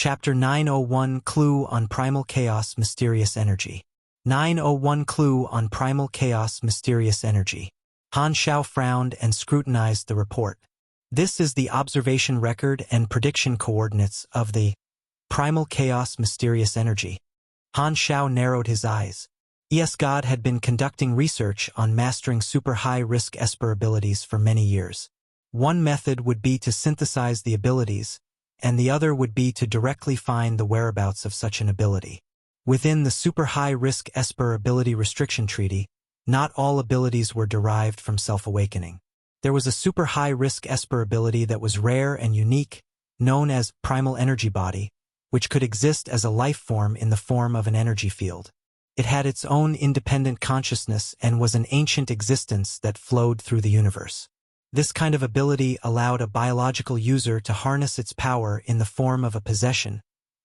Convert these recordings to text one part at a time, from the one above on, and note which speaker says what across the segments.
Speaker 1: Chapter 901 Clue on Primal Chaos Mysterious Energy. 901 Clue on Primal Chaos Mysterious Energy. Han Xiao frowned and scrutinized the report. This is the observation record and prediction coordinates of the Primal Chaos Mysterious Energy. Han Xiao narrowed his eyes. EsGod had been conducting research on mastering super high risk Esper abilities for many years. One method would be to synthesize the abilities, and the other would be to directly find the whereabouts of such an ability. Within the super high risk Esper Ability Restriction Treaty, not all abilities were derived from self-awakening. There was a super high risk Esper ability that was rare and unique, known as Primal Energy Body, which could exist as a life form in the form of an energy field. It had its own independent consciousness and was an ancient existence that flowed through the universe. This kind of ability allowed a biological user to harness its power in the form of a possession,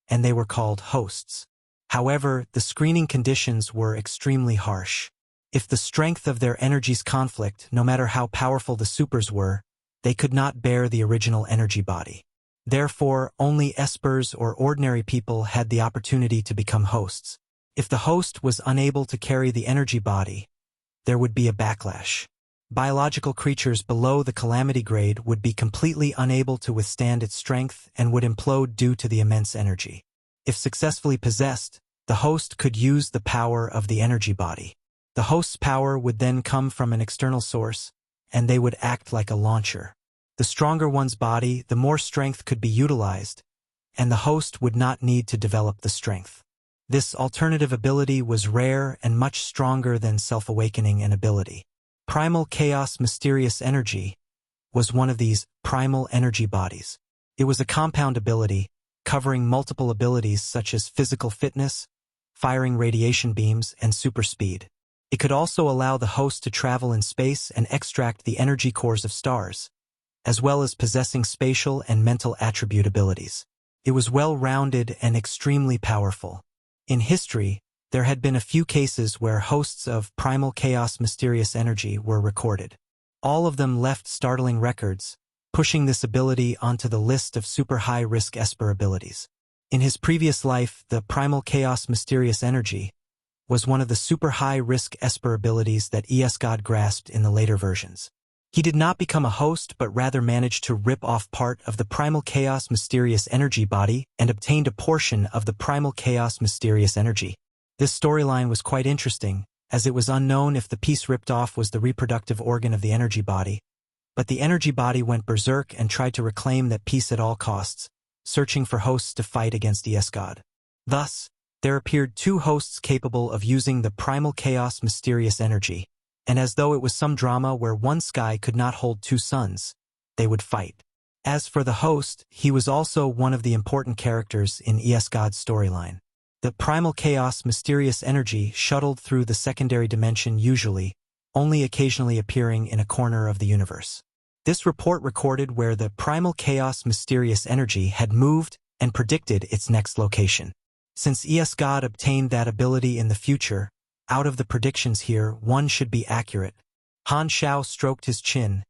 Speaker 1: and they were called hosts. However, the screening conditions were extremely harsh. If the strength of their energies conflict, no matter how powerful the supers were, they could not bear the original energy body. Therefore, only espers or ordinary people had the opportunity to become hosts. If the host was unable to carry the energy body, there would be a backlash. Biological creatures below the calamity grade would be completely unable to withstand its strength and would implode due to the immense energy. If successfully possessed, the host could use the power of the energy body. The host's power would then come from an external source, and they would act like a launcher. The stronger one's body, the more strength could be utilized, and the host would not need to develop the strength. This alternative ability was rare and much stronger than self-awakening an ability. Primal Chaos Mysterious Energy was one of these primal energy bodies. It was a compound ability, covering multiple abilities such as physical fitness, firing radiation beams, and super speed. It could also allow the host to travel in space and extract the energy cores of stars, as well as possessing spatial and mental attribute abilities. It was well-rounded and extremely powerful. In history, there had been a few cases where hosts of Primal Chaos Mysterious Energy were recorded. All of them left startling records, pushing this ability onto the list of super high-risk Esper abilities. In his previous life, the Primal Chaos Mysterious Energy was one of the super high-risk Esper abilities that EsGod grasped in the later versions. He did not become a host but rather managed to rip off part of the Primal Chaos Mysterious Energy body and obtained a portion of the Primal Chaos Mysterious Energy. This storyline was quite interesting, as it was unknown if the piece ripped off was the reproductive organ of the energy body, but the energy body went berserk and tried to reclaim that piece at all costs, searching for hosts to fight against EsGod. Thus, there appeared two hosts capable of using the Primal Chaos Mysterious Energy, and as though it was some drama where one sky could not hold two suns, they would fight. As for the host, he was also one of the important characters in EsGod's storyline. The Primal Chaos Mysterious Energy shuttled through the secondary dimension usually, only occasionally appearing in a corner of the universe. This report recorded where the Primal Chaos Mysterious Energy had moved and predicted its next location. Since EsGod obtained that ability in the future, out of the predictions here, one should be accurate. Han Xiao stroked his chin,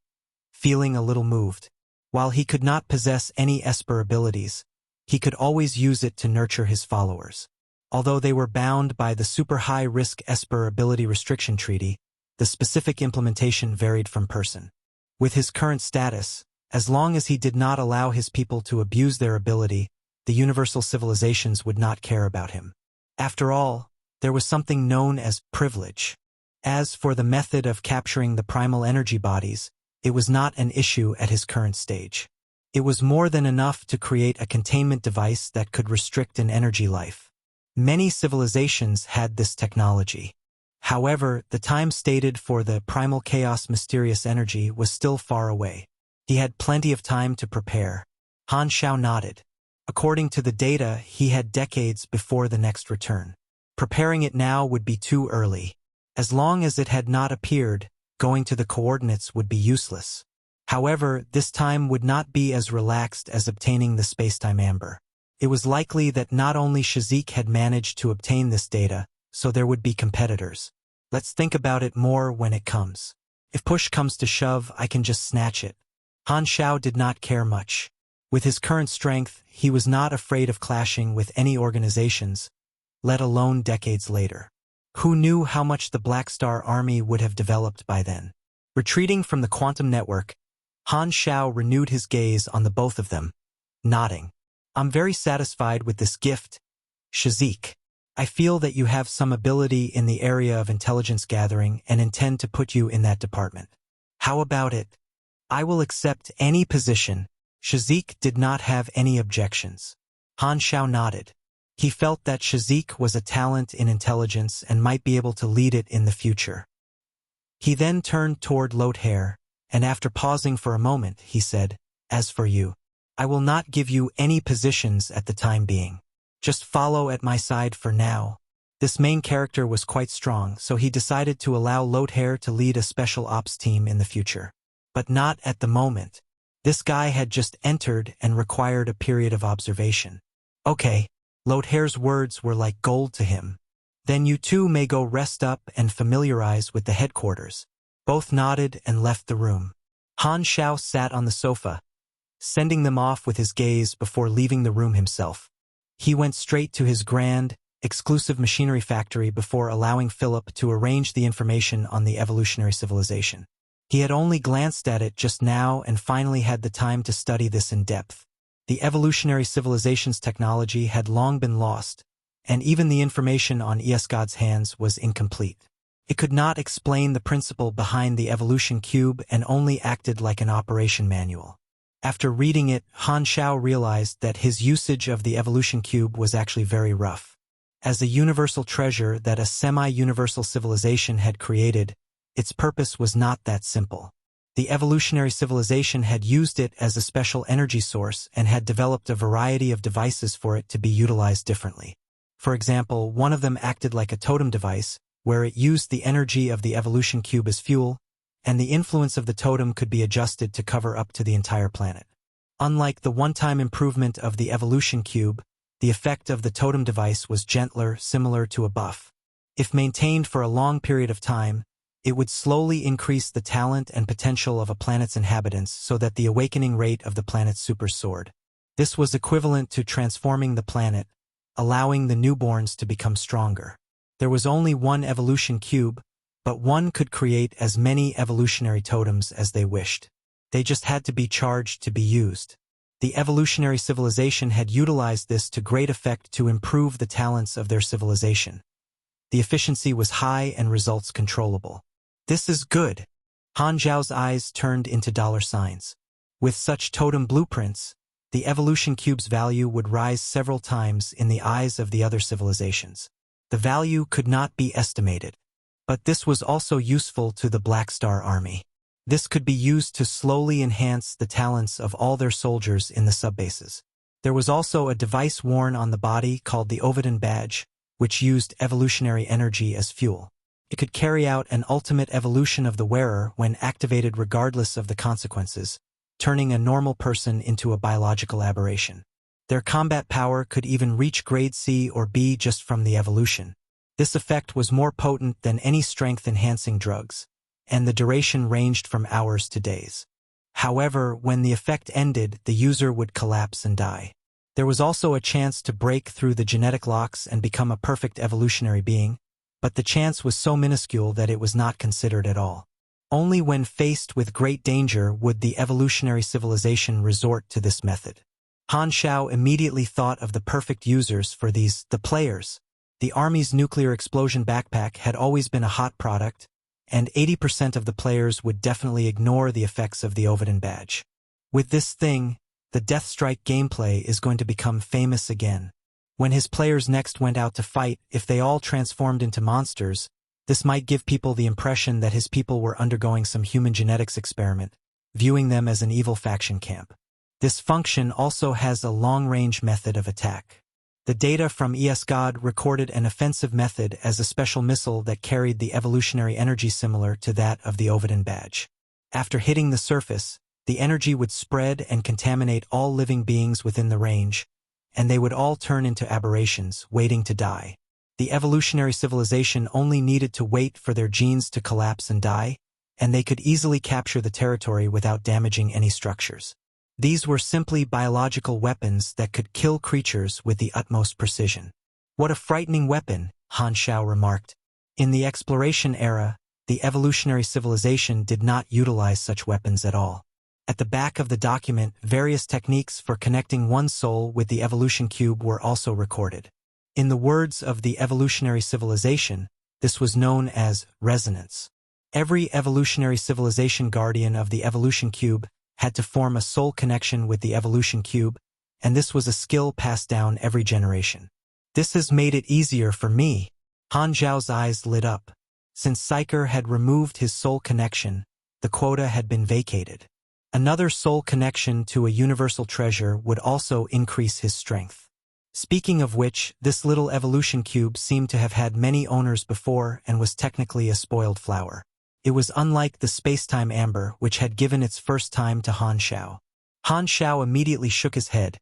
Speaker 1: feeling a little moved. While he could not possess any Esper abilities, he could always use it to nurture his followers. Although they were bound by the Super High Risk Esper Ability Restriction Treaty, the specific implementation varied from person. With his current status, as long as he did not allow his people to abuse their ability, the universal civilizations would not care about him. After all, there was something known as privilege. As for the method of capturing the primal energy bodies, it was not an issue at his current stage. It was more than enough to create a containment device that could restrict an energy life. Many civilizations had this technology. However, the time stated for the Primal Chaos Mysterious Energy was still far away. He had plenty of time to prepare. Han Xiao nodded. According to the data, he had decades before the next return. Preparing it now would be too early. As long as it had not appeared, going to the coordinates would be useless. However, this time would not be as relaxed as obtaining the spacetime amber. It was likely that not only Shazik had managed to obtain this data, so there would be competitors. Let's think about it more when it comes. If push comes to shove, I can just snatch it. Han Xiao did not care much. With his current strength, he was not afraid of clashing with any organizations, let alone decades later. Who knew how much the Black Star Army would have developed by then? Retreating from the quantum network, Han Xiao renewed his gaze on the both of them, nodding. I'm very satisfied with this gift, Shazik. I feel that you have some ability in the area of intelligence gathering and intend to put you in that department. How about it? I will accept any position. Shazik did not have any objections. Han Xiao nodded. He felt that Shazik was a talent in intelligence and might be able to lead it in the future. He then turned toward Loair, and after pausing for a moment, he said, As for you, I will not give you any positions at the time being. Just follow at my side for now. This main character was quite strong, so he decided to allow Loair to lead a special ops team in the future. But not at the moment. This guy had just entered and required a period of observation. Okay, Loair's words were like gold to him. Then you two may go rest up and familiarize with the headquarters. Both nodded and left the room. Han Xiao sat on the sofa, sending them off with his gaze before leaving the room himself. He went straight to his grand, exclusive machinery factory before allowing Philip to arrange the information on the evolutionary civilization. He had only glanced at it just now and finally had the time to study this in depth. The evolutionary civilization's technology had long been lost, and even the information on EsGod's hands was incomplete. It could not explain the principle behind the evolution cube and only acted like an operation manual. After reading it, Han Xiao realized that his usage of the evolution cube was actually very rough. As a universal treasure that a semi-universal civilization had created, its purpose was not that simple. The evolutionary civilization had used it as a special energy source and had developed a variety of devices for it to be utilized differently. For example, one of them acted like a totem device, where it used the energy of the evolution cube as fuel, and the influence of the totem could be adjusted to cover up to the entire planet. Unlike the one-time improvement of the evolution cube, the effect of the totem device was gentler, similar to a buff. If maintained for a long period of time, it would slowly increase the talent and potential of a planet's inhabitants so that the awakening rate of the planet super soared. This was equivalent to transforming the planet, allowing the newborns to become stronger. There was only one evolution cube, but one could create as many evolutionary totems as they wished. They just had to be charged to be used. The evolutionary civilization had utilized this to great effect to improve the talents of their civilization. The efficiency was high and results controllable. This is good. Han Xiao's eyes turned into dollar signs. With such totem blueprints, the evolution cube's value would rise several times in the eyes of the other civilizations. The value could not be estimated. But this was also useful to the Black Star Army. This could be used to slowly enhance the talents of all their soldiers in the subbases. There was also a device worn on the body called the Ovidan badge, which used evolutionary energy as fuel. It could carry out an ultimate evolution of the wearer when activated regardless of the consequences, turning a normal person into a biological aberration. Their combat power could even reach grade C or B just from the evolution. This effect was more potent than any strength-enhancing drugs, and the duration ranged from hours to days. However, when the effect ended, the user would collapse and die. There was also a chance to break through the genetic locks and become a perfect evolutionary being, but the chance was so minuscule that it was not considered at all. Only when faced with great danger would the evolutionary civilization resort to this method. Han Xiao immediately thought of the perfect users for these, the players. The Army's nuclear explosion backpack had always been a hot product, and 80% of the players would definitely ignore the effects of the Ovidan badge. With this thing, the Death Strike gameplay is going to become famous again. When his players next went out to fight, if they all transformed into monsters, this might give people the impression that his people were undergoing some human genetics experiment, viewing them as an evil faction camp. This function also has a long-range method of attack. The data from EsGod recorded an offensive method as a special missile that carried the evolutionary energy similar to that of the Ovidan badge. After hitting the surface, the energy would spread and contaminate all living beings within the range, and they would all turn into aberrations, waiting to die. The evolutionary civilization only needed to wait for their genes to collapse and die, and they could easily capture the territory without damaging any structures. These were simply biological weapons that could kill creatures with the utmost precision. What a frightening weapon, Han Xiao remarked. In the exploration era, the evolutionary civilization did not utilize such weapons at all. At the back of the document, various techniques for connecting one's soul with the evolution cube were also recorded. In the words of the evolutionary civilization, this was known as resonance. Every evolutionary civilization guardian of the evolution cube had to form a soul connection with the evolution cube, and this was a skill passed down every generation. This has made it easier for me. Han Xiao's eyes lit up. Since Psyker had removed his soul connection, the quota had been vacated. Another soul connection to a universal treasure would also increase his strength. Speaking of which, this little evolution cube seemed to have had many owners before and was technically a spoiled flower. It was unlike the spacetime amber, which had given its first time to Han Xiao. Han Xiao immediately shook his head,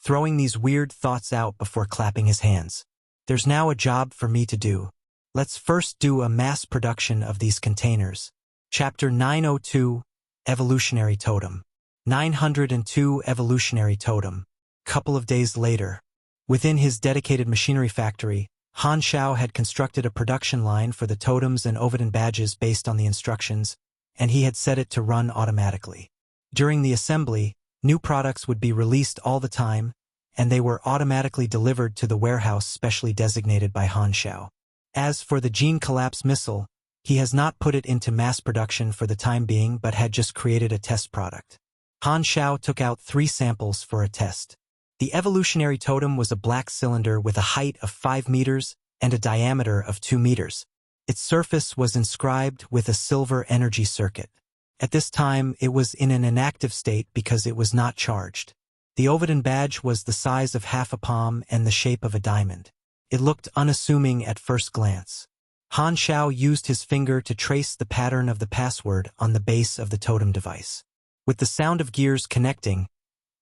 Speaker 1: throwing these weird thoughts out before clapping his hands. There's now a job for me to do. Let's first do a mass production of these containers. Chapter 902, Evolutionary Totem. 902 Evolutionary Totem. Couple of days later. Within his dedicated machinery factory, Han Xiao had constructed a production line for the totems and Ovidan badges based on the instructions, and he had set it to run automatically. During the assembly, new products would be released all the time, and they were automatically delivered to the warehouse specially designated by Han Xiao. As for the gene collapse missile, he has not put it into mass production for the time being but had just created a test product. Han Xiao took out 3 samples for a test. The evolutionary totem was a black cylinder with a height of 5 meters and a diameter of 2 meters. Its surface was inscribed with a silver energy circuit. At this time, it was in an inactive state because it was not charged. The Ovidan badge was the size of half a palm and the shape of a diamond. It looked unassuming at first glance. Han Xiao used his finger to trace the pattern of the password on the base of the totem device. With the sound of gears connecting,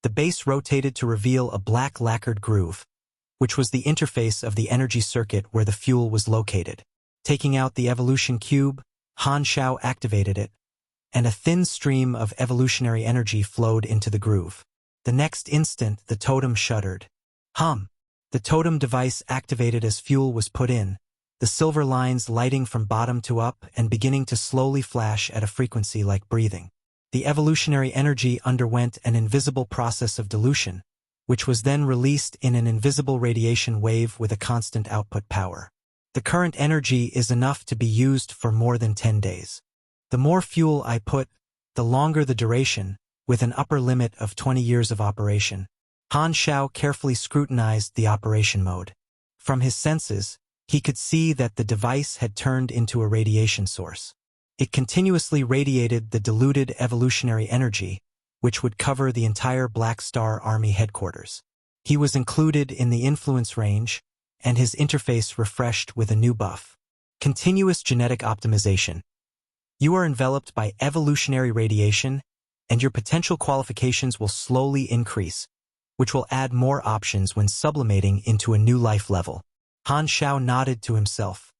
Speaker 1: the base rotated to reveal a black lacquered groove, which was the interface of the energy circuit where the fuel was located. Taking out the evolution cube, Han Xiao activated it, and a thin stream of evolutionary energy flowed into the groove. The next instant, the totem shuddered. Hum! The totem device activated as fuel was put in, the silver lines lighting from bottom to up and beginning to slowly flash at a frequency like breathing. The evolutionary energy underwent an invisible process of dilution, which was then released in an invisible radiation wave with a constant output power. The current energy is enough to be used for more than 10 days. The more fuel I put, the longer the duration, with an upper limit of 20 years of operation. Han Xiao carefully scrutinized the operation mode. From his senses, he could see that the device had turned into a radiation source. It continuously radiated the diluted evolutionary energy, which would cover the entire Black Star Army headquarters. He was included in the influence range, and his interface refreshed with a new buff. Continuous genetic optimization. You are enveloped by evolutionary radiation, and your potential qualifications will slowly increase, which will add more options when sublimating into a new life level. Han Xiao nodded to himself.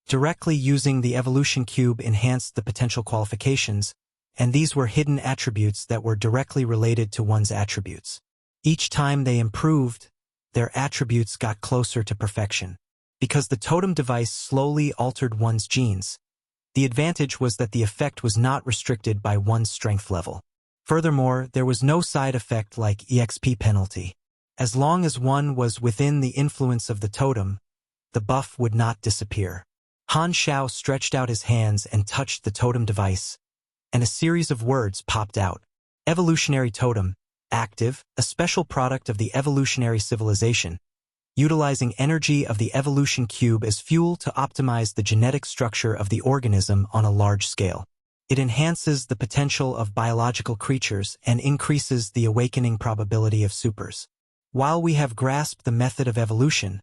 Speaker 1: Directly using the evolution cube enhanced the potential qualifications, and these were hidden attributes that were directly related to one's attributes. Each time they improved, their attributes got closer to perfection. Because the totem device slowly altered one's genes, the advantage was that the effect was not restricted by one's strength level. Furthermore, there was no side effect like EXP penalty. As long as one was within the influence of the totem, the buff would not disappear. Han Xiao stretched out his hands and touched the totem device, and a series of words popped out. Evolutionary Totem, active, a special product of the evolutionary civilization, utilizing energy of the evolution cube as fuel to optimize the genetic structure of the organism on a large scale. It enhances the potential of biological creatures and increases the awakening probability of supers. While we have grasped the method of evolution,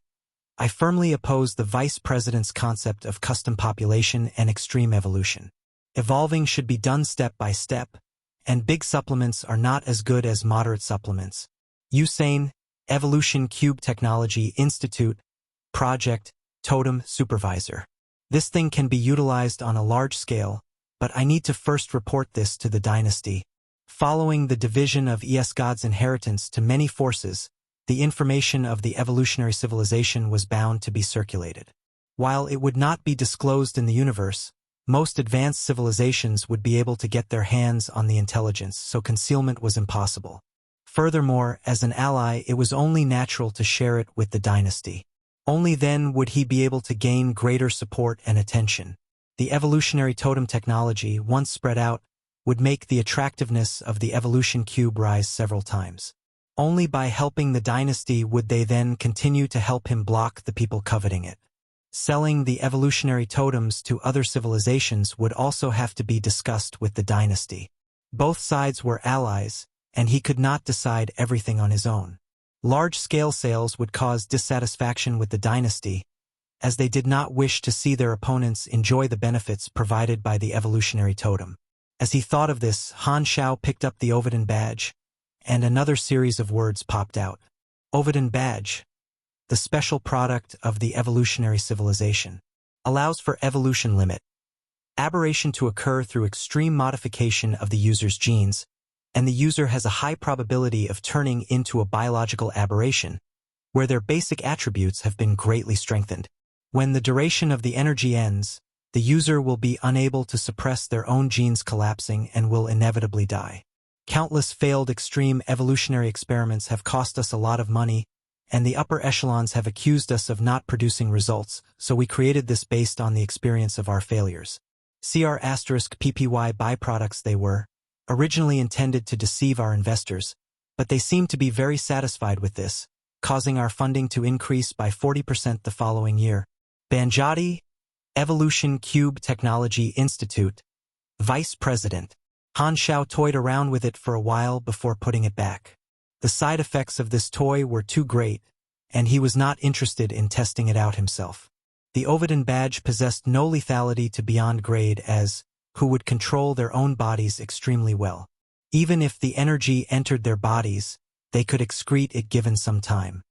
Speaker 1: I firmly oppose the vice president's concept of custom population and extreme evolution. Evolving should be done step by step, and big supplements are not as good as moderate supplements. Usain, Evolution Cube Technology Institute, Project, Totem Supervisor. This thing can be utilized on a large scale, but I need to first report this to the dynasty. Following the division of EsGod's inheritance to many forces, the information of the evolutionary civilization was bound to be circulated. While it would not be disclosed in the universe, most advanced civilizations would be able to get their hands on the intelligence, so concealment was impossible. Furthermore, as an ally, it was only natural to share it with the dynasty. Only then would he be able to gain greater support and attention. The evolutionary totem technology, once spread out, would make the attractiveness of the evolution cube rise several times. Only by helping the dynasty would they then continue to help him block the people coveting it. Selling the evolutionary totems to other civilizations would also have to be discussed with the dynasty. Both sides were allies, and he could not decide everything on his own. Large-scale sales would cause dissatisfaction with the dynasty, as they did not wish to see their opponents enjoy the benefits provided by the evolutionary totem. As he thought of this, Han Xiao picked up the Ovidin badge, and another series of words popped out. Ovidin badge, the special product of the evolutionary civilization, allows for evolution limit, aberration to occur through extreme modification of the user's genes, and the user has a high probability of turning into a biological aberration, where their basic attributes have been greatly strengthened. When the duration of the energy ends, the user will be unable to suppress their own genes collapsing and will inevitably die. Countless failed extreme evolutionary experiments have cost us a lot of money, and the upper echelons have accused us of not producing results, so we created this based on the experience of our failures. CR*PPY byproducts they were, originally intended to deceive our investors, but they seem to be very satisfied with this, causing our funding to increase by 40% the following year. Banjati, Evolution Cube Technology Institute, Vice President. Han Xiao toyed around with it for a while before putting it back. The side effects of this toy were too great, and he was not interested in testing it out himself. The Ovidin badge possessed no lethality to beyond grade as, who would control their own bodies extremely well. Even if the energy entered their bodies, they could excrete it given some time.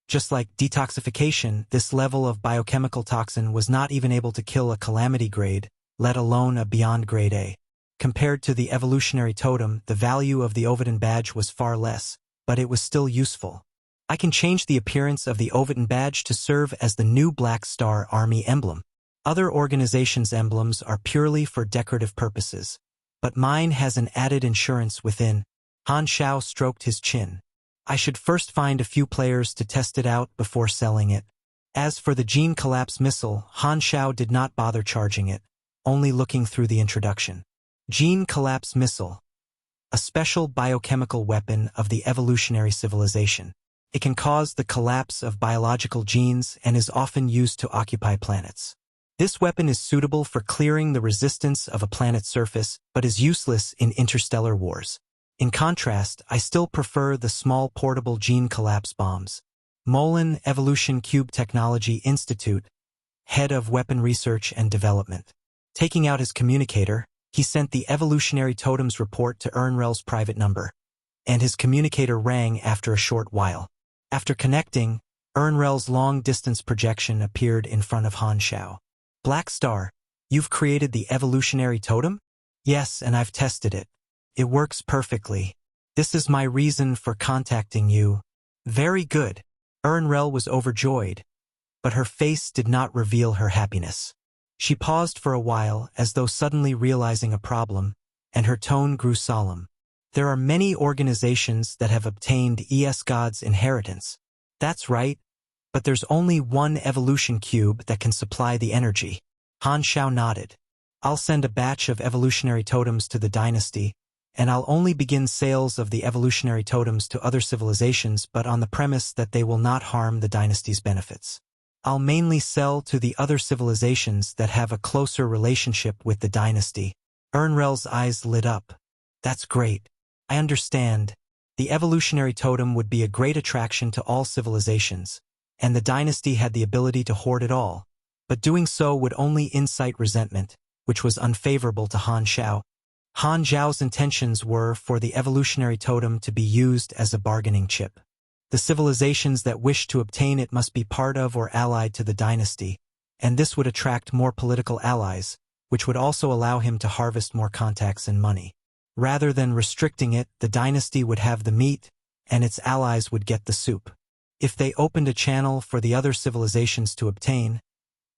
Speaker 1: Just like detoxification, this level of biochemical toxin was not even able to kill a calamity grade, let alone a beyond grade A. Compared to the evolutionary totem, the value of the Ovidin badge was far less, but it was still useful. I can change the appearance of the Ovidin badge to serve as the new Black Star Army emblem. Other organizations' emblems are purely for decorative purposes, but mine has an added insurance within. Han Xiao stroked his chin. I should first find a few players to test it out before selling it. As for the gene collapse missile, Han Xiao did not bother charging it, only looking through the introduction. Gene collapse missile, a special biochemical weapon of the evolutionary civilization. It can cause the collapse of biological genes and is often used to occupy planets. This weapon is suitable for clearing the resistance of a planet's surface, but is useless in interstellar wars. In contrast, I still prefer the small portable gene collapse bombs. Molin Evolution Cube Technology Institute, head of weapon research and development. Taking out his communicator, he sent the evolutionary totem's report to Ernrel's private number, and his communicator rang after a short while. After connecting, Ernrel's long-distance projection appeared in front of Han Xiao. Black Star, you've created the evolutionary totem? Yes, and I've tested it. It works perfectly. This is my reason for contacting you. Very good. Ernrel was overjoyed, but her face did not reveal her happiness. She paused for a while as though suddenly realizing a problem, and her tone grew solemn. There are many organizations that have obtained EsGod's inheritance. That's right, but there's only one evolution cube that can supply the energy. Han Xiao nodded. I'll send a batch of evolutionary totems to the dynasty, and I'll only begin sales of the evolutionary totems to other civilizations but on the premise that they will not harm the dynasty's benefits. I'll mainly sell to the other civilizations that have a closer relationship with the dynasty. Ernrel's eyes lit up. That's great. I understand. The evolutionary totem would be a great attraction to all civilizations, and the dynasty had the ability to hoard it all, but doing so would only incite resentment, which was unfavorable to Han Xiao. Han Xiao's intentions were for the evolutionary totem to be used as a bargaining chip. The civilizations that wished to obtain it must be part of or allied to the dynasty, and this would attract more political allies, which would also allow him to harvest more contacts and money. Rather than restricting it, the dynasty would have the meat, and its allies would get the soup. If they opened a channel for the other civilizations to obtain,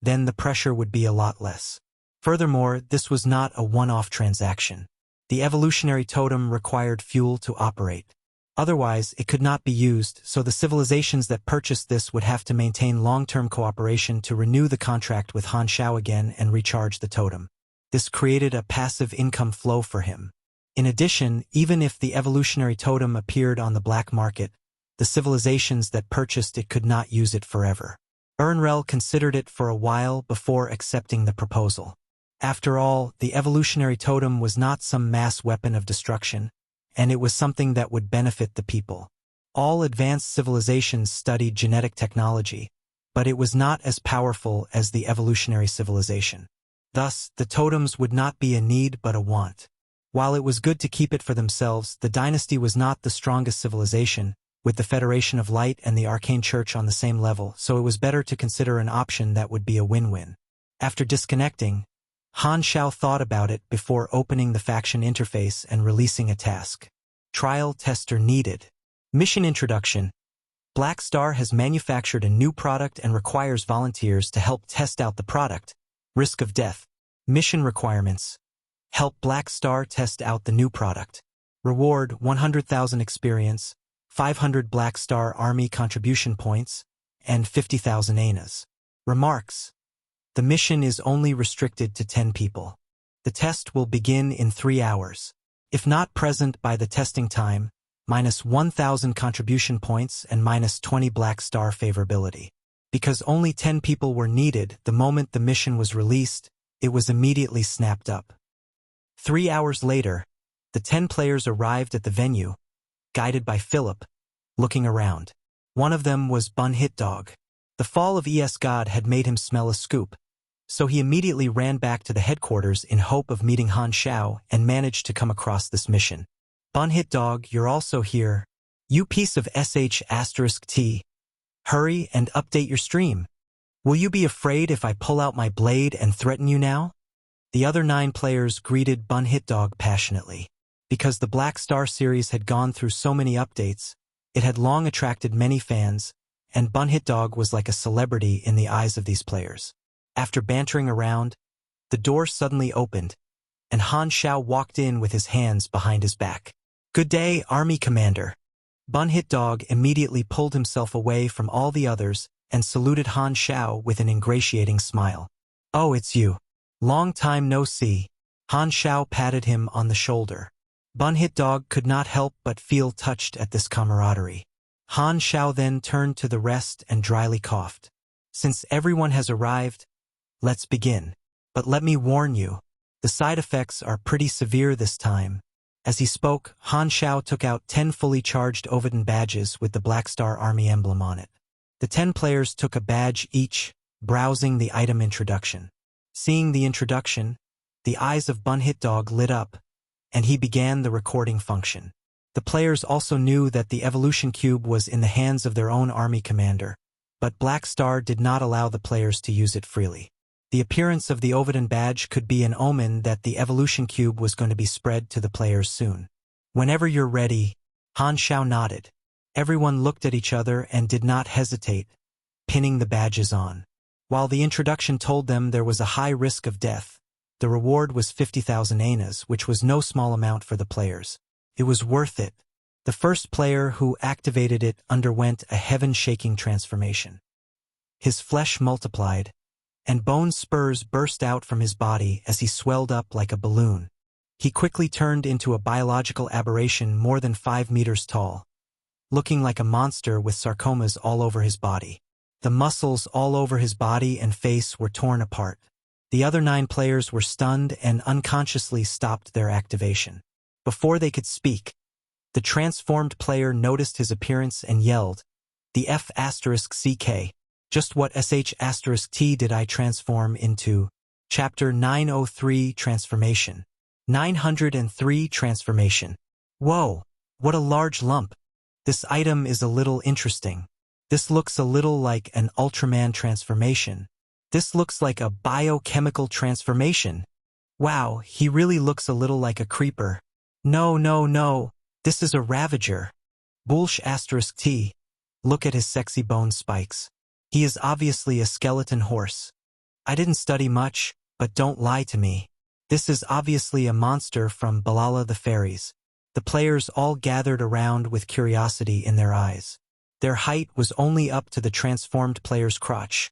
Speaker 1: then the pressure would be a lot less. Furthermore, this was not a one-off transaction. The evolutionary totem required fuel to operate. Otherwise, it could not be used, so the civilizations that purchased this would have to maintain long-term cooperation to renew the contract with Han Xiao again and recharge the totem. This created a passive income flow for him. In addition, even if the evolutionary totem appeared on the black market, the civilizations that purchased it could not use it forever. Ernrel considered it for a while before accepting the proposal. After all, the evolutionary totem was not some mass weapon of destruction, and it was something that would benefit the people. All advanced civilizations studied genetic technology, but it was not as powerful as the evolutionary civilization. Thus, the totems would not be a need but a want. While it was good to keep it for themselves, the dynasty was not the strongest civilization, with the Federation of Light and the Arcane Church on the same level, so it was better to consider an option that would be a win-win. After disconnecting, Han Xiao thought about it before opening the faction interface and releasing a task. Trial tester needed. Mission introduction. Black Star has manufactured a new product and requires volunteers to help test out the product. Risk of death. Mission requirements. Help Black Star test out the new product. Reward 100,000 experience, 500 Black Star Army contribution points, and 50,000 ANAs. Remarks. The mission is only restricted to 10 people. The test will begin in 3 hours. If not present by the testing time, minus 1,000 contribution points and minus 20 Black Star favorability. Because only 10 people were needed the moment the mission was released, it was immediately snapped up. 3 hours later, the 10 players arrived at the venue, guided by Philip, looking around. One of them was Bun Hit Dog. The fall of EsGod had made him smell a scoop, so he immediately ran back to the headquarters in hope of meeting Han Xiao and managed to come across this mission. Bun Hit Dog, you're also here. You piece of sh*t. Hurry and update your stream. Will you be afraid if I pull out my blade and threaten you now? The other 9 players greeted Bun Hit Dog passionately. Because the Black Star series had gone through so many updates, it had long attracted many fans, and Bun Hit Dog was like a celebrity in the eyes of these players. After bantering around, the door suddenly opened, and Han Xiao walked in with his hands behind his back. Good day, Army Commander. Bun Hit Dog immediately pulled himself away from all the others and saluted Han Xiao with an ingratiating smile. Oh, it's you. Long time no see. Han Xiao patted him on the shoulder. Bun Hit Dog could not help but feel touched at this camaraderie. Han Xiao then turned to the rest and dryly coughed. Since everyone has arrived, let's begin. But let me warn you, the side effects are pretty severe this time. As he spoke, Han Xiao took out 10 fully charged Ovidan badges with the Black Star Army emblem on it. The 10 players took a badge each, browsing the item introduction. Seeing the introduction, the eyes of Bun Hit Dog lit up, and he began the recording function. The players also knew that the evolution cube was in the hands of their own army commander, but Black Star did not allow the players to use it freely. The appearance of the Ovidan badge could be an omen that the evolution cube was going to be spread to the players soon. Whenever you're ready, Han Xiao nodded. Everyone looked at each other and did not hesitate, pinning the badges on. While the introduction told them there was a high risk of death, the reward was 50,000 ANAs, which was no small amount for the players. It was worth it. The first player who activated it underwent a heaven-shaking transformation. His flesh multiplied, and bone spurs burst out from his body as he swelled up like a balloon. He quickly turned into a biological aberration more than 5 meters tall, looking like a monster with sarcomas all over his body. The muscles all over his body and face were torn apart. The other 9 players were stunned and unconsciously stopped their activation. Before they could speak, the transformed player noticed his appearance and yelled, "The F***CK. Just what sh**t did I transform into?" Chapter 903 Transformation. 903 Transformation. Whoa, what a large lump. This item is a little interesting. This looks a little like an Ultraman transformation. This looks like a biochemical transformation. Wow, he really looks a little like a creeper. No, no, no. This is a Ravager. Bullsh asterisk T. Look at his sexy bone spikes. He is obviously a skeleton horse. I didn't study much, but don't lie to me. This is obviously a monster from Balala the Fairies. The players all gathered around with curiosity in their eyes. Their height was only up to the transformed player's crotch,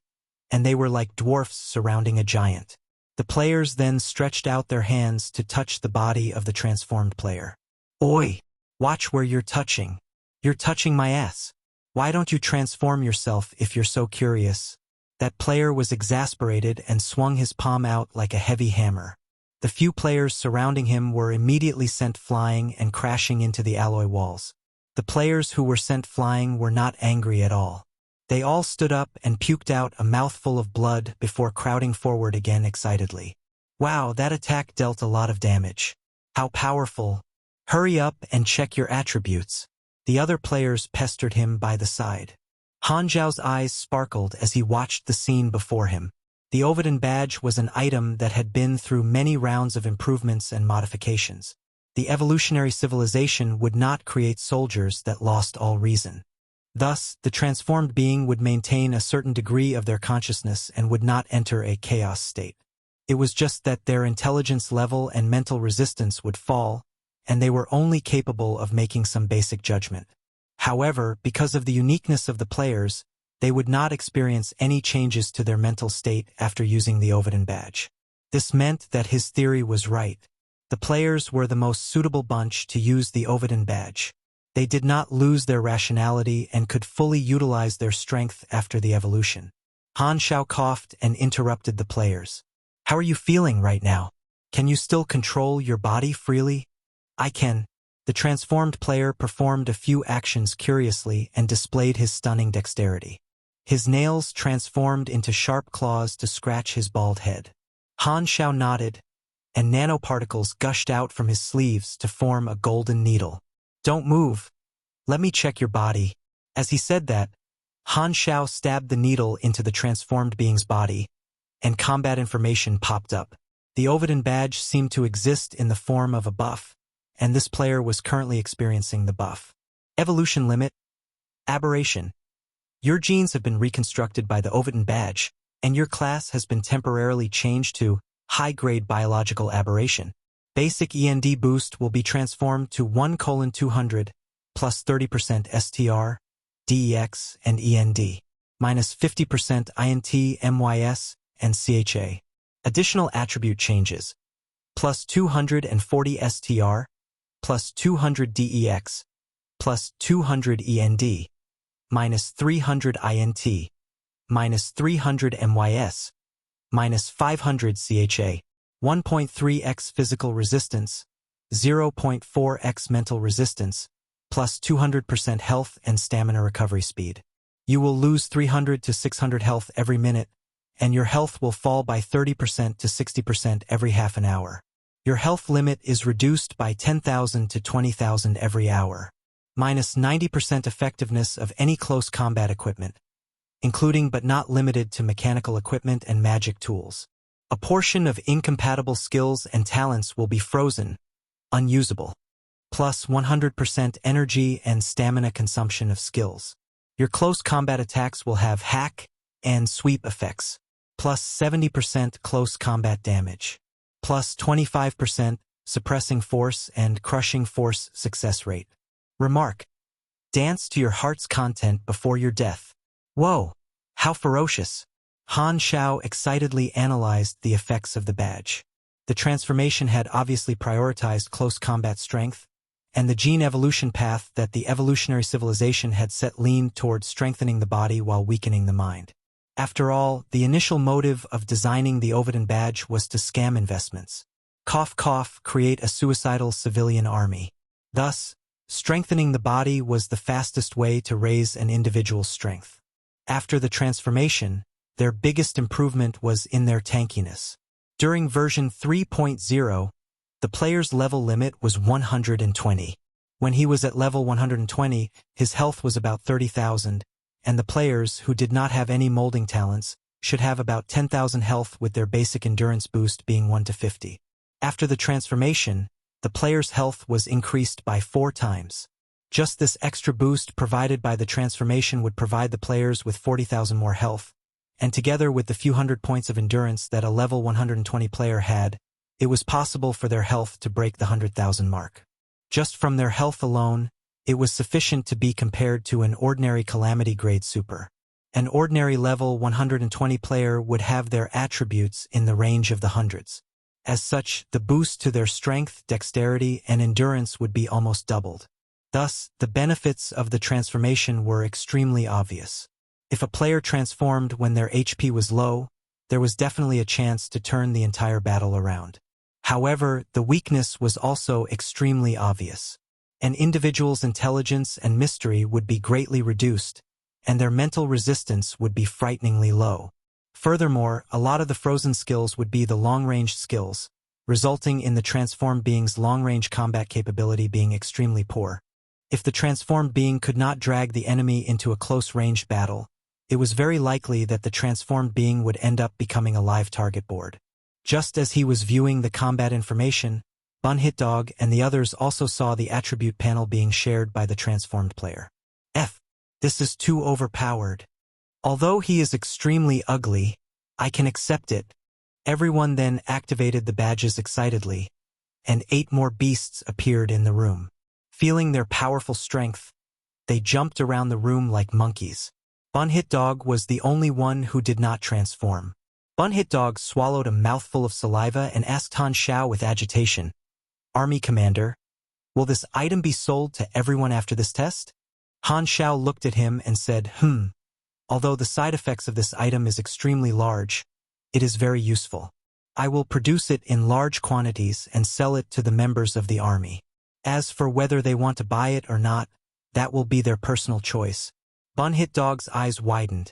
Speaker 1: and they were like dwarfs surrounding a giant. The players then stretched out their hands to touch the body of the transformed player. Oi! Watch where you're touching. You're touching my ass. Why don't you transform yourself if you're so curious? That player was exasperated and swung his palm out like a heavy hammer. The few players surrounding him were immediately sent flying and crashing into the alloy walls. The players who were sent flying were not angry at all. They all stood up and puked out a mouthful of blood before crowding forward again excitedly. Wow, that attack dealt a lot of damage. How powerful. Hurry up and check your attributes. The other players pestered him by the side. Han Xiao's eyes sparkled as he watched the scene before him. The Ovidan badge was an item that had been through many rounds of improvements and modifications. The evolutionary civilization would not create soldiers that lost all reason. Thus, the transformed being would maintain a certain degree of their consciousness and would not enter a chaos state. It was just that their intelligence level and mental resistance would fall, and they were only capable of making some basic judgment. However, because of the uniqueness of the players, they would not experience any changes to their mental state after using the Ovidan badge. This meant that his theory was right. The players were the most suitable bunch to use the Ovidan badge. They did not lose their rationality and could fully utilize their strength after the evolution. Han Xiao coughed and interrupted the players. How are you feeling right now? Can you still control your body freely? I can. The transformed player performed a few actions curiously and displayed his stunning dexterity. His nails transformed into sharp claws to scratch his bald head. Han Xiao nodded, and nanoparticles gushed out from his sleeves to form a golden needle. Don't move. Let me check your body. As he said that, Han Xiao stabbed the needle into the transformed being's body, and combat information popped up. The Ovidan badge seemed to exist in the form of a buff, and this player was currently experiencing the buff. Evolution limit. Aberration. Your genes have been reconstructed by the Ovidan badge, and your class has been temporarily changed to high-grade biological aberration. Basic END boost will be transformed to 1:200 plus 30% STR, DEX, and END, minus 50% INT, MYS, and CHA. Additional attribute changes, plus 240 STR, plus 200 DEX, plus 200 END, minus 300 INT, minus 300 MYS, minus 500 CHA, 1.3x physical resistance, 0.4x mental resistance, plus 200% health and stamina recovery speed. You will lose 300 to 600 health every minute, and your health will fall by 30% to 60% every half an hour. Your health limit is reduced by 10,000 to 20,000 every hour. Minus 90% effectiveness of any close combat equipment, including but not limited to mechanical equipment and magic tools. A portion of incompatible skills and talents will be frozen, unusable. Plus 100% energy and stamina consumption of skills. Your close combat attacks will have hack and sweep effects. Plus 70% close combat damage. Plus 25% suppressing force and crushing force success rate. Remark. Dance to your heart's content before your death. Whoa, how ferocious. Han Xiao excitedly analyzed the effects of the badge. The transformation had obviously prioritized close combat strength, and the gene evolution path that the evolutionary civilization had set leaned toward strengthening the body while weakening the mind. After all, the initial motive of designing the Ovidan badge was to scam investments. Cough cough, create a suicidal civilian army. Thus, strengthening the body was the fastest way to raise an individual's strength. After the transformation, their biggest improvement was in their tankiness. During version 3.0, the player's level limit was 120. When he was at level 120, his health was about 30,000, and the players who did not have any molding talents should have about 10,000 health with their basic endurance boost being 1 to 50. After the transformation, the player's health was increased by 4 times. Just this extra boost provided by the transformation would provide the players with 40,000 more health, and together with the few hundred points of endurance that a level 120 player had, it was possible for their health to break the 100,000 mark. Just from their health alone, it was sufficient to be compared to an ordinary calamity grade super. An ordinary level 120 player would have their attributes in the range of the hundreds. As such, the boost to their strength, dexterity, and endurance would be almost doubled. Thus, the benefits of the transformation were extremely obvious. If a player transformed when their HP was low, there was definitely a chance to turn the entire battle around. However, the weakness was also extremely obvious. An individual's intelligence and mystery would be greatly reduced, and their mental resistance would be frighteningly low. Furthermore, a lot of the frozen skills would be the long-range skills, resulting in the transformed being's long-range combat capability being extremely poor. If the transformed being could not drag the enemy into a close-range battle, it was very likely that the transformed being would end up becoming a live target board. Just as he was viewing the combat information, Bunhitdog and the others also saw the attribute panel being shared by the transformed player. This is too overpowered. Although he is extremely ugly, I can accept it. Everyone then activated the badges excitedly, and 8 more beasts appeared in the room. Feeling their powerful strength, they jumped around the room like monkeys. Bunhitdog was the only one who did not transform. Bunhitdog swallowed a mouthful of saliva and asked Han Xiao with agitation, "Army Commander, will this item be sold to everyone after this test?" Han Xiao looked at him and said, Although the side effects of this item is extremely large, it is very useful. I will produce it in large quantities and sell it to the members of the army. As for whether they want to buy it or not, that will be their personal choice." Bunhitdog's eyes widened,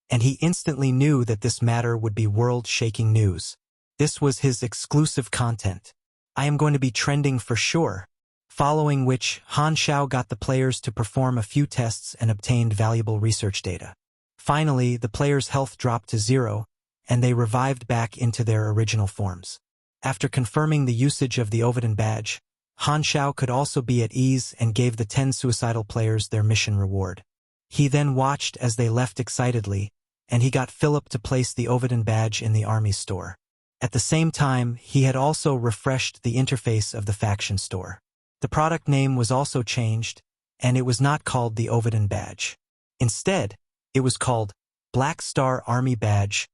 Speaker 1: and he instantly knew that this matter would be world-shaking news. This was his exclusive content. I am going to be trending for sure. Following which, Han Xiao got the players to perform a few tests and obtained valuable research data. Finally, the players' health dropped to 0, and they revived back into their original forms. After confirming the usage of the Ovidan badge, Han Xiao could also be at ease and gave the 10 suicidal players their mission reward. He then watched as they left excitedly, and he got Philip to place the Ovidan badge in the army store. At the same time, he had also refreshed the interface of the faction store. The product name was also changed, and it was not called the Ovidan badge. Instead, it was called Black Star Army Badge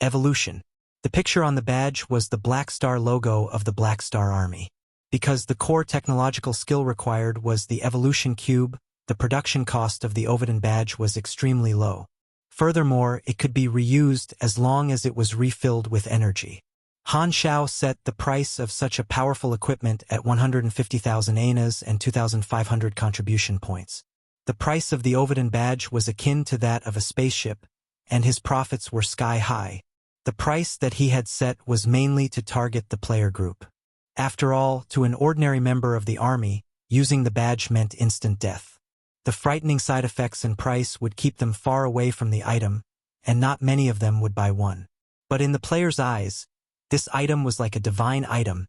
Speaker 1: Evolution. The picture on the badge was the Black Star logo of the Black Star Army. Because the core technological skill required was the Evolution Cube, the production cost of the Ovidan badge was extremely low. Furthermore, it could be reused as long as it was refilled with energy. Han Xiao set the price of such a powerful equipment at 150,000 anas and 2,500 contribution points. The price of the Ovidan badge was akin to that of a spaceship, and his profits were sky-high. The price that he had set was mainly to target the player group. After all, to an ordinary member of the army, using the badge meant instant death. The frightening side effects and price would keep them far away from the item, and not many of them would buy one. But in the player's eyes, this item was like a divine item,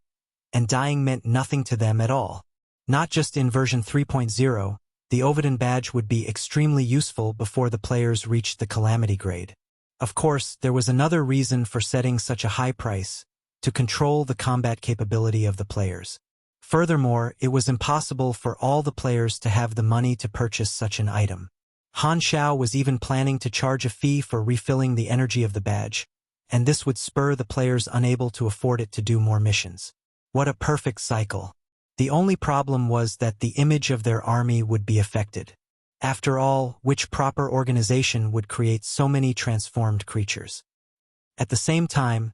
Speaker 1: and dying meant nothing to them at all. Not just in version 3.0, the Ovidan badge would be extremely useful before the players reached the calamity grade. Of course, there was another reason for setting such a high price, to control the combat capability of the players. Furthermore, it was impossible for all the players to have the money to purchase such an item. Han Xiao was even planning to charge a fee for refilling the energy of the badge, and this would spur the players unable to afford it to do more missions. What a perfect cycle. The only problem was that the image of their army would be affected. After all, which proper organization would create so many transformed creatures? At the same time,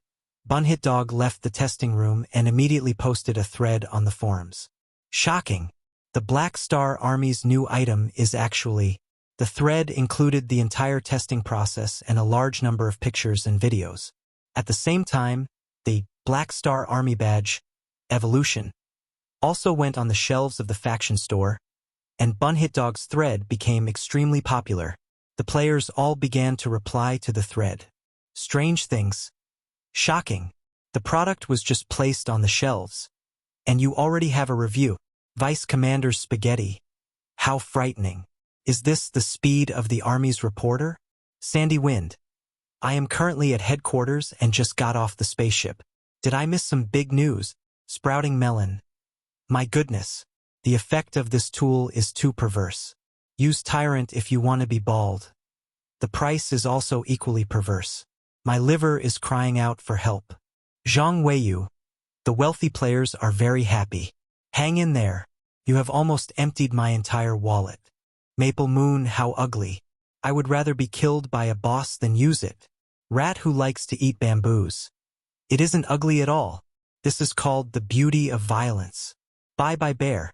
Speaker 1: Bunhitdog left the testing room and immediately posted a thread on the forums. Shocking! The Black Star Army's new item is actually... The thread included the entire testing process and a large number of pictures and videos. At the same time, the Black Star Army badge, Evolution, also went on the shelves of the faction store, and Bunhitdog's thread became extremely popular. The players all began to reply to the thread. Strange things. Shocking. The product was just placed on the shelves. And you already have a review. Vice Commander's Spaghetti. How frightening. Is this the speed of the Army's reporter? Sandy Wind. I am currently at headquarters and just got off the spaceship. Did I miss some big news? Sprouting Melon. My goodness. The effect of this tool is too perverse. Use Tyrant if you want to be bald. The price is also equally perverse. My liver is crying out for help. Zhang Weiyu. The wealthy players are very happy. Hang in there. You have almost emptied my entire wallet. Maple Moon, how ugly. I would rather be killed by a boss than use it. Rat who likes to eat bamboos. It isn't ugly at all. This is called the beauty of violence. Bye-bye bear.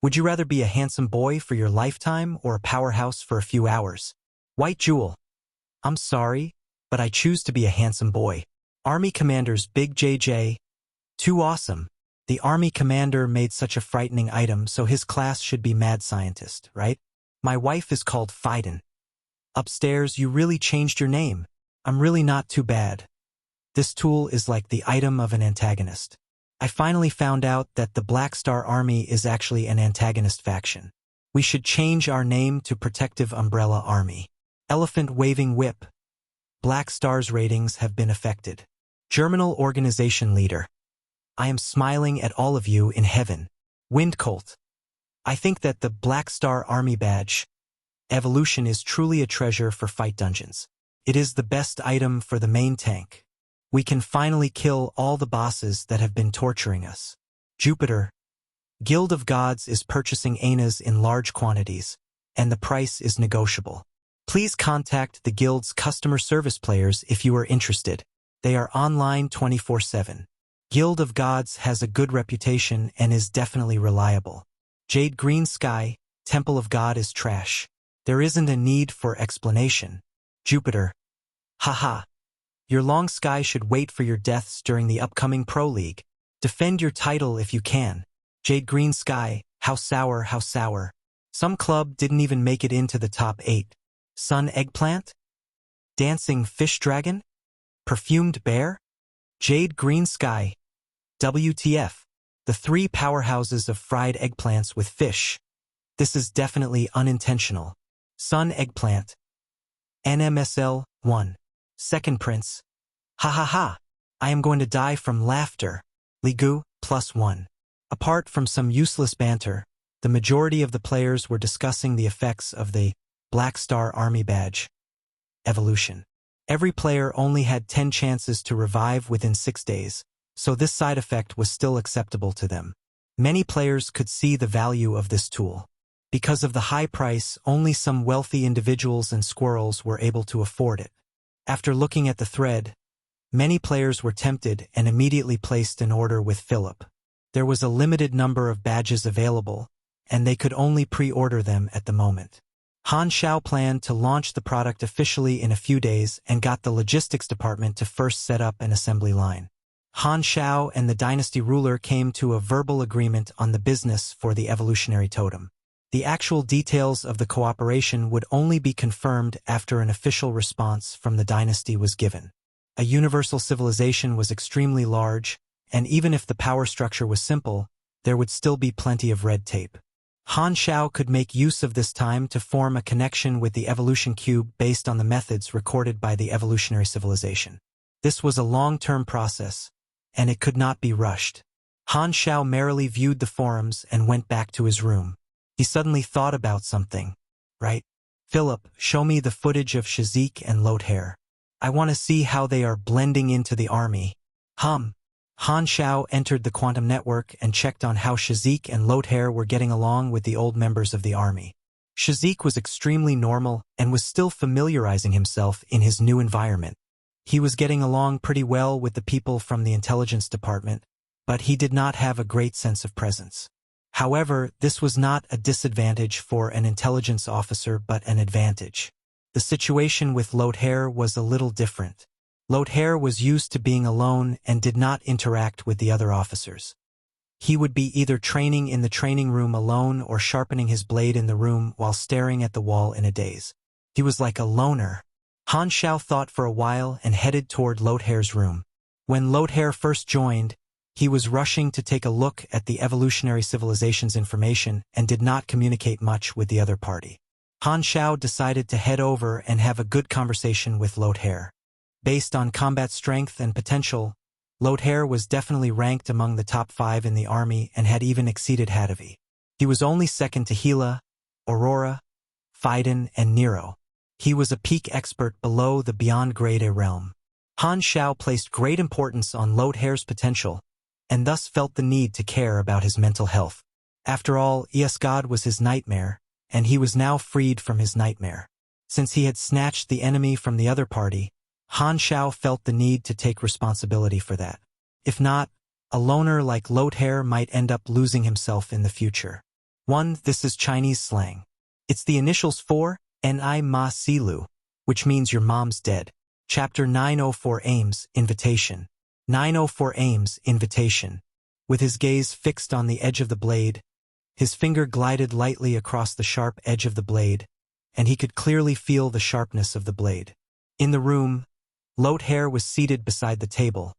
Speaker 1: Would you rather be a handsome boy for your lifetime or a powerhouse for a few hours? White Jewel. I'm sorry, but I choose to be a handsome boy. Army Commander's Big JJ. Too awesome. The Army Commander made such a frightening item, so his class should be Mad Scientist, right? My wife is called Fiden. Upstairs, you really changed your name. I'm really not too bad. This tool is like the item of an antagonist. I finally found out that the Black Star Army is actually an antagonist faction. We should change our name to Protective Umbrella Army. Elephant Waving Whip. Black Star's ratings have been affected. Germinal Organization Leader. I am smiling at all of you in heaven. Wind Colt. I think that the Black Star Army badge evolution is truly a treasure for fight dungeons. It is the best item for the main tank. We can finally kill all the bosses that have been torturing us. Jupiter. Guild of Gods is purchasing Anas in large quantities, and the price is negotiable. Please contact the Guild's customer service players if you are interested. They are online 24/7. Guild of Gods has a good reputation and is definitely reliable. Jade Green Sky, Temple of God is trash. There isn't a need for explanation. Jupiter. Haha. Your long sky should wait for your deaths during the upcoming Pro League. Defend your title if you can. Jade Green Sky, how sour, how sour. Some club didn't even make it into the top 8. Sun Eggplant? Dancing Fish Dragon? Perfumed Bear? Jade Green Sky. WTF. The 3 powerhouses of fried eggplants with fish. This is definitely unintentional. Sun Eggplant. NMSL 1. Second Prince. Ha ha ha. I am going to die from laughter. Ligu, +1. Apart from some useless banter, the majority of the players were discussing the effects of the Black Star Army badge evolution. Every player only had 10 chances to revive within 6 days, so this side effect was still acceptable to them. Many players could see the value of this tool. Because of the high price, only some wealthy individuals and squirrels were able to afford it. After looking at the thread, many players were tempted and immediately placed an order with Philip. There was a limited number of badges available, and they could only pre-order them at the moment. Han Xiao planned to launch the product officially in a few days and got the logistics department to first set up an assembly line. Han Xiao and the dynasty ruler came to a verbal agreement on the business for the Evolutionary Totem. The actual details of the cooperation would only be confirmed after an official response from the dynasty was given. A universal civilization was extremely large, and even if the power structure was simple, there would still be plenty of red tape. Han Xiao could make use of this time to form a connection with the evolution cube based on the methods recorded by the evolutionary civilization. This was a long-term process, and it could not be rushed. Han Xiao merrily viewed the forums and went back to his room. He suddenly thought about something. Right? Philip, show me the footage of Shazik and Loair. I want to see how they are blending into the army. Han Xiao entered the quantum network and checked on how Shazik and Loair were getting along with the old members of the army. Shazik was extremely normal and was still familiarizing himself in his new environment. He was getting along pretty well with the people from the intelligence department, but he did not have a great sense of presence. However, this was not a disadvantage for an intelligence officer but an advantage. The situation with Loair was a little different. Loair was used to being alone and did not interact with the other officers. He would be either training in the training room alone or sharpening his blade in the room while staring at the wall in a daze. He was like a loner. Han Xiao thought for a while and headed toward Loair's room. When Loair first joined, He was rushing to take a look at the evolutionary civilization's information and did not communicate much with the other party. Han Xiao decided to head over and have a good conversation with Loair. Based on combat strength and potential, Loair was definitely ranked among the top 5 in the army and had even exceeded Hadavi. He was only second to Hela, Aurora, Phaidon, and Nero. He was a peak expert below the beyond grade A realm. Han Xiao placed great importance on Loair's potential, and thus felt the need to care about his mental health. After all, EsGod was his nightmare, and he was now freed from his nightmare. Since he had snatched the enemy from the other party, Han Xiao felt the need to take responsibility for that. If not, a loner like Loair might end up losing himself in the future. 1. This is Chinese slang. It's the initials for Ni Ma Si Lu, which means your mom's dead. Chapter 904 Ames, Invitation. 904 Ames, Invitation. With his gaze fixed on the edge of the blade, his finger glided lightly across the sharp edge of the blade, and he could clearly feel the sharpness of the blade. In the room, Loair was seated beside the table,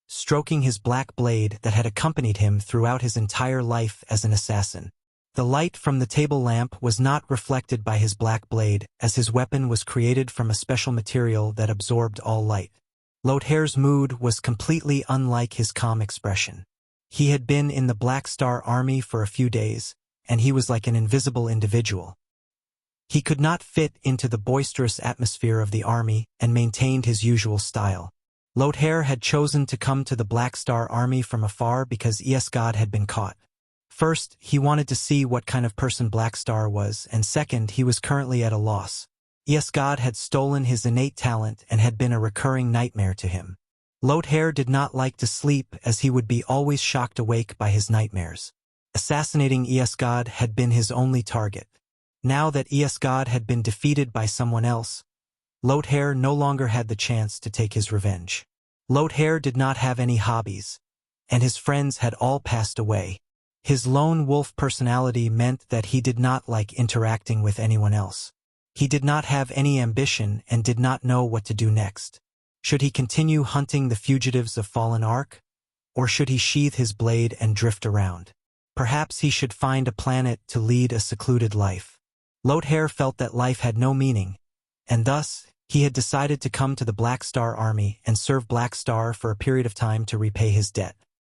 Speaker 1: stroking his black blade that had accompanied him throughout his entire life as an assassin. The light from the table lamp was not reflected by his black blade, as his weapon was created from a special material that absorbed all light. Loair's mood was completely unlike his calm expression. He had been in the Black Star Army for a few days, and he was like an invisible individual. He could not fit into the boisterous atmosphere of the army and maintained his usual style. Loair had chosen to come to the Black Star Army from afar because EsGod had been caught. First, he wanted to see what kind of person Black Star was, and second, he was currently at a loss. EsGod had stolen his innate talent and had been a recurring nightmare to him. Loair did not like to sleep as he would be always shocked awake by his nightmares. Assassinating EsGod had been his only target. Now that EsGod had been defeated by someone else, Loair no longer had the chance to take his revenge. Loair did not have any hobbies, and his friends had all passed away. His lone wolf personality meant that he did not like interacting with anyone else. He did not have any ambition and did not know what to do next. Should he continue hunting the fugitives of Fallen Ark? Or should he sheathe his blade and drift around? Perhaps he should find a planet to lead a secluded life. Loair felt that life had no meaning, and thus, he had decided to come to the Black Star Army and serve Black Star for a period of time to repay his debt.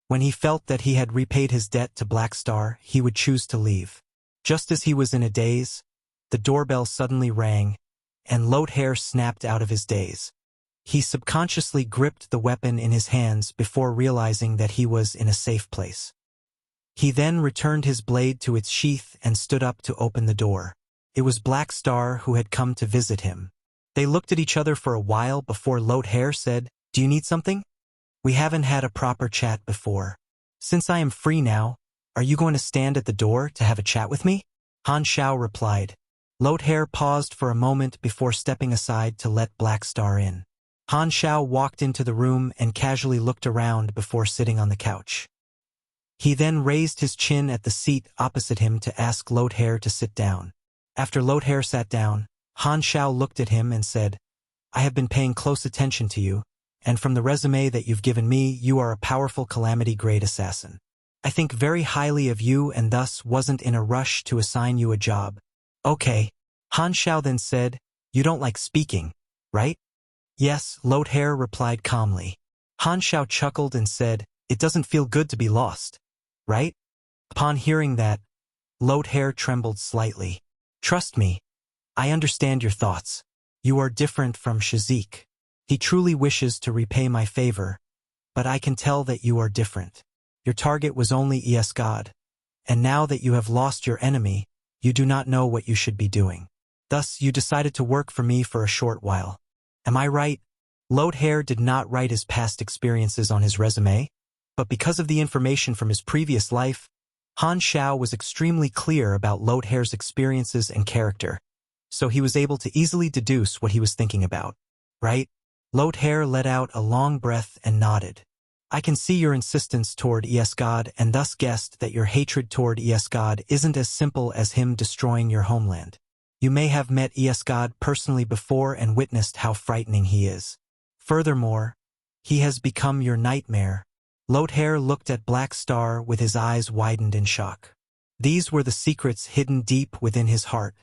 Speaker 1: When he felt that he had repaid his debt to Black Star, he would choose to leave. Just as he was in a daze, the doorbell suddenly rang, and Loair snapped out of his daze. He subconsciously gripped the weapon in his hands before realizing that he was in a safe place. He then returned his blade to its sheath and stood up to open the door. It was Black Star who had come to visit him. They looked at each other for a while before Loair said, "Do you need something? We haven't had a proper chat before. Since I am free now, are you going to stand at the door to have a chat with me?" Han Xiao replied. Loair paused for a moment before stepping aside to let Black Star in. Han Xiao walked into the room and casually looked around before sitting on the couch. He then raised his chin at the seat opposite him to ask Loair to sit down. After Loair sat down, Han Xiao looked at him and said, "I have been paying close attention to you, and from the resume that you've given me, you are a powerful calamity-grade assassin. I think very highly of you and thus wasn't in a rush to assign you a job." "Okay." Han Xiao then said, "You don't like speaking, right?" "Yes," Loair replied calmly. Han Xiao chuckled and said, "It doesn't feel good to be lost, right?" Upon hearing that, Loair trembled slightly. "Trust me, I understand your thoughts. You are different from Shazik. He truly wishes to repay my favor, but I can tell that you are different. Your target was only EsGod, and now that you have lost your enemy, you do not know what you should be doing. Thus, you decided to work for me for a short while. Am I right?" Loair did not write his past experiences on his resume, but because of the information from his previous life, Han Xiao was extremely clear about Loair's experiences and character, so he was able to easily deduce what he was thinking about. "Right?" Loair let out a long breath and nodded. "I can see your insistence toward EsGod and thus guessed that your hatred toward EsGod isn't as simple as him destroying your homeland. You may have met EsGod personally before and witnessed how frightening he is. Furthermore, he has become your nightmare, Loair looked at Black Star with his eyes widened in shock. These were the secrets hidden deep within his heart,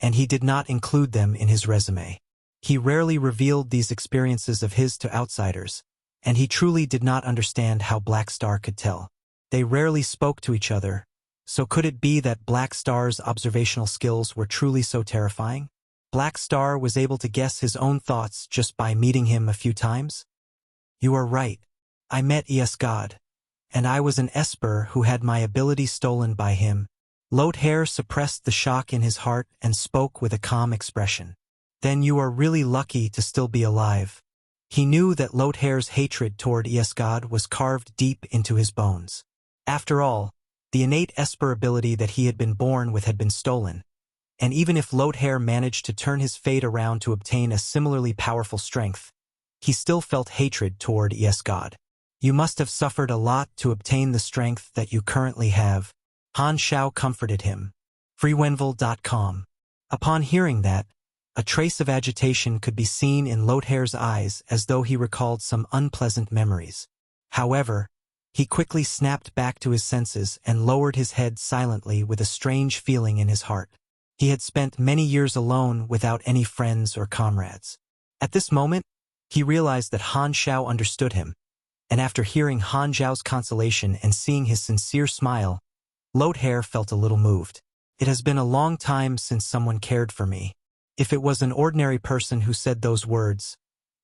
Speaker 1: and he did not include them in his resume. He rarely revealed these experiences of his to outsiders, and he truly did not understand how Black Star could tell. They rarely spoke to each other, so could it be that Black Star's observational skills were truly so terrifying? Black Star was able to guess his own thoughts just by meeting him a few times? You are right. I met EsGod, and I was an Esper who had my ability stolen by him. Loair suppressed the shock in his heart and spoke with a calm expression. Then you are really lucky to still be alive. He knew that Loair's hatred toward EsGod was carved deep into his bones. After all, the innate Esper ability that he had been born with had been stolen, and even if Loair managed to turn his fate around to obtain a similarly powerful strength, he still felt hatred toward EsGod. You must have suffered a lot to obtain the strength that you currently have. Han Xiao comforted him. Freewenville.com. Upon hearing that, a trace of agitation could be seen in Loair's eyes as though he recalled some unpleasant memories. However, he quickly snapped back to his senses and lowered his head silently with a strange feeling in his heart. He had spent many years alone without any friends or comrades. At this moment, he realized that Han Xiao understood him, and after hearing Han Xiao's consolation and seeing his sincere smile, Loair felt a little moved. It has been a long time since someone cared for me. If it was an ordinary person who said those words,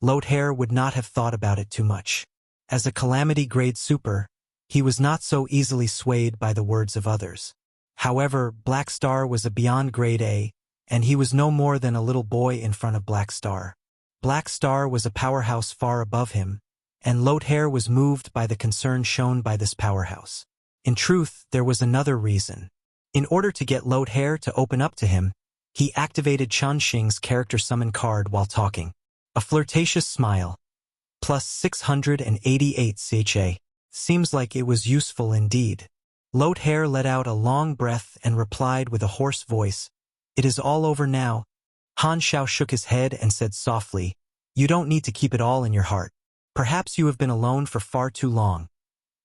Speaker 1: Loair would not have thought about it too much. As a calamity-grade super, he was not so easily swayed by the words of others. However, Black Star was a beyond grade A, and he was no more than a little boy in front of Black Star. Black Star was a powerhouse far above him, and Loair was moved by the concern shown by this powerhouse. In truth, there was another reason. In order to get Loair to open up to him, he activated Changxing's character summon card while talking. A flirtatious smile. Plus 688 CHA. Seems like it was useful indeed. Loair let out a long breath and replied with a hoarse voice, "It is all over now." Han Xiao shook his head and said softly, "You don't need to keep it all in your heart. Perhaps you have been alone for far too long.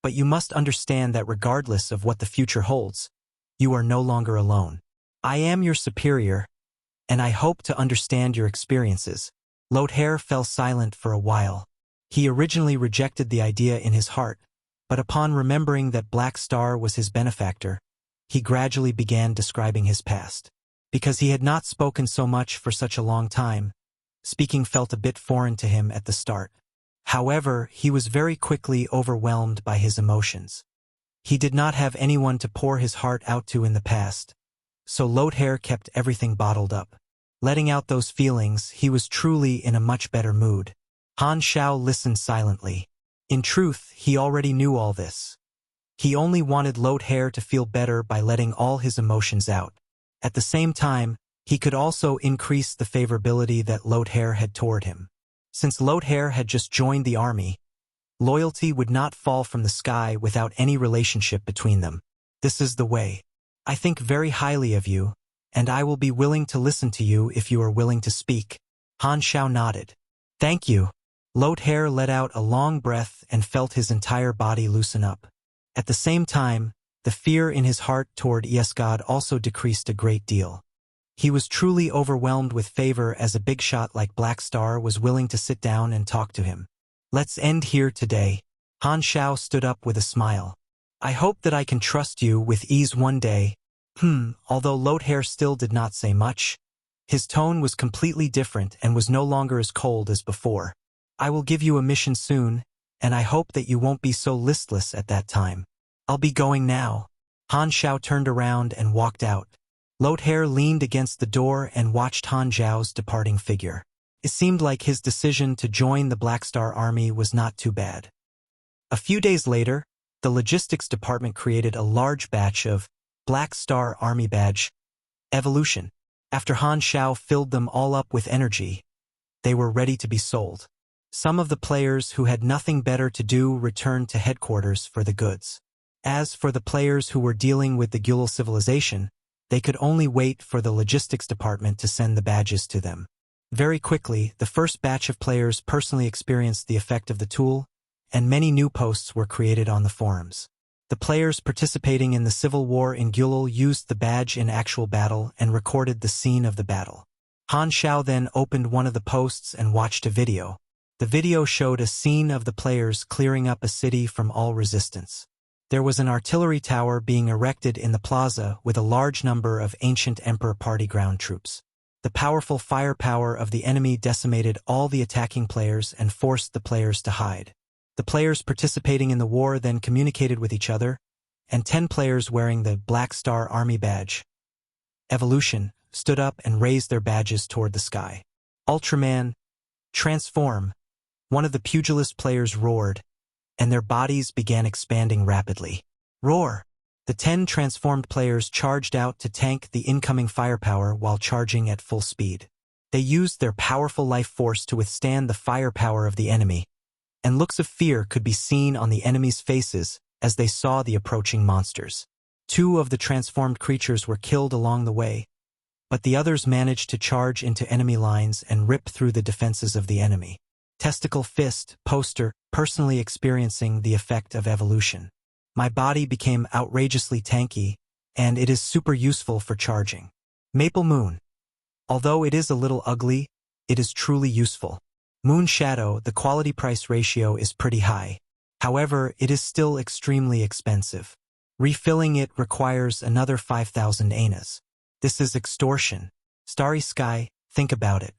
Speaker 1: But you must understand that regardless of what the future holds, you are no longer alone. I am your superior, and I hope to understand your experiences." Loair fell silent for a while. He originally rejected the idea in his heart, but upon remembering that Black Star was his benefactor, he gradually began describing his past. Because he had not spoken so much for such a long time, speaking felt a bit foreign to him at the start. However, he was very quickly overwhelmed by his emotions. He did not have anyone to pour his heart out to in the past, so Loair kept everything bottled up. Letting out those feelings, he was truly in a much better mood. Han Xiao listened silently. In truth, he already knew all this. He only wanted Loair to feel better by letting all his emotions out. At the same time, he could also increase the favorability that Loair had toward him. Since Loair had just joined the army, loyalty would not fall from the sky without any relationship between them. This is the way. I think very highly of you, and I will be willing to listen to you if you are willing to speak. Han Xiao nodded. Thank you. Loair let out a long breath and felt his entire body loosen up. At the same time, the fear in his heart toward EsGod also decreased a great deal. He was truly overwhelmed with favor as a big shot like Black Star was willing to sit down and talk to him. Let's end here today. Han Xiao stood up with a smile. I hope that I can trust you with ease one day. Although Loair still did not say much, his tone was completely different and was no longer as cold as before. I will give you a mission soon, and I hope that you won't be so listless at that time. I'll be going now. Han Xiao turned around and walked out. Loair leaned against the door and watched Han Xiao's departing figure. It seemed like his decision to join the Black Star Army was not too bad. A few days later, the logistics department created a large batch of Black Star Army badge evolution. After Han Xiao filled them all up with energy, they were ready to be sold. Some of the players who had nothing better to do returned to headquarters for the goods. As for the players who were dealing with the Gulal civilization, they could only wait for the logistics department to send the badges to them. Very quickly, the first batch of players personally experienced the effect of the tool, and many new posts were created on the forums. The players participating in the civil war in Gulul used the badge in actual battle and recorded the scene of the battle. Han Xiao then opened one of the posts and watched a video. The video showed a scene of the players clearing up a city from all resistance. There was an artillery tower being erected in the plaza with a large number of ancient Emperor party ground troops. The powerful firepower of the enemy decimated all the attacking players and forced the players to hide. The players participating in the war then communicated with each other, and 10 players wearing the Black Star Army badge, Evolution, stood up and raised their badges toward the sky. Ultraman, transform! One of the pugilist players roared, and their bodies began expanding rapidly. Roar! The 10 transformed players charged out to tank the incoming firepower while charging at full speed. They used their powerful life force to withstand the firepower of the enemy, and looks of fear could be seen on the enemy's faces as they saw the approaching monsters. 2 of the transformed creatures were killed along the way, but the others managed to charge into enemy lines and rip through the defenses of the enemy. Testicle Fist, poster, personally experiencing the effect of evolution. My body became outrageously tanky, and it is super useful for charging. Maple Moon. Although it is a little ugly, it is truly useful. Moon Shadow, the quality-price ratio is pretty high. However, it is still extremely expensive. Refilling it requires another 5,000 anas. This is extortion. Starry Sky, think about it.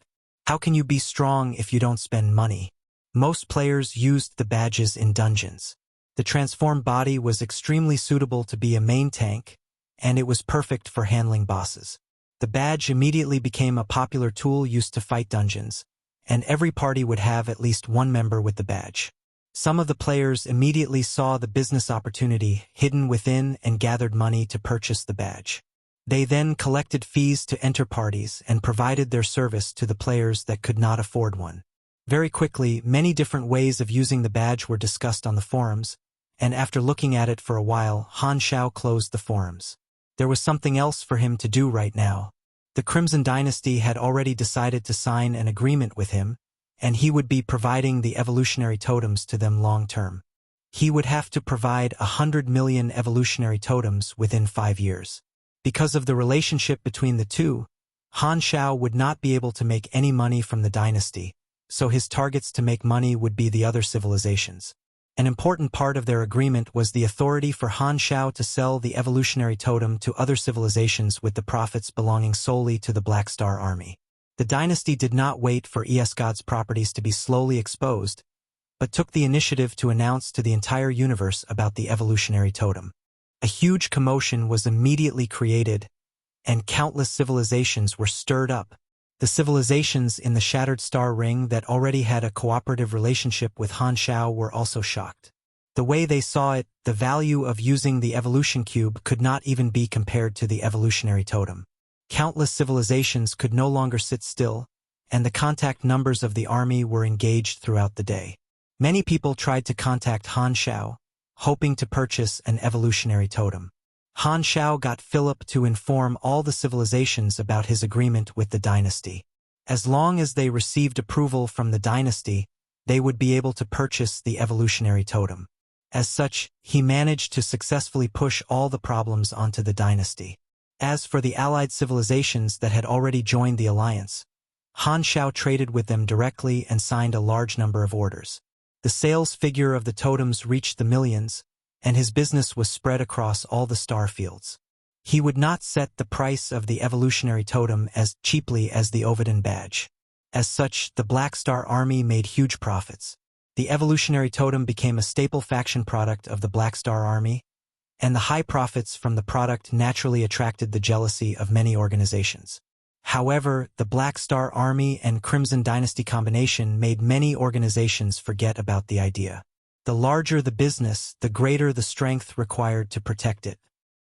Speaker 1: How can you be strong if you don't spend money? Most players used the badges in dungeons. The transformed body was extremely suitable to be a main tank, and it was perfect for handling bosses. The badge immediately became a popular tool used to fight dungeons, and every party would have at least one member with the badge. Some of the players immediately saw the business opportunity hidden within and gathered money to purchase the badge. They then collected fees to enter parties and provided their service to the players that could not afford one. Very quickly, many different ways of using the badge were discussed on the forums, and after looking at it for a while, Han Xiao closed the forums. There was something else for him to do right now. The Crimson Dynasty had already decided to sign an agreement with him, and he would be providing the evolutionary totems to them long-term. He would have to provide 100 million evolutionary totems within 5 years. Because of the relationship between the two, Han Xiao would not be able to make any money from the dynasty, so his targets to make money would be the other civilizations. An important part of their agreement was the authority for Han Xiao to sell the evolutionary totem to other civilizations with the profits belonging solely to the Black Star Army. The dynasty did not wait for EsGod's properties to be slowly exposed, but took the initiative to announce to the entire universe about the evolutionary totem. A huge commotion was immediately created, and countless civilizations were stirred up. The civilizations in the Shattered Star Ring that already had a cooperative relationship with Han Xiao were also shocked. The way they saw it, the value of using the evolution cube could not even be compared to the evolutionary totem. Countless civilizations could no longer sit still, and the contact numbers of the army were engaged throughout the day. Many people tried to contact Han Xiao, hoping to purchase an evolutionary totem. Han Xiao got Philip to inform all the civilizations about his agreement with the dynasty. As long as they received approval from the dynasty, they would be able to purchase the evolutionary totem. As such, he managed to successfully push all the problems onto the dynasty. As for the allied civilizations that had already joined the alliance, Han Xiao traded with them directly and signed a large number of orders. The sales figure of the totems reached the millions, and his business was spread across all the star fields. He would not set the price of the evolutionary totem as cheaply as the Ovidan badge. As such, the Black Star Army made huge profits. The evolutionary totem became a staple faction product of the Black Star Army, and the high profits from the product naturally attracted the jealousy of many organizations. However, the Black Star Army and Crimson Dynasty combination made many organizations forget about the idea. The larger the business, the greater the strength required to protect it.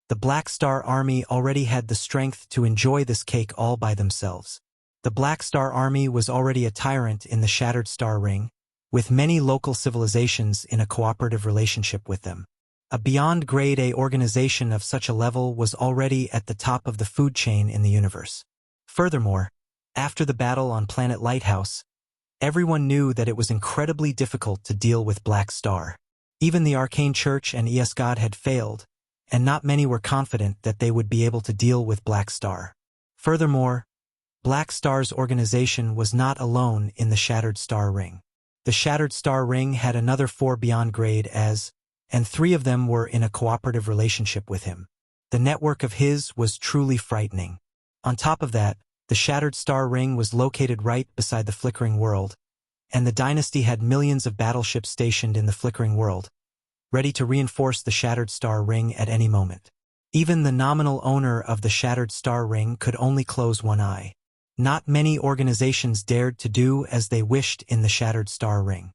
Speaker 1: The Black Star Army already had the strength to enjoy this cake all by themselves. The Black Star Army was already a tyrant in the Shattered Star Ring, with many local civilizations in a cooperative relationship with them. A beyond grade A organization of such a level was already at the top of the food chain in the universe. Furthermore, after the battle on Planet Lighthouse, Everyone knew that it was incredibly difficult to deal with Black Star. Even the Arcane Church and EsGod had failed, and not many were confident that they would be able to deal with Black Star. Furthermore, Black Star's organization was not alone in the Shattered Star Ring. The Shattered Star Ring had another 4 beyond grade as, and 3 of them were in a cooperative relationship with him. The network of his was truly frightening. On top of that, the Shattered Star Ring was located right beside the Flickering World, and the dynasty had millions of battleships stationed in the Flickering World, ready to reinforce the Shattered Star Ring at any moment. Even the nominal owner of the Shattered Star Ring could only close one eye. Not many organizations dared to do as they wished in the Shattered Star Ring.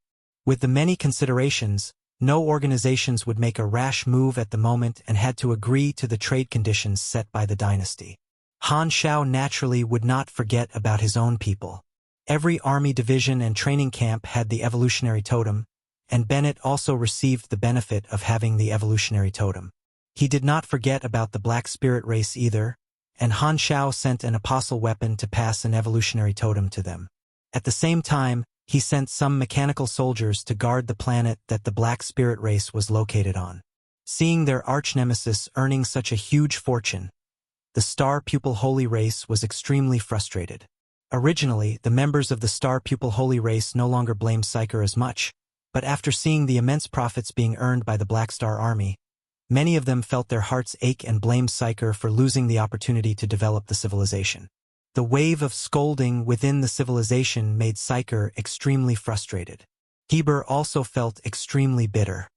Speaker 1: With the many considerations, no organizations would make a rash move at the moment and had to agree to the trade conditions set by the dynasty. Han Xiao naturally would not forget about his own people. Every army division and training camp had the Evolutionary Totem, and Bennett also received the benefit of having the Evolutionary Totem. He did not forget about the Black Spirit race either, and Han Xiao sent an apostle weapon to pass an Evolutionary Totem to them. At the same time, he sent some mechanical soldiers to guard the planet that the Black Spirit race was located on. Seeing their arch-nemesis earning such a huge fortune, the Star Pupil Holy Race was extremely frustrated. Originally, the members of the Star Pupil Holy Race no longer blamed Psyker as much, but after seeing the immense profits being earned by the Black Star Army, many of them felt their hearts ache and blamed Psyker for losing the opportunity to develop the civilization. The wave of scolding within the civilization made Psyker extremely frustrated. Heber also felt extremely bitter.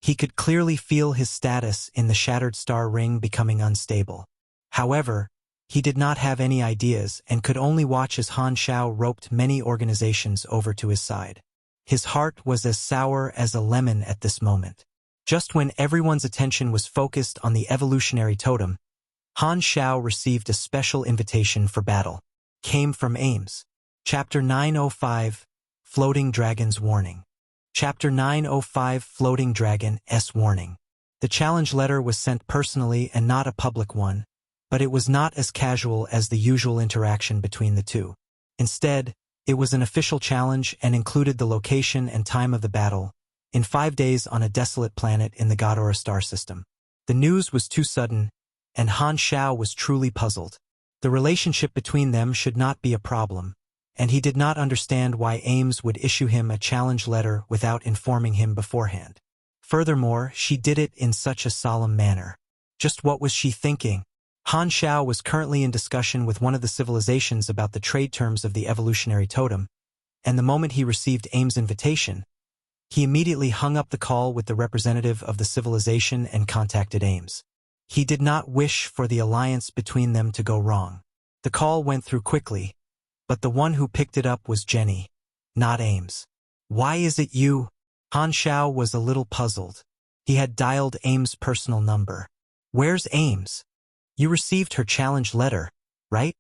Speaker 1: He could clearly feel his status in the Shattered Star Ring becoming unstable. However, he did not have any ideas and could only watch as Han Xiao roped many organizations over to his side. His heart was as sour as a lemon at this moment. Just when everyone's attention was focused on the Evolutionary Totem, Han Xiao received a special invitation for battle. Came from Ames. Chapter 905, Floating Dragon's Warning. Chapter 905, Floating Dragon S Warning. The challenge letter was sent personally and not a public one, but it was not as casual as the usual interaction between the two. Instead, it was an official challenge and included the location and time of the battle, in 5 days on a desolate planet in the Godora star system. The news was too sudden, and Han Xiao was truly puzzled. The relationship between them should not be a problem, and he did not understand why Ames would issue him a challenge letter without informing him beforehand. Furthermore, she did it in such a solemn manner. Just what was she thinking? Han Xiao was currently in discussion with one of the civilizations about the trade terms of the Evolutionary Totem, and the moment he received Ames' invitation, he immediately hung up the call with the representative of the civilization and contacted Ames. He did not wish for the alliance between them to go wrong. The call went through quickly, but the one who picked it up was Jenny, not Ames. "Why is it you?" Han Xiao was a little puzzled. He had dialed Ames' personal number. "Where's Ames?" "You received her challenge letter, right?"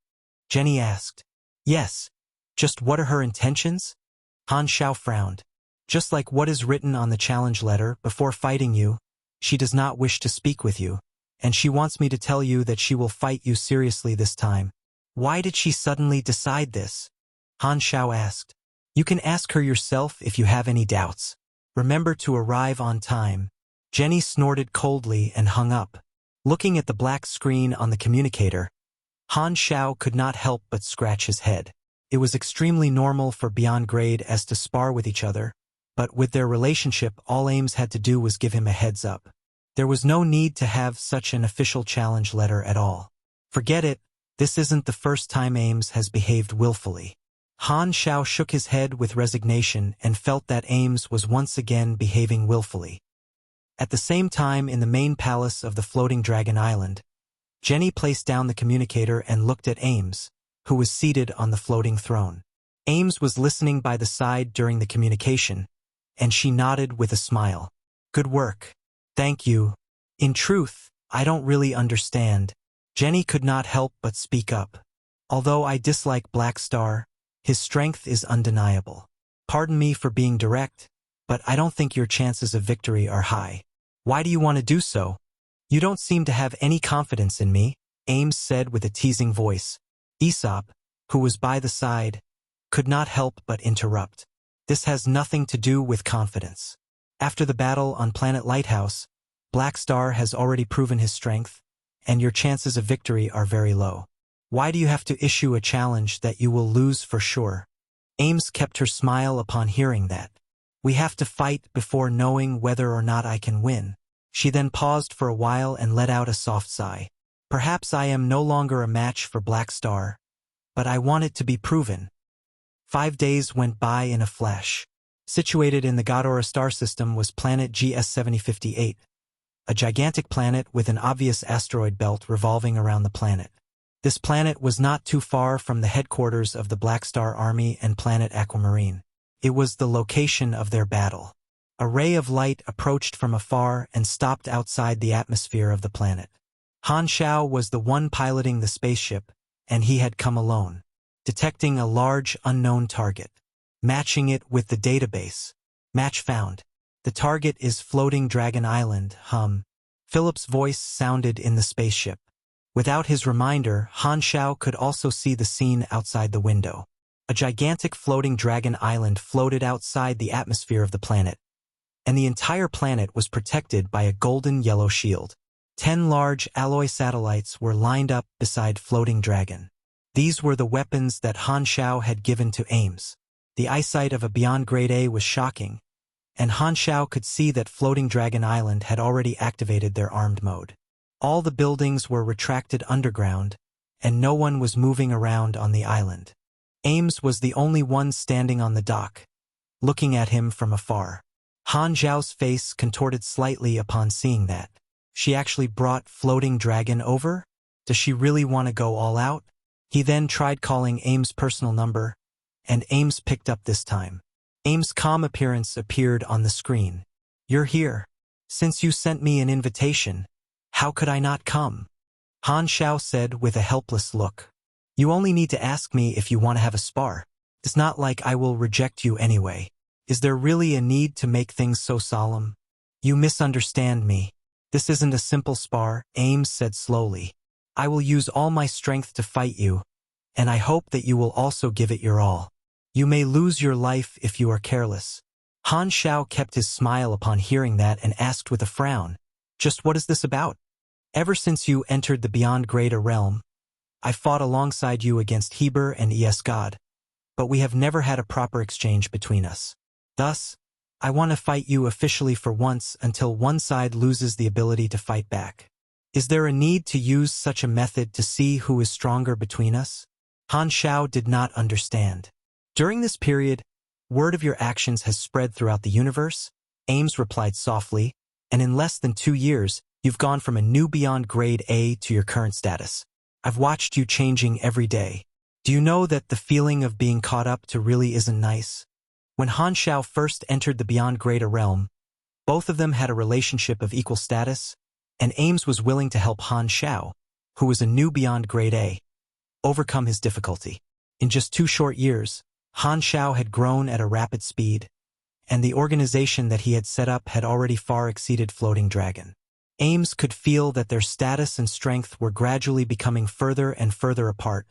Speaker 1: Jenny asked. "Yes. Just what are her intentions?" Han Xiao frowned. "Just like what is written on the challenge letter, before fighting you, she does not wish to speak with you, and she wants me to tell you that she will fight you seriously this time." "Why did she suddenly decide this?" Han Xiao asked. "You can ask her yourself if you have any doubts. Remember to arrive on time." Jenny snorted coldly and hung up. Looking at the black screen on the communicator, Han Xiao could not help but scratch his head. It was extremely normal for Beyond Grade as to spar with each other, but with their relationship all Ames had to do was give him a heads up. There was no need to have such an official challenge letter at all. Forget it, this isn't the first time Ames has behaved willfully. Han Xiao shook his head with resignation and felt that Ames was once again behaving willfully. At the same time, in the main palace of the Floating Dragon Island, Jenny placed down the communicator and looked at Ames, who was seated on the floating throne. Ames was listening by the side during the communication, and she nodded with a smile. "Good work. Thank you. In truth, I don't really understand." Jenny could not help but speak up. "Although I dislike Black Star, his strength is undeniable. Pardon me for being direct, but I don't think your chances of victory are high." "Why do you want to do so?" "You don't seem to have any confidence in me," Ames said with a teasing voice. Aesop, who was by the side, could not help but interrupt. This has nothing to do with confidence. After the battle on Planet Lighthouse, Black Star has already proven his strength, and your chances of victory are very low. Why do you have to issue a challenge that you will lose for sure? Ames kept her smile upon hearing that. We have to fight before knowing whether or not I can win. She then paused for a while and let out a soft sigh. Perhaps I am no longer a match for Black Star, but I want it to be proven. 5 days went by in a flash. Situated in the Godora star system was planet GS-7058, a gigantic planet with an obvious asteroid belt revolving around the planet. This planet was not too far from the headquarters of the Black Star Army and planet Aquamarine. It was the location of their battle. A ray of light approached from afar and stopped outside the atmosphere of the planet. Han Xiao was the one piloting the spaceship, and he had come alone. Detecting a large, unknown target. Matching it with the database. Match found. The target is Floating Dragon Island, Philip's voice sounded in the spaceship. Without his reminder, Han Xiao could also see the scene outside the window. A gigantic floating dragon island floated outside the atmosphere of the planet, and the entire planet was protected by a golden yellow shield. 10 large alloy satellites were lined up beside Floating Dragon. These were the weapons that Han Xiao had given to Ames. The eyesight of a Beyond Grade A was shocking, and Han Xiao could see that Floating Dragon Island had already activated their armed mode. All the buildings were retracted underground, and no one was moving around on the island. Ames was the only one standing on the dock, looking at him from afar. Han Xiao's face contorted slightly upon seeing that. She actually brought Floating Dragon over? Does she really want to go all out? He then tried calling Ames' personal number, and Ames picked up this time. Ames' calm appearance appeared on the screen. You're here. Since you sent me an invitation, how could I not come? Han Xiao said with a helpless look. You only need to ask me if you want to have a spar. It's not like I will reject you anyway. Is there really a need to make things so solemn? You misunderstand me. This isn't a simple spar, Ames said slowly. I will use all my strength to fight you, and I hope that you will also give it your all. You may lose your life if you are careless. Han Xiao kept his smile upon hearing that and asked with a frown, just what is this about? Ever since you entered the Beyond Grade A realm, I fought alongside you against Heber and EsGod, but we have never had a proper exchange between us. Thus, I want to fight you officially for once until one side loses the ability to fight back. Is there a need to use such a method to see who is stronger between us? Han Xiao did not understand. During this period, word of your actions has spread throughout the universe, Ames replied softly, and in less than 2 years, you've gone from a new Beyond Grade A to your current status. I've watched you changing every day. Do you know that the feeling of being caught up to really isn't nice? When Han Xiao first entered the Beyond Grade A realm, both of them had a relationship of equal status, and Ames was willing to help Han Xiao, who was a new Beyond Grade A, overcome his difficulty. In just 2 short years, Han Xiao had grown at a rapid speed, and the organization that he had set up had already far exceeded Floating Dragon. Ames could feel that their status and strength were gradually becoming further and further apart,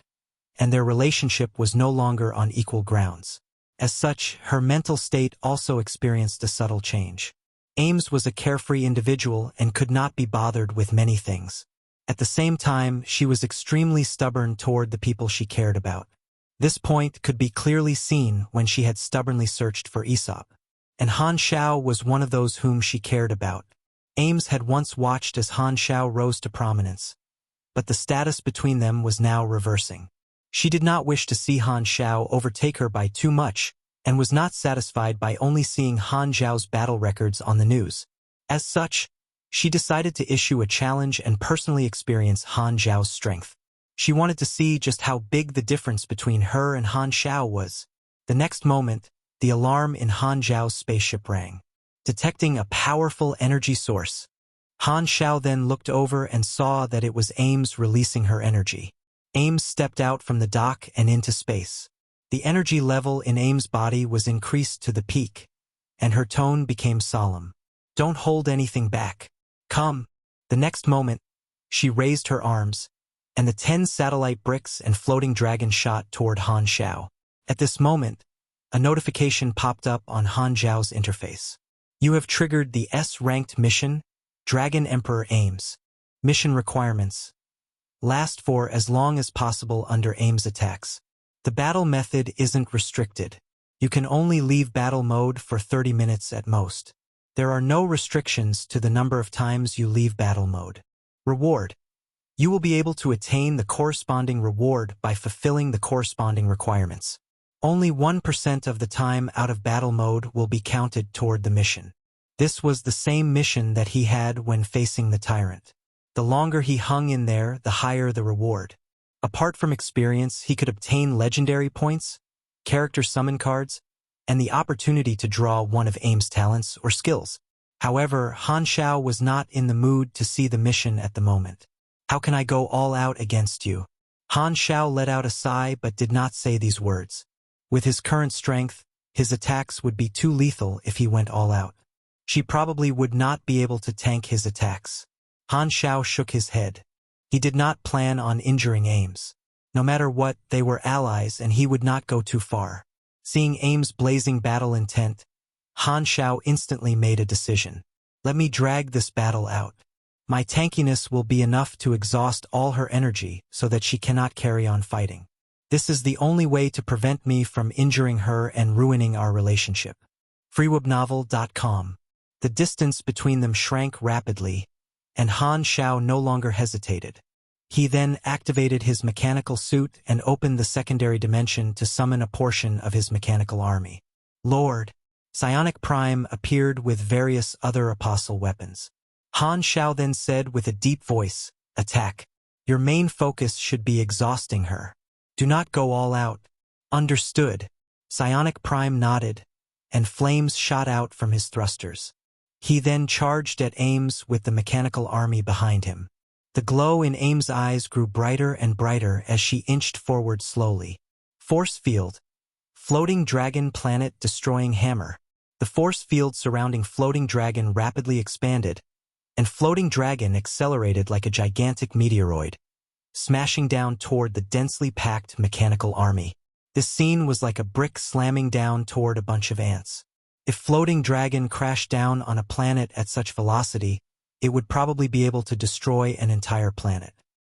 Speaker 1: and their relationship was no longer on equal grounds. As such, her mental state also experienced a subtle change. Ames was a carefree individual and could not be bothered with many things. At the same time, she was extremely stubborn toward the people she cared about. This point could be clearly seen when she had stubbornly searched for Aesop. And Han Xiao was one of those whom she cared about. Ames had once watched as Han Xiao rose to prominence, but the status between them was now reversing. She did not wish to see Han Xiao overtake her by too much, and was not satisfied by only seeing Han Xiao's battle records on the news. As such, she decided to issue a challenge and personally experience Han Xiao's strength. She wanted to see just how big the difference between her and Han Xiao was. The next moment, the alarm in Han Xiao's spaceship rang, detecting a powerful energy source. Han Xiao then looked over and saw that it was Ames releasing her energy. Ames stepped out from the dock and into space. The energy level in Ames' body was increased to the peak, and her tone became solemn. Don't hold anything back. Come. The next moment, she raised her arms, and the 10 satellite bricks and floating dragon shot toward Han Xiao. At this moment, a notification popped up on Han Xiao's interface. You have triggered the S-ranked mission, Dragon Emperor Ames. Mission requirements. Last for as long as possible under Ames attacks. The battle method isn't restricted. You can only leave battle mode for 30 minutes at most. There are no restrictions to the number of times you leave battle mode. Reward. You will be able to attain the corresponding reward by fulfilling the corresponding requirements. Only 1% of the time out of battle mode will be counted toward the mission. This was the same mission that he had when facing the tyrant. The longer he hung in there, the higher the reward. Apart from experience, he could obtain legendary points, character summon cards, and the opportunity to draw one of Ames' talents or skills. However, Han Xiao was not in the mood to see the mission at the moment. How can I go all out against you? Han Xiao let out a sigh but did not say these words. With his current strength, his attacks would be too lethal if he went all out. She probably would not be able to tank his attacks. Han Xiao shook his head. He did not plan on injuring Ames. No matter what, they were allies and he would not go too far. Seeing Ames' blazing battle intent, Han Xiao instantly made a decision. Let me drag this battle out. My tankiness will be enough to exhaust all her energy so that she cannot carry on fighting. This is the only way to prevent me from injuring her and ruining our relationship. freewebnovel.com. The distance between them shrank rapidly, and Han Xiao no longer hesitated. He then activated his mechanical suit and opened the secondary dimension to summon a portion of his mechanical army. Lord, Psionic Prime appeared with various other apostle weapons. Han Xiao then said with a deep voice, "Attack. Your main focus should be exhausting her. Do not go all out." Understood. Psionic Prime nodded, and flames shot out from his thrusters. He then charged at Ames with the mechanical army behind him. The glow in Ames' eyes grew brighter and brighter as she inched forward slowly. Force field. Floating dragon planet destroying hammer. The force field surrounding floating dragon rapidly expanded, and floating dragon accelerated like a gigantic meteoroid, smashing down toward the densely packed mechanical army. This scene was like a brick slamming down toward a bunch of ants. If floating dragon crashed down on a planet at such velocity, it would probably be able to destroy an entire planet.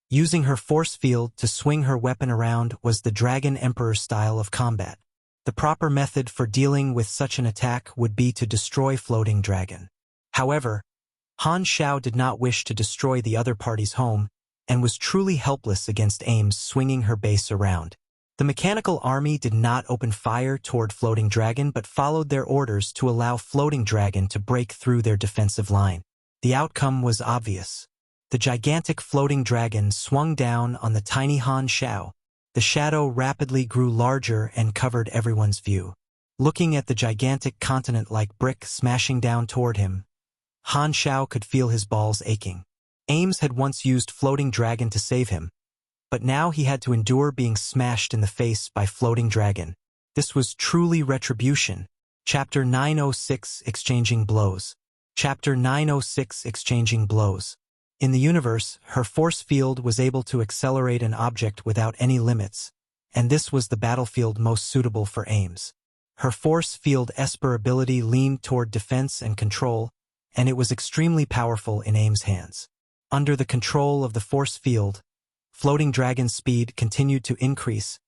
Speaker 1: Using her force field to swing her weapon around was the Dragon Emperor style of combat. The proper method for dealing with such an attack would be to destroy floating dragon. However, Han Xiao did not wish to destroy the other party's home, and was truly helpless against Ames swinging her base around. The mechanical army did not open fire toward floating dragon but followed their orders to allow floating dragon to break through their defensive line. The outcome was obvious. The gigantic floating dragon swung down on the tiny Han Xiao. The shadow rapidly grew larger and covered everyone's view. Looking at the gigantic continent-like brick smashing down toward him, Han Xiao could feel his balls aching. Ames had once used floating dragon to save him, but now he had to endure being smashed in the face by floating dragon. This was truly retribution. Chapter 906 Exchanging Blows. Chapter 906 Exchanging Blows. In the universe, her force field was able to accelerate an object without any limits, and this was the battlefield most suitable for Ames. Her force field Esper ability leaned toward defense and control, and it was extremely powerful in Ames' hands. Under the control of the force field, floating dragon's speed continued to increase,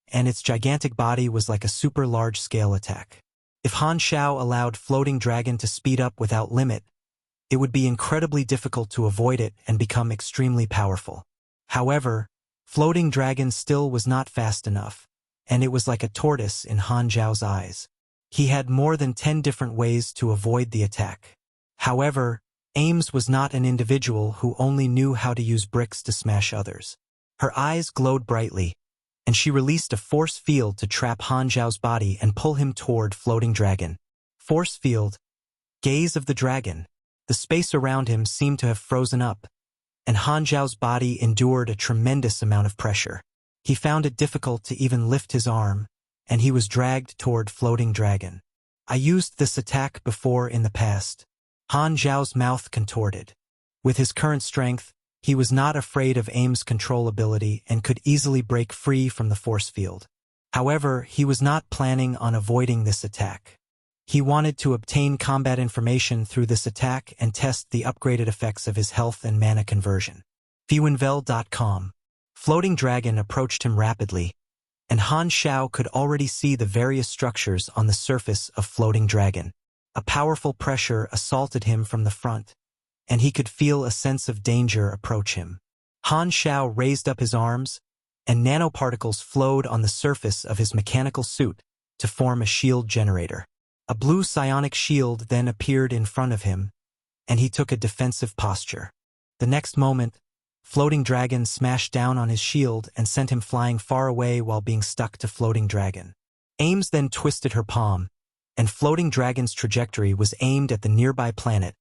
Speaker 1: and its gigantic body was like a super large-scale attack. If Han Xiao allowed floating dragon to speed up without limit, it would be incredibly difficult to avoid it and become extremely powerful. However, floating dragon still was not fast enough, and it was like a tortoise in Han Xiao's eyes. He had more than 10 different ways to avoid the attack. However, Ames was not an individual who only knew how to use bricks to smash others. Her eyes glowed brightly, and she released a force field to trap Han Xiao's body and pull him toward floating dragon. Force field. Gaze of the dragon. The space around him seemed to have frozen up, and Han Xiao's body endured a tremendous amount of pressure. He found it difficult to even lift his arm, and he was dragged toward floating dragon. I used this attack before in the past. Han Xiao's mouth contorted. With his current strength, he was not afraid of Ames' control ability and could easily break free from the force field. However, he was not planning on avoiding this attack. He wanted to obtain combat information through this attack and test the upgraded effects of his health and mana conversion. Fuenvel.com. Floating Dragon approached him rapidly, and Han Xiao could already see the various structures on the surface of Floating Dragon. A powerful pressure assaulted him from the front, and he could feel a sense of danger approach him. Han Xiao raised up his arms, and nanoparticles flowed on the surface of his mechanical suit to form a shield generator. A blue psionic shield then appeared in front of him, and he took a defensive posture. The next moment, Floating Dragon smashed down on his shield and sent him flying far away while being stuck to Floating Dragon. Ames then twisted her palm, and Floating Dragon's trajectory was aimed at the nearby planet,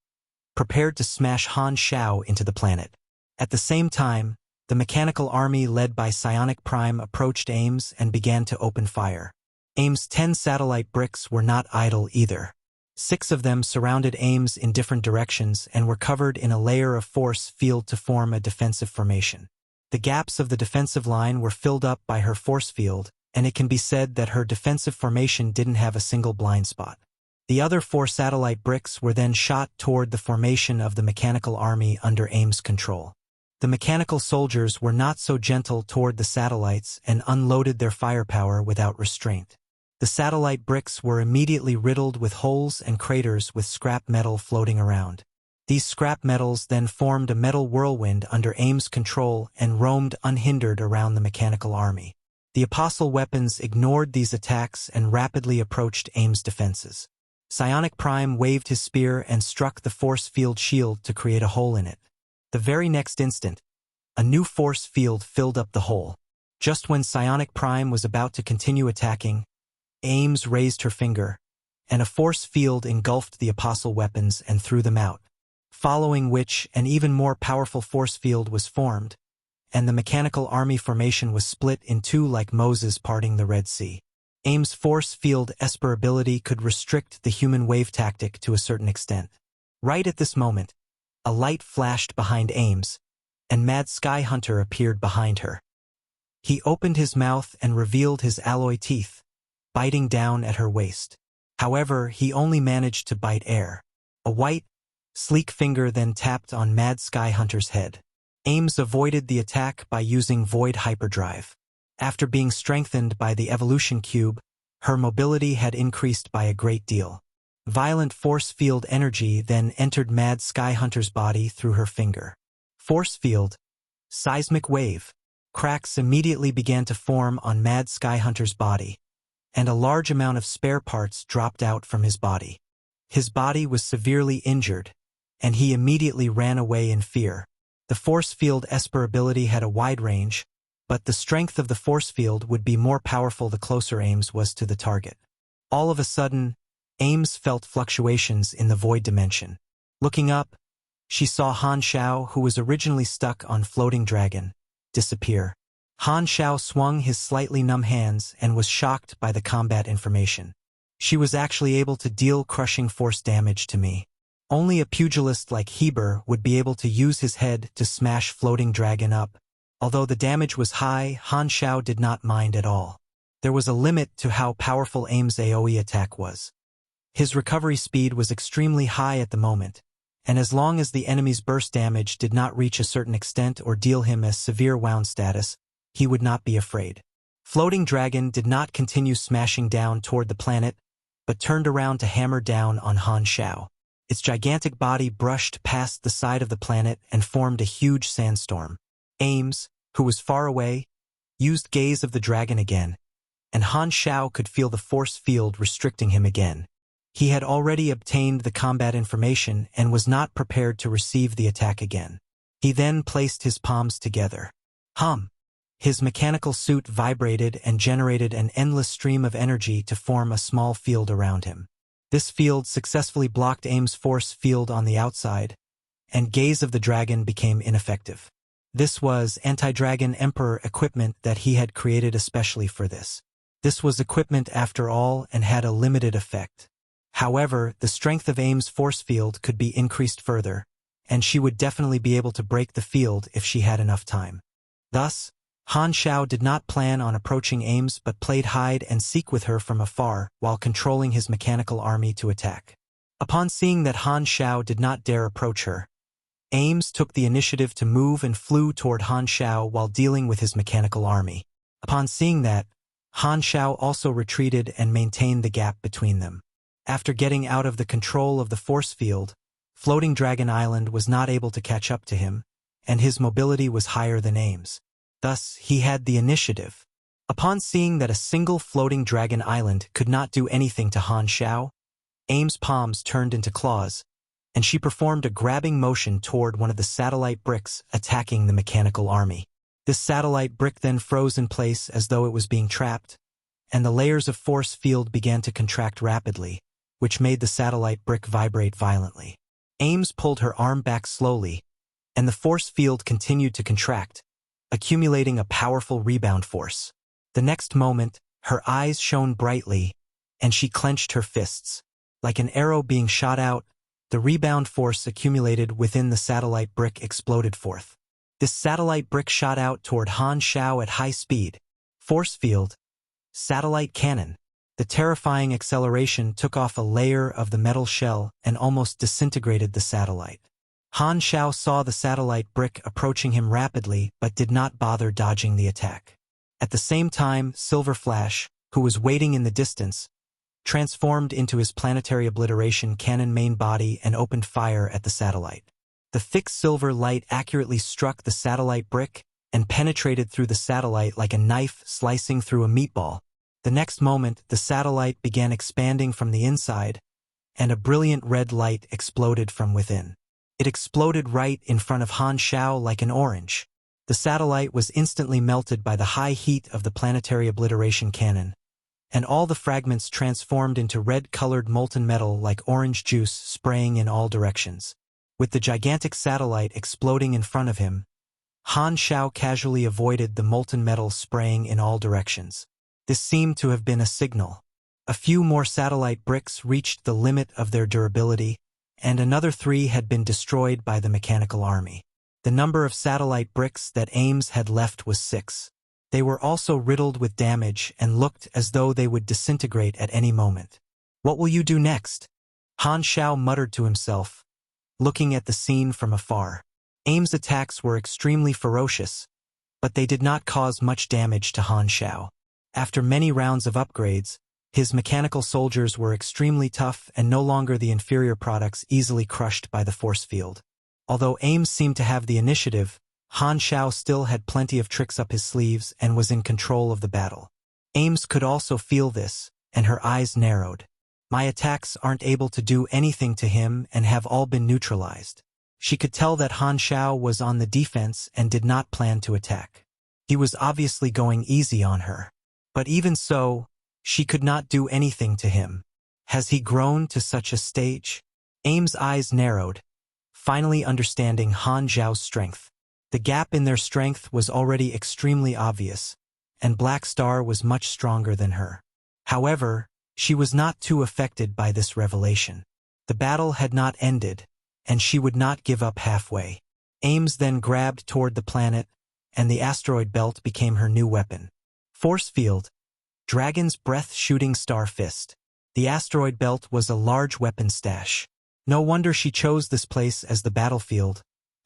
Speaker 1: prepared to smash Han Xiao into the planet. At the same time, the mechanical army led by Psionic Prime approached Ames and began to open fire. Ames' 10 satellite bricks were not idle either. 6 of them surrounded Ames in different directions and were covered in a layer of force field to form a defensive formation. The gaps of the defensive line were filled up by her force field, and it can be said that her defensive formation didn't have a single blind spot. The other 4 satellite bricks were then shot toward the formation of the mechanical army under Ames' control. The mechanical soldiers were not so gentle toward the satellites and unloaded their firepower without restraint. The satellite bricks were immediately riddled with holes and craters with scrap metal floating around. These scrap metals then formed a metal whirlwind under Ames' control and roamed unhindered around the mechanical army. The apostle weapons ignored these attacks and rapidly approached Ames' defenses. Psionic Prime waved his spear and struck the force field shield to create a hole in it. The very next instant, a new force field filled up the hole. Just when Psionic Prime was about to continue attacking, Ames raised her finger, and a force field engulfed the apostle weapons and threw them out, following which an even more powerful force field was formed, and the mechanical army formation was split in 2 like Moses parting the Red Sea. Ames' force field Esper ability could restrict the human wave tactic to a certain extent. Right at this moment, a light flashed behind Ames, and Mad Sky Hunter appeared behind her. He opened his mouth and revealed his alloy teeth, biting down at her waist. However, he only managed to bite air. A white, sleek finger then tapped on Mad Sky Hunter's head. Ames avoided the attack by using Void Hyperdrive. After being strengthened by the Evolution Cube, her mobility had increased by a great deal. Violent force field energy then entered Mad Sky Hunter's body through her finger. Force field, seismic wave. Cracks immediately began to form on Mad Sky Hunter's body, and a large amount of spare parts dropped out from his body. His body was severely injured, and he immediately ran away in fear. The force field Esper ability had a wide range, but the strength of the force field would be more powerful the closer Ames was to the target. All of a sudden, Ames felt fluctuations in the void dimension. Looking up, she saw Han Xiao, who was originally stuck on Floating Dragon, disappear. Han Xiao swung his slightly numb hands and was shocked by the combat information. She was actually able to deal crushing force damage to me. Only a pugilist like Heber would be able to use his head to smash Floating Dragon up. Although the damage was high, Han Xiao did not mind at all. There was a limit to how powerful Ames' AoE attack was. His recovery speed was extremely high at the moment, and as long as the enemy's burst damage did not reach a certain extent or deal him a severe wound status, he would not be afraid. Floating Dragon did not continue smashing down toward the planet, but turned around to hammer down on Han Xiao. Its gigantic body brushed past the side of the planet and formed a huge sandstorm. Ames, who was far away, used Gaze of the Dragon again, and Han Xiao could feel the force field restricting him again. He had already obtained the combat information and was not prepared to receive the attack again. He then placed his palms together. His mechanical suit vibrated and generated an endless stream of energy to form a small field around him. This field successfully blocked Ames' force field on the outside, and Gaze of the Dragon became ineffective. This was anti-Dragon Emperor equipment that he had created especially for this. This was equipment after all and had a limited effect. However, the strength of Ames' force field could be increased further, and she would definitely be able to break the field if she had enough time. Thus, Han Xiao did not plan on approaching Ames but played hide and seek with her from afar while controlling his mechanical army to attack. Upon seeing that Han Xiao did not dare approach her, Ames took the initiative to move and flew toward Han Xiao while dealing with his mechanical army. Upon seeing that, Han Xiao also retreated and maintained the gap between them. After getting out of the control of the force field, Floating Dragon Island was not able to catch up to him, and his mobility was higher than Ames. Thus, he had the initiative. Upon seeing that a single Floating Dragon Island could not do anything to Han Xiao, Ames' palms turned into claws, and she performed a grabbing motion toward one of the satellite bricks attacking the mechanical army. This satellite brick then froze in place as though it was being trapped, and the layers of force field began to contract rapidly, which made the satellite brick vibrate violently. Ames pulled her arm back slowly, and the force field continued to contract, accumulating a powerful rebound force. The next moment, her eyes shone brightly, and she clenched her fists. Like an arrow being shot out, the rebound force accumulated within the satellite brick exploded forth. This satellite brick shot out toward Han Xiao at high speed. Force field. Satellite cannon. The terrifying acceleration took off a layer of the metal shell and almost disintegrated the satellite. Han Xiao saw the satellite brick approaching him rapidly but did not bother dodging the attack. At the same time, Silver Flash, who was waiting in the distance, transformed into his planetary obliteration cannon main body and opened fire at the satellite. The thick silver light accurately struck the satellite brick and penetrated through the satellite like a knife slicing through a meatball. The next moment, the satellite began expanding from the inside, and a brilliant red light exploded from within. It exploded right in front of Han Xiao like an orange. The satellite was instantly melted by the high heat of the planetary obliteration cannon, and all the fragments transformed into red-colored molten metal like orange juice spraying in all directions. With the gigantic satellite exploding in front of him, Han Xiao casually avoided the molten metal spraying in all directions. This seemed to have been a signal. A few more satellite bricks reached the limit of their durability, and another 3 had been destroyed by the mechanical army. The number of satellite bricks that Ames had left was 6. They were also riddled with damage and looked as though they would disintegrate at any moment. "What will you do next?" Han Xiao muttered to himself, looking at the scene from afar. Ames' attacks were extremely ferocious, but they did not cause much damage to Han Xiao. After many rounds of upgrades, his mechanical soldiers were extremely tough and no longer the inferior products easily crushed by the force field. Although Ames seemed to have the initiative, Han Xiao still had plenty of tricks up his sleeves and was in control of the battle. Ames could also feel this, and her eyes narrowed. "My attacks aren't able to do anything to him and have all been neutralized." She could tell that Han Xiao was on the defense and did not plan to attack. He was obviously going easy on her. But even so, she could not do anything to him. Has he grown to such a stage? Ames' eyes narrowed, finally understanding Han Xiao's strength. The gap in their strength was already extremely obvious, and Black Star was much stronger than her. However, she was not too affected by this revelation. The battle had not ended, and she would not give up halfway. Ames then grabbed toward the planet, and the asteroid belt became her new weapon. Force field. Dragon's breath shooting star fist. The asteroid belt was a large weapon stash. No wonder she chose this place as the battlefield,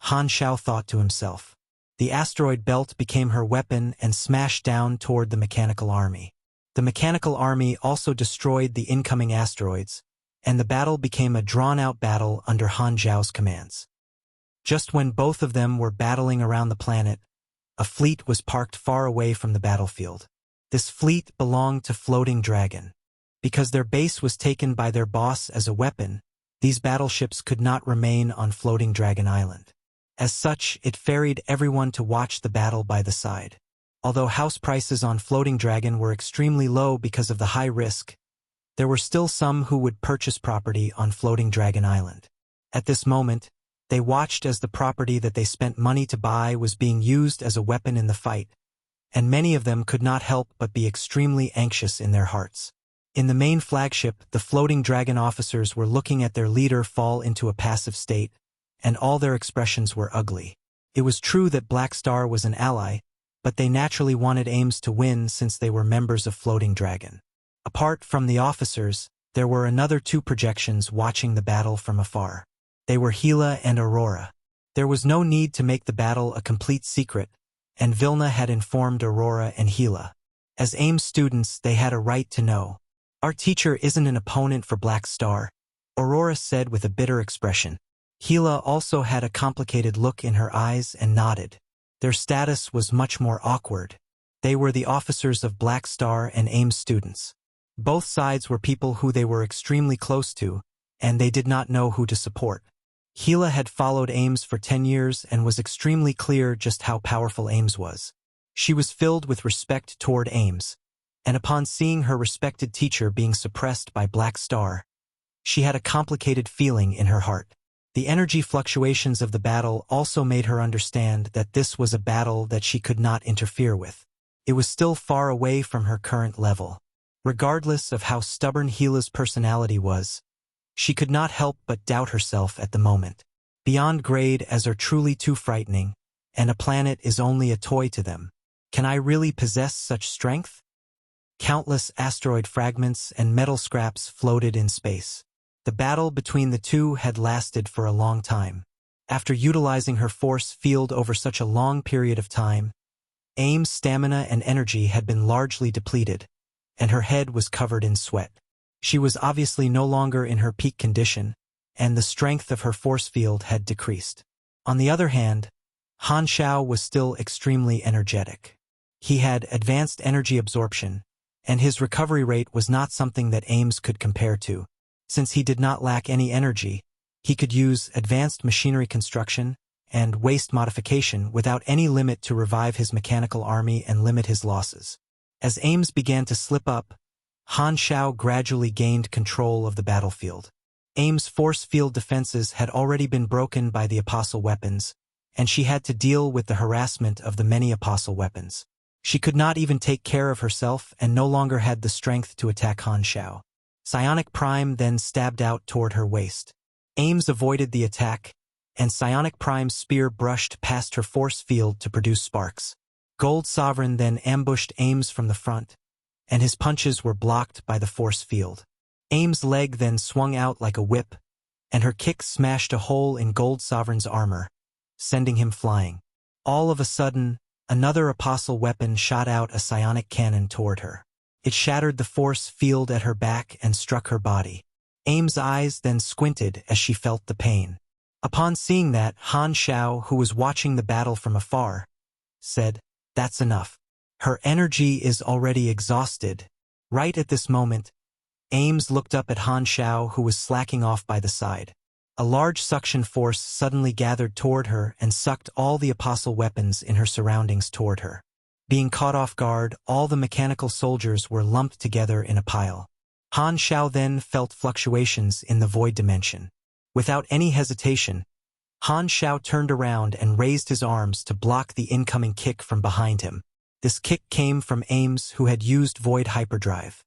Speaker 1: Han Xiao thought to himself. The asteroid belt became her weapon and smashed down toward the mechanical army. The mechanical army also destroyed the incoming asteroids, and the battle became a drawn-out battle under Han Xiao's commands. Just when both of them were battling around the planet, a fleet was parked far away from the battlefield. This fleet belonged to Floating Dragon. Because their base was taken by their boss as a weapon, these battleships could not remain on Floating Dragon Island. As such, it ferried everyone to watch the battle by the side. Although house prices on Floating Dragon were extremely low because of the high risk, there were still some who would purchase property on Floating Dragon Island. At this moment, they watched as the property that they spent money to buy was being used as a weapon in the fight, and many of them could not help but be extremely anxious in their hearts. In the main flagship, the Floating Dragon officers were looking at their leader fall into a passive state, and all their expressions were ugly. It was true that Black Star was an ally, but they naturally wanted Ames to win since they were members of Floating Dragon. Apart from the officers, there were another two projections watching the battle from afar. They were Gila and Aurora. There was no need to make the battle a complete secret, and Vilna had informed Aurora and Gila. As Ames students, they had a right to know. "Our teacher isn't an opponent for Black Star," Aurora said with a bitter expression. Gila also had a complicated look in her eyes and nodded. Their status was much more awkward. They were the officers of Black Star and Ames students. Both sides were people who they were extremely close to, and they did not know who to support. Gila had followed Ames for 10 years and was extremely clear just how powerful Ames was. She was filled with respect toward Ames, and upon seeing her respected teacher being suppressed by Black Star, she had a complicated feeling in her heart. The energy fluctuations of the battle also made her understand that this was a battle that she could not interfere with. It was still far away from her current level. Regardless of how stubborn Gila's personality was, she could not help but doubt herself at the moment. Beyond grade as are truly too frightening, and a planet is only a toy to them. Can I really possess such strength? Countless asteroid fragments and metal scraps floated in space. The battle between the two had lasted for a long time. After utilizing her force field over such a long period of time, Ames' stamina and energy had been largely depleted, and her head was covered in sweat. She was obviously no longer in her peak condition, and the strength of her force field had decreased. On the other hand, Han Xiao was still extremely energetic. He had advanced energy absorption, and his recovery rate was not something that Ames could compare to. Since he did not lack any energy, he could use advanced machinery construction and waste modification without any limit to revive his mechanical army and limit his losses. As Ames began to slip up, Han Xiao gradually gained control of the battlefield. Ames' force field defenses had already been broken by the apostle weapons, and she had to deal with the harassment of the many apostle weapons. She could not even take care of herself and no longer had the strength to attack Han Xiao. Psionic Prime then stabbed out toward her waist. Ames avoided the attack, and Psionic Prime's spear brushed past her force field to produce sparks. Gold Sovereign then ambushed Ames from the front, and his punches were blocked by the force field. Ames' leg then swung out like a whip, and her kick smashed a hole in Gold Sovereign's armor, sending him flying. All of a sudden, another apostle weapon shot out a psionic cannon toward her. It shattered the force field at her back and struck her body. Ames' eyes then squinted as she felt the pain. Upon seeing that, Han Xiao, who was watching the battle from afar, said, "That's enough. Her energy is already exhausted." Right at this moment, Ames looked up at Han Xiao, who was slacking off by the side. A large suction force suddenly gathered toward her and sucked all the apostle weapons in her surroundings toward her. Being caught off guard, all the mechanical soldiers were lumped together in a pile. Han Xiao then felt fluctuations in the void dimension. Without any hesitation, Han Xiao turned around and raised his arms to block the incoming kick from behind him. This kick came from Ames, who had used void hyperdrive.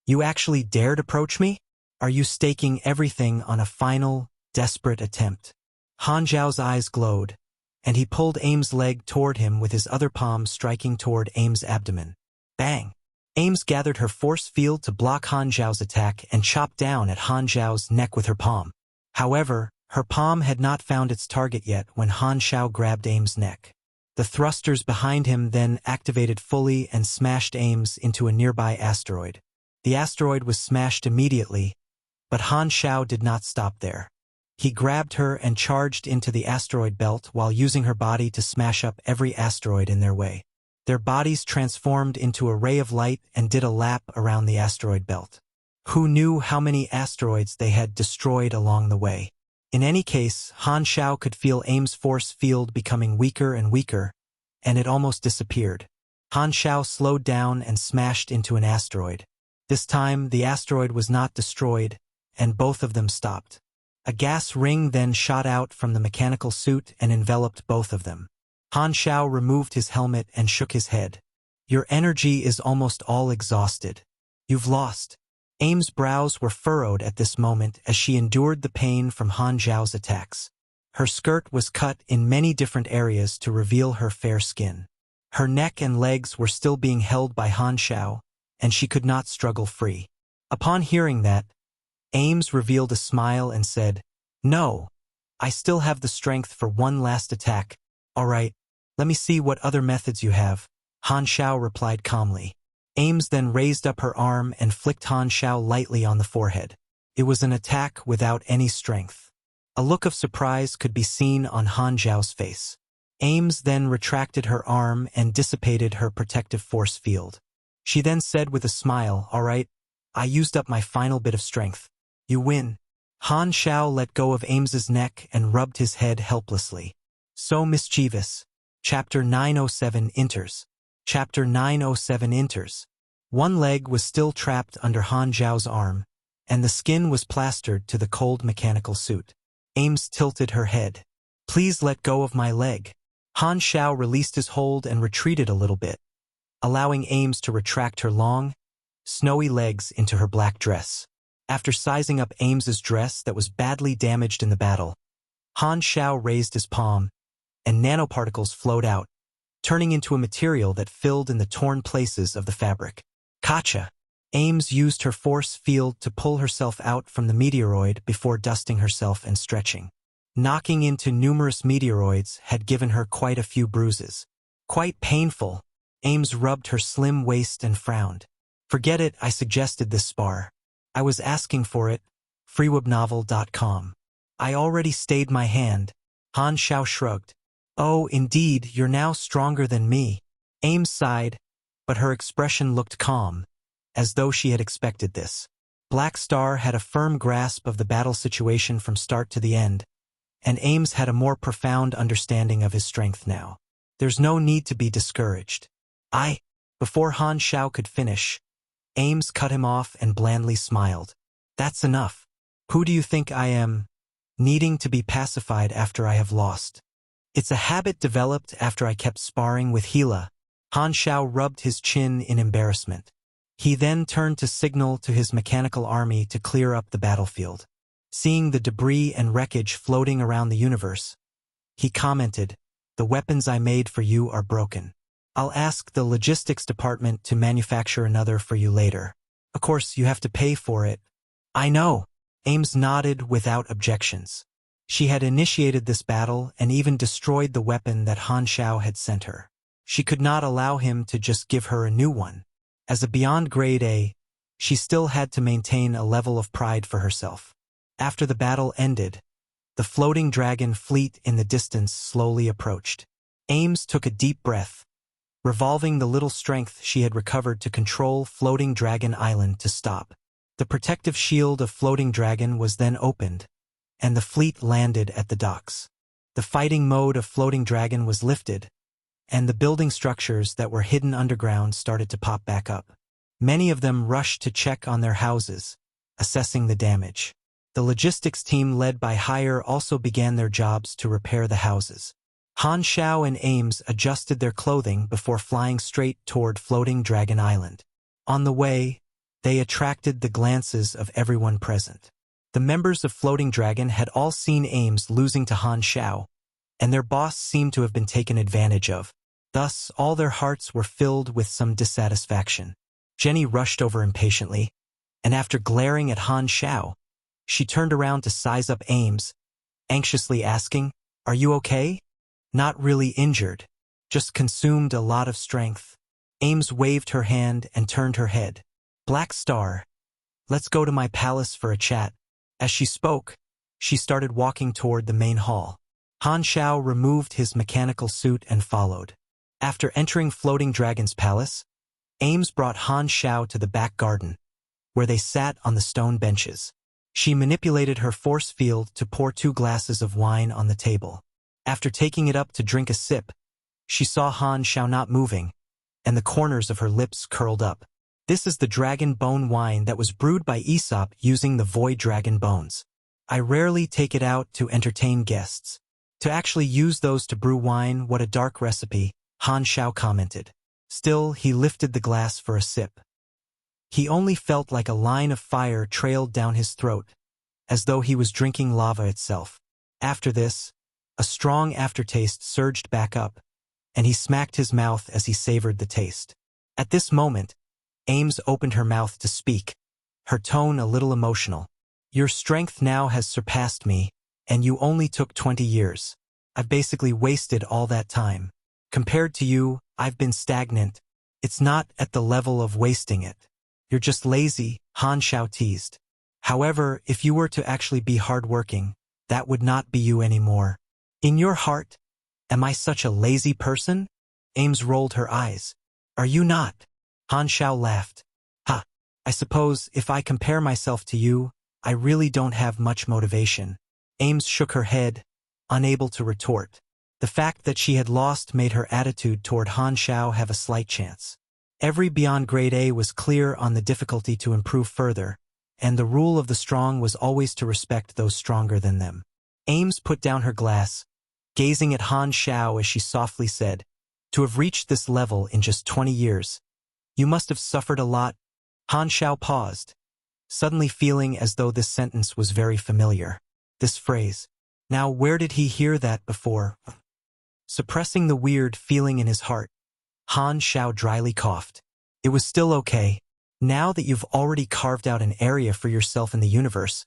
Speaker 1: "You actually dared approach me? Are you staking everything on a final, desperate attempt?" Han Xiao's eyes glowed, and he pulled Ames' leg toward him with his other palm striking toward Ames' abdomen. Bang! Ames gathered her force field to block Han Xiao's attack and chopped down at Han Xiao's neck with her palm. However, her palm had not found its target yet when Han Xiao grabbed Ames' neck. The thrusters behind him then activated fully and smashed Ames into a nearby asteroid. The asteroid was smashed immediately, but Han Xiao did not stop there. He grabbed her and charged into the asteroid belt while using her body to smash up every asteroid in their way. Their bodies transformed into a ray of light and did a lap around the asteroid belt. Who knew how many asteroids they had destroyed along the way? In any case, Han Xiao could feel Ames' force field becoming weaker and weaker, and it almost disappeared. Han Xiao slowed down and smashed into an asteroid. This time, the asteroid was not destroyed, and both of them stopped. A gas ring then shot out from the mechanical suit and enveloped both of them. Han Xiao removed his helmet and shook his head. "Your energy is almost all exhausted. You've lost." Ames' brows were furrowed at this moment as she endured the pain from Han Xiao's attacks. Her skirt was cut in many different areas to reveal her fair skin. Her neck and legs were still being held by Han Xiao, and she could not struggle free. Upon hearing that, Ames revealed a smile and said, "No, I still have the strength for one last attack. All right, let me see what other methods you have." Han Xiao replied calmly. Ames then raised up her arm and flicked Han Xiao lightly on the forehead. It was an attack without any strength. A look of surprise could be seen on Han Xiao's face. Ames then retracted her arm and dissipated her protective force field. She then said with a smile, "All right, I used up my final bit of strength. You win." Han Xiao let go of Ames's neck and rubbed his head helplessly. So mischievous. Chapter 907 enters. Chapter 907 enters. One leg was still trapped under Han Xiao's arm, and the skin was plastered to the cold mechanical suit. Ames tilted her head. "Please let go of my leg." Han Xiao released his hold and retreated a little bit, allowing Ames to retract her long, snowy legs into her black dress. After sizing up Ames's dress that was badly damaged in the battle, Han Xiao raised his palm, and nanoparticles flowed out, turning into a material that filled in the torn places of the fabric. Gotcha! Ames used her force field to pull herself out from the meteoroid before dusting herself and stretching. Knocking into numerous meteoroids had given her quite a few bruises. Quite painful. Ames rubbed her slim waist and frowned. "Forget it, I suggested this spar. I was asking for it. freewebnovel.com. I already stayed my hand." Han Xiao shrugged. "Oh, indeed, you're now stronger than me." Ames sighed, but her expression looked calm, as though she had expected this. Black Star had a firm grasp of the battle situation from start to the end, and Ames had a more profound understanding of his strength now. There's no need to be discouraged. Before Han Xiao could finish, Ames cut him off and blandly smiled. "That's enough. Who do you think I am, needing to be pacified after I have lost? It's a habit developed after I kept sparring with Gila." Han Xiao rubbed his chin in embarrassment. He then turned to signal to his mechanical army to clear up the battlefield. Seeing the debris and wreckage floating around the universe, he commented, "The weapons I made for you are broken. I'll ask the logistics department to manufacture another for you later. Of course, you have to pay for it." "I know." Ames nodded without objections. She had initiated this battle and even destroyed the weapon that Han Xiao had sent her. She could not allow him to just give her a new one. As a beyond grade A, she still had to maintain a level of pride for herself. After the battle ended, the floating dragon fleet in the distance slowly approached. Ames took a deep breath, revolving the little strength she had recovered to control Floating Dragon Island to stop. The protective shield of Floating Dragon was then opened, and the fleet landed at the docks. The fighting mode of Floating Dragon was lifted, and the building structures that were hidden underground started to pop back up. Many of them rushed to check on their houses, assessing the damage. The logistics team led by Hire also began their jobs to repair the houses. Han Xiao and Ames adjusted their clothing before flying straight toward Floating Dragon Island. On the way, they attracted the glances of everyone present. The members of Floating Dragon had all seen Ames losing to Han Xiao, and their boss seemed to have been taken advantage of. Thus, all their hearts were filled with some dissatisfaction. Jenny rushed over impatiently, and after glaring at Han Xiao, she turned around to size up Ames, anxiously asking, "Are you okay?" "Not really injured, just consumed a lot of strength." Ames waved her hand and turned her head. "Black Star, let's go to my palace for a chat." As she spoke, she started walking toward the main hall. Han Xiao removed his mechanical suit and followed. After entering Floating Dragon's palace, Ames brought Han Xiao to the back garden, where they sat on the stone benches. She manipulated her force field to pour 2 glasses of wine on the table. After taking it up to drink a sip, she saw Han Xiao not moving, and the corners of her lips curled up. "This is the dragon bone wine that was brewed by Aesop using the void dragon bones. I rarely take it out to entertain guests. To actually use those to brew wine, what a dark recipe," Han Xiao commented. Still, he lifted the glass for a sip. He only felt like a line of fire trailed down his throat, as though he was drinking lava itself. After this, a strong aftertaste surged back up, and he smacked his mouth as he savored the taste. At this moment, Ames opened her mouth to speak, her tone a little emotional. Your strength now has surpassed me, and you only took 20 years. I've basically wasted all that time. Compared to you, I've been stagnant. It's not at the level of wasting it. You're just lazy, Han Xiao teased. However, if you were to actually be hardworking, that would not be you anymore. In your heart, am I such a lazy person? Ames rolled her eyes. Are you not? Han Xiao laughed. Ha! I suppose if I compare myself to you, I really don't have much motivation. Ames shook her head, unable to retort. The fact that she had lost made her attitude toward Han Xiao have a slight chance. Every Beyond Grade A was clear on the difficulty to improve further, and the rule of the strong was always to respect those stronger than them. Ames put down her glass, gazing at Han Xiao as she softly said, to have reached this level in just 20 years. You must have suffered a lot. Han Xiao paused, suddenly feeling as though this sentence was very familiar. This phrase. Now where did he hear that before? Suppressing the weird feeling in his heart, Han Xiao dryly coughed. It was still okay. Now that you've already carved out an area for yourself in the universe,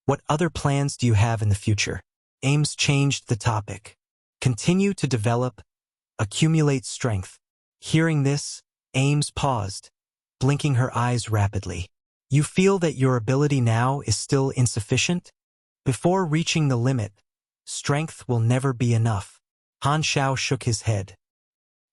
Speaker 1: what other plans do you have in the future? Ames changed the topic. Continue to develop, accumulate strength. Hearing this, Ames paused, blinking her eyes rapidly. You feel that your ability now is still insufficient? Before reaching the limit, strength will never be enough. Han Xiao shook his head.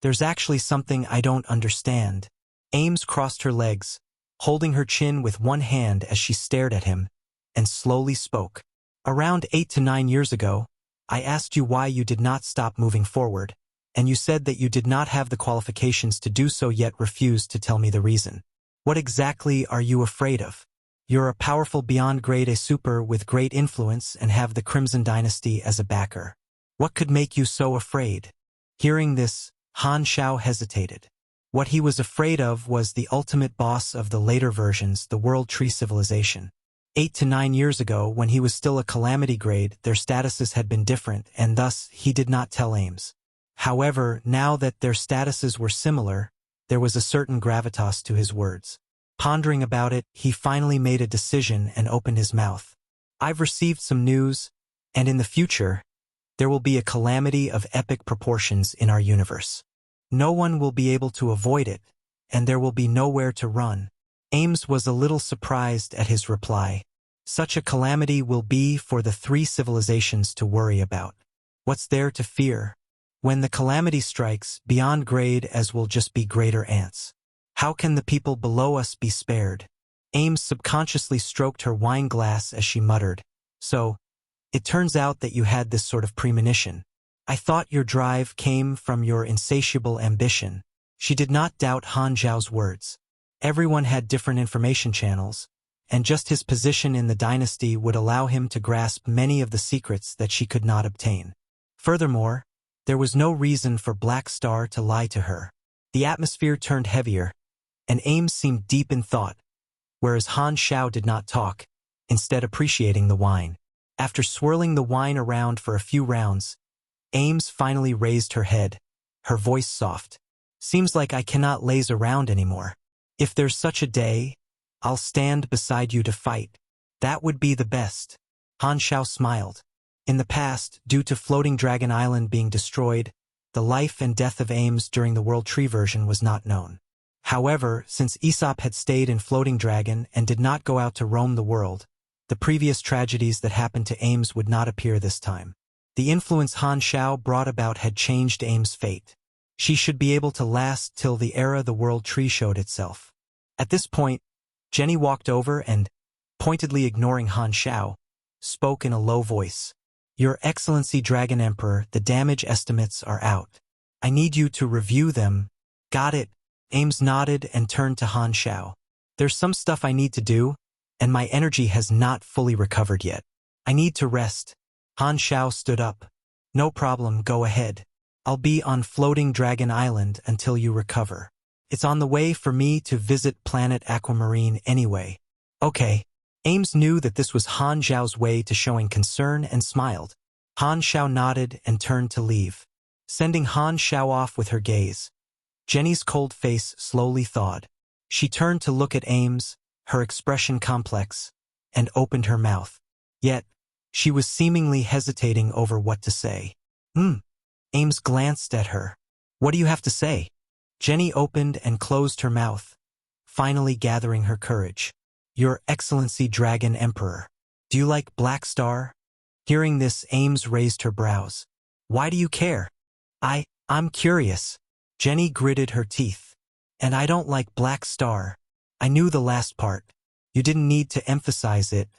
Speaker 1: There's actually something I don't understand. Ames crossed her legs, holding her chin with one hand as she stared at him, and slowly spoke. Around 8 to 9 years ago, I asked you why you did not stop moving forward, and you said that you did not have the qualifications to do so yet refused to tell me the reason. What exactly are you afraid of? You're a powerful Beyond Grade A super with great influence and have the Crimson Dynasty as a backer. What could make you so afraid? Hearing this, Han Xiao hesitated. What he was afraid of was the ultimate boss of the later versions, the World Tree Civilization. 8 to 9 years ago, when he was still a Calamity grade, their statuses had been different, and thus he did not tell Ames. However, now that their statuses were similar, there was a certain gravitas to his words. Pondering about it, he finally made a decision and opened his mouth. I've received some news, and in the future, there will be a calamity of epic proportions in our universe. No one will be able to avoid it, and there will be nowhere to run. Ames was a little surprised at his reply. Such a calamity will be for the 3 civilizations to worry about. What's there to fear? When the calamity strikes, Beyond Grade as will just be greater ants. How can the people below us be spared? Ames subconsciously stroked her wine glass as she muttered. So, it turns out that you had this sort of premonition. I thought your drive came from your insatiable ambition. She did not doubt Han Xiao's words. Everyone had different information channels, and just his position in the dynasty would allow him to grasp many of the secrets that she could not obtain. Furthermore, there was no reason for Black Star to lie to her. The atmosphere turned heavier, and Ames seemed deep in thought, whereas Han Xiao did not talk, instead appreciating the wine. After swirling the wine around for a few rounds, Ames finally raised her head, her voice soft. Seems like I cannot laze around anymore. If there's such a day, I'll stand beside you to fight. That would be the best. Han Xiao smiled. In the past, due to Floating Dragon Island being destroyed, the life and death of Ames during the World Tree version was not known. However, since Aesop had stayed in Floating Dragon and did not go out to roam the world, the previous tragedies that happened to Ames would not appear this time. The influence Han Xiao brought about had changed Ames' fate. She should be able to last till the era the World Tree showed itself. At this point, Jenny walked over and, pointedly ignoring Han Xiao, spoke in a low voice. Your Excellency Dragon Emperor, the damage estimates are out. I need you to review them. Got it? Ames nodded and turned to Han Xiao. There's some stuff I need to do, and my energy has not fully recovered yet. I need to rest. Han Xiao stood up. No problem, go ahead. I'll be on Floating Dragon Island until you recover. It's on the way for me to visit planet Aquamarine anyway. Okay. Ames knew that this was Han Xiao's way to showing concern and smiled. Han Xiao nodded and turned to leave. sending Han Xiao off with her gaze. Jenny's cold face slowly thawed. She turned to look at Ames, her expression complex, and opened her mouth. Yet, she was seemingly hesitating over what to say. Ames glanced at her. What do you have to say? Jenny opened and closed her mouth, finally gathering her courage. Your Excellency Dragon Emperor. Do you like Black Star? Hearing this, Ames raised her brows. Why do you care? I'm curious. Jenny gritted her teeth. And I don't like Black Star. I knew the last part. You didn't need to emphasize it.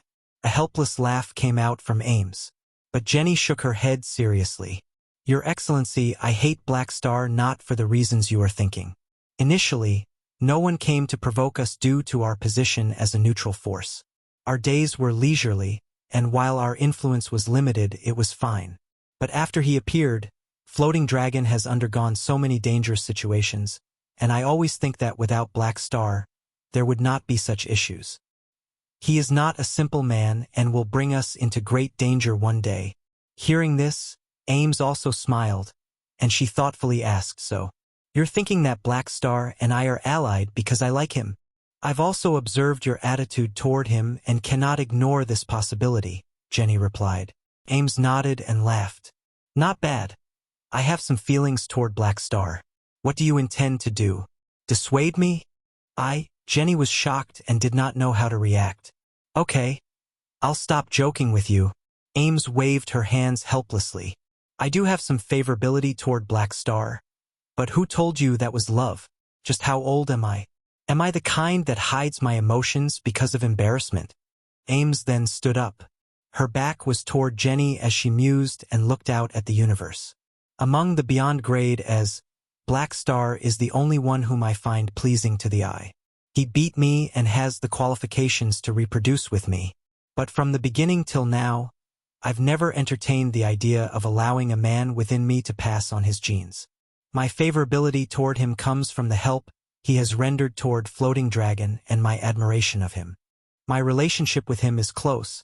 Speaker 1: A helpless laugh came out from Ames. But Jenny shook her head seriously. Your Excellency, I hate Black Star not for the reasons you are thinking. Initially, no one came to provoke us due to our position as a neutral force. Our days were leisurely, and while our influence was limited, it was fine. But after he appeared, Floating Dragon has undergone so many dangerous situations, and I always think that without Black Star, there would not be such issues. He is not a simple man and will bring us into great danger one day. Hearing this, Ames also smiled, and she thoughtfully asked, so, you're thinking that Black Star and I are allied because I like him? I've also observed your attitude toward him and cannot ignore this possibility, Jenny replied. Ames nodded and laughed. Not bad. I have some feelings toward Black Star. What do you intend to do? Dissuade me? Jenny was shocked and did not know how to react. Okay. I'll stop joking with you. Ames waved her hands helplessly. I do have some favorability toward Black Star. But who told you that was love? Just how old am I? Am I the kind that hides my emotions because of embarrassment? Ames then stood up. Her back was toward Jenny as she mused and looked out at the universe. Among the beyond grade as Black Star is the only one whom I find pleasing to the eye. He beat me and has the qualifications to reproduce with me. But from the beginning till now, I've never entertained the idea of allowing a man within me to pass on his genes. My favorability toward him comes from the help he has rendered toward Floating Dragon and my admiration of him. My relationship with him is close,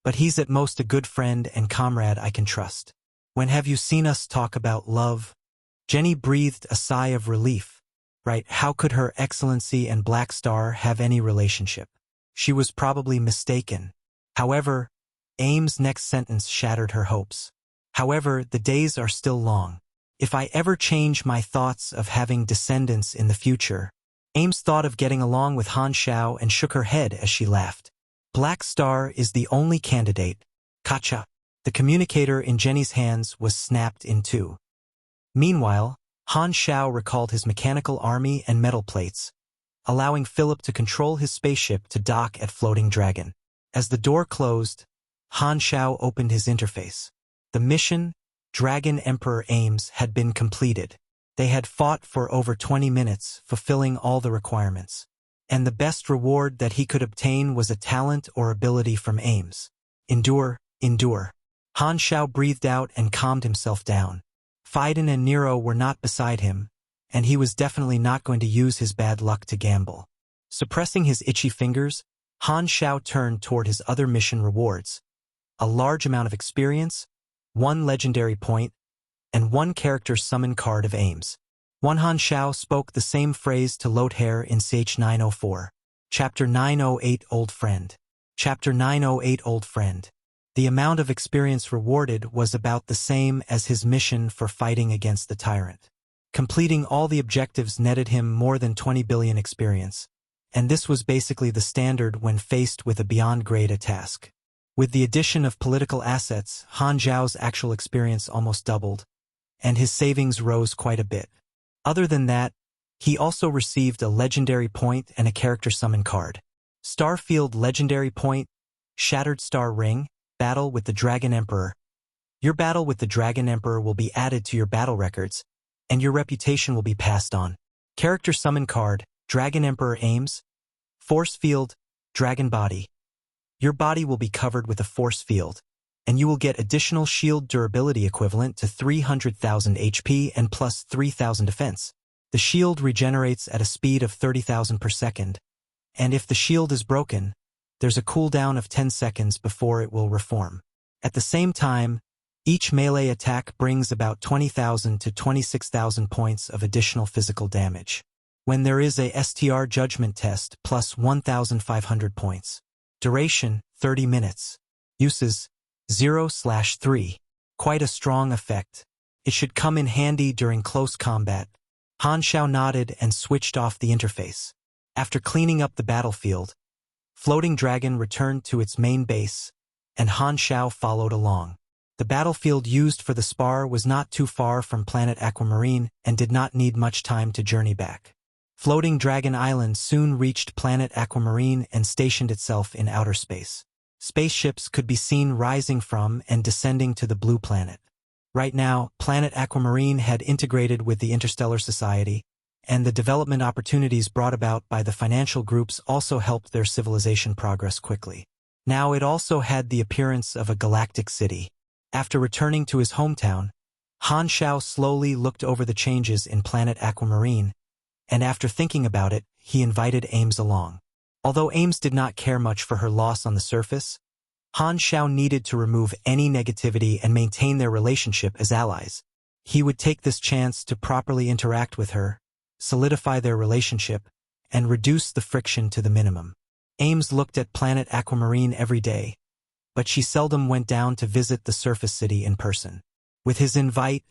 Speaker 1: but he's at most a good friend and comrade I can trust. When have you seen us talk about love? Jenny breathed a sigh of relief. Right, how could Her Excellency and Black Star have any relationship? She was probably mistaken. However, Ames' next sentence shattered her hopes. However, the days are still long. If I ever change my thoughts of having descendants in the future. Ames thought of getting along with Han Xiao and shook her head as she laughed. Black Star is the only candidate. Kacha. The communicator in Jenny's hands was snapped in two. Meanwhile, Han Xiao recalled his mechanical army and metal plates, allowing Philip to control his spaceship to dock at Floating Dragon. As the door closed, Han Xiao opened his interface. The mission, Dragon Emperor Ames, had been completed. They had fought for over 20 minutes, fulfilling all the requirements. And the best reward that he could obtain was a talent or ability from Ames. Endure, endure. Han Xiao breathed out and calmed himself down. Phaidon and Nero were not beside him, and he was definitely not going to use his bad luck to gamble. Suppressing his itchy fingers, Han Xiao turned toward his other mission rewards. A large amount of experience, 1 legendary point, and 1 character summon card of Ames. Han Xiao spoke the same phrase to Loair in CH904. Chapter 908 Old Friend. Chapter 908 Old Friend. The amount of experience rewarded was about the same as his mission for fighting against the tyrant. Completing all the objectives netted him more than 20 billion experience, and this was basically the standard when faced with a beyond grade task. With the addition of political assets, Han Xiao's actual experience almost doubled, and his savings rose quite a bit. Other than that, he also received a legendary point and a character summon card. Starfield legendary point, Shattered Star Ring, Battle with the Dragon Emperor. Your battle with the Dragon Emperor will be added to your battle records, and your reputation will be passed on. Character summon card, Dragon Emperor Ames. Force field, Dragon Body. Your body will be covered with a force field, and you will get additional shield durability equivalent to 300,000 HP and plus 3,000 defense. The shield regenerates at a speed of 30,000 per second, and if the shield is broken, there's a cooldown of 10 seconds before it will reform. At the same time, Each melee attack brings about 20,000 to 26,000 points of additional physical damage. When there is a STR judgment test, plus 1,500 points. Duration, 30 minutes. Uses, 0/3. Quite a strong effect. It should come in handy during close combat. Han Xiao nodded and switched off the interface. After cleaning up the battlefield, Floating Dragon returned to its main base, and Han Xiao followed along. The battlefield used for the spar was not too far from planet Aquamarine and did not need much time to journey back. Floating Dragon Island soon reached planet Aquamarine and stationed itself in outer space. Spaceships could be seen rising from and descending to the blue planet. Right now, planet Aquamarine had integrated with the Interstellar Society, and the development opportunities brought about by the financial groups also helped their civilization progress quickly. Now it also had the appearance of a galactic city. After returning to his hometown, Han Xiao slowly looked over the changes in planet Aquamarine, and after thinking about it, he invited Ames along. Although Ames did not care much for her loss on the surface, Han Xiao needed to remove any negativity and maintain their relationship as allies. He would take this chance to properly interact with her, solidify their relationship, and reduce the friction to the minimum. Ames looked at planet Aquamarine every day, but she seldom went down to visit the surface city in person. With his invite,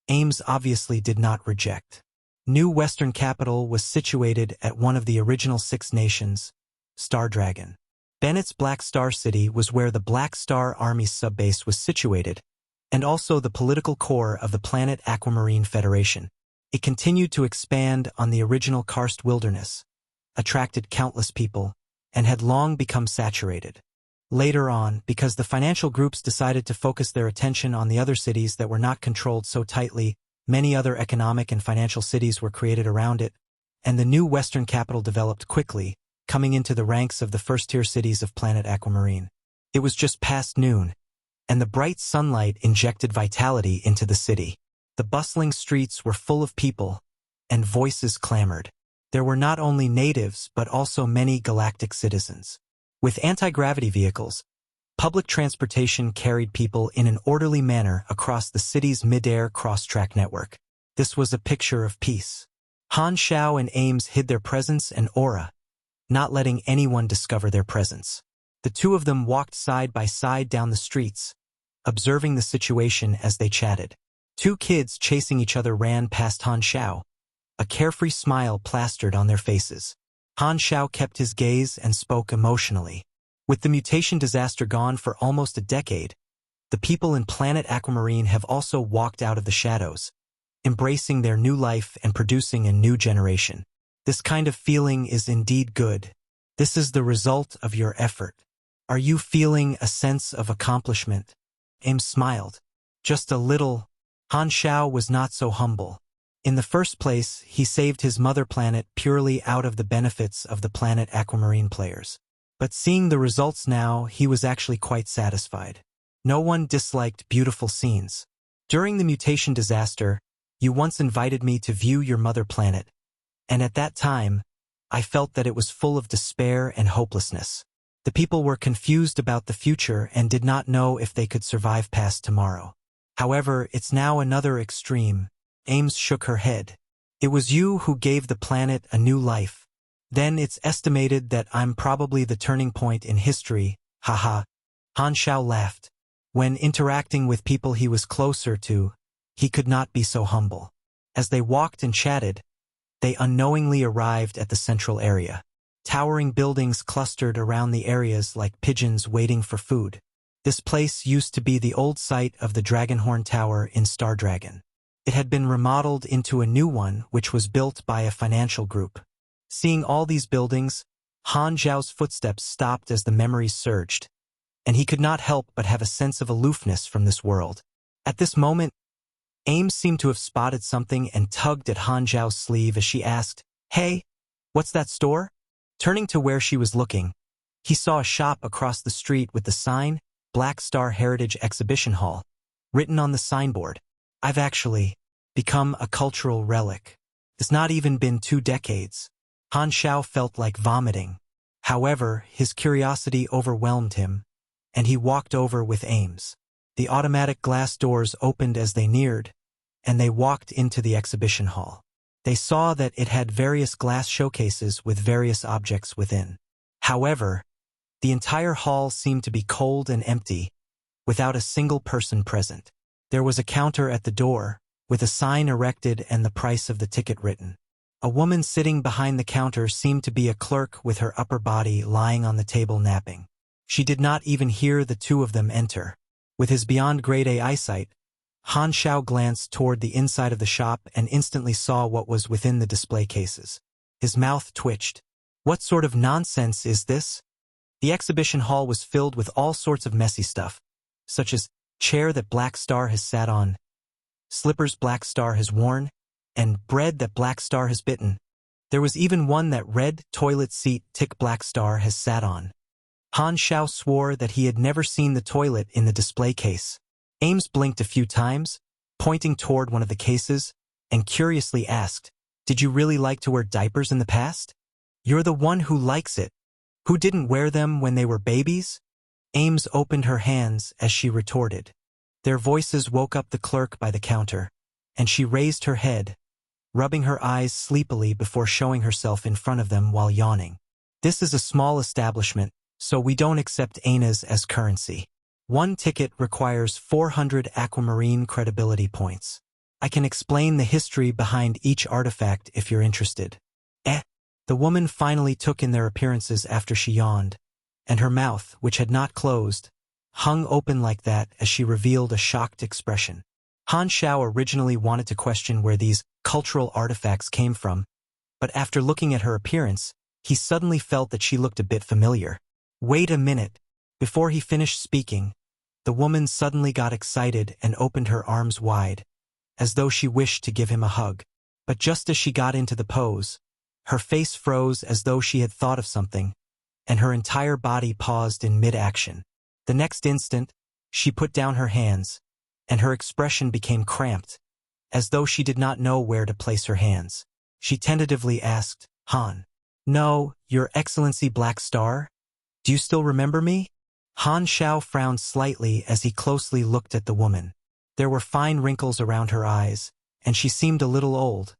Speaker 1: Ames obviously did not reject. New Western capital was situated at one of the original 6 nations, Star Dragon. Bennett's Black Star City was where the Black Star Army's subbase was situated, and also the political core of the planet Aquamarine Federation. It continued to expand on the original karst wilderness, attracted countless people, and had long become saturated. Later on, because the financial groups decided to focus their attention on the other cities that were not controlled so tightly, many other economic and financial cities were created around it, and the new Western capital developed quickly, coming into the ranks of the first-tier cities of planet Aquamarine. It was just past noon, and the bright sunlight injected vitality into the city. The bustling streets were full of people, and voices clamored. There were not only natives but also many galactic citizens. With anti-gravity vehicles, public transportation carried people in an orderly manner across the city's mid-air cross-track network. This was a picture of peace. Han Xiao and Ames hid their presence and aura, not letting anyone discover their presence. The two of them walked side by side down the streets, observing the situation as they chatted. 2 kids chasing each other ran past Han Xiao, a carefree smile plastered on their faces. Han Xiao kept his gaze and spoke emotionally. With the mutation disaster gone for almost a decade, the people in planet Aquamarine have also walked out of the shadows, embracing their new life and producing a new generation. This kind of feeling is indeed good. This is the result of your effort. Are you feeling a sense of accomplishment? Ames smiled. Just a little. Han Xiao was not so humble. In the first place, he saved his mother planet purely out of the benefits of the planet Aquamarine players. But seeing the results now, he was actually quite satisfied. No one disliked beautiful scenes. During the mutation disaster, you once invited me to view your mother planet, and at that time, I felt that it was full of despair and hopelessness. The people were confused about the future and did not know if they could survive past tomorrow. However, it's now another extreme. Ames shook her head. It was you who gave the planet a new life. Then it's estimated that I'm probably the turning point in history, haha. Han Xiao laughed. When interacting with people he was closer to, he could not be so humble. As they walked and chatted, they unknowingly arrived at the central area. Towering buildings clustered around the areas like pigeons waiting for food. This place used to be the old site of the Dragonhorn Tower in Star Dragon. It had been remodeled into a new one which was built by a financial group. Seeing all these buildings, Han Xiao's footsteps stopped as the memories surged, and he could not help but have a sense of aloofness from this world. At this moment, Ames seemed to have spotted something and tugged at Han Xiao's sleeve as she asked, "Hey, what's that store?" Turning to where she was looking, he saw a shop across the street with the sign, Black Star Heritage Exhibition Hall, written on the signboard. I've actually become a cultural relic. It's not even been 2 decades. Han Xiao felt like vomiting. However, his curiosity overwhelmed him, and he walked over with Ames. The automatic glass doors opened as they neared, and they walked into the exhibition hall. They saw that it had various glass showcases with various objects within. However, the entire hall seemed to be cold and empty, without a single person present. There was a counter at the door, with a sign erected and the price of the ticket written. A woman sitting behind the counter seemed to be a clerk with her upper body lying on the table napping. She did not even hear the two of them enter. With his beyond grade A eyesight, Han Xiao glanced toward the inside of the shop and instantly saw what was within the display cases. His mouth twitched. What sort of nonsense is this? The exhibition hall was filled with all sorts of messy stuff, such as chair that Black Star has sat on, slippers Black Star has worn, and bread that Black Star has bitten. There was even one that red toilet seat tick Black Star has sat on. Han Xiao swore that he had never seen the toilet in the display case. Ames blinked a few times, pointing toward one of the cases, and curiously asked, "Did you really like to wear diapers in the past? You're the one who likes it. Who didn't wear them when they were babies?" Ames opened her hands as she retorted. Their voices woke up the clerk by the counter, and she raised her head, rubbing her eyes sleepily before showing herself in front of them while yawning. "This is a small establishment, so we don't accept Anas as currency. One ticket requires 400 aquamarine credibility points. I can explain the history behind each artifact if you're interested." The woman finally took in their appearances after she yawned, and her mouth, which had not closed, hung open like that as she revealed a shocked expression. Han Xiao originally wanted to question where these cultural artifacts came from, but after looking at her appearance, he suddenly felt that she looked a bit familiar. Wait a minute. Before he finished speaking, the woman suddenly got excited and opened her arms wide, as though she wished to give him a hug. But just as she got into the pose, her face froze as though she had thought of something, and her entire body paused in mid-action. The next instant, she put down her hands, and her expression became cramped, as though she did not know where to place her hands. She tentatively asked, "Han." "No, Your Excellency Black Star? Do you still remember me?" Han Xiao frowned slightly as he closely looked at the woman. There were fine wrinkles around her eyes, and she seemed a little old,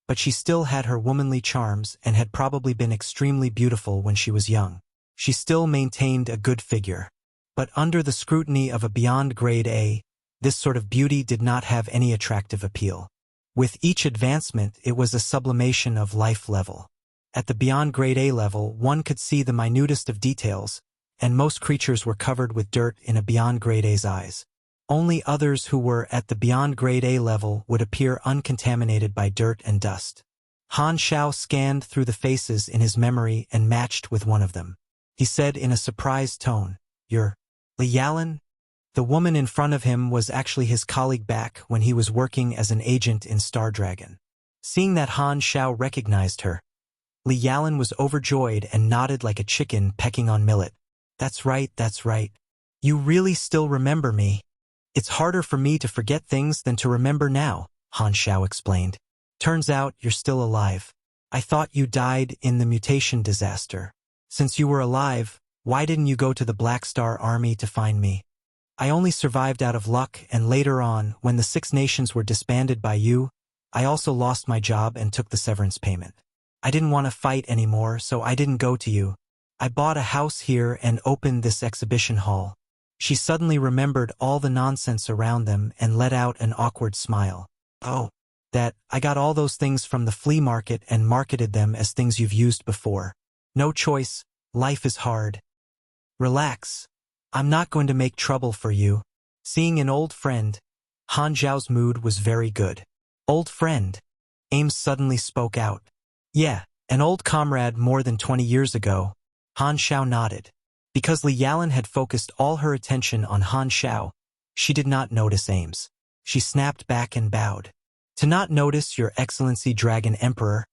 Speaker 1: but she still had her womanly charms and had probably been extremely beautiful when she was young. She still maintained a good figure. But under the scrutiny of a beyond grade A, this sort of beauty did not have any attractive appeal. With each advancement, it was a sublimation of life level. At the beyond grade A level, one could see the minutest of details, and most creatures were covered with dirt in a beyond grade A's eyes. Only others who were at the beyond grade A level would appear uncontaminated by dirt and dust. Han Xiao scanned through the faces in his memory and matched with one of them. He said in a surprised tone, "You're Liyalan?" The woman in front of him was actually his colleague back when he was working as an agent in Star Dragon. Seeing that Han Xiao recognized her, Liyalan was overjoyed and nodded like a chicken pecking on millet. That's right. You really still remember me." "It's harder for me to forget things than to remember now," Han Xiao explained. "Turns out you're still alive. I thought you died in the mutation disaster. Since you were alive, why didn't you go to the Black Star Army to find me?" "I only survived out of luck, and later on, when the 6 nations were disbanded by you, I also lost my job and took the severance payment. I didn't want to fight anymore, so I didn't go to you. I bought a house here and opened this exhibition hall." She suddenly remembered all the nonsense around them and let out an awkward smile. "Oh, I got all those things from the flea market and marketed them as things you've used before. No choice, life is hard. Relax. I'm not going to make trouble for you." Seeing an old friend, Han Xiao's mood was very good. "Old friend?" Ames suddenly spoke out. "Yeah, an old comrade more than 20 years ago." Han Xiao nodded. Because Liyalan had focused all her attention on Han Xiao, she did not notice Ames. She snapped back and bowed. "To not notice Your Excellency Dragon Emperor?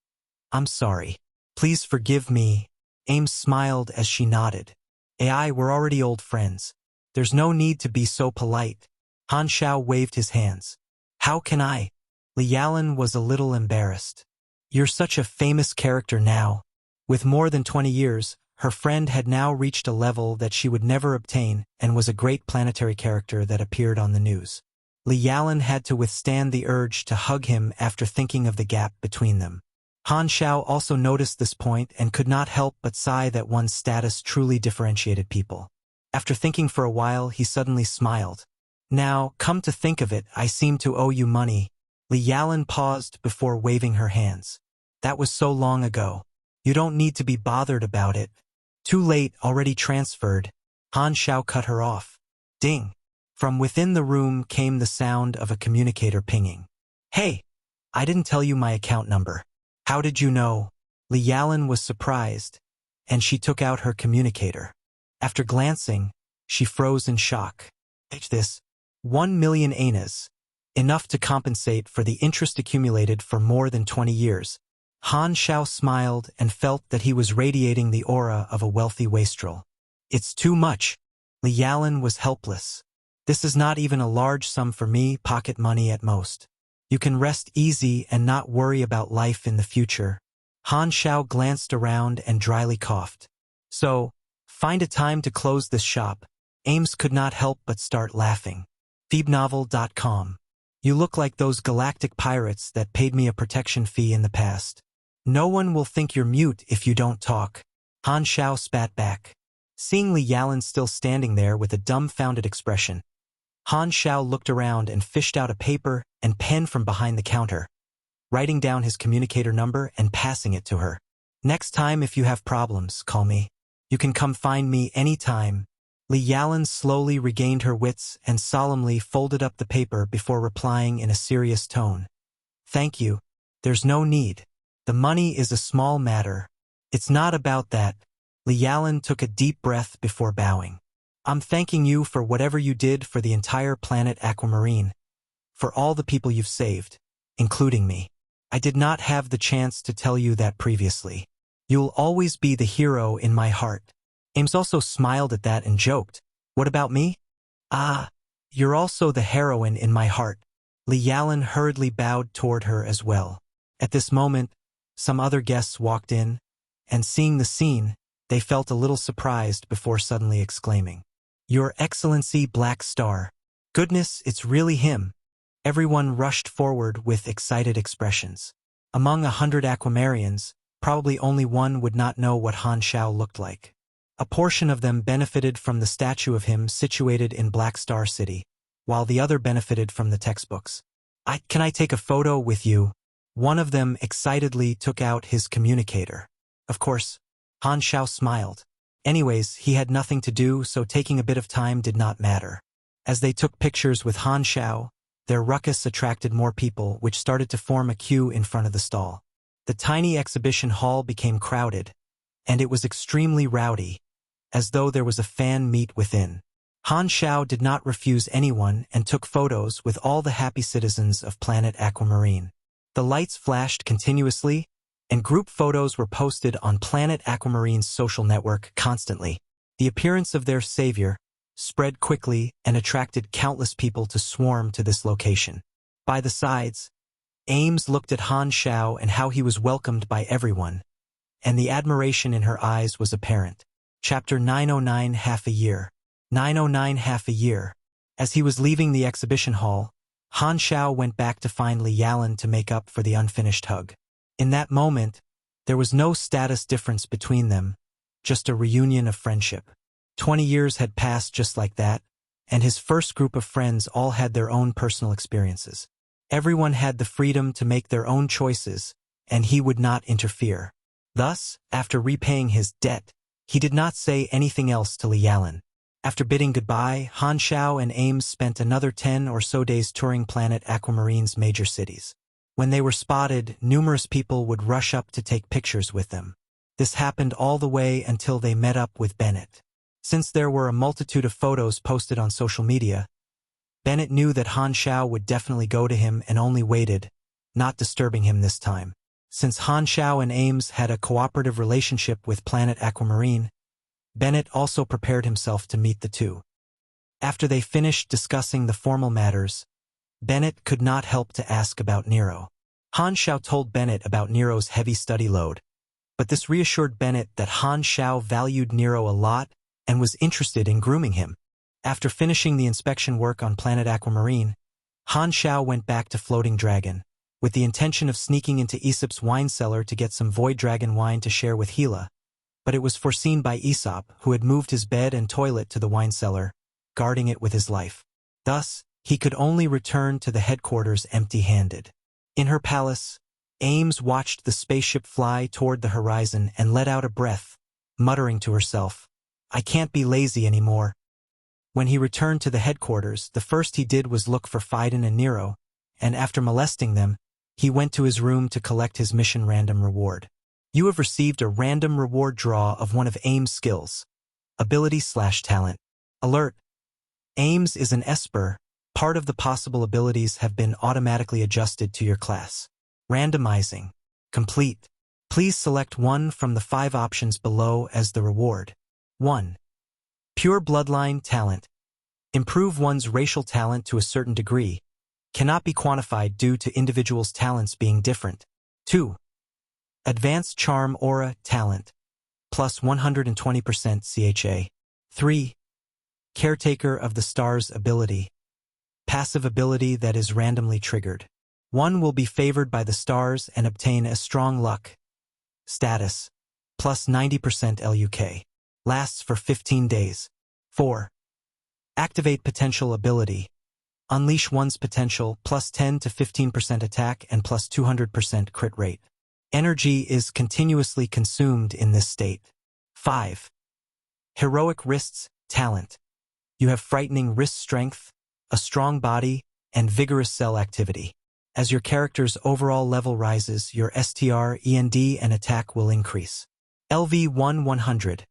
Speaker 1: I'm sorry. Please forgive me." Ames smiled as she nodded. "AI, we're already old friends. There's no need to be so polite." Han Xiao waved his hands. "How can I?" Liyalan was a little embarrassed. "You're such a famous character now. With more than 20 years, Her friend had now reached a level that she would never obtain and was a great planetary character that appeared on the news. Liyalan had to withstand the urge to hug him after thinking of the gap between them. Han Xiao also noticed this point and could not help but sigh that one's status truly differentiated people. After thinking for a while, he suddenly smiled. Now, come to think of it, I seem to owe you money. Liyalan paused before waving her hands. That was so long ago. You don't need to be bothered about it. Too late, already transferred. Han Xiao cut her off. Ding. From within the room came the sound of a communicator pinging. Hey, I didn't tell you my account number. How did you know? Liyalan was surprised, and she took out her communicator. After glancing, she froze in shock. This, 1 million anas, enough to compensate for the interest accumulated for more than 20 years. Han Xiao smiled and felt that he was radiating the aura of a wealthy wastrel. It's too much. Liyalan was helpless. This is not even a large sum for me, pocket money at most. You can rest easy and not worry about life in the future. Han Xiao glanced around and dryly coughed. So, find a time to close this shop. Ames could not help but start laughing. Thebenovel.com. You look like those galactic pirates that paid me a protection fee in the past. No one will think you're mute if you don't talk. Han Xiao spat back. Seeing Liyalan still standing there with a dumbfounded expression, Han Xiao looked around and fished out a paper and pen from behind the counter, writing down his communicator number and passing it to her. Next time if you have problems, call me. You can come find me anytime. Liyalan slowly regained her wits and solemnly folded up the paper before replying in a serious tone. Thank you. There's no need. The money is a small matter. It's not about that. Liyalan took a deep breath before bowing. I'm thanking you for whatever you did for the entire planet Aquamarine, for all the people you've saved, including me. I did not have the chance to tell you that previously. You'll always be the hero in my heart. Ames also smiled at that and joked. What about me? Ah, you're also the heroine in my heart. Liyalan hurriedly bowed toward her as well. At this moment, some other guests walked in, and seeing the scene, they felt a little surprised before suddenly exclaiming, Your Excellency Black Star. Goodness, it's really him. Everyone rushed forward with excited expressions. Among 100 Aquamarians, probably only one would not know what Han Xiao looked like. A portion of them benefited from the statue of him situated in Black Star City, while the other benefited from the textbooks. Can I take a photo with you? One of them excitedly took out his communicator. Of course, Han Xiao smiled. Anyways, he had nothing to do, so taking a bit of time did not matter. As they took pictures with Han Xiao, their ruckus attracted more people, which started to form a queue in front of the stall. The tiny exhibition hall became crowded, and it was extremely rowdy, as though there was a fan meet within. Han Xiao did not refuse anyone and took photos with all the happy citizens of planet Aquamarine. The lights flashed continuously, and group photos were posted on planet Aquamarine's social network constantly. The appearance of their savior spread quickly and attracted countless people to swarm to this location. By the sides, Ames looked at Han Xiao and how he was welcomed by everyone, and the admiration in her eyes was apparent. Chapter 909 Half a Year. 909 Half a Year. As he was leaving the exhibition hall, Han Xiao went back to find Liyalan to make up for the unfinished hug. In that moment, there was no status difference between them, just a reunion of friendship. 20 years had passed just like that, and his first group of friends all had their own personal experiences. Everyone had the freedom to make their own choices, and he would not interfere. Thus, after repaying his debt, he did not say anything else to Liyalan. After bidding goodbye, Han Xiao and Ames spent another 10 or so days touring planet Aquamarine's major cities. When they were spotted, numerous people would rush up to take pictures with them. This happened all the way until they met up with Bennett. Since there were a multitude of photos posted on social media, Bennett knew that Han Xiao would definitely go to him and only waited, not disturbing him this time. Since Han Xiao and Ames had a cooperative relationship with planet Aquamarine, Bennett also prepared himself to meet the two. After they finished discussing the formal matters, Bennett could not help to ask about Nero. Han Xiao told Bennett about Nero's heavy study load, But this reassured Bennett that Han Xiao valued Nero a lot and was interested in grooming him. After finishing the inspection work on planet Aquamarine, Han Xiao went back to Floating Dragon, with the intention of sneaking into Aesop's wine cellar to get some Void Dragon wine to share with Gila, but it was foreseen by Aesop, who had moved his bed and toilet to the wine cellar, guarding it with his life. Thus, he could only return to the headquarters empty-handed. In her palace, Ames watched the spaceship fly toward the horizon and let out a breath, muttering to herself, "I can't be lazy anymore." When he returned to the headquarters, the first he did was look for Phaidon and Nero, and after molesting them, he went to his room to collect his mission random reward. You have received a random reward draw of one of Ames' skills. Ability/talent. Alert! Ames is an Esper. Part of the possible abilities have been automatically adjusted to your class. Randomizing. Complete. Please select one from the 5 options below as the reward. 1. Pure Bloodline Talent. Improve one's racial talent to a certain degree. Cannot be quantified due to individuals' talents being different. 2. Advanced Charm Aura Talent. Plus 120% CHA. 3. Caretaker of the Stars Ability. Passive ability that is randomly triggered. One will be favored by the stars and obtain a strong luck. Status. Plus 90% LUK. Lasts for 15 days. 4. Activate Potential Ability. Unleash one's potential, plus 10 to 15% attack and plus 200% crit rate. Energy is continuously consumed in this state. 5. Heroic Wrists Talent. You have frightening wrist strength, a strong body, and vigorous cell activity. As your character's overall level rises, your STR, END, and attack will increase. LV1 100.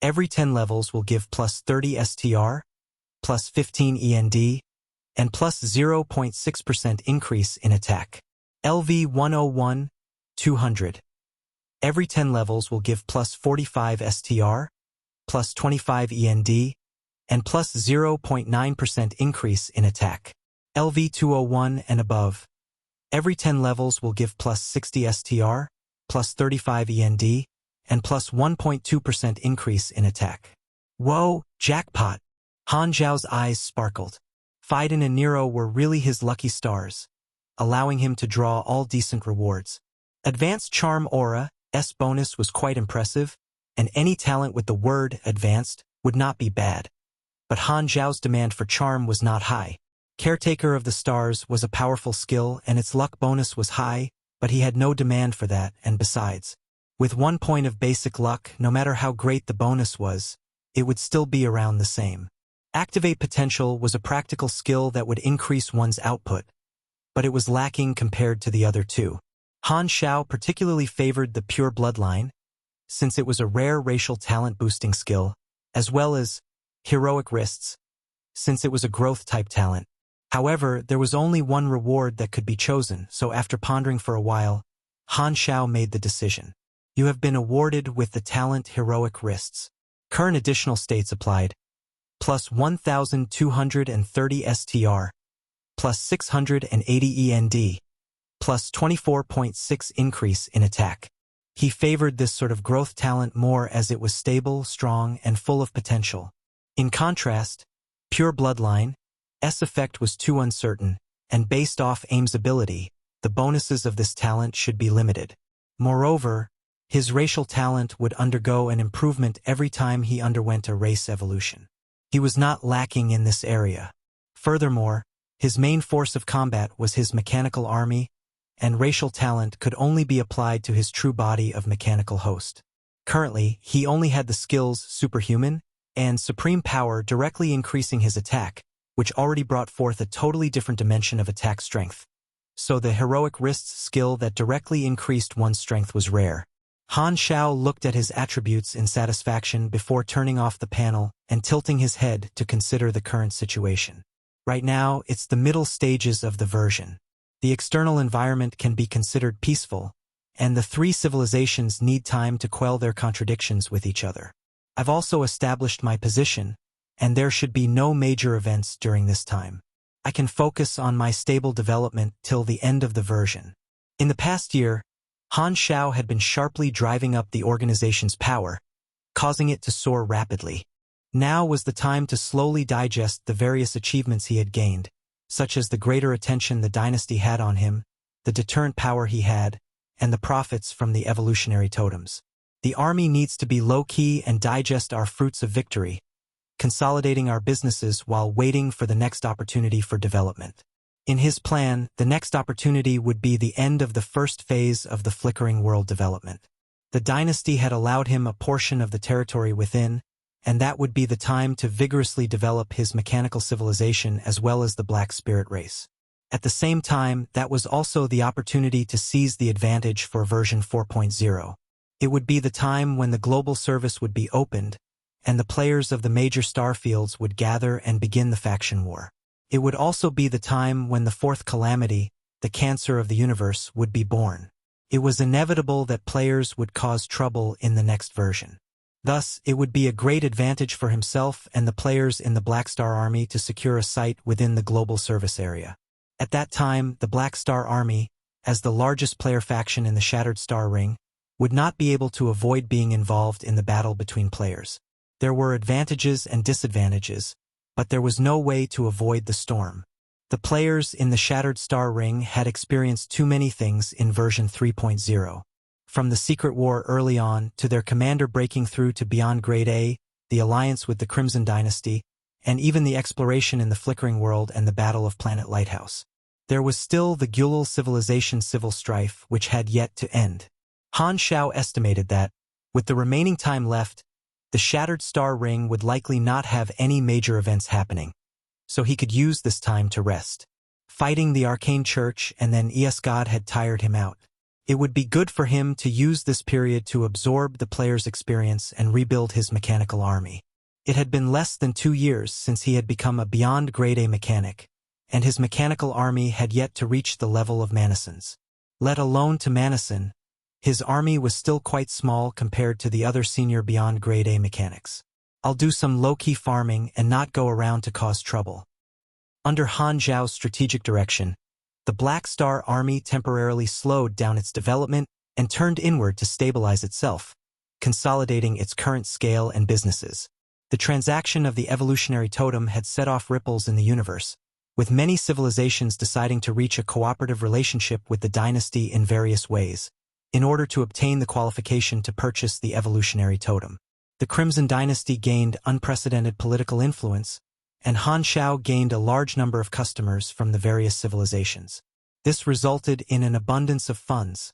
Speaker 1: Every 10 levels will give plus 30 STR, plus 15 END, and plus 0.6% increase in attack. LV101 200. Every 10 levels will give plus 45 STR, plus 25 END, and plus 0.9% increase in attack. LV201 and above. Every 10 levels will give plus 60 STR, plus 35 END, and plus 1.2% increase in attack. Whoa, jackpot! Han Xiao's eyes sparkled. Phaidon and Nero were really his lucky stars, allowing him to draw all decent rewards. Advanced Charm Aura, S bonus was quite impressive, and any talent with the word advanced would not be bad. But Han Xiao's demand for charm was not high. Caretaker of the Stars was a powerful skill and its luck bonus was high, but he had no demand for that, and besides, with 1 point of basic luck, no matter how great the bonus was, it would still be around the same. Activate Potential was a practical skill that would increase one's output, but it was lacking compared to the other two. Han Xiao particularly favored the Pure Bloodline, since it was a rare racial talent boosting skill, as well as Heroic Wrists, since it was a growth-type talent. However, there was only one reward that could be chosen, so after pondering for a while, Han Xiao made the decision. You have been awarded with the talent Heroic Wrists. Current additional states applied. Plus 1,230 STR. Plus 680 END. Plus 24.6 increase in attack. He favored this sort of growth talent more as it was stable, strong, and full of potential. In contrast, Pure Bloodline, S effect was too uncertain, and based off Ames' ability, the bonuses of this talent should be limited. Moreover, his racial talent would undergo an improvement every time he underwent a race evolution. He was not lacking in this area. Furthermore, his main force of combat was his mechanical army, and racial talent could only be applied to his true body of mechanical host. Currently, he only had the skills Superhuman and Supreme Power directly increasing his attack, which already brought forth a totally different dimension of attack strength. So the Heroic Wrists skill that directly increased one's strength was rare. Han Xiao looked at his attributes in satisfaction before turning off the panel and tilting his head to consider the current situation. Right now, it's the middle stages of the version. The external environment can be considered peaceful, and the 3 civilizations need time to quell their contradictions with each other. I've also established my position, and there should be no major events during this time. I can focus on my stable development till the end of the version. In the past year, Han Xiao had been sharply driving up the organization's power, causing it to soar rapidly. Now was the time to slowly digest the various achievements he had gained, such as the greater attention the dynasty had on him, the deterrent power he had, and the profits from the evolutionary totems. The army needs to be low-key and digest our fruits of victory, consolidating our businesses while waiting for the next opportunity for development. In his plan, the next opportunity would be the end of the first phase of the flickering world development. The dynasty had allowed him a portion of the territory within, and that would be the time to vigorously develop his mechanical civilization as well as the Black Spirit race. At the same time, that was also the opportunity to seize the advantage for version 4.0. It would be the time when the global service would be opened, and the players of the major starfields would gather and begin the faction war. It would also be the time when the fourth calamity, the cancer of the universe, would be born. It was inevitable that players would cause trouble in the next version. Thus, it would be a great advantage for himself and the players in the Black Star Army to secure a site within the global service area. At that time, the Black Star Army, as the largest player faction in the Shattered Star Ring, would not be able to avoid being involved in the battle between players. There were advantages and disadvantages, but there was no way to avoid the storm. The players in the Shattered Star Ring had experienced too many things in version 3.0. From the secret war early on to their commander breaking through to beyond Grade A, the alliance with the Crimson Dynasty, and even the exploration in the Flickering World and the Battle of Planet Lighthouse. There was still the Gulal civilization civil strife which had yet to end. Han Xiao estimated that, with the remaining time left, the Shattered Star Ring would likely not have any major events happening, so he could use this time to rest. Fighting the Arcane Church and then EsGod had tired him out. It would be good for him to use this period to absorb the player's experience and rebuild his mechanical army. It had been less than 2 years since he had become a beyond Grade A mechanic, and his mechanical army had yet to reach the level of Manasons. Let alone to Manason, his army was still quite small compared to the other senior beyond Grade A mechanics. I'll do some low-key farming and not go around to cause trouble. Under Han Xiao's strategic direction, the Black Star Army temporarily slowed down its development and turned inward to stabilize itself, consolidating its current scale and businesses. The transaction of the Evolutionary Totem had set off ripples in the universe, with many civilizations deciding to reach a cooperative relationship with the dynasty in various ways, in order to obtain the qualification to purchase the Evolutionary Totem. The Crimson Dynasty gained unprecedented political influence, and Han Xiao gained a large number of customers from the various civilizations. This resulted in an abundance of funds,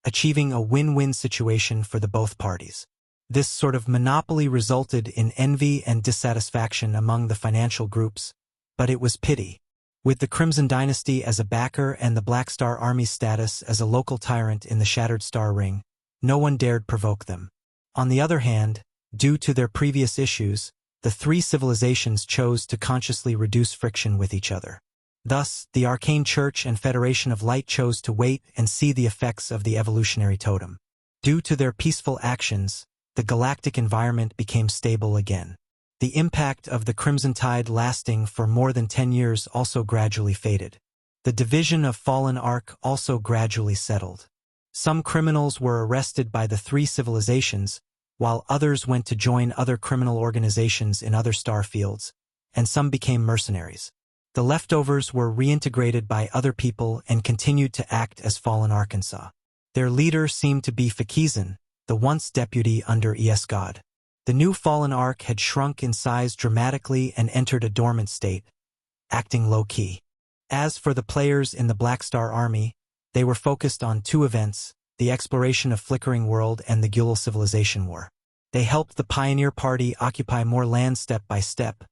Speaker 1: achieving a win-win situation for the both parties. This sort of monopoly resulted in envy and dissatisfaction among the financial groups, but it was pity. With the Crimson Dynasty as a backer and the Black Star Army's status as a local tyrant in the Shattered Star Ring, no one dared provoke them. On the other hand, due to their previous issues, the three civilizations chose to consciously reduce friction with each other. Thus, the Arcane Church and Federation of Light chose to wait and see the effects of the Evolutionary Totem. Due to their peaceful actions, the galactic environment became stable again. The impact of the Crimson Tide lasting for more than 10 years also gradually faded. The division of Fallen Ark also gradually settled. Some criminals were arrested by the three civilizations, while others went to join other criminal organizations in other star fields, and some became mercenaries. The leftovers were reintegrated by other people and continued to act as Fallen Arkansas. Their leader seemed to be Fakizan, the once deputy under EsGod. The new Fallen Ark had shrunk in size dramatically and entered a dormant state, acting low-key. As for the players in the Black Star Army, they were focused on two events, the exploration of Flickering World and the Gulal Civilization War. They helped the Pioneer Party occupy more land step by step,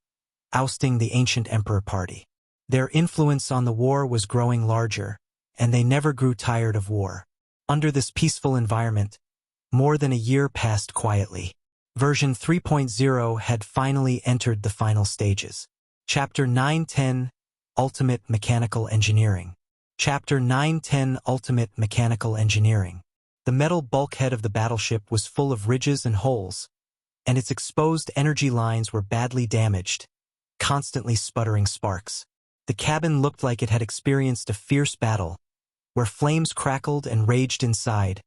Speaker 1: ousting the Ancient Emperor Party. Their influence on the war was growing larger, and they never grew tired of war. Under this peaceful environment, more than a year passed quietly. Version 3.0 had finally entered the final stages. Chapter 910, Ultimate Mechanical Engineering. Chapter 910, Ultimate Mechanical Engineering. The metal bulkhead of the battleship was full of ridges and holes, and its exposed energy lines were badly damaged, constantly sputtering sparks. The cabin looked like it had experienced a fierce battle, where flames crackled and raged inside,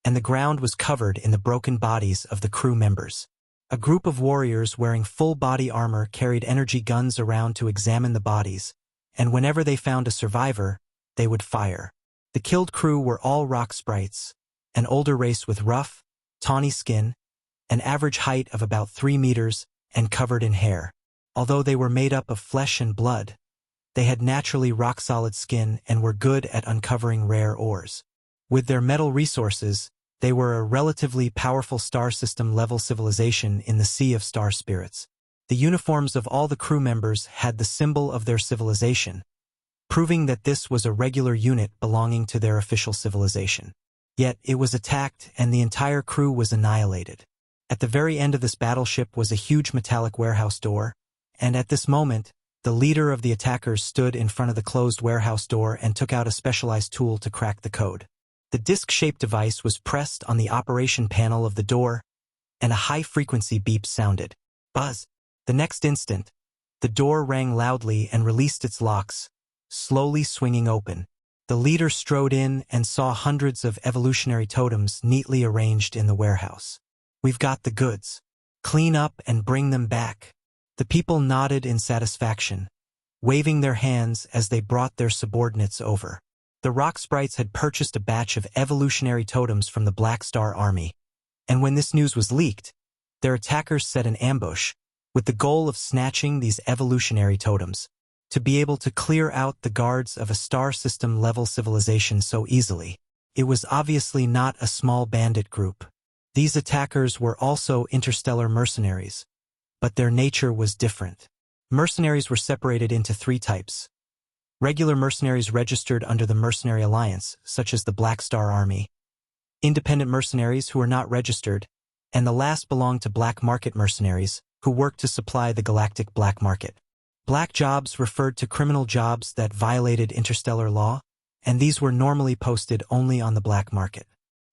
Speaker 1: and the ground was covered in the broken bodies of the crew members. A group of warriors wearing full body armor carried energy guns around to examine the bodies, and whenever they found a survivor, they would fire. The killed crew were all rock sprites, an older race with rough, tawny skin, an average height of about 3 meters, and covered in hair. Although they were made up of flesh and blood, they had naturally rock-solid skin and were good at uncovering rare ores. With their metal resources, they were a relatively powerful star system-level civilization in the Sea of Star Spirits. The uniforms of all the crew members had the symbol of their civilization, proving that this was a regular unit belonging to their official civilization. Yet it was attacked and the entire crew was annihilated. At the very end of this battleship was a huge metallic warehouse door, and at this moment, the leader of the attackers stood in front of the closed warehouse door and took out a specialized tool to crack the code. The disc-shaped device was pressed on the operation panel of the door, and a high-frequency beep sounded. Buzz! The next instant, the door rang loudly and released its locks, slowly swinging open. The leader strode in and saw hundreds of evolutionary totems neatly arranged in the warehouse. "We've got the goods. Clean up and bring them back." The people nodded in satisfaction, waving their hands as they brought their subordinates over. The rock sprites had purchased a batch of evolutionary totems from the Black Star Army, and when this news was leaked, their attackers set an ambush, with the goal of snatching these evolutionary totems. To be able to clear out the guards of a star system-level civilization so easily, it was obviously not a small bandit group. These attackers were also interstellar mercenaries, but their nature was different. Mercenaries were separated into 3 types. Regular mercenaries registered under the Mercenary Alliance, such as the Black Star Army. Independent mercenaries who were not registered, and the last belonged to black market mercenaries, who worked to supply the galactic black market. Black jobs referred to criminal jobs that violated interstellar law, and these were normally posted only on the black market.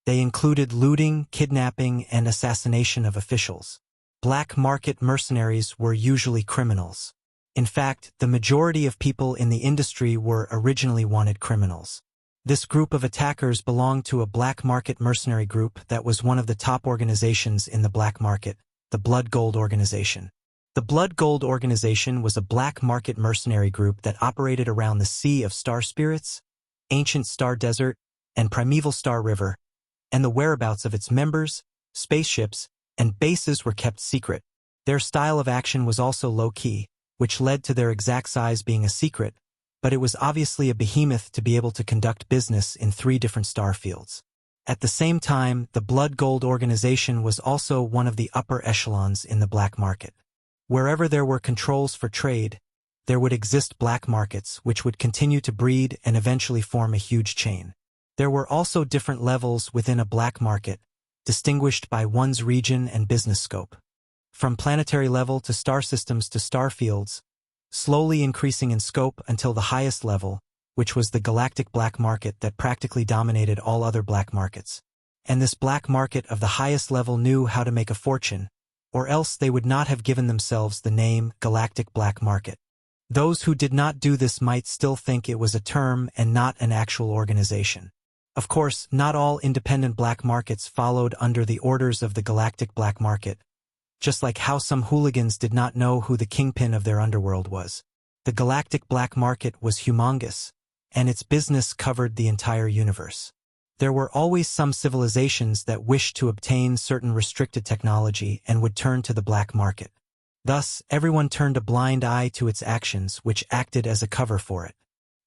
Speaker 1: They included looting, kidnapping, and assassination of officials. Black market mercenaries were usually criminals. In fact, the majority of people in the industry were originally wanted criminals. This group of attackers belonged to a black market mercenary group that was one of the top organizations in the black market, the Blood Gold Organization. The Blood Gold Organization was a black market mercenary group that operated around the Sea of Star Spirits, Ancient Star Desert, and Primeval Star River, and the whereabouts of its members, spaceships, and bases were kept secret. Their style of action was also low-key, which led to their exact size being a secret, but it was obviously a behemoth to be able to conduct business in 3 different star fields. At the same time, the Blood Gold Organization was also one of the upper echelons in the black market. Wherever there were controls for trade, there would exist black markets which would continue to breed and eventually form a huge chain. There were also different levels within a black market, distinguished by one's region and business scope. From planetary level to star systems to star fields, slowly increasing in scope until the highest level, which was the galactic black market that practically dominated all other black markets. And this black market of the highest level knew how to make a fortune, or else they would not have given themselves the name galactic black market. Those who did not do this might still think it was a term and not an actual organization. Of course, not all independent black markets followed under the orders of the galactic black market, just like how some hooligans did not know who the kingpin of their underworld was. The galactic black market was humongous, and its business covered the entire universe. There were always some civilizations that wished to obtain certain restricted technology and would turn to the black market. Thus, everyone turned a blind eye to its actions, which acted as a cover for it.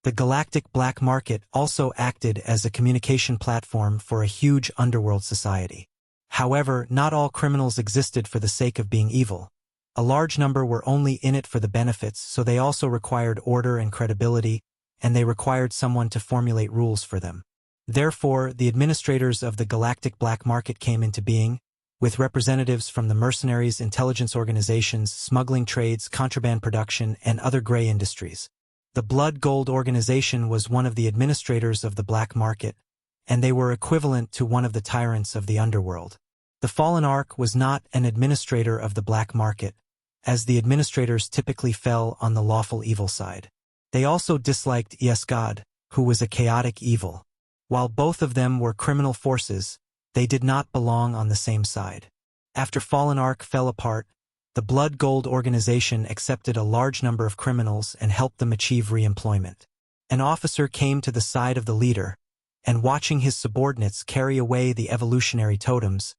Speaker 1: The galactic black market also acted as a communication platform for a huge underworld society. However, not all criminals existed for the sake of being evil. A large number were only in it for the benefits, so they also required order and credibility, and they required someone to formulate rules for them. Therefore, the administrators of the galactic black market came into being, with representatives from the mercenaries, intelligence organizations, smuggling trades, contraband production, and other gray industries. The Blood Gold Organization was one of the administrators of the black market, and they were equivalent to one of the tyrants of the underworld. The Fallen Ark was not an administrator of the black market, as the administrators typically fell on the lawful evil side. They also disliked EsGod, who was a chaotic evil. While both of them were criminal forces, they did not belong on the same side. After Fallen Arc fell apart, the Blood Gold organization accepted a large number of criminals and helped them achieve re-employment. An officer came to the side of the leader, and watching his subordinates carry away the evolutionary totems,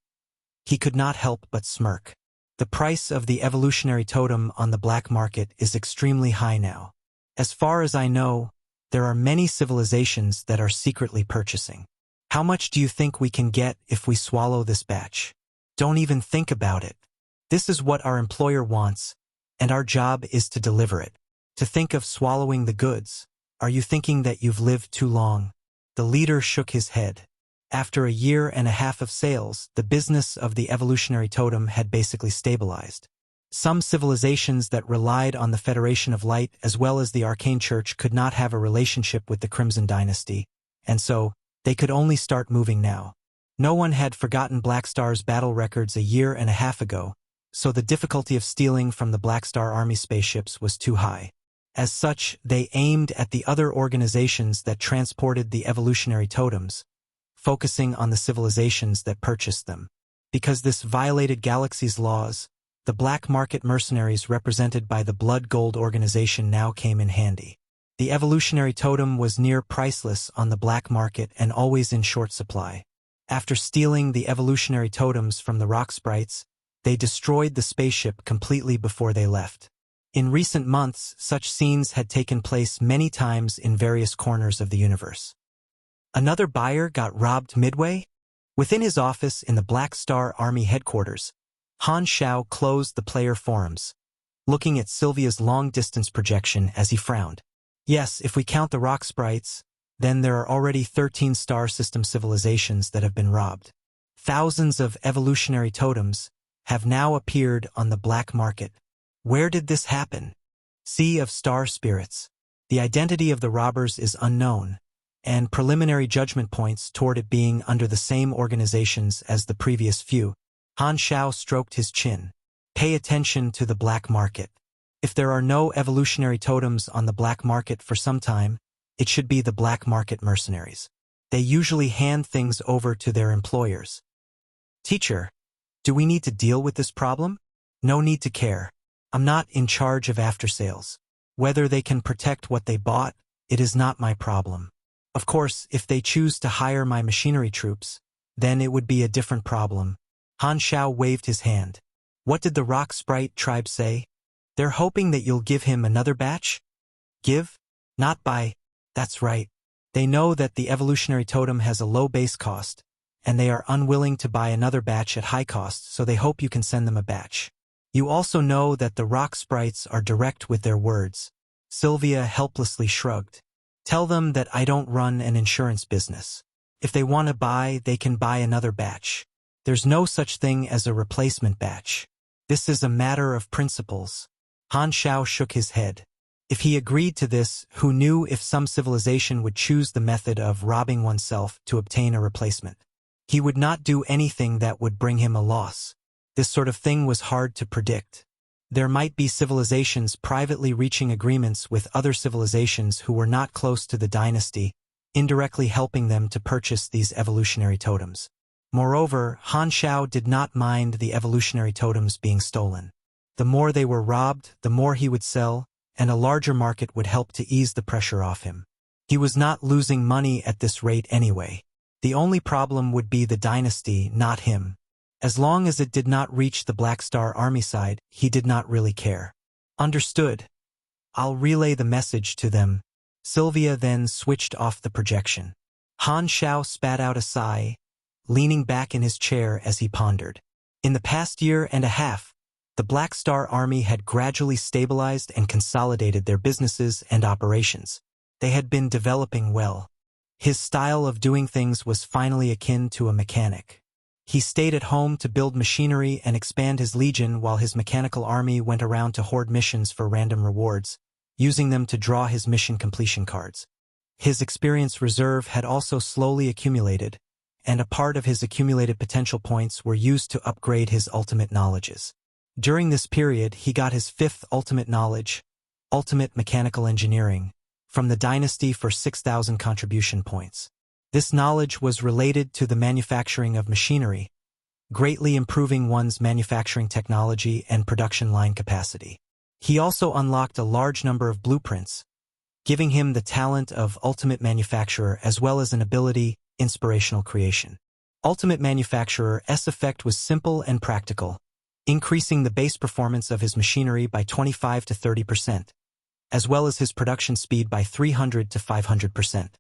Speaker 1: he could not help but smirk. The price of the evolutionary totem on the black market is extremely high now. As far as I know, there are many civilizations that are secretly purchasing. How much do you think we can get if we swallow this batch? Don't even think about it. This is what our employer wants, and our job is to deliver it. To think of swallowing the goods, are you thinking that you've lived too long? The leader shook his head. After a year and a half of sales, the business of the evolutionary totem had basically stabilized. Some civilizations that relied on the Federation of Light as well as the Arcane Church could not have a relationship with the Crimson Dynasty, and so, they could only start moving now. No one had forgotten Black Star's battle records a year and a half ago, so the difficulty of stealing from the Black Star Army spaceships was too high. As such, they aimed at the other organizations that transported the evolutionary totems, focusing on the civilizations that purchased them. Because this violated galaxy's laws, the black market mercenaries represented by the Blood Gold organization now came in handy. The evolutionary totem was near priceless on the black market and always in short supply. After stealing the evolutionary totems from the rock sprites, they destroyed the spaceship completely before they left. In recent months, such scenes had taken place many times in various corners of the universe. Another buyer got robbed midway? Within his office in the Black Star Army headquarters, Han Xiao closed the player forums, looking at Sylvia's long-distance projection as he frowned. Yes, if we count the rock sprites, then there are already 13 star system civilizations that have been robbed. Thousands of evolutionary totems have now appeared on the black market. Where did this happen? Sea of Star Spirits. The identity of the robbers is unknown, and preliminary judgment points toward it being under the same organizations as the previous few. Han Xiao stroked his chin. Pay attention to the black market. If there are no evolutionary totems on the black market for some time, it should be the black market mercenaries. They usually hand things over to their employers. Teacher, do we need to deal with this problem? No need to care. I'm not in charge of after-sales. Whether they can protect what they bought, it is not my problem. Of course, if they choose to hire my machinery troops, then it would be a different problem. Han Xiao waved his hand. What did the Rock Sprite tribe say? They're hoping that you'll give him another batch? Give? Not buy. That's right. They know that the evolutionary totem has a low base cost, and they are unwilling to buy another batch at high cost, so they hope you can send them a batch. You also know that the rock sprites are direct with their words. Sylvia helplessly shrugged. Tell them that I don't run an insurance business. If they want to buy, they can buy another batch. There's no such thing as a replacement batch. This is a matter of principles. Han Xiao shook his head. If he agreed to this, who knew if some civilization would choose the method of robbing oneself to obtain a replacement? He would not do anything that would bring him a loss. This sort of thing was hard to predict. There might be civilizations privately reaching agreements with other civilizations who were not close to the dynasty, indirectly helping them to purchase these evolutionary totems. Moreover, Han Xiao did not mind the evolutionary totems being stolen. The more they were robbed, the more he would sell, and a larger market would help to ease the pressure off him. He was not losing money at this rate anyway. The only problem would be the dynasty, not him. As long as it did not reach the Black Star Army side, he did not really care. Understood. I'll relay the message to them. Sylvia then switched off the projection. Han Xiao spat out a sigh, leaning back in his chair as he pondered. In the past year and a half, the Black Star Army had gradually stabilized and consolidated their businesses and operations. They had been developing well. His style of doing things was finally akin to a mechanic. He stayed at home to build machinery and expand his legion while his mechanical army went around to hoard missions for random rewards, using them to draw his mission completion cards. His experience reserve had also slowly accumulated, and a part of his accumulated potential points were used to upgrade his ultimate knowledges. During this period, he got his 5th ultimate knowledge, Ultimate Mechanical Engineering, from the Dynasty for 6,000 contribution points. This knowledge was related to the manufacturing of machinery, greatly improving one's manufacturing technology and production line capacity. He also unlocked a large number of blueprints, giving him the talent of ultimate manufacturer as well as an ability, inspirational creation. Ultimate manufacturer's effect was simple and practical, increasing the base performance of his machinery by 25 to 30%, as well as his production speed by 300 to 500%.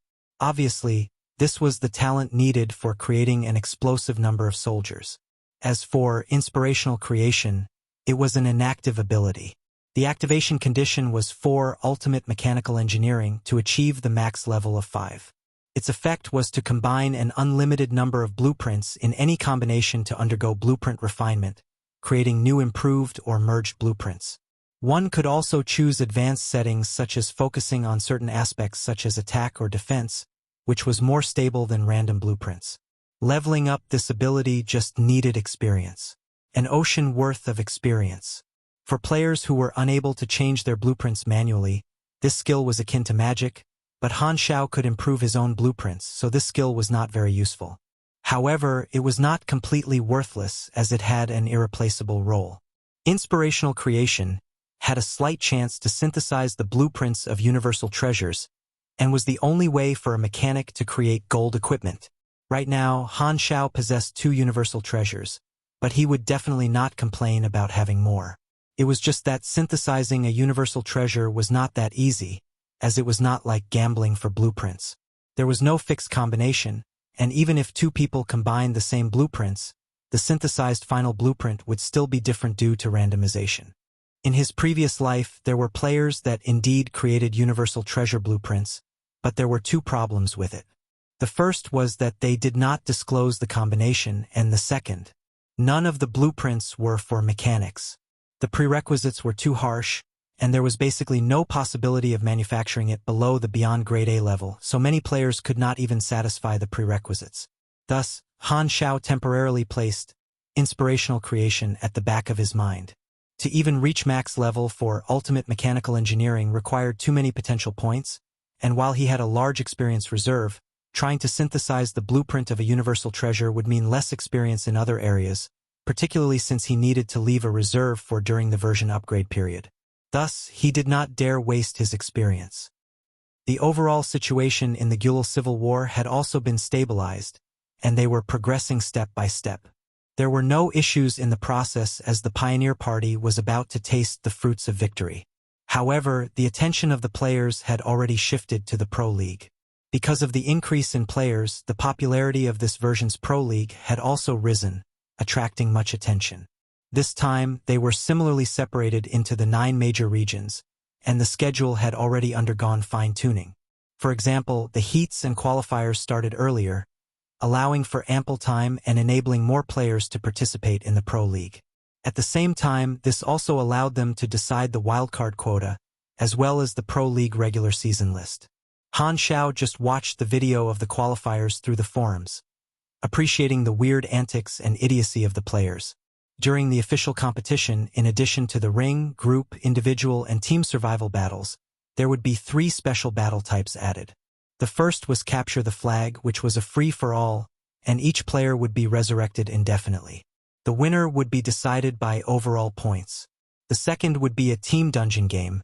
Speaker 1: Obviously, this was the talent needed for creating an explosive number of soldiers. As for inspirational creation, it was an inactive ability. The activation condition was for ultimate mechanical engineering to achieve the max level of 5. Its effect was to combine an unlimited number of blueprints in any combination to undergo blueprint refinement, creating new improved or merged blueprints. One could also choose advanced settings such as focusing on certain aspects such as attack or defense, which was more stable than random blueprints. Leveling up this ability just needed experience. An ocean worth of experience. For players who were unable to change their blueprints manually, this skill was akin to magic, but Han Xiao could improve his own blueprints, so this skill was not very useful. However, it was not completely worthless as it had an irreplaceable role. Inspirational creation had a slight chance to synthesize the blueprints of universal treasures, and was the only way for a mechanic to create gold equipment. Right now, Han Xiao possessed 2 universal treasures, but he would definitely not complain about having more. It was just that synthesizing a universal treasure was not that easy, as it was not like gambling for blueprints. There was no fixed combination, and even if 2 people combined the same blueprints, the synthesized final blueprint would still be different due to randomization. In his previous life, there were players that indeed created universal treasure blueprints, but there were 2 problems with it. The first was that they did not disclose the combination, and the second, none of the blueprints were for mechanics. The prerequisites were too harsh, and there was basically no possibility of manufacturing it below the beyond grade A level, so many players could not even satisfy the prerequisites. Thus, Han Xiao temporarily placed inspirational creation at the back of his mind. To even reach max level for ultimate mechanical engineering required too many potential points, and while he had a large experience reserve, trying to synthesize the blueprint of a universal treasure would mean less experience in other areas, particularly since he needed to leave a reserve for during the version upgrade period. Thus, he did not dare waste his experience. The overall situation in the Guilal Civil War had also been stabilized, and they were progressing step by step. There were no issues in the process as the Pioneer Party was about to taste the fruits of victory. However, the attention of the players had already shifted to the Pro League. Because of the increase in players, the popularity of this version's Pro League had also risen, attracting much attention. This time, they were similarly separated into the 9 major regions, and the schedule had already undergone fine-tuning. For example, the heats and qualifiers started earlier, allowing for ample time and enabling more players to participate in the Pro League. At the same time, this also allowed them to decide the wildcard quota, as well as the Pro League regular season list. Han Xiao just watched the video of the qualifiers through the forums, appreciating the weird antics and idiocy of the players. During the official competition, in addition to the ring, group, individual, and team survival battles, there would be 3 special battle types added. The first was Capture the Flag, which was a free-for-all, and each player would be resurrected indefinitely. The winner would be decided by overall points. The second would be a team dungeon game,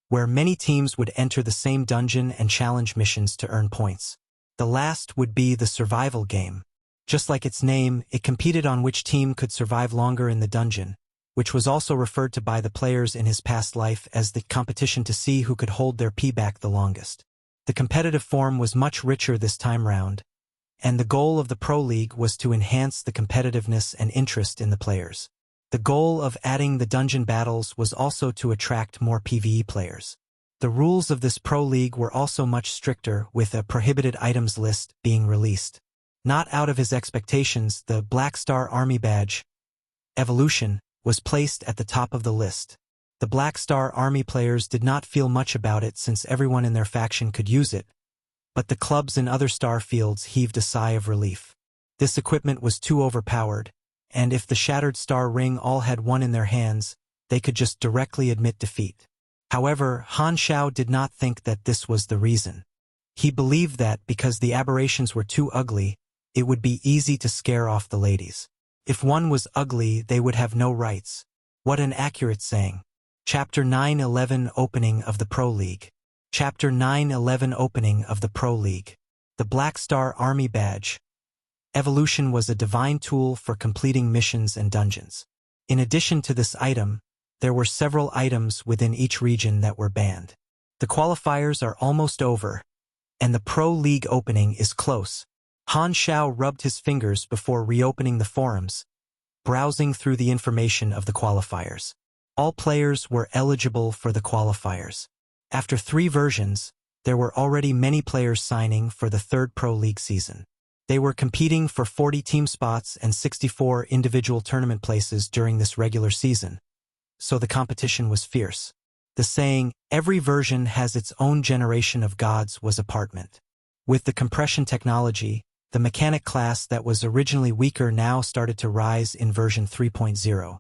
Speaker 1: where many teams would enter the same dungeon and challenge missions to earn points. The last would be the survival game. Just like its name, it competed on which team could survive longer in the dungeon, which was also referred to by the players in his past life as the competition to see who could hold their pee back the longest. The competitive form was much richer this time round, and the goal of the Pro League was to enhance the competitiveness and interest in the players. The goal of adding the dungeon battles was also to attract more PvE players. The rules of this Pro League were also much stricter, with a prohibited items list being released. Not out of his expectations, the Black Star Army badge, Evolution, was placed at the top of the list. The Black Star Army players did not feel much about it since everyone in their faction could use it, but the clubs in other star fields heaved a sigh of relief. This equipment was too overpowered, and if the Shattered Star Ring all had one in their hands, they could just directly admit defeat. However, Han Xiao did not think that this was the reason. He believed that because the aberrations were too ugly, it would be easy to scare off the ladies. If one was ugly, they would have no rights. What an accurate saying. Chapter 9-11 Opening of the Pro League. Chapter 9-11 Opening of the Pro League. The Black Star Army Badge. Evolution was a divine tool for completing missions and dungeons. In addition to this item, there were several items within each region that were banned. The qualifiers are almost over, and the Pro League opening is close. Han Xiao rubbed his fingers before reopening the forums, browsing through the information of the qualifiers. All players were eligible for the qualifiers. After 3 versions, there were already many players signing for the 3rd Pro League season. They were competing for 40 team spots and 64 individual tournament places during this regular season, so the competition was fierce. The saying, "every version has its own generation of gods," was apparent. With the compression technology, the mechanic class that was originally weaker now started to rise in version 3.0.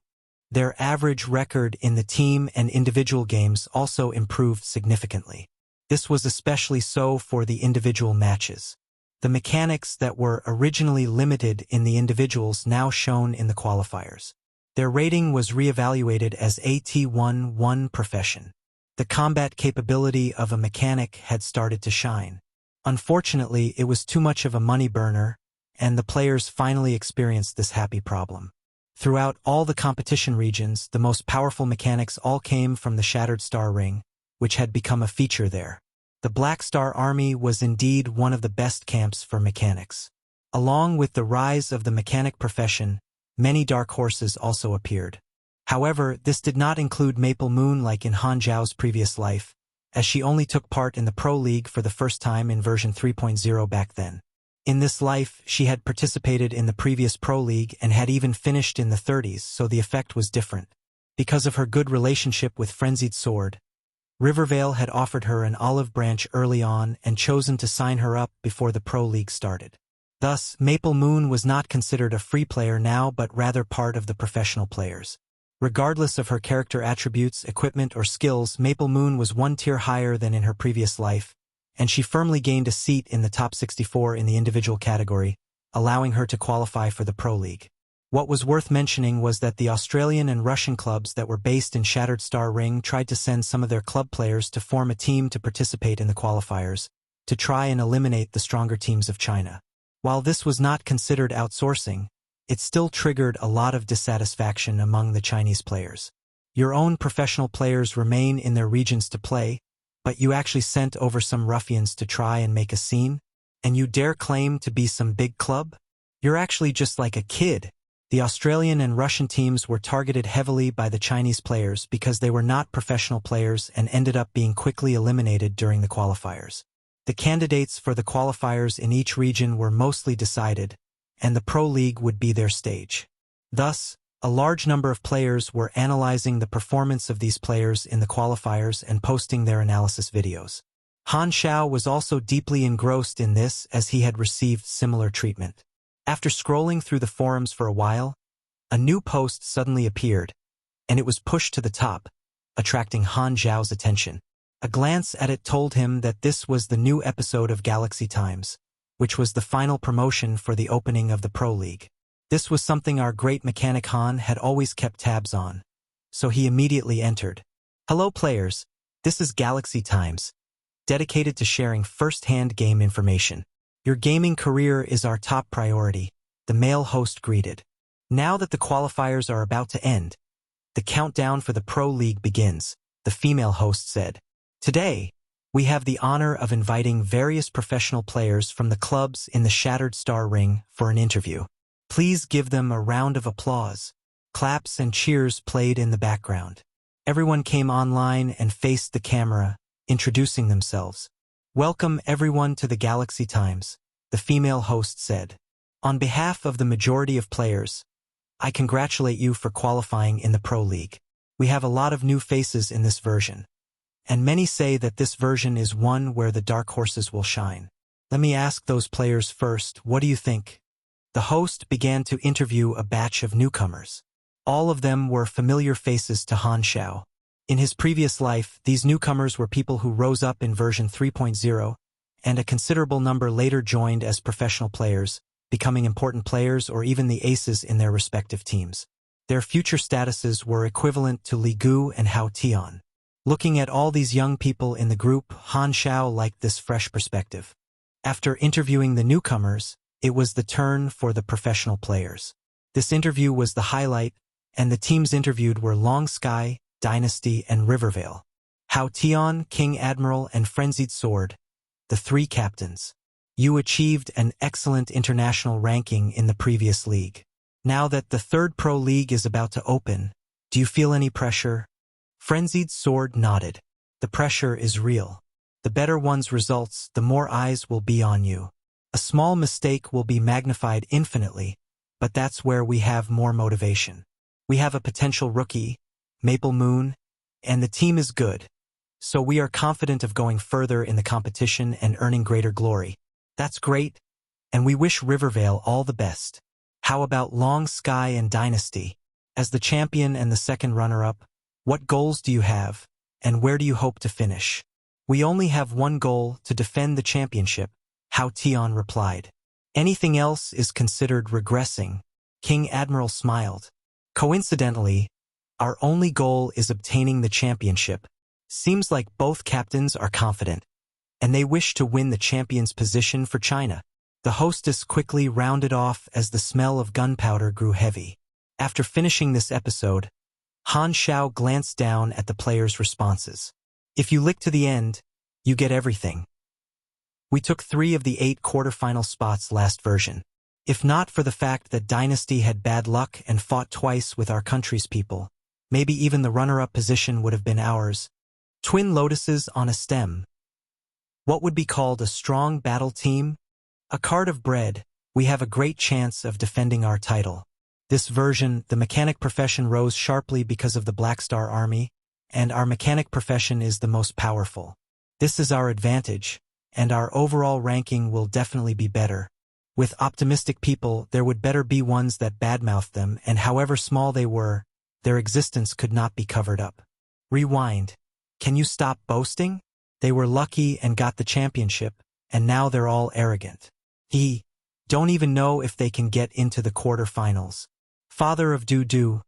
Speaker 1: Their average record in the team and individual games also improved significantly. This was especially so for the individual matches. The mechanics that were originally limited in the individuals now shown in the qualifiers. Their rating was reevaluated as AT1-1 profession. The combat capability of a mechanic had started to shine. Unfortunately, it was too much of a money burner, and the players finally experienced this happy problem. Throughout all the competition regions, the most powerful mechanics all came from the Shattered Star Ring, which had become a feature there. The Black Star Army was indeed one of the best camps for mechanics. Along with the rise of the mechanic profession, many dark horses also appeared. However, this did not include Maple Moon like in Han Xiao's previous life, as she only took part in the Pro League for the first time in version 3.0 back then. In this life, she had participated in the previous Pro League and had even finished in the 30s, so the effect was different. Because of her good relationship with Frenzied Sword, Rivervale had offered her an olive branch early on and chosen to sign her up before the Pro League started. Thus, Maple Moon was not considered a free player now but rather part of the professional players. Regardless of her character attributes, equipment, or skills, Maple Moon was 1 tier higher than in her previous life, and she firmly gained a seat in the top 64 in the individual category, allowing her to qualify for the Pro League. What was worth mentioning was that the Australian and Russian clubs that were based in Shattered Star Ring tried to send some of their club players to form a team to participate in the qualifiers, to try and eliminate the stronger teams of China. While this was not considered outsourcing, it still triggered a lot of dissatisfaction among the Chinese players. Your own professional players remain in their regions to play, but you actually sent over some ruffians to try and make a scene? And you dare claim to be some big club? You're actually just like a kid. The Australian and Russian teams were targeted heavily by the Chinese players because they were not professional players and ended up being quickly eliminated during the qualifiers. The candidates for the qualifiers in each region were mostly decided, and the Pro League would be their stage. Thus, a large number of players were analyzing the performance of these players in the qualifiers and posting their analysis videos. Han Xiao was also deeply engrossed in this as he had received similar treatment. After scrolling through the forums for a while, a new post suddenly appeared, and it was pushed to the top, attracting Han Xiao's attention. A glance at it told him that this was the new episode of Galaxy Times, which was the final promotion for the opening of the Pro League. This was something our great mechanic Han had always kept tabs on, so he immediately entered. Hello players, this is Galaxy Times, dedicated to sharing first-hand game information. Your gaming career is our top priority, the male host greeted. Now that the qualifiers are about to end, the countdown for the Pro League begins, the female host said. Today, we have the honor of inviting various professional players from the clubs in the Shattered Star Ring for an interview. Please give them a round of applause. Claps and cheers played in the background. Everyone came online and faced the camera, introducing themselves. Welcome everyone to the Galaxy Times, the female host said. On behalf of the majority of players, I congratulate you for qualifying in the Pro League. We have a lot of new faces in this version, and many say that this version is one where the dark horses will shine. Let me ask those players first, what do you think? The host began to interview a batch of newcomers. All of them were familiar faces to Han Xiao. In his previous life, these newcomers were people who rose up in version 3.0 and a considerable number later joined as professional players, becoming important players or even the aces in their respective teams. Their future statuses were equivalent to Li Gu and Hao Tian. Looking at all these young people in the group, Han Xiao liked this fresh perspective. After interviewing the newcomers, it was the turn for the professional players. This interview was the highlight, and the teams interviewed were Long Sky, Dynasty, and Rivervale. Hao Tian, King Admiral, and Frenzied Sword, the three captains. You achieved an excellent international ranking in the previous league. Now that the third pro league is about to open, do you feel any pressure? Frenzied Sword nodded. The pressure is real. The better one's results, the more eyes will be on you. A small mistake will be magnified infinitely, but that's where we have more motivation. We have a potential rookie, Maple Moon, and the team is good. So we are confident of going further in the competition and earning greater glory. That's great, and we wish Rivervale all the best. How about Long Sky and Dynasty? As the champion and the second runner-up, what goals do you have, and where do you hope to finish? We only have one goal, to defend the championship, Hao Tian replied. Anything else is considered regressing. King Admiral smiled. Coincidentally, our only goal is obtaining the championship. Seems like both captains are confident, and they wish to win the champion's position for China. The hostess quickly rounded off as the smell of gunpowder grew heavy. After finishing this episode, Han Xiao glanced down at the players' responses. If you lick to the end, you get everything. We took 3 of the 8 quarterfinal spots last version. If not for the fact that Dynasty had bad luck and fought twice with our country's people, maybe even the runner-up position would have been ours. Twin lotuses on a stem. What would be called a strong battle team? A card of bread. We have a great chance of defending our title. This version, the mechanic profession rose sharply because of the Black Star Army, and our mechanic profession is the most powerful. This is our advantage, and our overall ranking will definitely be better. With optimistic people, there would better be ones that badmouth them, and however small they were, their existence could not be covered up. Rewind. Can you stop boasting? They were lucky and got the championship, and now they're all arrogant. Don't even know if they can get into the quarterfinals. Father of Doo-Doo,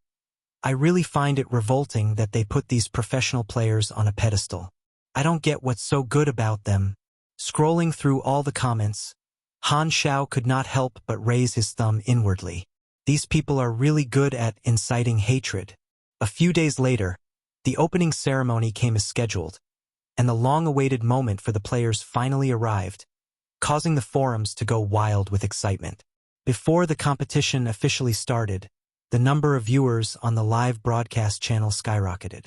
Speaker 1: I really find it revolting that they put these professional players on a pedestal. I don't get what's so good about them. Scrolling through all the comments, Han Xiao could not help but raise his thumb inwardly. These people are really good at inciting hatred. A few days later, the opening ceremony came as scheduled, and the long-awaited moment for the players finally arrived, causing the forums to go wild with excitement. Before the competition officially started, the number of viewers on the live broadcast channel skyrocketed.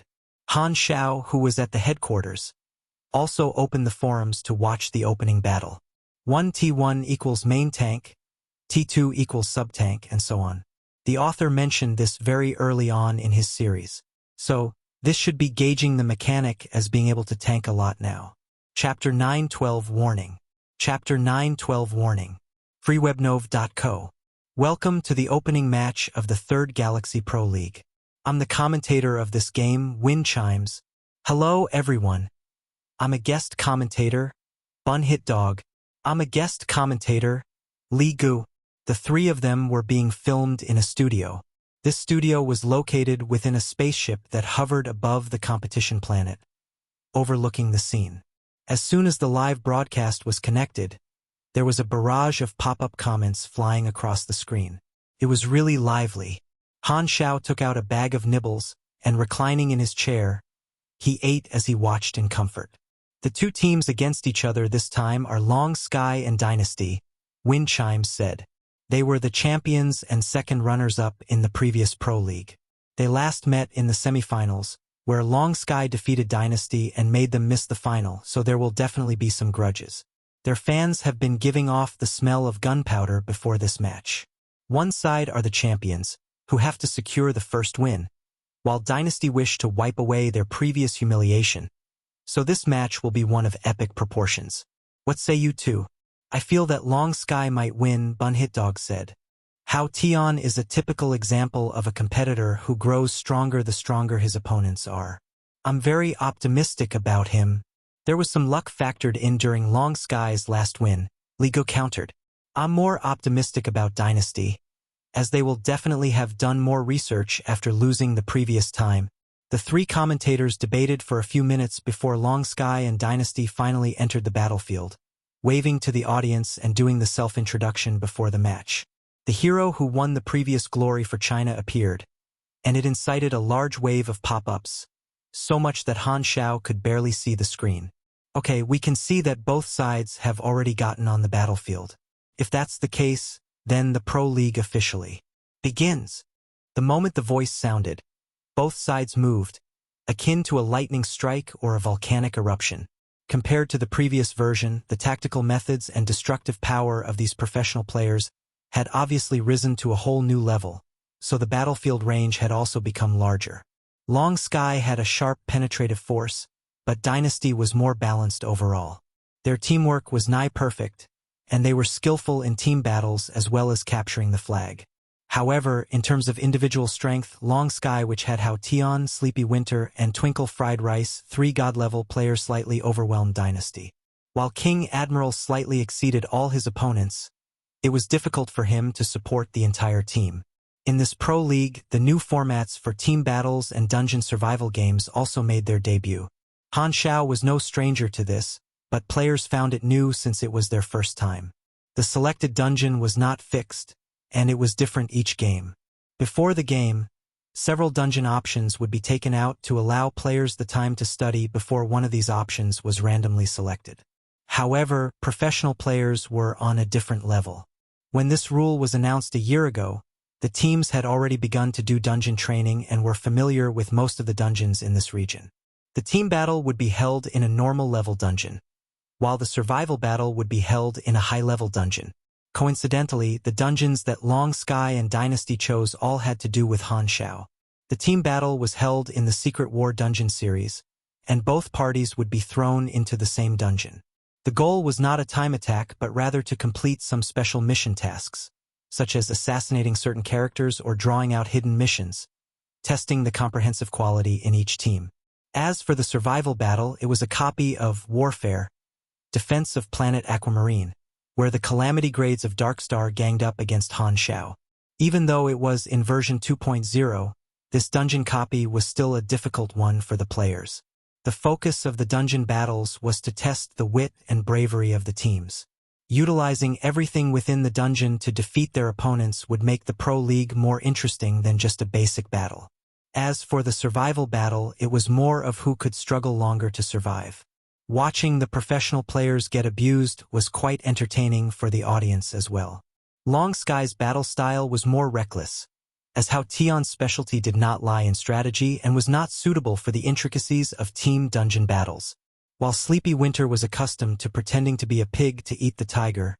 Speaker 1: Han Xiao, who was at the headquarters, also opened the forums to watch the opening battle. 1T1 equals main tank, T2 equals sub-tank, and so on. The author mentioned this very early on in his series, so this should be gauging the mechanic as being able to tank a lot now. Chapter 912 Warning. Chapter 912 Warning. freewebnov.co. Welcome to the opening match of the 3rd Galaxy Pro League. I'm the commentator of this game, Wind Chimes. Hello everyone. I'm a guest commentator, Bun Hit Dog. I'm a guest commentator, Li Gu. The 3 of them were being filmed in a studio. This studio was located within a spaceship that hovered above the competition planet, overlooking the scene. As soon as the live broadcast was connected, there was a barrage of pop-up comments flying across the screen. It was really lively. Han Xiao took out a bag of nibbles, and reclining in his chair, he ate as he watched in comfort. The 2 teams against each other this time are Long Sky and Dynasty, Wind Chimes said. They were the champions and second runners-up in the previous Pro League. They last met in the semifinals, where Long Sky defeated Dynasty and made them miss the final, so there will definitely be some grudges. Their fans have been giving off the smell of gunpowder before this match. One side are the champions, who have to secure the first win, while Dynasty wish to wipe away their previous humiliation. So this match will be one of epic proportions. What say you two? I feel that Long Sky might win, Bun Hit Dog said. Hao Tian is a typical example of a competitor who grows stronger the stronger his opponents are. I'm very optimistic about him. There was some luck factored in during Long Sky's last win, Ligo countered. I'm more optimistic about Dynasty, as they will definitely have done more research after losing the previous time. The three commentators debated for a few minutes before Long Sky and Dynasty finally entered the battlefield, waving to the audience and doing the self-introduction before the match. The hero who won the previous glory for China appeared, and it incited a large wave of pop-ups, so much that Han Xiao could barely see the screen. Okay, we can see that both sides have already gotten on the battlefield. If that's the case, then the Pro League officially begins. The moment the voice sounded, both sides moved, akin to a lightning strike or a volcanic eruption. Compared to the previous version, the tactical methods and destructive power of these professional players had obviously risen to a whole new level, so the battlefield range had also become larger. Long Sky had a sharp penetrative force, but Dynasty was more balanced overall. Their teamwork was nigh perfect, and they were skillful in team battles as well as capturing the flag. However, in terms of individual strength, Long Sky, which had Hao Tian, Sleepy Winter, and Twinkle Fried Rice, three god-level players, slightly overwhelmed Dynasty. While King Admiral slightly exceeded all his opponents, it was difficult for him to support the entire team. In this Pro League, the new formats for team battles and dungeon survival games also made their debut. Han Xiao was no stranger to this, but players found it new since it was their first time. The selected dungeon was not fixed, and it was different each game. Before the game, several dungeon options would be taken out to allow players the time to study before one of these options was randomly selected. However, professional players were on a different level. When this rule was announced a year ago, the teams had already begun to do dungeon training and were familiar with most of the dungeons in this region. The team battle would be held in a normal level dungeon, while the survival battle would be held in a high-level dungeon. Coincidentally, the dungeons that Long Sky and Dynasty chose all had to do with Han Xiao. The team battle was held in the Secret War dungeon series, and both parties would be thrown into the same dungeon. The goal was not a time attack but rather to complete some special mission tasks, such as assassinating certain characters or drawing out hidden missions, testing the comprehensive quality in each team. As for the survival battle, it was a copy of Warfare, Defense of Planet Aquamarine, where the Calamity grades of Darkstar ganged up against Han Xiao. Even though it was in version 2.0, this dungeon copy was still a difficult one for the players. The focus of the dungeon battles was to test the wit and bravery of the teams. Utilizing everything within the dungeon to defeat their opponents would make the Pro League more interesting than just a basic battle. As for the survival battle, it was more of who could struggle longer to survive. Watching the professional players get abused was quite entertaining for the audience as well. Long Sky's battle style was more reckless, as Hao Tian's specialty did not lie in strategy and was not suitable for the intricacies of team dungeon battles. While Sleepy Winter was accustomed to pretending to be a pig to eat the tiger,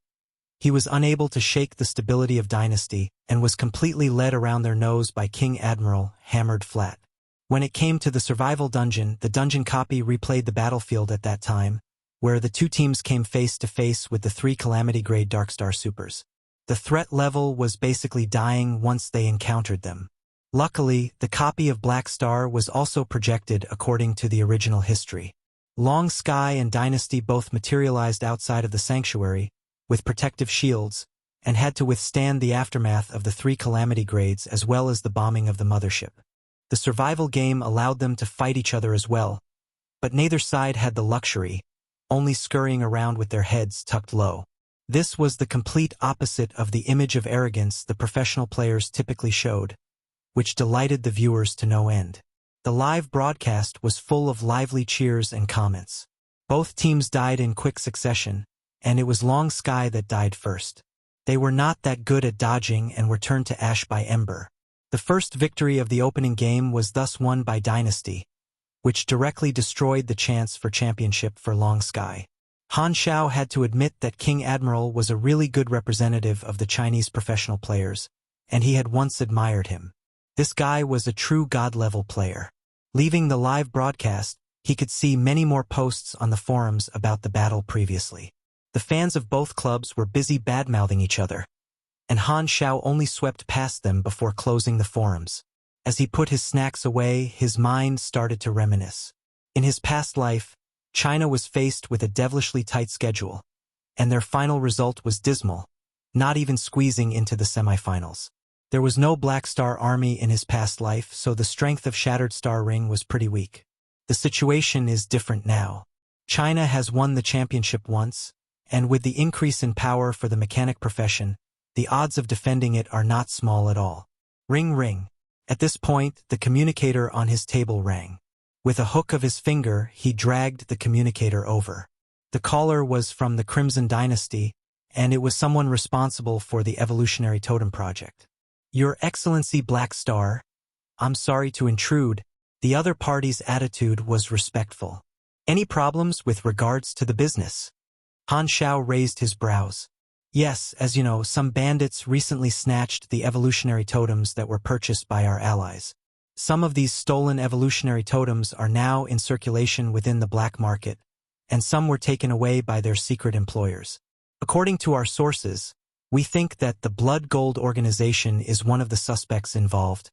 Speaker 1: he was unable to shake the stability of Dynasty and was completely led around their nose by King Admiral, hammered flat. When it came to the survival dungeon, the dungeon copy replayed the battlefield at that time, where the two teams came face to face with the three Calamity-grade Darkstar supers. The threat level was basically dying once they encountered them. Luckily, the copy of Black Star was also projected according to the original history. Long Sky and Dynasty both materialized outside of the sanctuary, with protective shields, and had to withstand the aftermath of the three Calamity grades as well as the bombing of the mothership. The survival game allowed them to fight each other as well, but neither side had the luxury, only scurrying around with their heads tucked low. This was the complete opposite of the image of arrogance the professional players typically showed, which delighted the viewers to no end. The live broadcast was full of lively cheers and comments. Both teams died in quick succession, and it was Long Sky that died first. They were not that good at dodging and were turned to ash by Ember. The first victory of the opening game was thus won by Dynasty, which directly destroyed the chance for championship for Long Sky. Han Xiao had to admit that King Admiral was a really good representative of the Chinese professional players, and he had once admired him. This guy was a true god-level player. Leaving the live broadcast, he could see many more posts on the forums about the battle previously. The fans of both clubs were busy bad-mouthing each other, and Han Xiao only swept past them before closing the forums. As he put his snacks away, his mind started to reminisce. In his past life, China was faced with a devilishly tight schedule, and their final result was dismal, not even squeezing into the semifinals. There was no Black Star army in his past life, so the strength of Shattered Star Ring was pretty weak. The situation is different now. China has won the championship once, and with the increase in power for the mechanic profession, the odds of defending it are not small at all. Ring ring. At this point, the communicator on his table rang. With a hook of his finger, he dragged the communicator over. The caller was from the Crimson Dynasty, and it was someone responsible for the Evolutionary Totem project. Your Excellency Black Star, I'm sorry to intrude. The other party's attitude was respectful. Any problems with regards to the business? Han Xiao raised his brows. Yes, as you know, some bandits recently snatched the evolutionary totems that were purchased by our allies. Some of these stolen evolutionary totems are now in circulation within the black market, and some were taken away by their secret employers. According to our sources, we think that the Blood Gold organization is one of the suspects involved.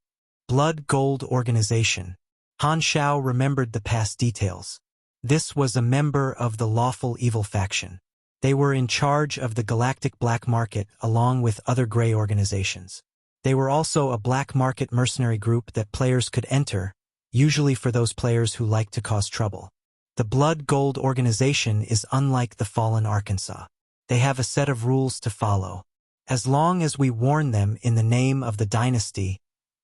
Speaker 1: Blood Gold organization. Han Xiao remembered the past details. This was a member of the lawful evil faction. They were in charge of the galactic black market along with other gray organizations. They were also a black market mercenary group that players could enter, usually for those players who like to cause trouble. The Blood Gold organization is unlike the Fallen Arkansas. They have a set of rules to follow. As long as we warn them in the name of the dynasty,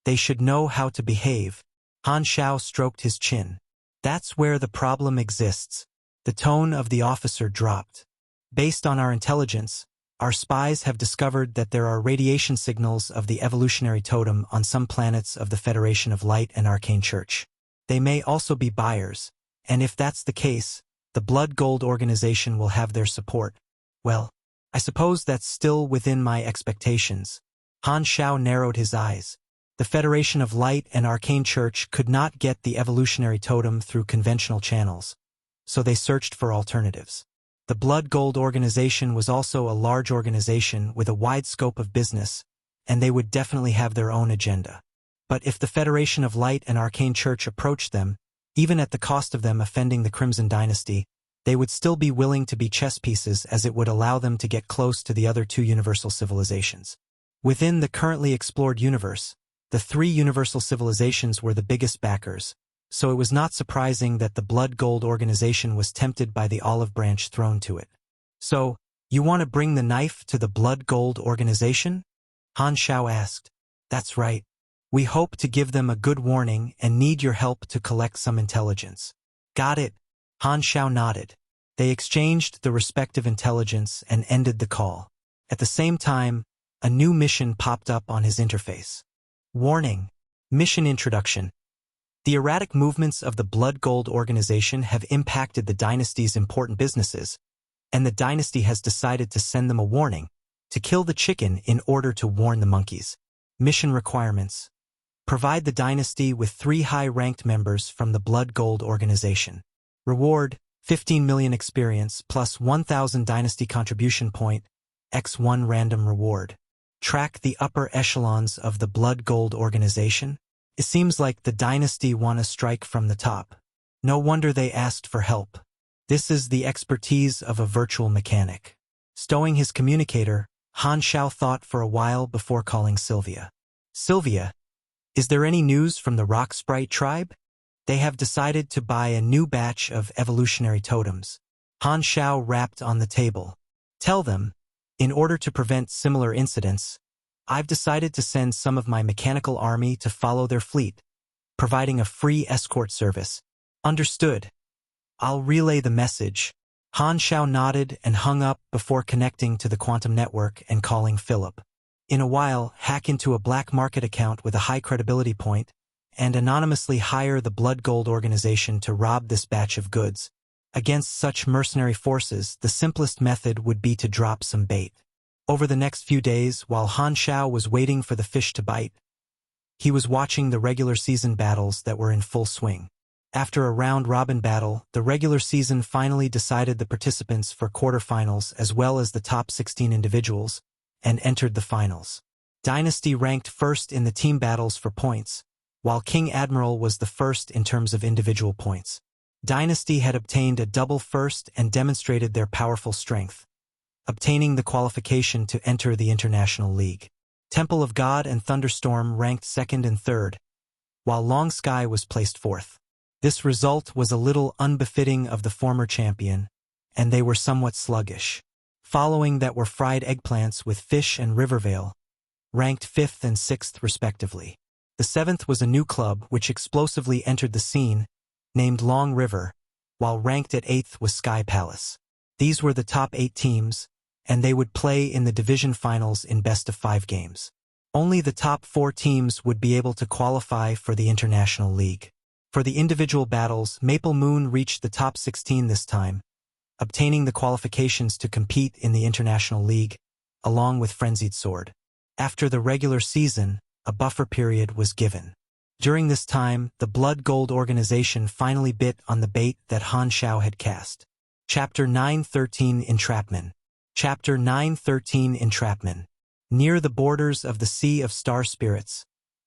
Speaker 1: they should know how to behave. Han Xiao stroked his chin. That's where the problem exists. The tone of the officer dropped. Based on our intelligence, our spies have discovered that there are radiation signals of the evolutionary totem on some planets of the Federation of Light and Arcane Church. They may also be buyers, and if that's the case, the Blood Gold organization will have their support. Well, I suppose that's still within my expectations. Han Xiao narrowed his eyes. The Federation of Light and Arcane Church could not get the evolutionary totem through conventional channels, so they searched for alternatives. The Blood Gold organization was also a large organization with a wide scope of business, and they would definitely have their own agenda. But if the Federation of Light and Arcane Church approached them, even at the cost of them offending the Crimson Dynasty, they would still be willing to be chess pieces, as it would allow them to get close to the other two universal civilizations. Within the currently explored universe, the three universal civilizations were the biggest backers, so it was not surprising that the Blood Gold organization was tempted by the olive branch thrown to it. So, you want to bring the knife to the Blood Gold organization? Han Xiao asked. That's right. We hope to give them a good warning and need your help to collect some intelligence. Got it. Han Xiao nodded. They exchanged the respective intelligence and ended the call. At the same time, a new mission popped up on his interface. Warning. Mission introduction. The erratic movements of the Blood Gold organization have impacted the dynasty's important businesses, and the dynasty has decided to send them a warning to kill the chicken in order to warn the monkeys. Mission requirements. Provide the dynasty with 3 high-ranked members from the Blood Gold organization. Reward, 15 million experience plus 1,000 dynasty contribution point, x1 random reward. Track the upper echelons of the Blood Gold organization. It seems like the dynasty want to strike from the top. No wonder they asked for help. This is the expertise of a virtual mechanic. Stowing his communicator, Han Xiao thought for a while before calling Sylvia. Sylvia, is there any news from the Rock Sprite tribe? They have decided to buy a new batch of evolutionary totems. Han Xiao rapped on the table. Tell them, in order to prevent similar incidents, I've decided to send some of my mechanical army to follow their fleet, providing a free escort service. Understood. I'll relay the message. Han Xiao nodded and hung up before connecting to the quantum network and calling Philip. In a while, hack into a black market account with a high credibility point and anonymously hire the Blood Gold organization to rob this batch of goods. Against such mercenary forces, the simplest method would be to drop some bait. Over the next few days, while Han Xiao was waiting for the fish to bite, he was watching the regular season battles that were in full swing. After a round-robin battle, the regular season finally decided the participants for quarterfinals as well as the top 16 individuals, and entered the finals. Dynasty ranked first in the team battles for points, while King Admiral was the first in terms of individual points. Dynasty had obtained a double first and demonstrated their powerful strength, obtaining the qualification to enter the International League. Temple of God and Thunderstorm ranked second and third, while Long Sky was placed fourth. This result was a little unbefitting of the former champion, and they were somewhat sluggish. Following that were Fried Eggplants with Fish and Rivervale, ranked fifth and sixth respectively. The seventh was a new club which explosively entered the scene, named Long River, while ranked at eighth was Sky Palace. These were the top 8 teams, and they would play in the division finals in best-of-5 games. Only the top 4 teams would be able to qualify for the International League. For the individual battles, Maple Moon reached the top 16 this time, obtaining the qualifications to compete in the International League, along with Frenzied Sword. After the regular season, a buffer period was given. During this time, the Blood Gold organization finally bit on the bait that Han Xiao had cast. Chapter 913 Entrapment. Chapter 913 Entrapment. Near the borders of the Sea of Star Spirits,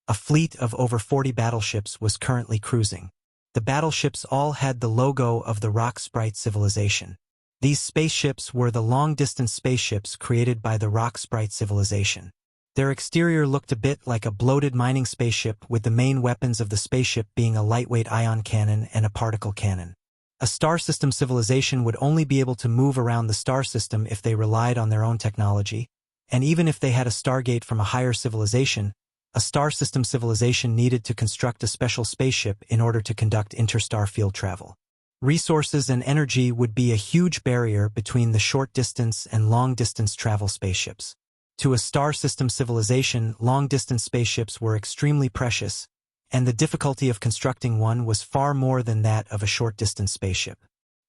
Speaker 1: a fleet of over 40 battleships was currently cruising. The battleships all had the logo of the Rock Sprite civilization. These spaceships were the long-distance spaceships created by the Rock Sprite civilization. Their exterior looked a bit like a bloated mining spaceship, with the main weapons of the spaceship being a lightweight ion cannon and a particle cannon. A star system civilization would only be able to move around the star system if they relied on their own technology, and even if they had a stargate from a higher civilization, a star system civilization needed to construct a special spaceship in order to conduct interstar field travel. Resources and energy would be a huge barrier between the short-distance and long-distance travel spaceships. To a star system civilization, long-distance spaceships were extremely precious, and the difficulty of constructing one was far more than that of a short-distance spaceship.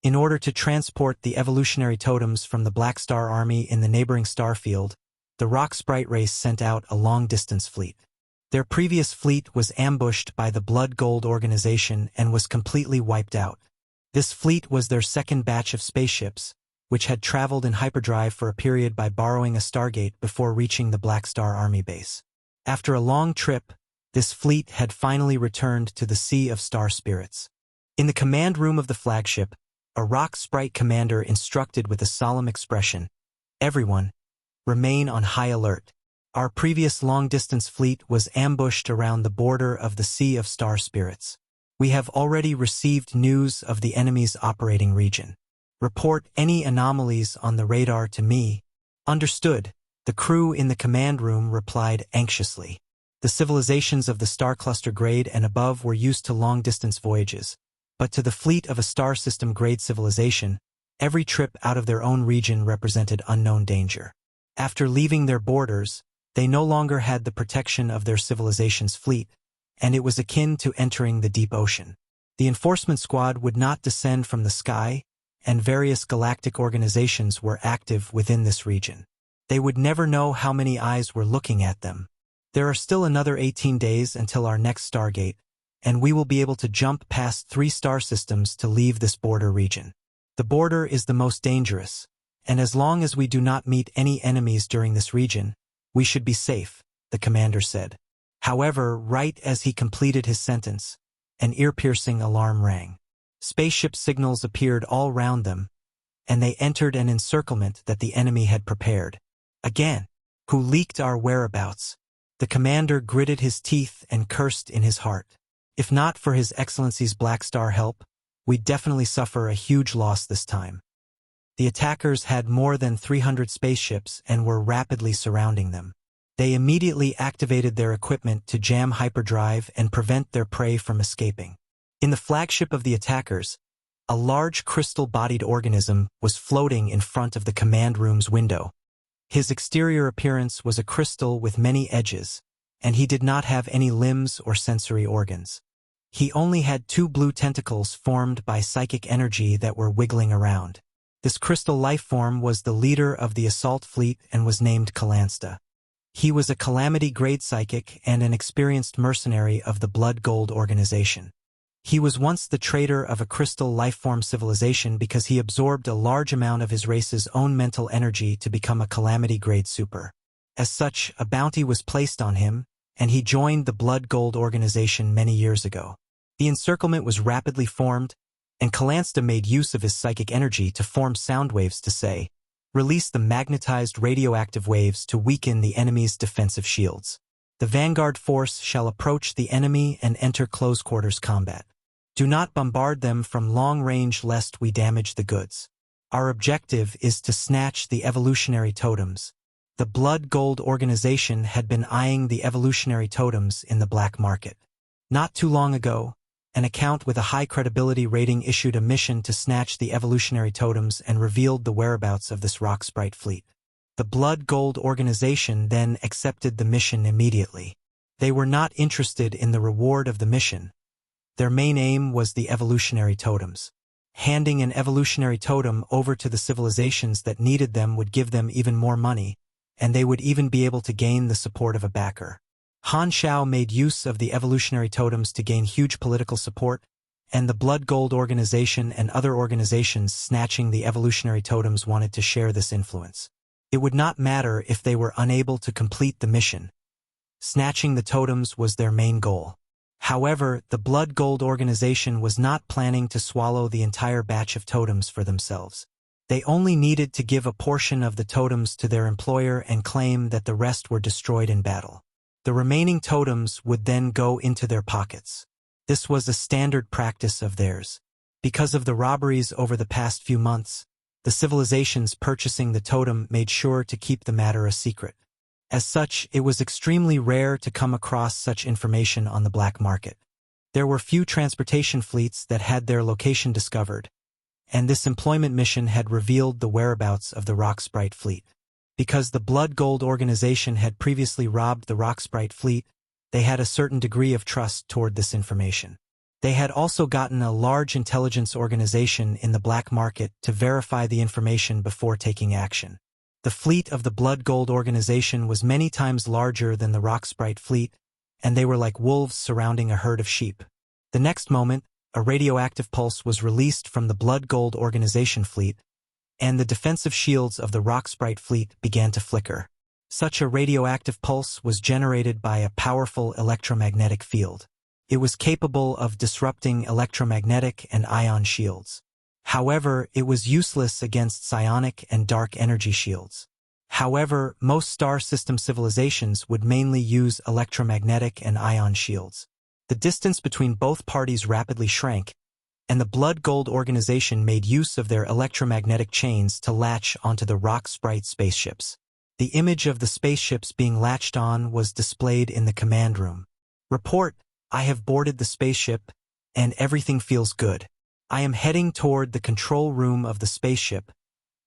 Speaker 1: In order to transport the evolutionary totems from the Black Star Army in the neighboring star field, the Rock Sprite race sent out a long-distance fleet. Their previous fleet was ambushed by the Blood Gold organization and was completely wiped out. This fleet was their second batch of spaceships, which had traveled in hyperdrive for a period by borrowing a stargate before reaching the Black Star Army base. After a long trip, this fleet had finally returned to the Sea of Star Spirits. In the command room of the flagship, a Rock Sprite commander instructed with a solemn expression, "Everyone, remain on high alert. Our previous long-distance fleet was ambushed around the border of the Sea of Star Spirits. We have already received news of the enemy's operating region. Report any anomalies on the radar to me." "Understood," the crew in the command room replied anxiously. The civilizations of the star cluster grade and above were used to long-distance voyages, but to the fleet of a star system grade civilization, every trip out of their own region represented unknown danger. After leaving their borders, they no longer had the protection of their civilization's fleet, and it was akin to entering the deep ocean. The enforcement squad would not descend from the sky, and various galactic organizations were active within this region. They would never know how many eyes were looking at them. There are still another 18 days until our next Stargate, and we will be able to jump past 3 star systems to leave this border region. The border is the most dangerous, and as long as we do not meet any enemies during this region, we should be safe, the commander said. However, right as he completed his sentence, an ear-piercing alarm rang. Spaceship signals appeared all round them, and they entered an encirclement that the enemy had prepared. "Again, who leaked our whereabouts?" The commander gritted his teeth and cursed in his heart. "If not for His Excellency's Black Star help, we'd definitely suffer a huge loss this time." The attackers had more than 300 spaceships and were rapidly surrounding them. They immediately activated their equipment to jam hyperdrive and prevent their prey from escaping. In the flagship of the attackers, a large crystal-bodied organism was floating in front of the command room's window. His exterior appearance was a crystal with many edges, and he did not have any limbs or sensory organs. He only had 2 blue tentacles formed by psychic energy that were wiggling around. This crystal life form was the leader of the assault fleet and was named Calansta. He was a Calamity-grade psychic and an experienced mercenary of the Blood Gold organization. He was once the traitor of a crystal life-form civilization because he absorbed a large amount of his race's own mental energy to become a Calamity-grade super. As such, a bounty was placed on him, and he joined the Blood Gold organization many years ago. The encirclement was rapidly formed, and Calansta made use of his psychic energy to form sound waves to say, "Release the magnetized radioactive waves to weaken the enemy's defensive shields. The vanguard force shall approach the enemy and enter close quarters combat. Do not bombard them from long range lest we damage the goods. Our objective is to snatch the evolutionary totems." The Blood Gold organization had been eyeing the evolutionary totems in the black market. Not too long ago, an account with a high credibility rating issued a mission to snatch the evolutionary totems and revealed the whereabouts of this rock sprite fleet. The Blood Gold organization then accepted the mission immediately. They were not interested in the reward of the mission. Their main aim was the evolutionary totems. Handing an evolutionary totem over to the civilizations that needed them would give them even more money, and they would even be able to gain the support of a backer. Han Xiao made use of the evolutionary totems to gain huge political support, and the Blood Gold organization and other organizations snatching the evolutionary totems wanted to share this influence. It would not matter if they were unable to complete the mission. Snatching the totems was their main goal. However, the Blood Gold organization was not planning to swallow the entire batch of totems for themselves. They only needed to give a portion of the totems to their employer and claim that the rest were destroyed in battle. The remaining totems would then go into their pockets. This was a standard practice of theirs. Because of the robberies over the past few months, the civilizations purchasing the totem made sure to keep the matter a secret. As such, it was extremely rare to come across such information on the black market. There were few transportation fleets that had their location discovered, and this employment mission had revealed the whereabouts of the Rock Sprite fleet. Because the Blood Gold organization had previously robbed the Rock Sprite fleet, they had a certain degree of trust toward this information. They had also gotten a large intelligence organization in the black market to verify the information before taking action. The fleet of the Blood Gold organization was many times larger than the Rock Sprite fleet, and they were like wolves surrounding a herd of sheep. The next moment, a radioactive pulse was released from the Blood Gold organization fleet, and the defensive shields of the Rock Sprite fleet began to flicker. Such a radioactive pulse was generated by a powerful electromagnetic field. It was capable of disrupting electromagnetic and ion shields. However, it was useless against psionic and dark energy shields. However, most star system civilizations would mainly use electromagnetic and ion shields. The distance between both parties rapidly shrank, and the Blood Gold organization made use of their electromagnetic chains to latch onto the Rock Sprite spaceships. The image of the spaceships being latched on was displayed in the command room. "Report, I have boarded the spaceship, and everything feels good. I am heading toward the control room of the spaceship,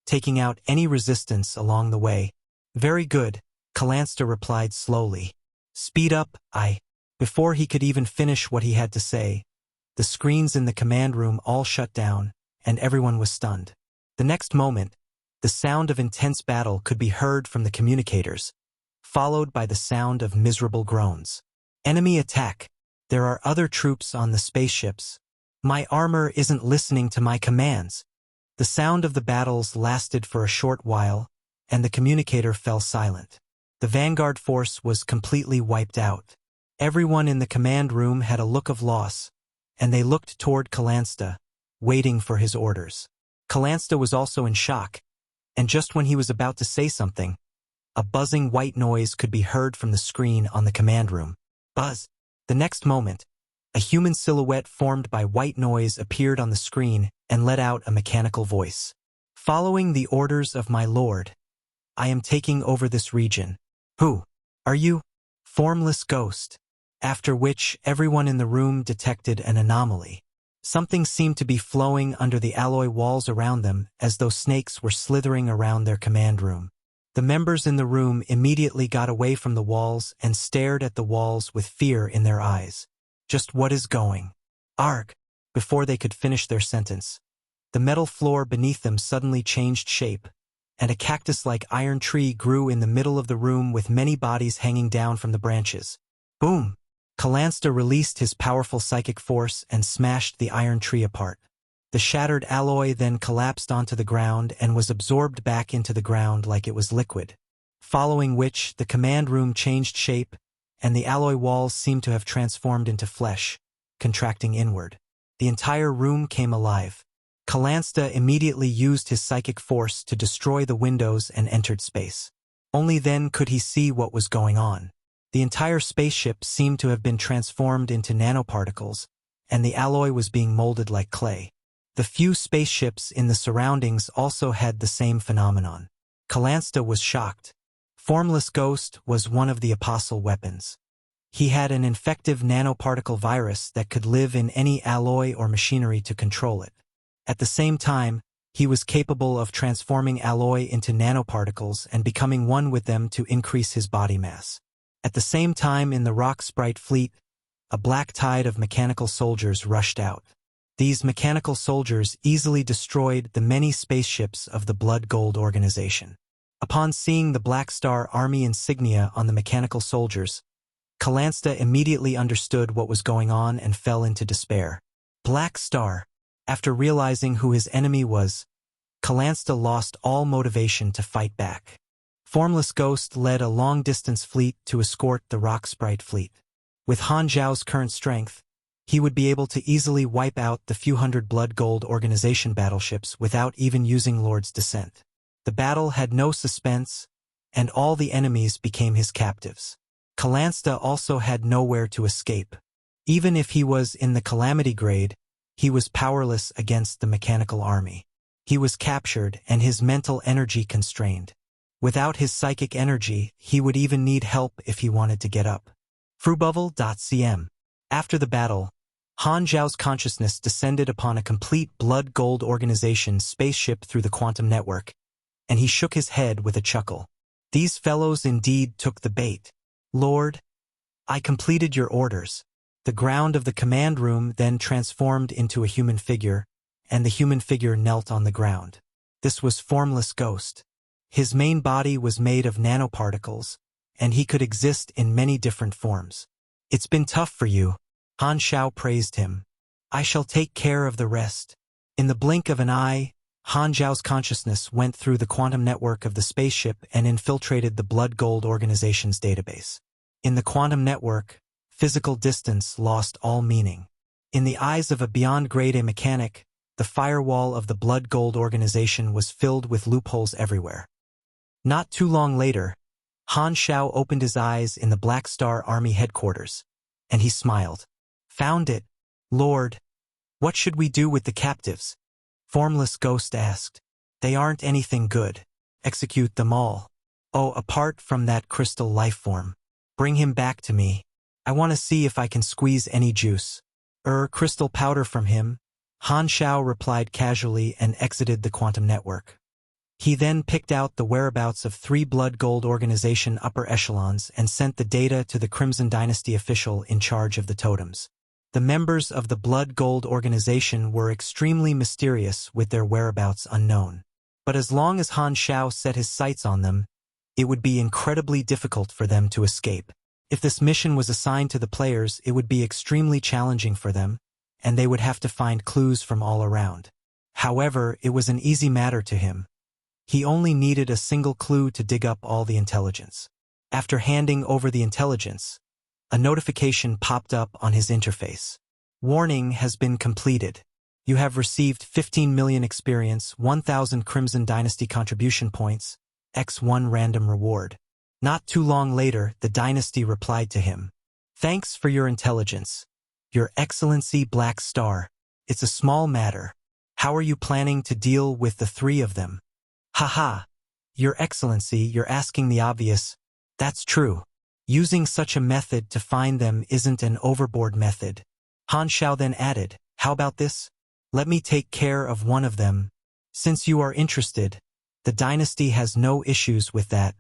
Speaker 1: taking out any resistance along the way." "Very good," Calansta replied slowly. "Speed up, I..." Before he could even finish what he had to say, the screens in the command room all shut down, and everyone was stunned. The next moment, the sound of intense battle could be heard from the communicators, followed by the sound of miserable groans. "Enemy attack! There are other troops on the spaceships. My armor isn't listening to my commands." The sound of the battles lasted for a short while, and the communicator fell silent. The vanguard force was completely wiped out. Everyone in the command room had a look of loss, and they looked toward Calansta, waiting for his orders. Calansta was also in shock, and just when he was about to say something, a buzzing white noise could be heard from the screen on the command room. Buzz! The next moment, a human silhouette formed by white noise appeared on the screen and let out a mechanical voice. "Following the orders of my lord, I am taking over this region." "Who are you?" "Formless ghost." After which, everyone in the room detected an anomaly. Something seemed to be flowing under the alloy walls around them, as though snakes were slithering around their command room. The members in the room immediately got away from the walls and stared at the walls with fear in their eyes. "Just what is going? Arg!" Before they could finish their sentence, the metal floor beneath them suddenly changed shape, and a cactus-like iron tree grew in the middle of the room with many bodies hanging down from the branches. Boom! Calansta released his powerful psychic force and smashed the iron tree apart. The shattered alloy then collapsed onto the ground and was absorbed back into the ground like it was liquid. Following which, the command room changed shape, and the alloy walls seemed to have transformed into flesh, contracting inward. The entire room came alive. Calansta immediately used his psychic force to destroy the windows and entered space. Only then could he see what was going on. The entire spaceship seemed to have been transformed into nanoparticles, and the alloy was being molded like clay. The few spaceships in the surroundings also had the same phenomenon. Calansta was shocked. Formless Ghost was one of the apostle weapons. He had an infective nanoparticle virus that could live in any alloy or machinery to control it. At the same time, he was capable of transforming alloy into nanoparticles and becoming one with them to increase his body mass. At the same time, in the Rock Sprite fleet, a black tide of mechanical soldiers rushed out. These mechanical soldiers easily destroyed the many spaceships of the Blood Gold organization. Upon seeing the Black Star Army insignia on the mechanical soldiers, Calansta immediately understood what was going on and fell into despair. Black Star. After realizing who his enemy was, Calansta lost all motivation to fight back. Formless Ghost led a long-distance fleet to escort the Rock Sprite fleet. With Han Xiao's current strength, he would be able to easily wipe out the few hundred Blood Gold organization battleships without even using Lord's Descent. The battle had no suspense, and all the enemies became his captives. Calansta also had nowhere to escape. Even if he was in the Calamity grade, he was powerless against the mechanical army. He was captured and his mental energy constrained. Without his psychic energy, he would even need help if he wanted to get up. Frubbubble.cm. After the battle, Han Xiao's consciousness descended upon a complete Blood Gold organization spaceship through the quantum network, and he shook his head with a chuckle. These fellows indeed took the bait. Lord, I completed your orders. The ground of the command room then transformed into a human figure, and the human figure knelt on the ground. This was Formless Ghost. His main body was made of nanoparticles, and he could exist in many different forms. It's been tough for you. Han Xiao praised him. I shall take care of the rest. In the blink of an eye, Han Xiao's consciousness went through the quantum network of the spaceship and infiltrated the Blood Gold organization's database. In the quantum network, physical distance lost all meaning. In the eyes of a beyond grade A mechanic, the firewall of the Blood Gold organization was filled with loopholes everywhere. Not too long later, Han Xiao opened his eyes in the Black Star Army headquarters, and he smiled. Found it, Lord. What should we do with the captives? Formless Ghost asked. They aren't anything good. Execute them all. Oh, apart from that crystal life form. Bring him back to me. I want to see if I can squeeze any juice. Crystal powder from him. Han Xiao replied casually and exited the quantum network. He then picked out the whereabouts of 3 Blood Gold organization upper echelons and sent the data to the Crimson Dynasty official in charge of the totems. The members of the Blood Gold organization were extremely mysterious with their whereabouts unknown. But as long as Han Xiao set his sights on them, it would be incredibly difficult for them to escape. If this mission was assigned to the players, it would be extremely challenging for them, and they would have to find clues from all around. However, it was an easy matter to him. He only needed a single clue to dig up all the intelligence. After handing over the intelligence, a notification popped up on his interface. Warning has been completed. You have received 15 million experience, 1,000 Crimson Dynasty contribution points, X1 random reward. Not too long later, the Dynasty replied to him. Thanks for your intelligence. Your Excellency Black Star. It's a small matter. How are you planning to deal with the 3 of them? Haha. Your Excellency, you're asking the obvious. That's true. Using such a method to find them isn't an overboard method. Han Xiao then added, how about this? Let me take care of one of them. Since you are interested, the Dynasty has no issues with that.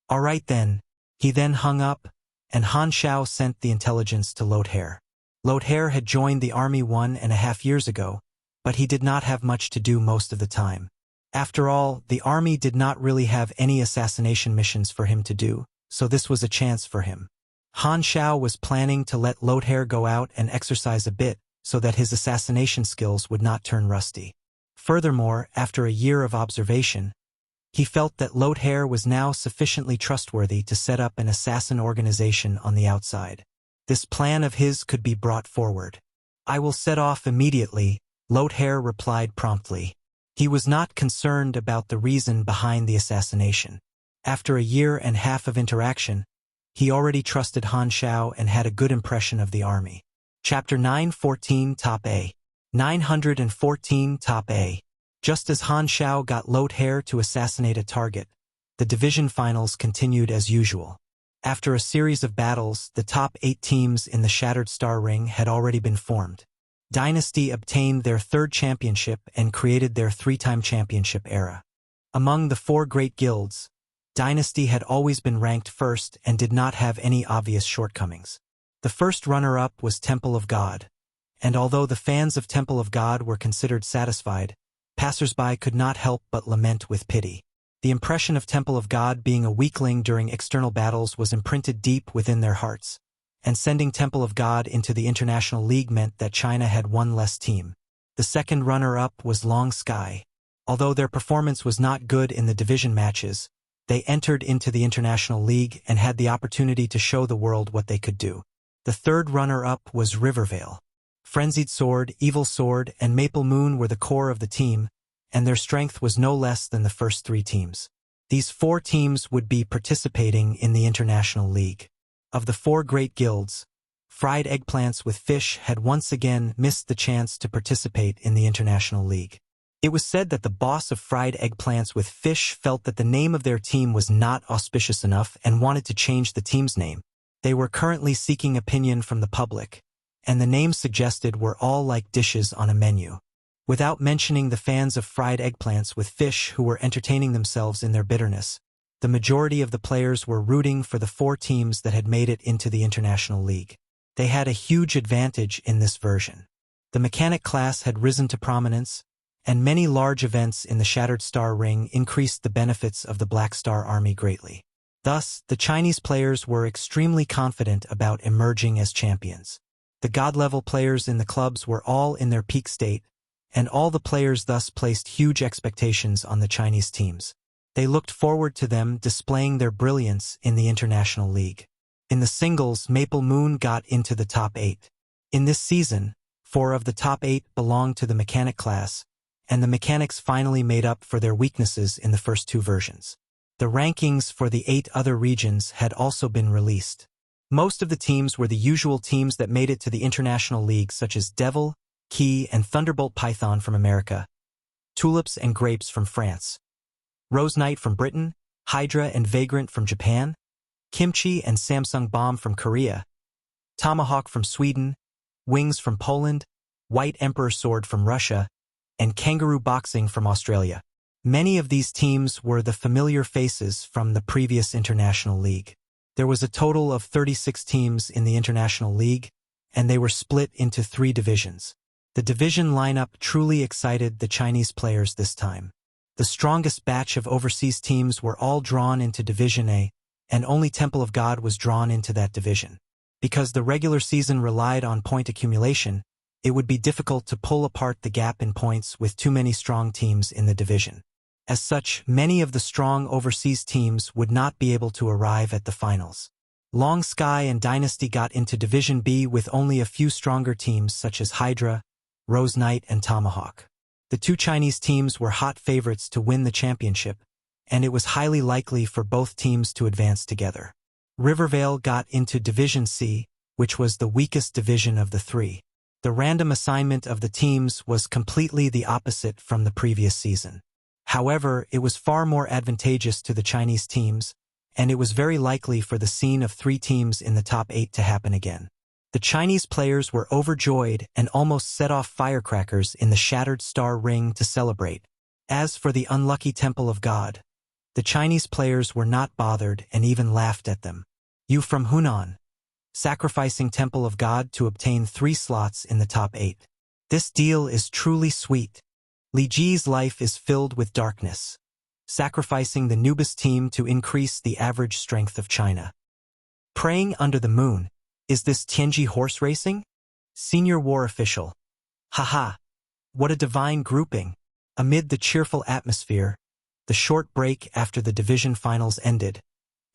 Speaker 1: All right then. He then hung up, and Han Xiao sent the intelligence to Loair. Loair had joined the army 1.5 years ago, but he did not have much to do most of the time. After all, the army did not really have any assassination missions for him to do, so this was a chance for him. Han Xiao was planning to let Loair go out and exercise a bit, so that his assassination skills would not turn rusty. Furthermore, after a year of observation, he felt that Loair was now sufficiently trustworthy to set up an assassin organization on the outside. This plan of his could be brought forward. "I will set off immediately," Loair replied promptly. He was not concerned about the reason behind the assassination. After a year and a half of interaction, he already trusted Han Xiao and had a good impression of the army. Chapter 914 Top A. 914 Top A. Just as Han Xiao got Loair to assassinate a target, the division finals continued as usual. After a series of battles, the top 8 teams in the Shattered Star Ring had already been formed. Dynasty obtained their 3rd championship and created their 3-time championship era. Among the 4 great guilds, Dynasty had always been ranked first and did not have any obvious shortcomings. The first runner-up was Temple of God, and although the fans of Temple of God were considered satisfied, passers-by could not help but lament with pity. The impression of Temple of God being a weakling during external battles was imprinted deep within their hearts, and sending Temple of God into the International League meant that China had one less team. The second runner-up was Long Sky. Although their performance was not good in the division matches, they entered into the International League and had the opportunity to show the world what they could do. The third runner-up was Rivervale. Frenzied Sword, Evil Sword, and Maple Moon were the core of the team, and their strength was no less than the first 3 teams. These 4 teams would be participating in the International League. Of the 4 great guilds, Fried Eggplants with Fish had once again missed the chance to participate in the International League. It was said that the boss of Fried Eggplants with Fish felt that the name of their team was not auspicious enough and wanted to change the team's name. They were currently seeking opinion from the public, and the names suggested were all like dishes on a menu. Without mentioning the fans of Fried Eggplants with Fish who were entertaining themselves in their bitterness, the majority of the players were rooting for the 4 teams that had made it into the International League. They had a huge advantage in this version. The mechanic class had risen to prominence, and many large events in the Shattered Star Ring increased the benefits of the Black Star Army greatly. Thus, the Chinese players were extremely confident about emerging as champions. The God-level players in the clubs were all in their peak state, and all the players thus placed huge expectations on the Chinese teams. They looked forward to them displaying their brilliance in the International League. In the singles, Maple Moon got into the top 8. In this season, 4 of the top 8 belonged to the mechanic class, and the mechanics finally made up for their weaknesses in the first 2 versions. The rankings for the 8 other regions had also been released. Most of the teams were the usual teams that made it to the International League, such as Devil, Key, and Thunderbolt Python from America, Tulips and Grapes from France, Rose Knight from Britain, Hydra and Vagrant from Japan, Kimchi and Samsung Bomb from Korea, Tomahawk from Sweden, Wings from Poland, White Emperor Sword from Russia, and Kangaroo Boxing from Australia. Many of these teams were the familiar faces from the previous International League. There was a total of 36 teams in the International League, and they were split into 3 divisions. The division lineup truly excited the Chinese players this time. The strongest batch of overseas teams were all drawn into Division A, and only Temple of God was drawn into that division. Because the regular season relied on point accumulation, it would be difficult to pull apart the gap in points with too many strong teams in the division. As such, many of the strong overseas teams would not be able to arrive at the finals. Long Sky and Dynasty got into Division B with only a few stronger teams such as Hydra, Rose Knight, and Tomahawk. The 2 Chinese teams were hot favorites to win the championship, and it was highly likely for both teams to advance together. Rivervale got into Division C, which was the weakest division of the 3. The random assignment of the teams was completely the opposite from the previous season. However, it was far more advantageous to the Chinese teams, and it was very likely for the scene of 3 teams in the top 8 to happen again. The Chinese players were overjoyed and almost set off firecrackers in the Shattered Star Ring to celebrate. As for the unlucky Temple of God, the Chinese players were not bothered and even laughed at them. You from Hunan, sacrificing Temple of God to obtain 3 slots in the top 8. This deal is truly sweet. Li Ji's life is filled with darkness, sacrificing the Nubis team to increase the average strength of China. Praying under the moon. Is this Tianji horse racing? Senior war official. Haha. What a divine grouping. Amid the cheerful atmosphere, the short break after the division finals ended,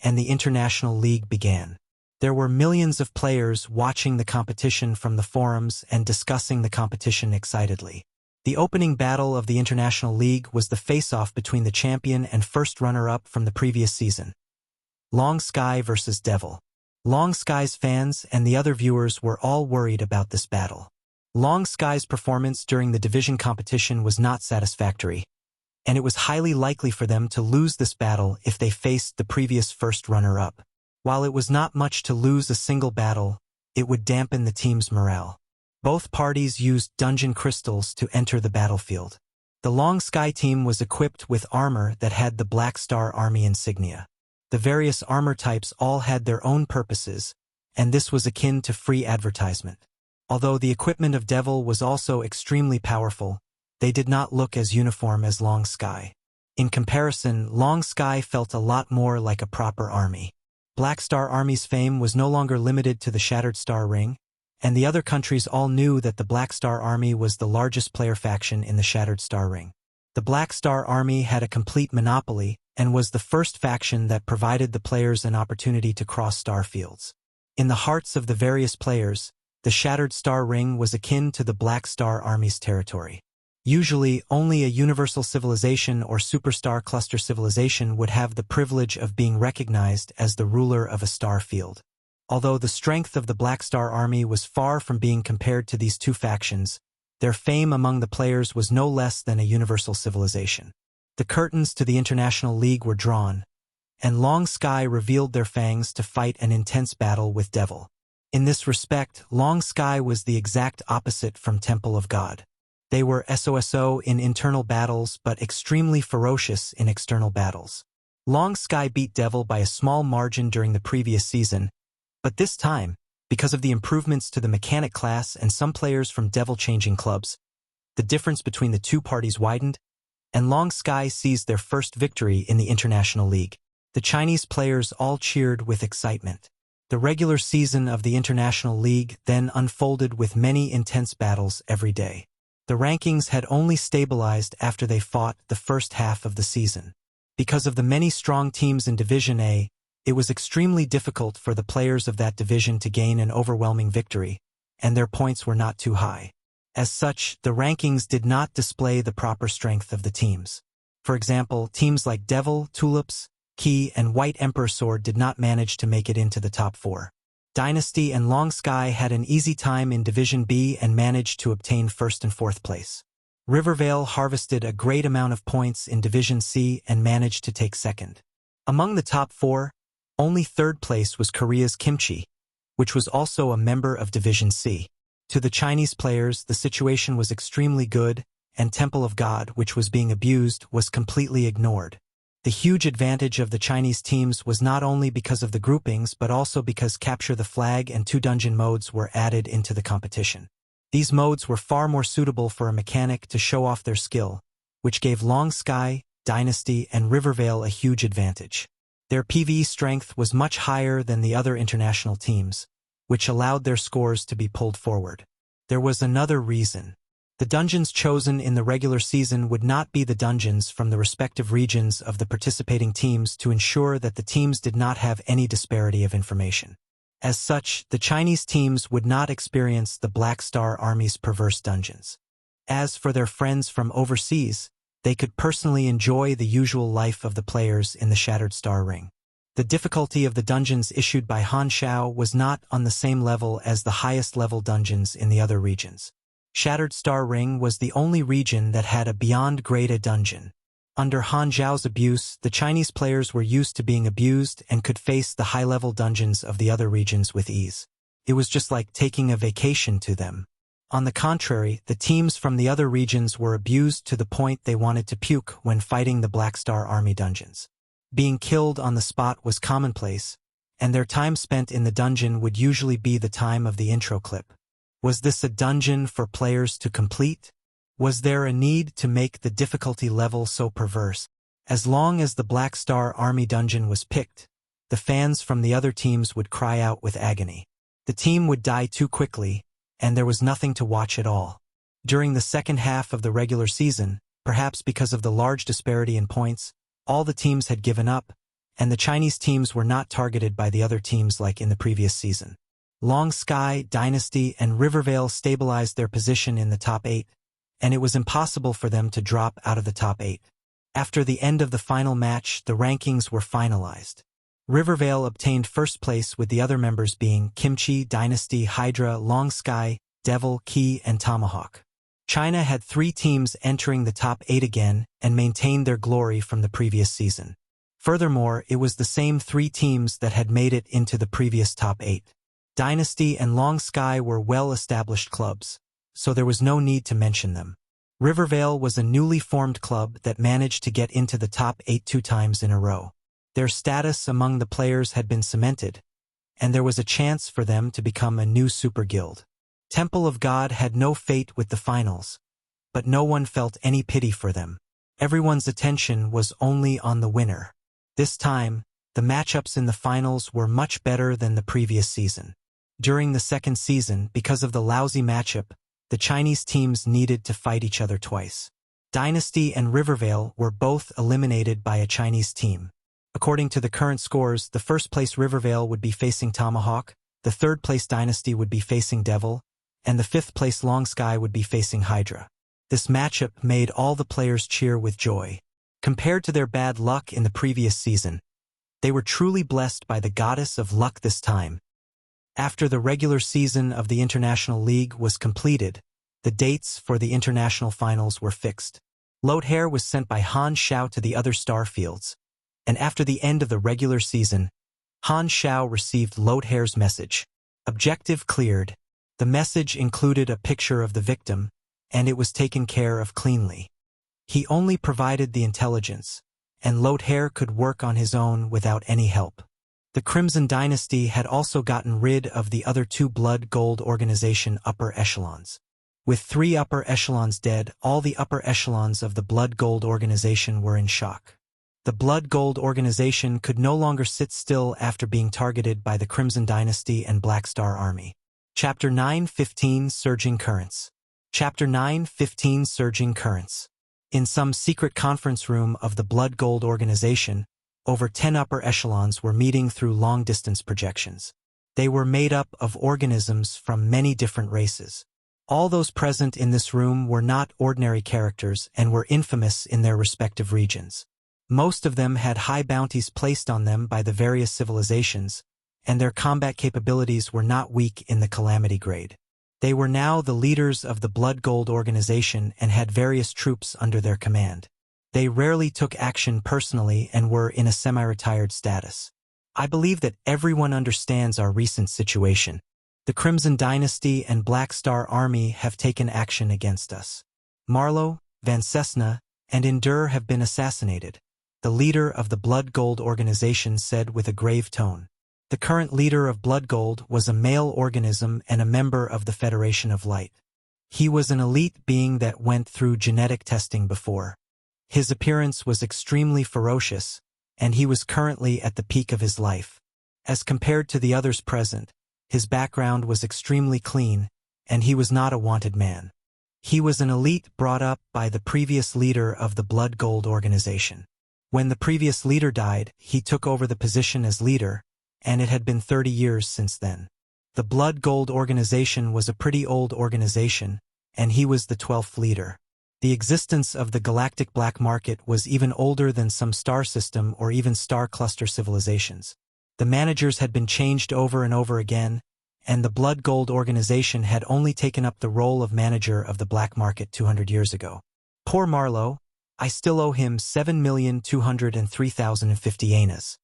Speaker 1: and the International League began. There were millions of players watching the competition from the forums and discussing the competition excitedly. The opening battle of the International League was the face-off between the champion and first runner-up from the previous season. Long Sky versus Devil. Long Sky's fans and the other viewers were all worried about this battle. Long Sky's performance during the division competition was not satisfactory, and it was highly likely for them to lose this battle if they faced the previous first runner-up. While it was not much to lose a single battle, it would dampen the team's morale. Both parties used dungeon crystals to enter the battlefield. The Long Sky team was equipped with armor that had the Black Star Army insignia. The various armor types all had their own purposes, and this was akin to free advertisement. Although the equipment of Devil was also extremely powerful, they did not look as uniform as Long Sky. In comparison, Long Sky felt a lot more like a proper army. Black Star Army's fame was no longer limited to the Shattered Star Ring, and the other countries all knew that the Black Star Army was the largest player faction in the Shattered Star Ring. The Black Star Army had a complete monopoly and was the first faction that provided the players an opportunity to cross star fields. In the hearts of the various players, the Shattered Star Ring was akin to the Black Star Army's territory. Usually, only a universal civilization or superstar cluster civilization would have the privilege of being recognized as the ruler of a star field. Although the strength of the Black Star Army was far from being compared to these two factions, their fame among the players was no less than a universal civilization. The curtains to the International League were drawn, and Long Sky revealed their fangs to fight an intense battle with Devil. In this respect, Long Sky was the exact opposite from Temple of God. They were SOSO in internal battles but extremely ferocious in external battles. Long Sky beat Devil by a small margin during the previous season, but this time, because of the improvements to the mechanic class and some players from Devil changing clubs, the difference between the two parties widened, and Long Sky seized their first victory in the International League. The Chinese players all cheered with excitement. The regular season of the International League then unfolded with many intense battles every day. The rankings had only stabilized after they fought the first half of the season. Because of the many strong teams in Division A, it was extremely difficult for the players of that division to gain an overwhelming victory, and their points were not too high. As such, the rankings did not display the proper strength of the teams. For example, teams like Devil, Tulips, Key, and White Emperor Sword did not manage to make it into the top 4. Dynasty and Long Sky had an easy time in Division B and managed to obtain 1st and 4th place. Rivervale harvested a great amount of points in Division C and managed to take 2nd. Among the top 4, only 3rd place was Korea's Kimchi, which was also a member of Division C. To the Chinese players, the situation was extremely good, and Temple of God, which was being abused, was completely ignored. The huge advantage of the Chinese teams was not only because of the groupings but also because Capture the Flag and 2 dungeon modes were added into the competition. These modes were far more suitable for a mechanic to show off their skill, which gave Long Sky, Dynasty, and Rivervale a huge advantage. Their PvE strength was much higher than the other international teams, which allowed their scores to be pulled forward. There was another reason. The dungeons chosen in the regular season would not be the dungeons from the respective regions of the participating teams to ensure that the teams did not have any disparity of information. As such, the Chinese teams would not experience the Black Star Army's perverse dungeons. As for their friends from overseas, they could personally enjoy the usual life of the players in the Shattered Star Ring. The difficulty of the dungeons issued by Han Xiao was not on the same level as the highest level dungeons in the other regions. Shattered Star Ring was the only region that had a Beyond Grade A dungeon. Under Han Xiao's abuse, the Chinese players were used to being abused and could face the high-level dungeons of the other regions with ease. It was just like taking a vacation to them. On the contrary, the teams from the other regions were abused to the point they wanted to puke when fighting the Black Star Army dungeons. Being killed on the spot was commonplace, and their time spent in the dungeon would usually be the time of the intro clip. Was this a dungeon for players to complete? Was there a need to make the difficulty level so perverse? As long as the Black Star Army dungeon was picked, the fans from the other teams would cry out with agony. The team would die too quickly, and there was nothing to watch at all. During the second half of the regular season, perhaps because of the large disparity in points, all the teams had given up, and the Chinese teams were not targeted by the other teams like in the previous season. Long Sky, Dynasty, and Rivervale stabilized their position in the top 8, and it was impossible for them to drop out of the top 8. After the end of the final match, the rankings were finalized. Rivervale obtained first place with the other members being Kimchi, Dynasty, Hydra, Long Sky, Devil, Key, and Tomahawk. China had 3 teams entering the top 8 again and maintained their glory from the previous season. Furthermore, it was the same 3 teams that had made it into the previous top 8. Dynasty and Long Sky were well-established clubs, so there was no need to mention them. Rivervale was a newly formed club that managed to get into the top 8 2 times in a row. Their status among the players had been cemented, and there was a chance for them to become a new super guild. Temple of God had no fate with the finals, but no one felt any pity for them. Everyone's attention was only on the winner. This time, the matchups in the finals were much better than the previous season. During the second season, because of the lousy matchup, the Chinese teams needed to fight each other twice. Dynasty and Rivervale were both eliminated by a Chinese team. According to the current scores, the first place Rivervale would be facing Tomahawk, the third place Dynasty would be facing Devil, and the fifth place Long Sky would be facing Hydra. This matchup made all the players cheer with joy. Compared to their bad luck in the previous season, they were truly blessed by the goddess of luck this time. After the regular season of the International League was completed, the dates for the international finals were fixed. Loair was sent by Han Xiao to the other star fields, and after the end of the regular season, Han Xiao received Loair's message. Objective cleared. The message included a picture of the victim, and it was taken care of cleanly. He only provided the intelligence, and Loair could work on his own without any help. The Crimson Dynasty had also gotten rid of the other 2 Blood Gold Organization upper echelons. With 3 upper echelons dead, all the upper echelons of the Blood Gold Organization were in shock. The Blood Gold Organization could no longer sit still after being targeted by the Crimson Dynasty and Black Star Army. Chapter 9:15 Surging Currents. Chapter 9:15 Surging Currents. In some secret conference room of the Blood Gold Organization, over 10 upper echelons were meeting through long-distance projections. They were made up of organisms from many different races. All those present in this room were not ordinary characters and were infamous in their respective regions. Most of them had high bounties placed on them by the various civilizations, and their combat capabilities were not weak in the Calamity grade. They were now the leaders of the Blood Gold Organization and had various troops under their command. They rarely took action personally and were in a semi-retired status. I believe that everyone understands our recent situation. The Crimson Dynasty and Black Star Army have taken action against us. Marlowe, Van Cessna, and Endur have been assassinated, the leader of the Blood Gold Organization said with a grave tone. The current leader of Blood Gold was a male organism and a member of the Federation of Light. He was an elite being that went through genetic testing before. His appearance was extremely ferocious, and he was currently at the peak of his life. As compared to the others present, his background was extremely clean, and he was not a wanted man. He was an elite brought up by the previous leader of the Blood Gold Organization. When the previous leader died, he took over the position as leader, and it had been 30 years since then. The Blood Gold Organization was a pretty old organization, and he was the 12th leader. The existence of the galactic black market was even older than some star system or even star cluster civilizations. The managers had been changed over and over again, and the Blood Gold Organization had only taken up the role of manager of the black market 200 years ago. Poor Marlowe, I still owe him 7,203,050 anas.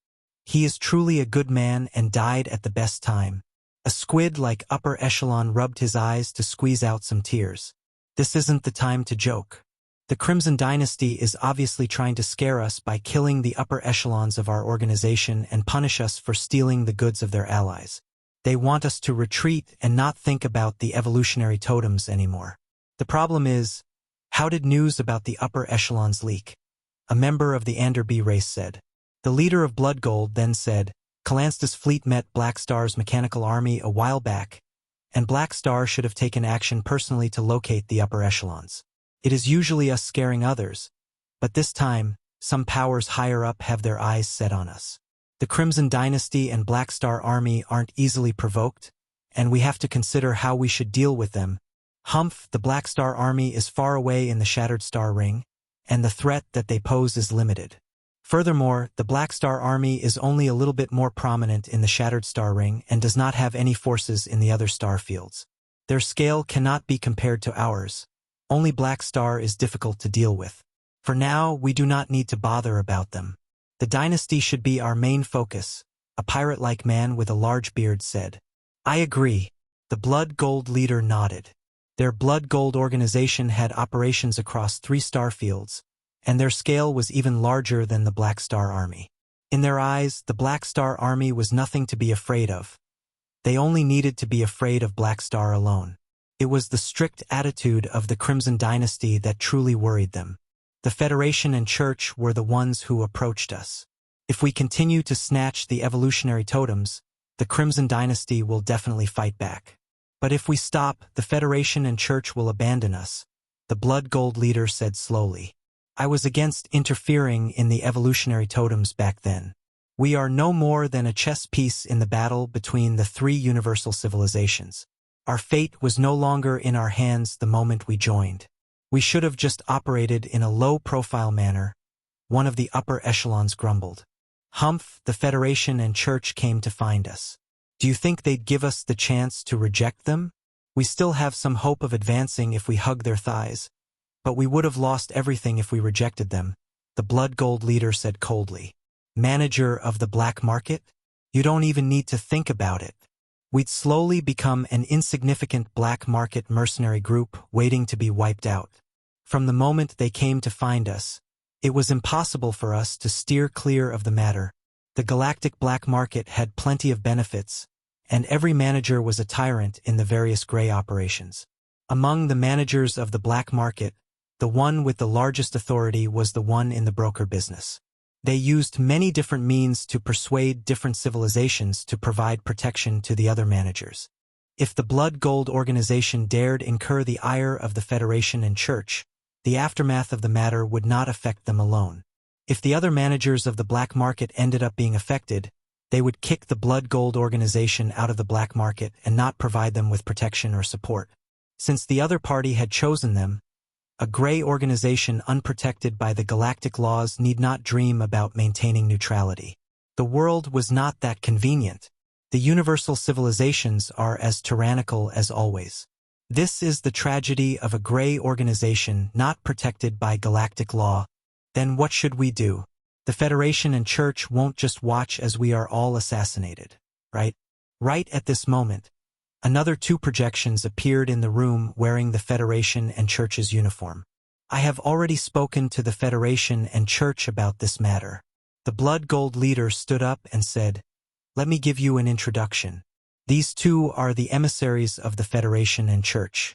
Speaker 1: He is truly a good man and died at the best time. A squid-like upper echelon rubbed his eyes to squeeze out some tears. This isn't the time to joke. The Crimson Dynasty is obviously trying to scare us by killing the upper echelons of our organization and punish us for stealing the goods of their allies. They want us to retreat and not think about the evolutionary totems anymore. The problem is, how did news about the upper echelons leak? A member of the Anderby race said. The leader of Blood Gold then said, Calansta's fleet met Black Star's mechanical army a while back, and Black Star should have taken action personally to locate the upper echelons. It is usually us scaring others, but this time, some powers higher up have their eyes set on us. The Crimson Dynasty and Black Star Army aren't easily provoked, and we have to consider how we should deal with them. Humph, the Black Star Army is far away in the Shattered Star Ring, and the threat that they pose is limited. Furthermore, the Black Star Army is only a little bit more prominent in the Shattered Star Ring and does not have any forces in the other star fields. Their scale cannot be compared to ours. Only Black Star is difficult to deal with. For now, we do not need to bother about them. The dynasty should be our main focus, a pirate-like man with a large beard said. I agree. The Blood Gold leader nodded. Their Blood Gold organization had operations across 3 star fields, and their scale was even larger than the Black Star Army. In their eyes, the Black Star Army was nothing to be afraid of. They only needed to be afraid of Black Star alone. It was the strict attitude of the Crimson Dynasty that truly worried them. The Federation and Church were the ones who approached us. If we continue to snatch the evolutionary totems, the Crimson Dynasty will definitely fight back. But if we stop, the Federation and Church will abandon us, the Blood Gold leader said slowly. I was against interfering in the evolutionary totems back then. We are no more than a chess piece in the battle between the 3 universal civilizations. Our fate was no longer in our hands the moment we joined. We should have just operated in a low-profile manner, one of the upper echelons grumbled. Humph, the Federation and Church came to find us. Do you think they'd give us the chance to reject them? We still have some hope of advancing if we hug their thighs, but we would have lost everything if we rejected them, the Blood Gold leader said coldly. Manager of the black market? You don't even need to think about it. We'd slowly become an insignificant black market mercenary group waiting to be wiped out. From the moment they came to find us, it was impossible for us to steer clear of the matter. The galactic black market had plenty of benefits, and every manager was a tyrant in the various gray operations. Among the managers of the black market, the one with the largest authority was the one in the broker business. They used many different means to persuade different civilizations to provide protection to the other managers. If the Blood Gold organization dared incur the ire of the Federation and Church, the aftermath of the matter would not affect them alone. If the other managers of the black market ended up being affected, they would kick the Blood Gold organization out of the black market and not provide them with protection or support. Since the other party had chosen them, a gray organization unprotected by the galactic laws need not dream about maintaining neutrality. The world was not that convenient. The universal civilizations are as tyrannical as always. This is the tragedy of a gray organization not protected by galactic law. Then what should we do? The Federation and Church won't just watch as we are all assassinated, right? Right at this moment, another 2 projections appeared in the room wearing the Federation and Church's uniform. I have already spoken to the Federation and Church about this matter. The Blood Gold leader stood up and said, Let me give you an introduction. These 2 are the emissaries of the Federation and Church.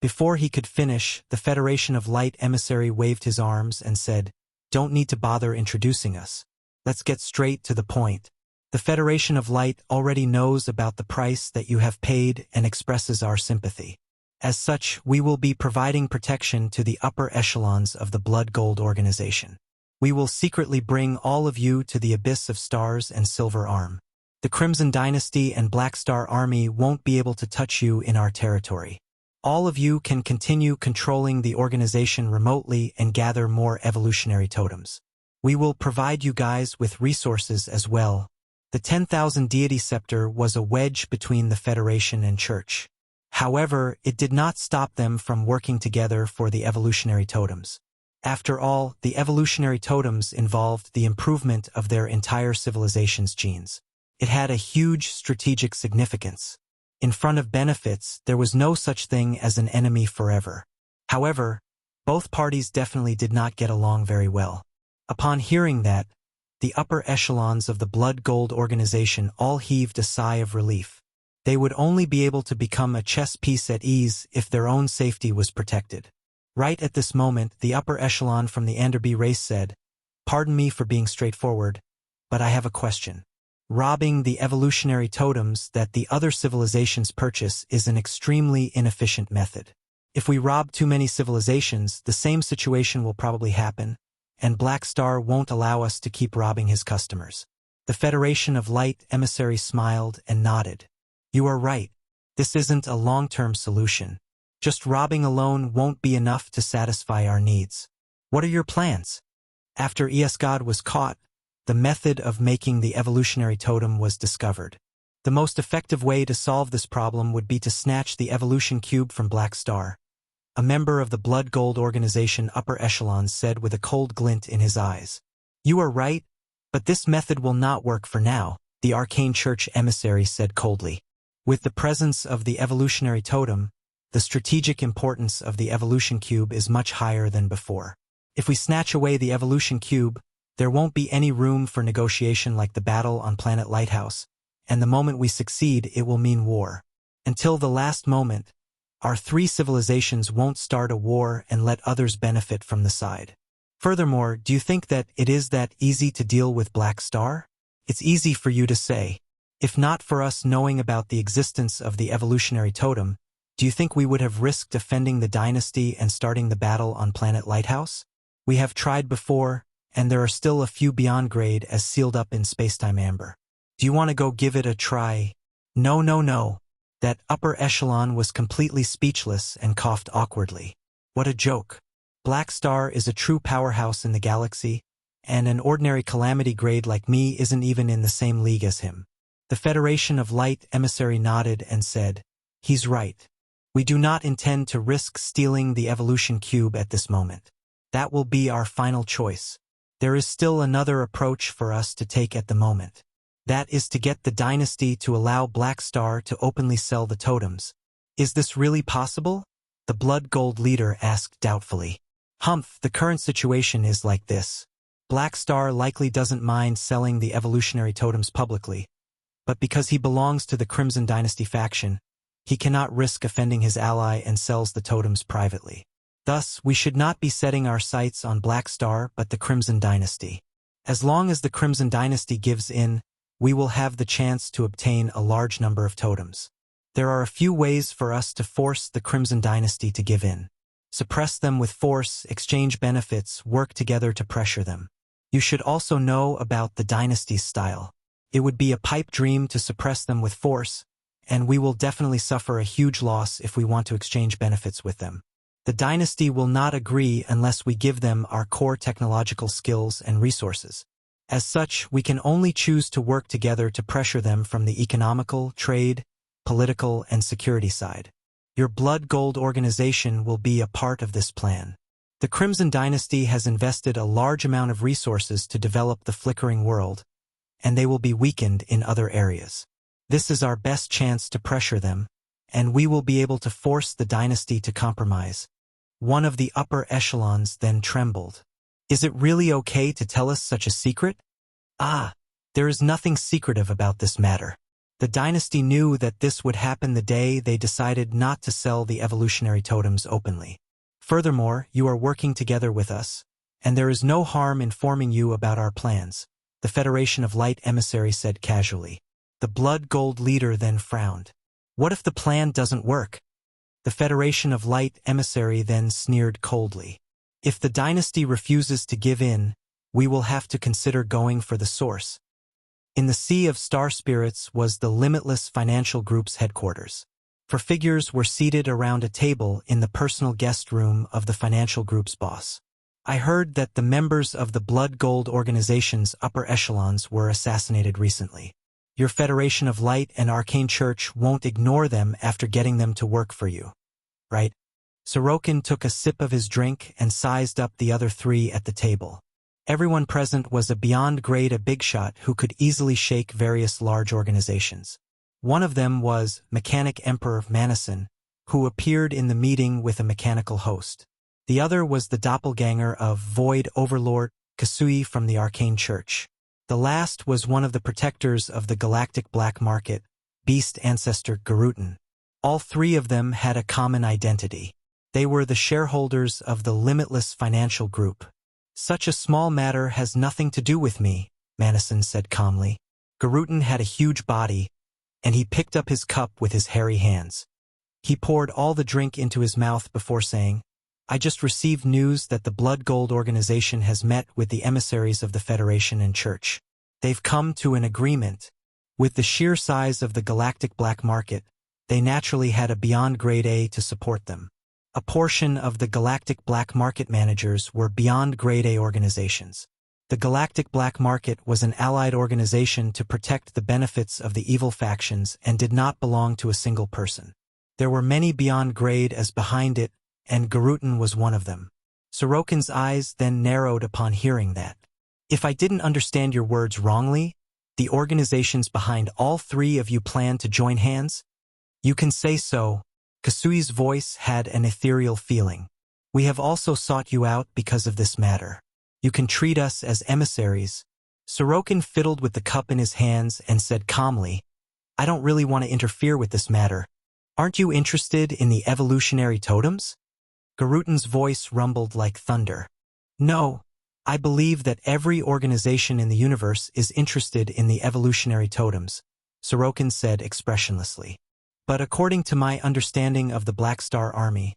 Speaker 1: Before he could finish, the Federation of Light emissary waved his arms and said, Don't need to bother introducing us. Let's get straight to the point. The Federation of Light already knows about the price that you have paid and expresses our sympathy. As such, we will be providing protection to the upper echelons of the Blood Gold organization. We will secretly bring all of you to the abyss of Stars and Silver Arm. The Crimson Dynasty and Black Star Army won't be able to touch you in our territory. All of you can continue controlling the organization remotely and gather more evolutionary totems. We will provide you guys with resources as well. The 10,000 deity scepter was a wedge between the Federation and Church. However, it did not stop them from working together for the evolutionary totems. After all, the evolutionary totems involved the improvement of their entire civilization's genes. It had a huge strategic significance. In front of benefits, there was no such thing as an enemy forever. However, both parties definitely did not get along very well. Upon hearing that, the upper echelons of the Blood Gold organization all heaved a sigh of relief. They would only be able to become a chess piece at ease if their own safety was protected. Right at this moment, the upper echelon from the Anderby race said, Pardon me for being straightforward, but I have a question. Robbing the evolutionary totems that the other civilizations purchase is an extremely inefficient method. If we rob too many civilizations, the same situation will probably happen, and Black Star won't allow us to keep robbing his customers. The Federation of Light emissary smiled and nodded. You are right. This isn't a long-term solution. Just robbing alone won't be enough to satisfy our needs. What are your plans? After EsGod was caught, the method of making the evolutionary totem was discovered. The most effective way to solve this problem would be to snatch the evolution cube from Black Star. A member of the Blood Gold organization upper echelons said with a cold glint in his eyes. You are right, but this method will not work for now, the Arcane Church emissary said coldly. With the presence of the evolutionary totem, the strategic importance of the evolution cube is much higher than before. If we snatch away the evolution cube, there won't be any room for negotiation like the battle on Planet Lighthouse, and the moment we succeed, it will mean war. Until the last moment, our three civilizations won't start a war and let others benefit from the side. Furthermore, do you think that it is that easy to deal with Black Star? It's easy for you to say. If not for us knowing about the existence of the evolutionary totem, do you think we would have risked defending the dynasty and starting the battle on Planet Lighthouse? We have tried before, and there are still a few beyond grade as sealed up in spacetime amber. Do you want to go give it a try? No. That upper echelon was completely speechless and coughed awkwardly. What a joke. Black Star is a true powerhouse in the galaxy, and an ordinary calamity grade like me isn't even in the same league as him. The Federation of Light emissary nodded and said, He's right. We do not intend to risk stealing the evolution cube at this moment. That will be our final choice. There is still another approach for us to take at the moment. That is to get the dynasty to allow Black Star to openly sell the totems. Is this really possible? The Blood Gold leader asked doubtfully. The current situation is like this. Black Star likely doesn't mind selling the evolutionary totems publicly, but because he belongs to the Crimson Dynasty faction, he cannot risk offending his ally and sells the totems privately. Thus, we should not be setting our sights on Black Star but the Crimson Dynasty. As long as the Crimson Dynasty gives in, we will have the chance to obtain a large number of totems. There are a few ways for us to force the Crimson Dynasty to give in. Suppress them with force, exchange benefits, work together to pressure them. You should also know about the dynasty's style. It would be a pipe dream to suppress them with force, and we will definitely suffer a huge loss if we want to exchange benefits with them. The dynasty will not agree unless we give them our core technological skills and resources. As such, we can only choose to work together to pressure them from the economical, trade, political, and security side. Your Blood Gold organization will be a part of this plan. The Crimson Dynasty has invested a large amount of resources to develop the flickering world, and they will be weakened in other areas. This is our best chance to pressure them, and we will be able to force the dynasty to compromise. One of the upper echelons then trembled. Is it really okay to tell us such a secret? There is nothing secretive about this matter. The dynasty knew that this would happen the day they decided not to sell the evolutionary totems openly. Furthermore, you are working together with us, and there is no harm informing you about our plans, the Federation of Light emissary said casually. The Blood Gold leader then frowned. What if the plan doesn't work? The Federation of Light emissary then sneered coldly. If the dynasty refuses to give in, we will have to consider going for the source. In the Sea of Star Spirits was the Limitless Financial Group's headquarters. Four figures were seated around a table in the personal guest room of the financial group's boss. I heard that the members of the Blood Gold organization's upper echelons were assassinated recently. Your Federation of Light and Arcane Church won't ignore them after getting them to work for you, right? Sokin took a sip of his drink and sized up the other three at the table. Everyone present was a beyond grade a big shot who could easily shake various large organizations. One of them was Mechanic Emperor Manison, who appeared in the meeting with a mechanical host. The other was the doppelganger of Void Overlord Kasui from the Arcane Church. The last was one of the protectors of the galactic black market, Beast Ancestor Garutan. All three of them had a common identity. They were the shareholders of the Limitless Financial Group. Such a small matter has nothing to do with me, Manison said calmly. Garutan had a huge body, and he picked up his cup with his hairy hands. He poured all the drink into his mouth before saying, I just received news that the Blood Gold organization has met with the emissaries of the Federation and Church. They've come to an agreement. With the sheer size of the galactic black market, they naturally had a beyond grade A to support them. A portion of the galactic black market managers were beyond grade A organizations. The galactic black market was an allied organization to protect the benefits of the evil factions and did not belong to a single person. There were many beyond grade as behind it, and Garutan was one of them. Sorokin's eyes then narrowed upon hearing that. If I didn't understand your words wrongly, the organizations behind all three of you plan to join hands? You can say so. Kasui's voice had an ethereal feeling. We have also sought you out because of this matter. You can treat us as emissaries. Sorokin fiddled with the cup in his hands and said calmly, I don't really want to interfere with this matter. Aren't you interested in the evolutionary totems? Garutan's voice rumbled like thunder. No, I believe that every organization in the universe is interested in the evolutionary totems, Sorokin said expressionlessly. But according to my understanding of the Black Star Army,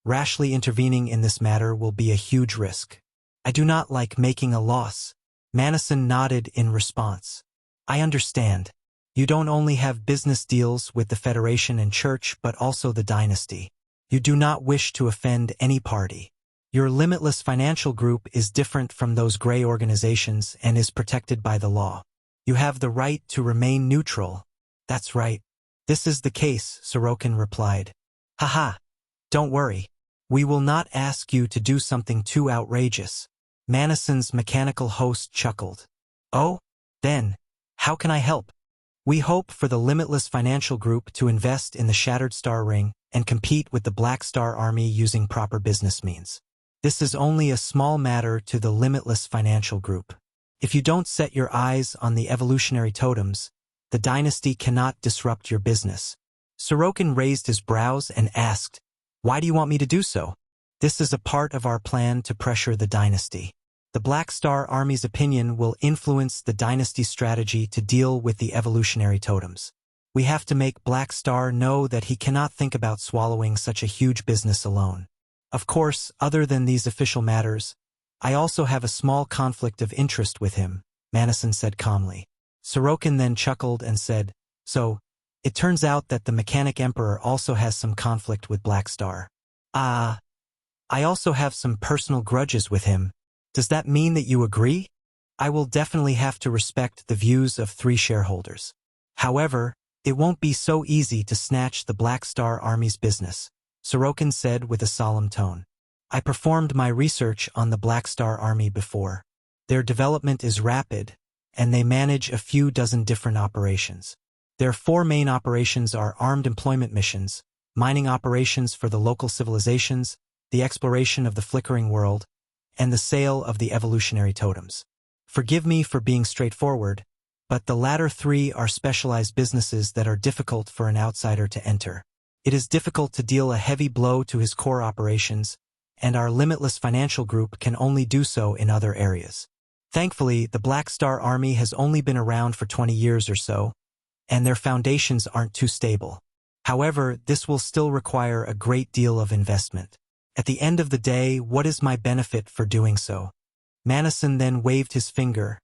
Speaker 1: rashly intervening in this matter will be a huge risk. I do not like making a loss. Manison nodded in response. I understand. You don't only have business deals with the Federation and Church but also the dynasty. You do not wish to offend any party. Your limitless financial group is different from those gray organizations and is protected by the law. You have the right to remain neutral. That's right. This is the case, Sorokin replied. Haha. Don't worry. We will not ask you to do something too outrageous. Manison's mechanical host chuckled. Oh? Then, how can I help? We hope for the Limitless Financial Group to invest in the Shattered Star Ring and compete with the Black Star Army using proper business means. This is only a small matter to the Limitless Financial Group. If you don't set your eyes on the evolutionary totems, the dynasty cannot disrupt your business. Sorokin raised his brows and asked, Why do you want me to do so? This is a part of our plan to pressure the dynasty. The Black Star Army's opinion will influence the dynasty's strategy to deal with the evolutionary totems. We have to make Black Star know that he cannot think about swallowing such a huge business alone. Of course, other than these official matters, I also have a small conflict of interest with him, Manison said calmly. Sorokin then chuckled and said, So, it turns out that the Mechanic Emperor also has some conflict with Black Star. I also have some personal grudges with him. Does that mean that you agree? I will definitely have to respect the views of 3 shareholders. However, it won't be so easy to snatch the Black Star Army's business, Sorokin said with a solemn tone. I performed my research on the Black Star Army before. Their development is rapid, and they manage a few dozen different operations. Their 4 main operations are armed employment missions, mining operations for the local civilizations, the exploration of the flickering world, and the sale of the evolutionary totems. Forgive me for being straightforward, but the latter 3 are specialized businesses that are difficult for an outsider to enter. It is difficult to deal a heavy blow to his core operations, and our Limitless Financial Group can only do so in other areas. Thankfully, the Black Star Army has only been around for 20 years or so, and their foundations aren't too stable. However, this will still require a great deal of investment. At the end of the day, what is my benefit for doing so? Manison then waved his finger,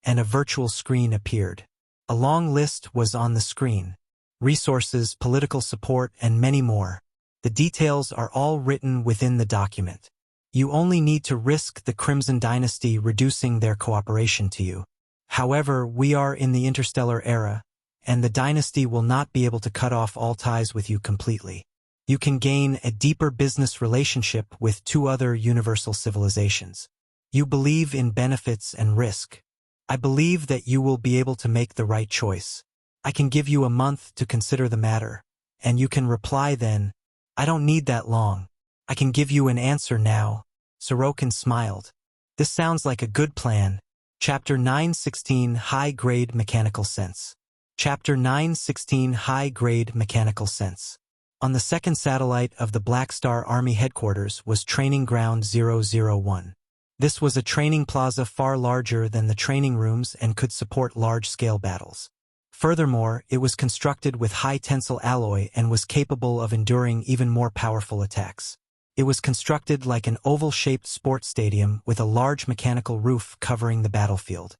Speaker 1: and a virtual screen appeared. A long list was on the screen. Resources, political support, and many more. The details are all written within the document. You only need to risk the Crimson Dynasty reducing their cooperation to you. However, we are in the interstellar era, and the dynasty will not be able to cut off all ties with you completely. You can gain a deeper business relationship with 2 other universal civilizations. You believe in benefits and risk. I believe that you will be able to make the right choice. I can give you a month to consider the matter, and you can reply then. I don't need that long. I can give you an answer now. Sorokin smiled. This sounds like a good plan. Chapter 916 High-Grade Mechanical Sense. Chapter 916 High-Grade Mechanical Sense. On the second satellite of the Black Star Army headquarters was Training Ground 001. This was a training plaza far larger than the training rooms and could support large-scale battles. Furthermore, it was constructed with high tensile alloy and was capable of enduring even more powerful attacks. It was constructed like an oval-shaped sports stadium with a large mechanical roof covering the battlefield.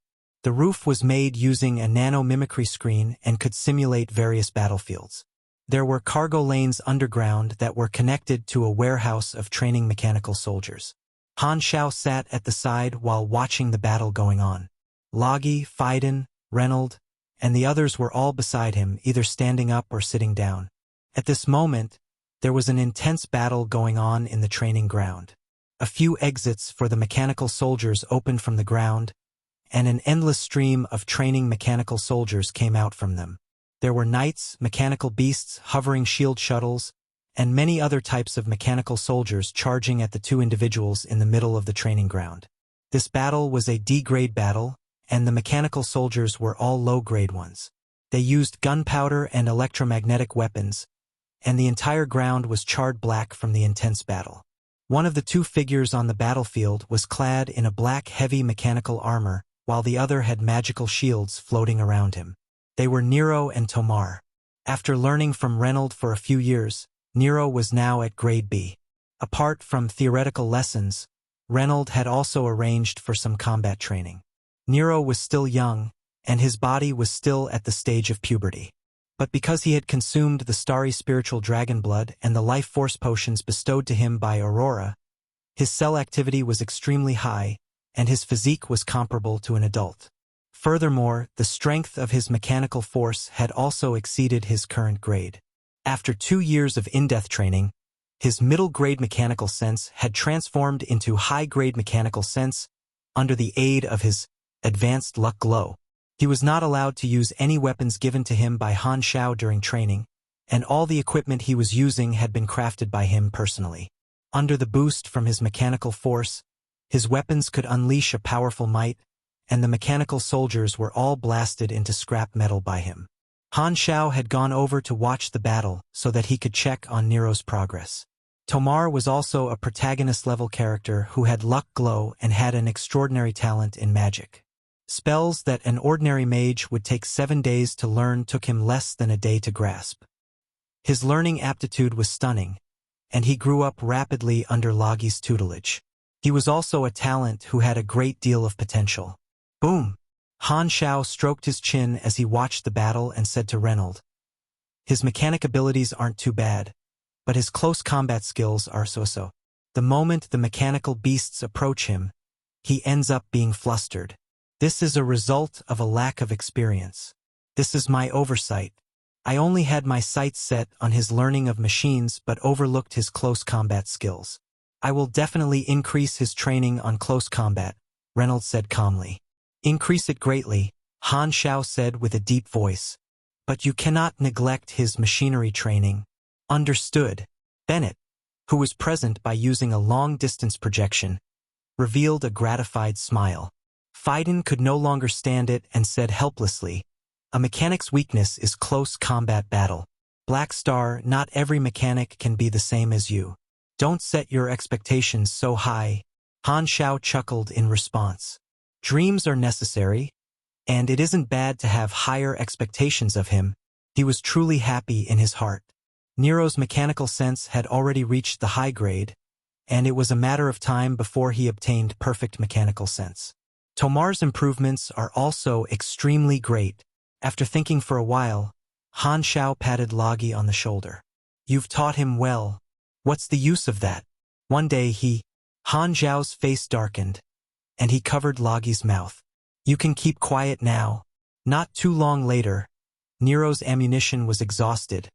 Speaker 1: The roof was made using a nano-mimicry screen and could simulate various battlefields. There were cargo lanes underground that were connected to a warehouse of training mechanical soldiers. Han Xiao sat at the side while watching the battle going on. Logi, Phaidon, Reynold, and the others were all beside him, either standing up or sitting down. At this moment, there was an intense battle going on in the training ground. A few exits for the mechanical soldiers opened from the ground, and an endless stream of training mechanical soldiers came out from them. There were knights, mechanical beasts, hovering shield shuttles, and many other types of mechanical soldiers charging at the two individuals in the middle of the training ground. This battle was a D-grade battle, and the mechanical soldiers were all low-grade ones. They used gunpowder and electromagnetic weapons, and the entire ground was charred black from the intense battle. One of the two figures on the battlefield was clad in a black heavy mechanical armor, while the other had magical shields floating around him. They were Nero and Tomar. After learning from Reynold for a few years, Nero was now at grade B. Apart from theoretical lessons, Reynold had also arranged for some combat training. Nero was still young, and his body was still at the stage of puberty. But because he had consumed the starry spiritual dragon blood and the life force potions bestowed to him by Aurora, his cell activity was extremely high, and his physique was comparable to an adult. Furthermore, the strength of his mechanical force had also exceeded his current grade. After 2 years of in-depth training, his middle-grade mechanical sense had transformed into high-grade mechanical sense under the aid of his advanced luck glow. He was not allowed to use any weapons given to him by Han Xiao during training, and all the equipment he was using had been crafted by him personally. Under the boost from his mechanical force, his weapons could unleash a powerful might, and the mechanical soldiers were all blasted into scrap metal by him. Han Xiao had gone over to watch the battle so that he could check on Nero's progress. Tomar was also a protagonist-level character who had luck glow and had an extraordinary talent in magic. Spells that an ordinary mage would take 7 days to learn took him less than a day to grasp. His learning aptitude was stunning, and he grew up rapidly under Logi's tutelage. He was also a talent who had a great deal of potential. Boom! Han Xiao stroked his chin as he watched the battle and said to Reynold, "His mechanic abilities aren't too bad, but his close combat skills are so-so. The moment the mechanical beasts approach him, he ends up being flustered. This is a result of a lack of experience. This is my oversight. I only had my sights set on his learning of machines but overlooked his close combat skills. I will definitely increase his training on close combat," Reynold said calmly. "Increase it greatly," Han Xiao said with a deep voice. "But you cannot neglect his machinery training." "Understood." Bennett, who was present by using a long-distance projection, revealed a gratified smile. Phaidon could no longer stand it and said helplessly, "A mechanic's weakness is close combat battle. Black Star, not every mechanic can be the same as you. Don't set your expectations so high." Han Xiao chuckled in response. "Dreams are necessary, and it isn't bad to have higher expectations of him." He was truly happy in his heart. Nero's mechanical sense had already reached the high grade, and it was a matter of time before he obtained perfect mechanical sense. Tomar's improvements are also extremely great. After thinking for a while, Han Xiao patted Logi on the shoulder. "You've taught him well. What's the use of that?" One day Han Xiao's face darkened, and he covered Logi's mouth. "You can keep quiet now." Not too long later, Nero's ammunition was exhausted,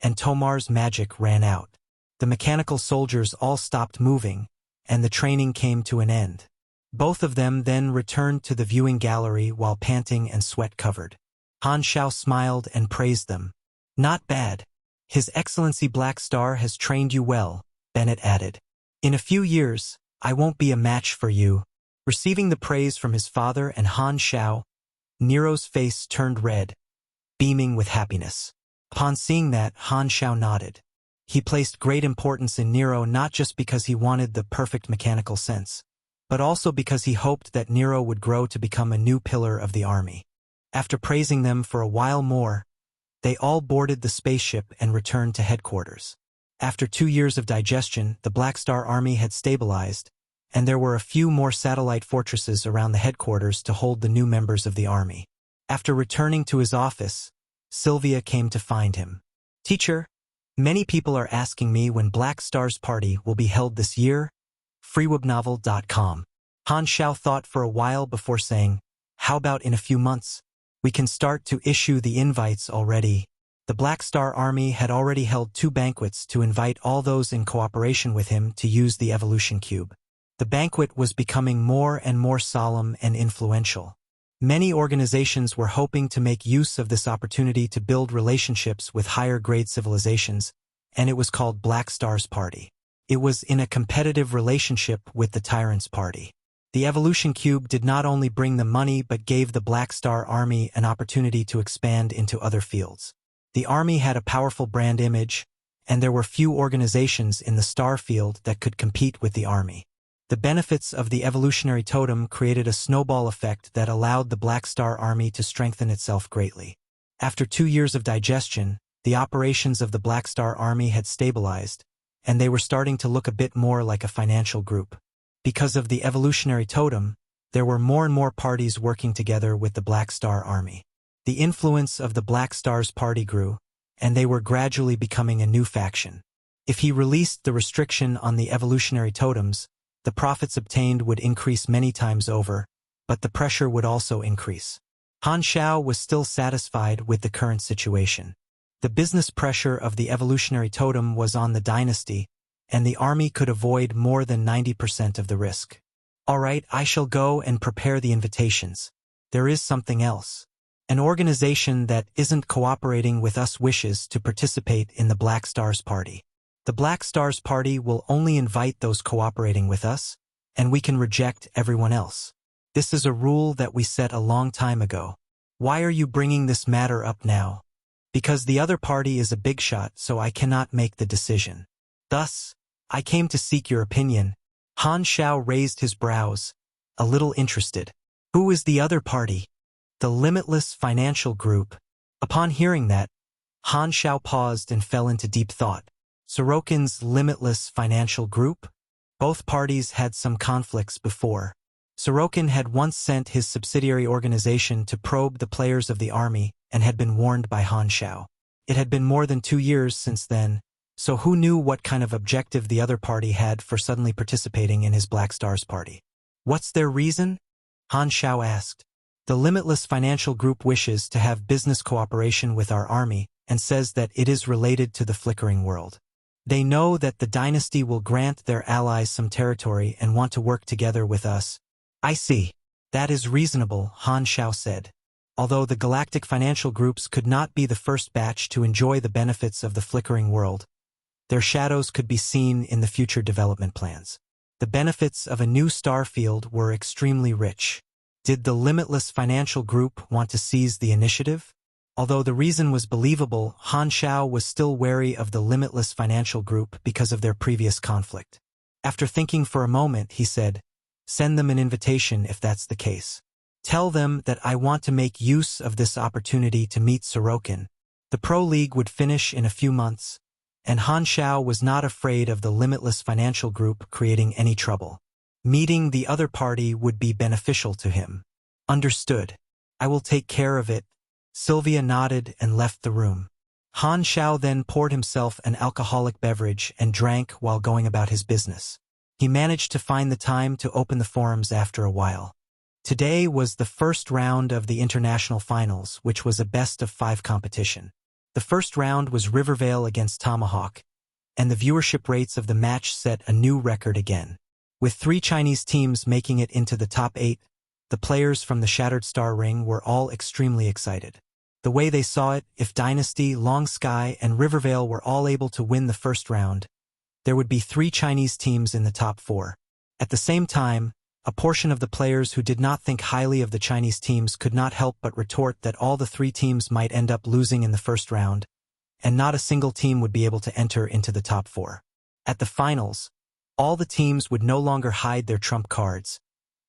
Speaker 1: and Tomar's magic ran out. The mechanical soldiers all stopped moving, and the training came to an end. Both of them then returned to the viewing gallery while panting and sweat-covered. Han Xiao smiled and praised them. "Not bad. His Excellency Black Star has trained you well," Bennett added. "In a few years, I won't be a match for you." Receiving the praise from his father and Han Xiao, Nero's face turned red, beaming with happiness. Upon seeing that, Han Xiao nodded. He placed great importance in Nero not just because he wanted the perfect mechanical sense, but also because he hoped that Nero would grow to become a new pillar of the army. After praising them for a while more, they all boarded the spaceship and returned to headquarters. After 2 years of digestion, the Black Star Army had stabilized, and there were a few more satellite fortresses around the headquarters to hold the new members of the army. After returning to his office, Sylvia came to find him. "Teacher, many people are asking me when Black Star's party will be held this year." freewebnovel.com. Han Xiao thought for a while before saying, "How about in a few months? We can start to issue the invites already." The Black Star Army had already held 2 banquets to invite all those in cooperation with him to use the Evolution Cube. The banquet was becoming more and more solemn and influential. Many organizations were hoping to make use of this opportunity to build relationships with higher-grade civilizations, and it was called Black Star's Party. It was in a competitive relationship with the Tyrant's Party. The Evolution Cube did not only bring the money but gave the Black Star Army an opportunity to expand into other fields. The army had a powerful brand image, and there were few organizations in the star field that could compete with the army. The benefits of the Evolutionary Totem created a snowball effect that allowed the Black Star Army to strengthen itself greatly. After 2 years of digestion, the operations of the Black Star Army had stabilized, and they were starting to look a bit more like a financial group. Because of the Evolutionary Totem, there were more and more parties working together with the Black Star Army. The influence of the Black Star's party grew, and they were gradually becoming a new faction. If he released the restriction on the Evolutionary Totems, the profits obtained would increase many times over, but the pressure would also increase. Han Xiao was still satisfied with the current situation. The business pressure of the Evolutionary Totem was on the dynasty, and the army could avoid more than 90% of the risk. "All right, I shall go and prepare the invitations. There is something else. An organization that isn't cooperating with us wishes to participate in the Black Stars Party. The Black Stars Party will only invite those cooperating with us, and we can reject everyone else. This is a rule that we set a long time ago. Why are you bringing this matter up now?" "Because the other party is a big shot, so I cannot make the decision. Thus, I came to seek your opinion." Han Xiao raised his brows, a little interested. "Who is the other party?" "The Limitless Financial Group." Upon hearing that, Han Xiao paused and fell into deep thought. Sokin's Limitless Financial Group? Both parties had some conflicts before. Sokin had once sent his subsidiary organization to probe the players of the army and had been warned by Han Xiao. It had been more than 2 years since then, so who knew what kind of objective the other party had for suddenly participating in his Black Stars Party? "What's their reason?" Han Xiao asked. "The Limitless Financial Group wishes to have business cooperation with our army and says that it is related to the flickering world. They know that the dynasty will grant their allies some territory and want to work together with us." "I see. That is reasonable," Han Xiao said. Although the galactic financial groups could not be the first batch to enjoy the benefits of the flickering world, their shadows could be seen in the future development plans. The benefits of a new star field were extremely rich. Did the Limitless Financial Group want to seize the initiative? Although the reason was believable, Han Xiao was still wary of the Limitless Financial Group because of their previous conflict. After thinking for a moment, he said, "Send them an invitation if that's the case. Tell them that I want to make use of this opportunity to meet Sokin." The Pro League would finish in a few months, and Han Xiao was not afraid of the Limitless Financial Group creating any trouble. Meeting the other party would be beneficial to him. "Understood. I will take care of it." Sylvia nodded and left the room. Han Xiao then poured himself an alcoholic beverage and drank while going about his business. He managed to find the time to open the forums after a while. Today was the first round of the international finals, which was a best-of-5 competition. The first round was Rivervale against Tomahawk, and the viewership rates of the match set a new record again. With 3 Chinese teams making it into the top 8, the players from the Shattered Star Ring were all extremely excited. The way they saw it, if Dynasty, Long Sky, and Rivervale were all able to win the first round, there would be 3 Chinese teams in the top 4. At the same time, a portion of the players who did not think highly of the Chinese teams could not help but retort that all the 3 teams might end up losing in the first round, and not a single team would be able to enter into the top 4. At the finals, all the teams would no longer hide their trump cards,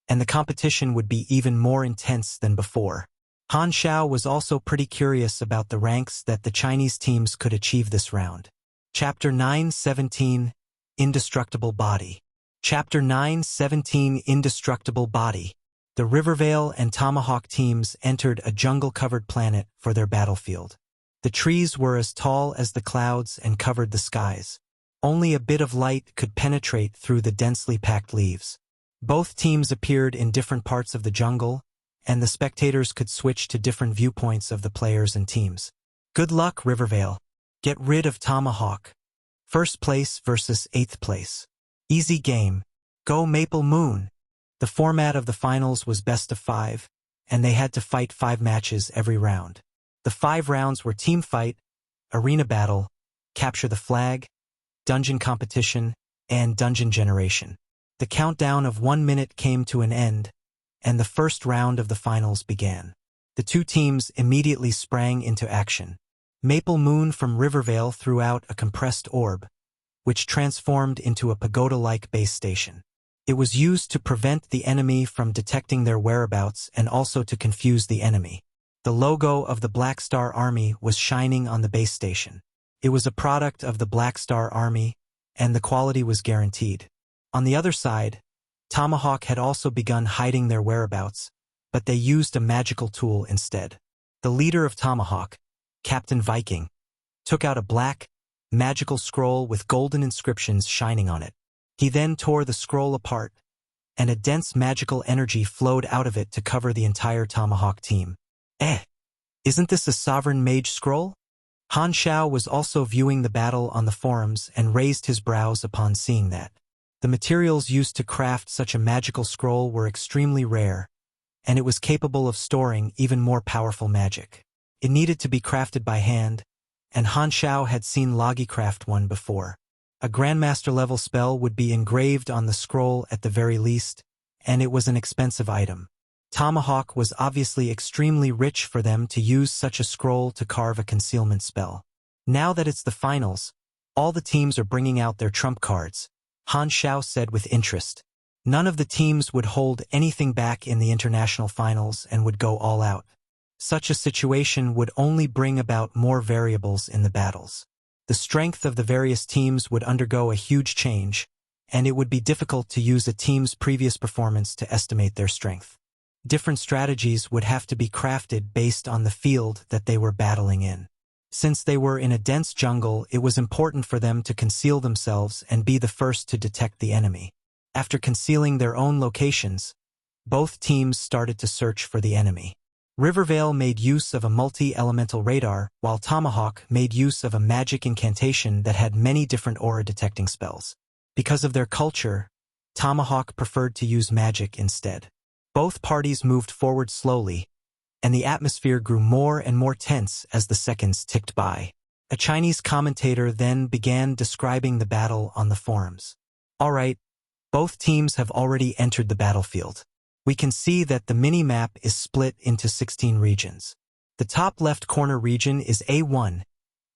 Speaker 1: and the competition would be even more intense than before. Han Xiao was also pretty curious about the ranks that the Chinese teams could achieve this round. Chapter 9:17 Indestructible Body. Chapter 9:17 Indestructible Body. The Rivervale and Tomahawk teams entered a jungle-covered planet for their battlefield. The trees were as tall as the clouds and covered the skies. Only a bit of light could penetrate through the densely packed leaves. Both teams appeared in different parts of the jungle, and the spectators could switch to different viewpoints of the players and teams. Good luck, Rivervale. Get rid of Tomahawk. First place versus 8th place. Easy game. Go Maple Moon. The format of the finals was best of 5, and they had to fight 5 matches every round. The 5 rounds were team fight, arena battle, capture the flag, dungeon competition, and dungeon generation. The countdown of 1 minute came to an end, and the first round of the finals began. The 2 teams immediately sprang into action. Maple Moon from Rivervale threw out a compressed orb, which transformed into a pagoda-like base station. It was used to prevent the enemy from detecting their whereabouts and also to confuse the enemy. The logo of the Black Star Army was shining on the base station. It was a product of the Black Star Army, and the quality was guaranteed. On the other side, Tomahawk had also begun hiding their whereabouts, but they used a magical tool instead. The leader of Tomahawk, Captain Viking, took out a black, magical scroll with golden inscriptions shining on it. He then tore the scroll apart, and a dense magical energy flowed out of it to cover the entire Tomahawk team. Isn't this a sovereign mage scroll? Han Xiao was also viewing the battle on the forums and raised his brows upon seeing that. The materials used to craft such a magical scroll were extremely rare, and it was capable of storing even more powerful magic. It needed to be crafted by hand, and Han Xiao had seen Logi craft one before. A Grandmaster-level spell would be engraved on the scroll at the very least, and it was an expensive item. Tomahawk was obviously extremely rich for them to use such a scroll to carve a concealment spell. Now that it's the finals, all the teams are bringing out their trump cards, Han Xiao said with interest. None of the teams would hold anything back in the international finals and would go all out. Such a situation would only bring about more variables in the battles. The strength of the various teams would undergo a huge change, and it would be difficult to use a team's previous performance to estimate their strength. Different strategies would have to be crafted based on the field that they were battling in. Since they were in a dense jungle, it was important for them to conceal themselves and be the first to detect the enemy. After concealing their own locations, both teams started to search for the enemy. Rivervale made use of a multi-elemental radar, while Tomahawk made use of a magic incantation that had many different aura-detecting spells. Because of their culture, Tomahawk preferred to use magic instead. Both parties moved forward slowly, and the atmosphere grew more and more tense as the seconds ticked by. A Chinese commentator then began describing the battle on the forums. All right, both teams have already entered the battlefield. We can see that the mini-map is split into 16 regions. The top left corner region is A1,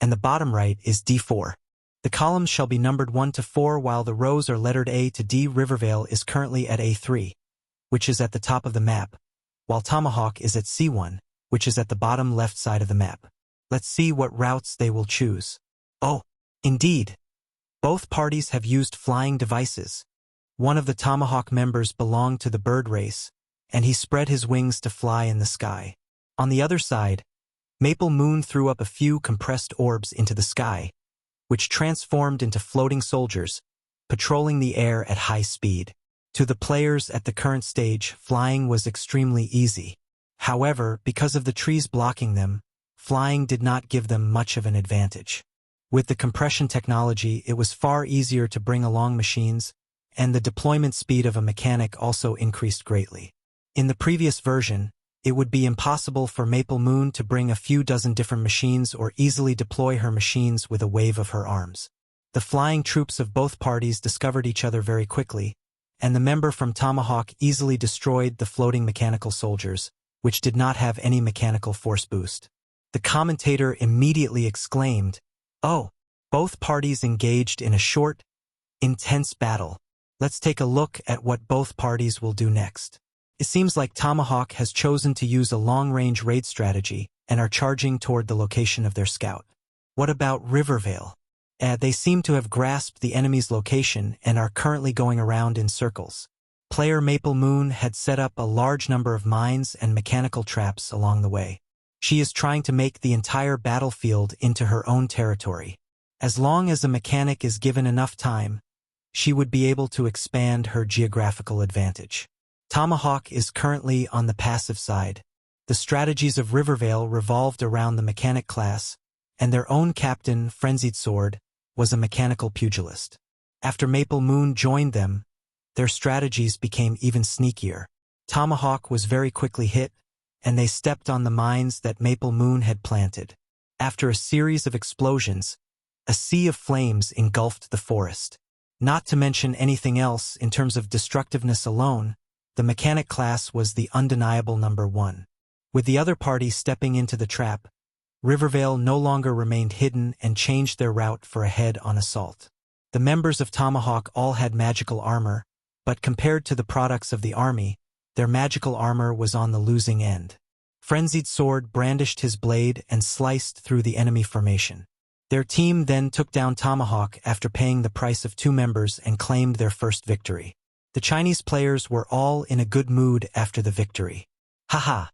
Speaker 1: and the bottom right is D4. The columns shall be numbered 1 to 4 while the rows are lettered A to D. Rivervale is currently at A3, which is at the top of the map, while Tomahawk is at C1, which is at the bottom left side of the map. Let's see what routes they will choose. Oh, indeed. Both parties have used flying devices. One of the Tomahawk members belonged to the bird race, and he spread his wings to fly in the sky. On the other side, Maple Moon threw up a few compressed orbs into the sky, which transformed into floating soldiers, patrolling the air at high speed. To the players at the current stage, flying was extremely easy. However, because of the trees blocking them, flying did not give them much of an advantage. With the compression technology, it was far easier to bring along machines, and the deployment speed of a mechanic also increased greatly. In the previous version, it would be impossible for Maple Moon to bring a few dozen different machines or easily deploy her machines with a wave of her arms. The flying troops of both parties discovered each other very quickly, and the member from Tomahawk easily destroyed the floating mechanical soldiers, which did not have any mechanical force boost. The commentator immediately exclaimed, "Oh, both parties engaged in a short, intense battle. Let's take a look at what both parties will do next." It seems like Tomahawk has chosen to use a long-range raid strategy and are charging toward the location of their scout. What about Rivervale? They seem to have grasped the enemy's location and are currently going around in circles. Player Maple Moon had set up a large number of mines and mechanical traps along the way. She is trying to make the entire battlefield into her own territory. As long as a mechanic is given enough time, she would be able to expand her geographical advantage. Tomahawk is currently on the passive side. The strategies of Rivervale revolved around the mechanic class, and their own captain, Frenzied Sword, was a mechanical pugilist. After Maple Moon joined them, their strategies became even sneakier. Tomahawk was very quickly hit, and they stepped on the mines that Maple Moon had planted. After a series of explosions, a sea of flames engulfed the forest. Not to mention anything else in terms of destructiveness alone, the mechanic class was the undeniable number one. With the other party stepping into the trap, Rivervale no longer remained hidden and changed their route for a head-on assault. The members of Tomahawk all had magical armor, but compared to the products of the army, their magical armor was on the losing end. Frenzied Sword brandished his blade and sliced through the enemy formation. Their team then took down Tomahawk after paying the price of 2 members and claimed their first victory. The Chinese players were all in a good mood after the victory. Haha!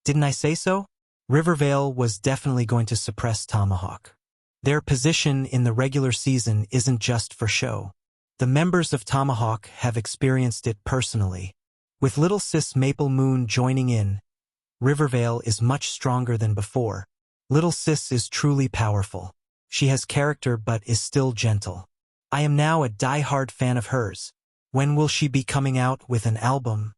Speaker 1: Didn't I say so? Rivervale was definitely going to suppress Tomahawk. Their position in the regular season isn't just for show. The members of Tomahawk have experienced it personally. With little sis Maple Moon joining in, Rivervale is much stronger than before. Little sis is truly powerful. She has character but is still gentle. I am now a die-hard fan of hers. When will she be coming out with an album?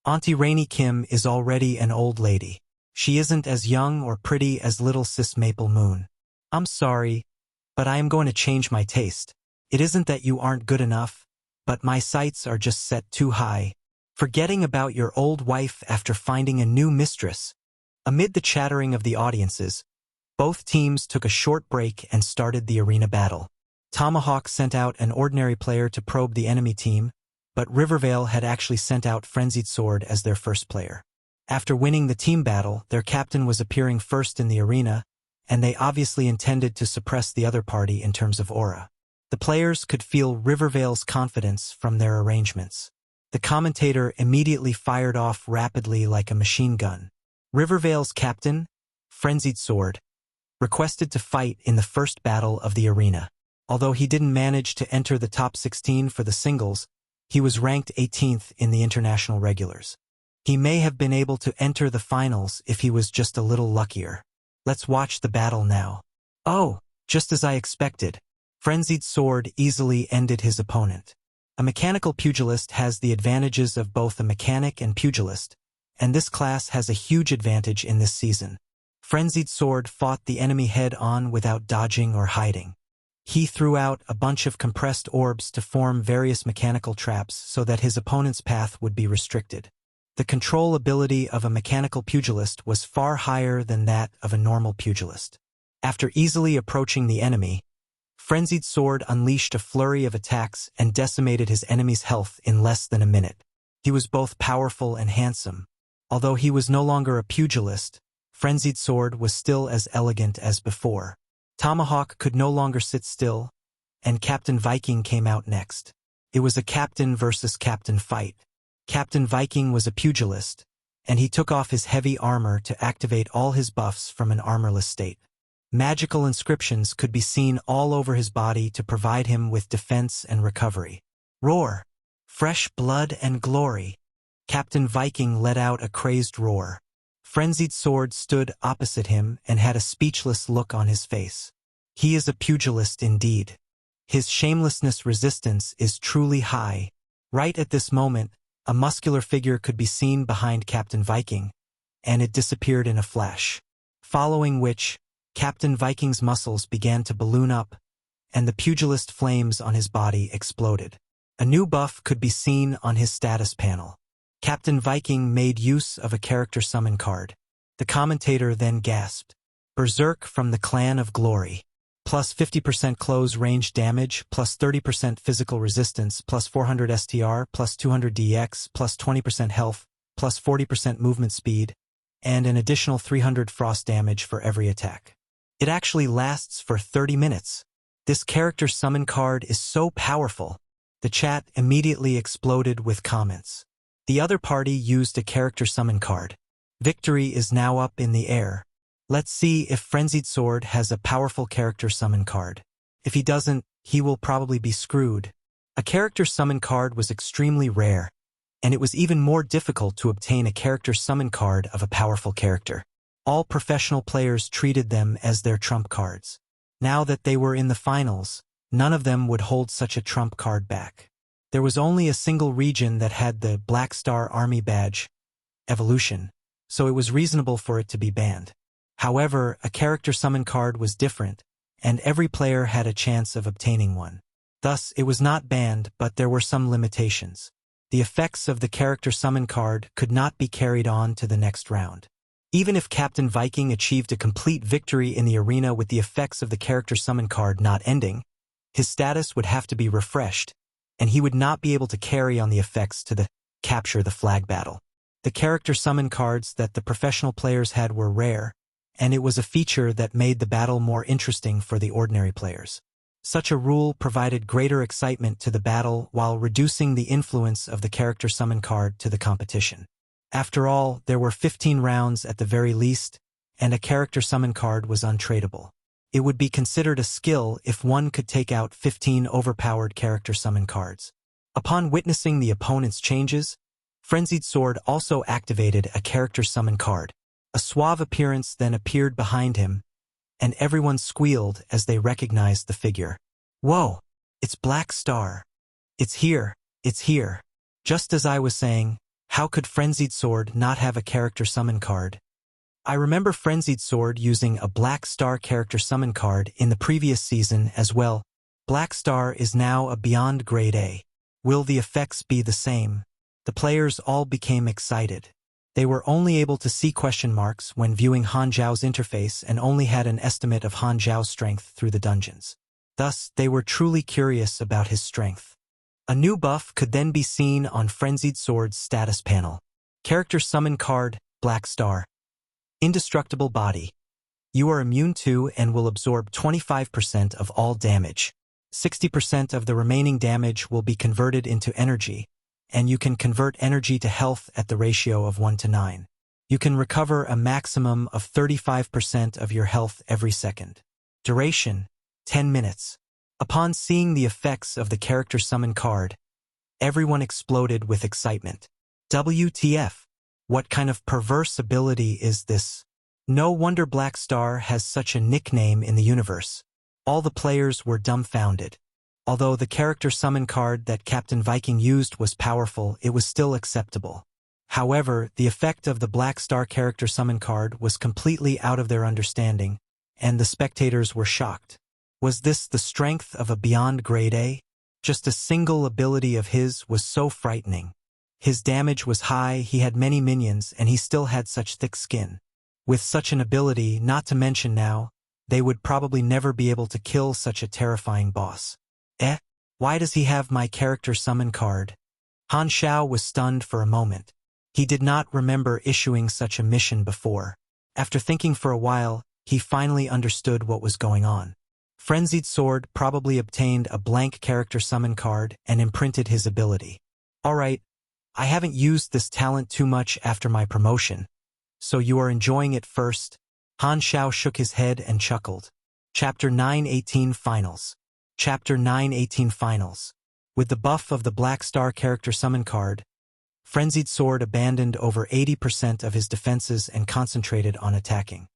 Speaker 1: Auntie Rainy Kim is already an old lady. She isn't as young or pretty as little sis Maple Moon. I'm sorry, but I am going to change my taste. It isn't that you aren't good enough, but my sights are just set too high. Forgetting about your old wife after finding a new mistress. Amid the chattering of the audiences, both teams took a short break and started the arena battle. Tomahawk sent out an ordinary player to probe the enemy team, but Rivervale had actually sent out Frenzied Sword as their first player. After winning the team battle, their captain was appearing first in the arena, and they obviously intended to suppress the other party in terms of aura. The players could feel Rivervale's confidence from their arrangements. The commentator immediately fired off rapidly like a machine gun. Rivervale's captain, Frenzied Sword, requested to fight in the first battle of the arena. Although he didn't manage to enter the top 16 for the singles, he was ranked 18th in the international regulars. He may have been able to enter the finals if he was just a little luckier. Let's watch the battle now. Oh, just as I expected. Frenzied Sword easily ended his opponent. A mechanical pugilist has the advantages of both a mechanic and pugilist, and this class has a huge advantage in this season. Frenzied Sword fought the enemy head-on without dodging or hiding. He threw out a bunch of compressed orbs to form various mechanical traps so that his opponent's path would be restricted. The control ability of a mechanical pugilist was far higher than that of a normal pugilist. After easily approaching the enemy, Frenzied Sword unleashed a flurry of attacks and decimated his enemy's health in less than a minute. He was both powerful and handsome. Although he was no longer a pugilist, Frenzied Sword was still as elegant as before. Tomahawk could no longer sit still, and Captain Viking came out next. It was a captain versus captain fight. Captain Viking was a pugilist, and he took off his heavy armor to activate all his buffs from an armorless state. Magical inscriptions could be seen all over his body to provide him with defense and recovery. Roar! Fresh blood and glory! Captain Viking let out a crazed roar. Frenzied Sword stood opposite him and had a speechless look on his face. He is a pugilist indeed. His shamelessness resistance is truly high. Right at this moment, a muscular figure could be seen behind Captain Viking, and it disappeared in a flash. Following which, Captain Viking's muscles began to balloon up, and the pugilist flames on his body exploded. A new buff could be seen on his status panel. Captain Viking made use of a character summon card. The commentator then gasped. Berserk from the Clan of Glory. Plus 50% close range damage, plus 30% physical resistance, plus 400 STR, plus 200 DX, plus 20% health, plus 40% movement speed, and an additional 300 frost damage for every attack. It actually lasts for 30 minutes. This character summon card is so powerful. The chat immediately exploded with comments. The other party used a character summon card. Victory is now up in the air. Let's see if Frenzied Sword has a powerful character summon card. If he doesn't, he will probably be screwed. A character summon card was extremely rare, and it was even more difficult to obtain a character summon card of a powerful character. All professional players treated them as their trump cards. Now that they were in the finals, none of them would hold such a trump card back. There was only a single region that had the Black Star Army badge, Evolution, so it was reasonable for it to be banned. However, a character summon card was different, and every player had a chance of obtaining one. Thus, it was not banned, but there were some limitations. The effects of the character summon card could not be carried on to the next round. Even if Captain Viking achieved a complete victory in the arena with the effects of the character summon card not ending, his status would have to be refreshed, and he would not be able to carry on the effects to the capture the flag battle. The character summon cards that the professional players had were rare, and it was a feature that made the battle more interesting for the ordinary players. Such a rule provided greater excitement to the battle while reducing the influence of the character summon card to the competition. After all, there were 15 rounds at the very least, and a character summon card was untradeable. It would be considered a skill if one could take out 15 overpowered character summon cards. Upon witnessing the opponent's changes, Frenzied Sword also activated a character summon card. A suave appearance then appeared behind him, and everyone squealed as they recognized the figure. Whoa! It's Black Star. It's here, it's here. Just as I was saying, how could Frenzied Sword not have a character summon card? I remember Frenzied Sword using a Black Star character summon card in the previous season as well. Black Star is now a Beyond Grade A. Will the effects be the same? The players all became excited. They were only able to see question marks when viewing Han Xiao's interface and only had an estimate of Han Xiao's strength through the dungeons. Thus, they were truly curious about his strength. A new buff could then be seen on Frenzied Sword's status panel. Character summon card, Black Star. Indestructible body. You are immune to and will absorb 25% of all damage. 60% of the remaining damage will be converted into energy, and you can convert energy to health at the ratio of 1 to 9. You can recover a maximum of 35% of your health every second. Duration, 10 minutes. Upon seeing the effects of the character summon card, everyone exploded with excitement. WTF? What kind of perverse ability is this? No wonder Black Star has such a nickname in the universe. All the players were dumbfounded. Although the character summon card that Captain Viking used was powerful, it was still acceptable. However, the effect of the Black Star character summon card was completely out of their understanding, and the spectators were shocked. Was this the strength of a Beyond Grade A? Just a single ability of his was so frightening. His damage was high, he had many minions, and he still had such thick skin. With such an ability, not to mention now, they would probably never be able to kill such a terrifying boss. Why does he have my character summon card? Han Xiao was stunned for a moment. He did not remember issuing such a mission before. After thinking for a while, he finally understood what was going on. Frenzied Sword probably obtained a blank character summon card and imprinted his ability. Alright, I haven't used this talent too much after my promotion, so you are enjoying it first? Han Xiao shook his head and chuckled. Chapter 918 Finals. Chapter 918 Finals. With the buff of the Black Star character summon card, Frenzied Sword abandoned over 80% of his defenses and concentrated on attacking.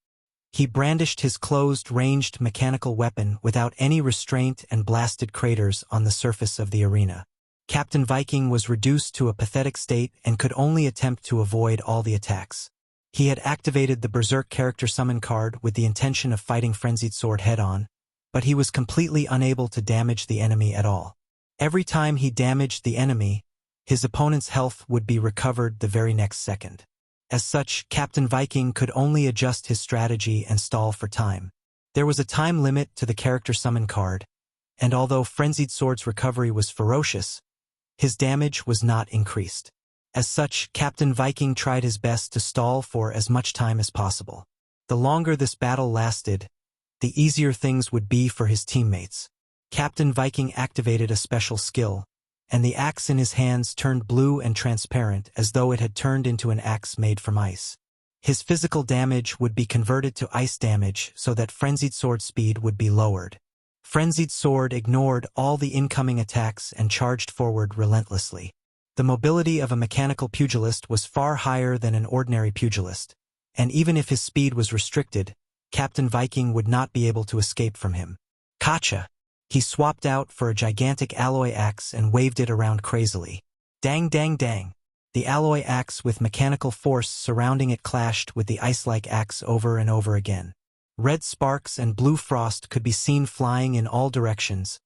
Speaker 1: He brandished his closed-ranged mechanical weapon without any restraint and blasted craters on the surface of the arena. Captain Viking was reduced to a pathetic state and could only attempt to avoid all the attacks. He had activated the Berserk character summon card with the intention of fighting Frenzied Sword head-on, but he was completely unable to damage the enemy at all. Every time he damaged the enemy, his opponent's health would be recovered the very next second. As such, Captain Viking could only adjust his strategy and stall for time. There was a time limit to the character summon card, and although Frenzied Sword's recovery was ferocious, his damage was not increased. As such, Captain Viking tried his best to stall for as much time as possible. The longer this battle lasted, the easier things would be for his teammates. Captain Viking activated a special skill, and the axe in his hands turned blue and transparent as though it had turned into an axe made from ice. His physical damage would be converted to ice damage so that Frenzied Sword speed would be lowered. Frenzied Sword ignored all the incoming attacks and charged forward relentlessly. The mobility of a mechanical pugilist was far higher than an ordinary pugilist, and even if his speed was restricted, Captain Viking would not be able to escape from him. Gotcha! He swapped out for a gigantic alloy axe and waved it around crazily. Dang dang dang! The alloy axe with mechanical force surrounding it clashed with the ice-like axe over and over again. Red sparks and blue frost could be seen flying in all directions,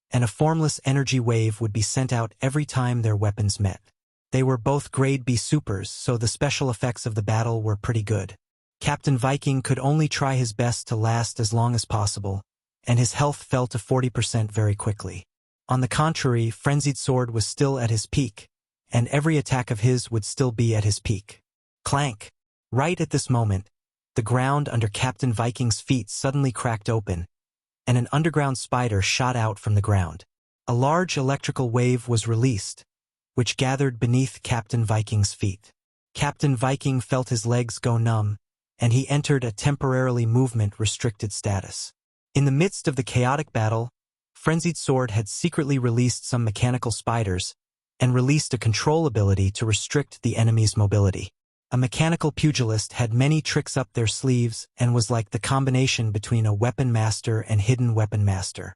Speaker 1: and a formless energy wave would be sent out every time their weapons met. They were both Grade B supers, so the special effects of the battle were pretty good. Captain Viking could only try his best to last as long as possible, and his health fell to 40% very quickly. On the contrary, Frenzied Sword was still at his peak, and every attack of his would still be at his peak. Clank! Right at this moment, the ground under Captain Viking's feet suddenly cracked open, and an underground spider shot out from the ground. A large electrical wave was released, which gathered beneath Captain Viking's feet. Captain Viking felt his legs go numb, and he entered a temporarily movement-restricted status. In the midst of the chaotic battle, Frenzied Sword had secretly released some mechanical spiders and released a control ability to restrict the enemy's mobility. A mechanical pugilist had many tricks up their sleeves and was like the combination between a weapon master and hidden weapon master.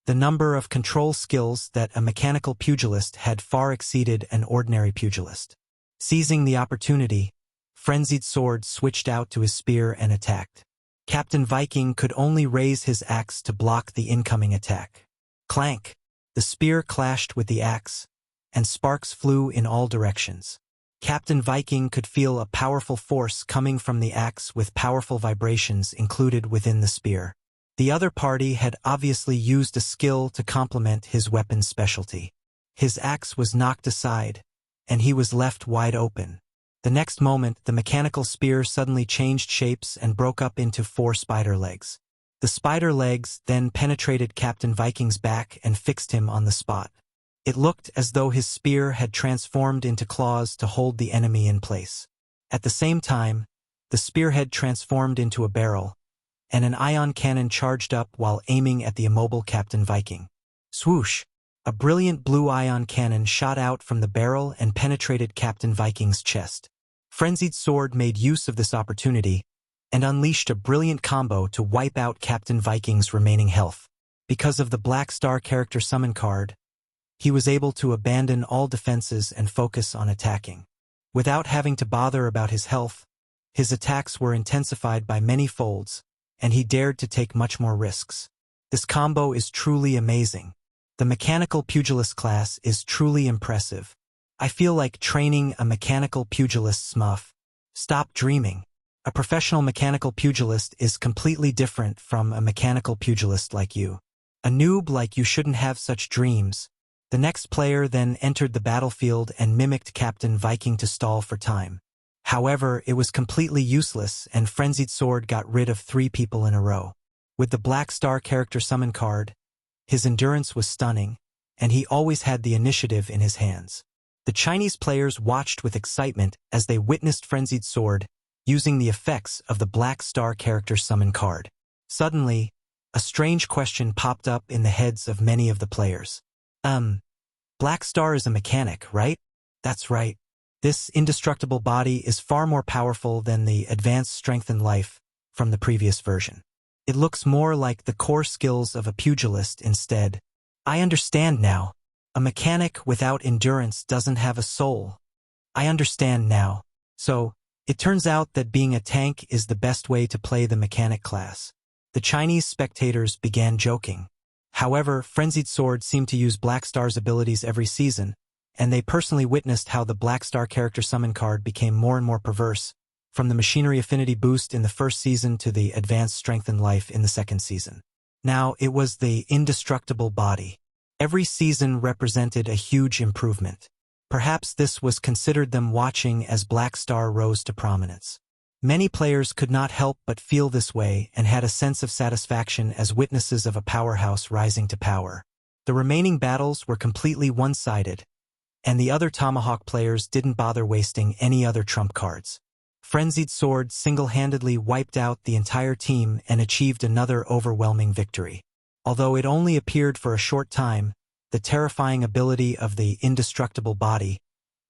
Speaker 1: The number of control skills that a mechanical pugilist had far exceeded an ordinary pugilist. Seizing the opportunity, Frenzied Sword switched out to his spear and attacked. Captain Viking could only raise his axe to block the incoming attack. Clank! The spear clashed with the axe, and sparks flew in all directions. Captain Viking could feel a powerful force coming from the axe with powerful vibrations included within the spear. The other party had obviously used a skill to complement his weapon's specialty. His axe was knocked aside, and he was left wide open. The next moment, the mechanical spear suddenly changed shapes and broke up into 4 spider legs. The spider legs then penetrated Captain Viking's back and fixed him on the spot. It looked as though his spear had transformed into claws to hold the enemy in place. At the same time, the spearhead transformed into a barrel, and an ion cannon charged up while aiming at the immobile Captain Viking. Swoosh! A brilliant blue ion cannon shot out from the barrel and penetrated Captain Viking's chest. Frenzied Sword made use of this opportunity and unleashed a brilliant combo to wipe out Captain Viking's remaining health. Because of the Black Star character summon card, he was able to abandon all defenses and focus on attacking. Without having to bother about his health, his attacks were intensified by many folds, and he dared to take much more risks. This combo is truly amazing. The mechanical pugilist class is truly impressive. I feel like training a mechanical pugilist Smuff. Stop dreaming. A professional mechanical pugilist is completely different from a mechanical pugilist like you. A noob like you shouldn't have such dreams. The next player then entered the battlefield and mimicked Captain Viking to stall for time. However, it was completely useless, and Frenzied Sword got rid of 3 people in a row. With the Black Star character summon card, his endurance was stunning, and he always had the initiative in his hands. The Chinese players watched with excitement as they witnessed Frenzied Sword using the effects of the Black Star character summon card. Suddenly, a strange question popped up in the heads of many of the players. Black Star is a mechanic, right? That's right. This indestructible body is far more powerful than the advanced strengthened life from the previous version. It looks more like the core skills of a pugilist instead. I understand now. A mechanic without endurance doesn't have a soul. I understand now. So, it turns out that being a tank is the best way to play the mechanic class. The Chinese spectators began joking. However, Frenzied Sword seemed to use Black Star's abilities every season, and they personally witnessed how the Black Star character summon card became more and more perverse, from the machinery affinity boost in the first season to the advanced strengthened life in the second season. Now, it was the indestructible body. Every season represented a huge improvement. Perhaps this was considered them watching as Black Star rose to prominence. Many players could not help but feel this way and had a sense of satisfaction as witnesses of a powerhouse rising to power. The remaining battles were completely one-sided, and the other Tomahawk players didn't bother wasting any other trump cards. Frenzied Sword single-handedly wiped out the entire team and achieved another overwhelming victory. Although it only appeared for a short time, the terrifying ability of the indestructible body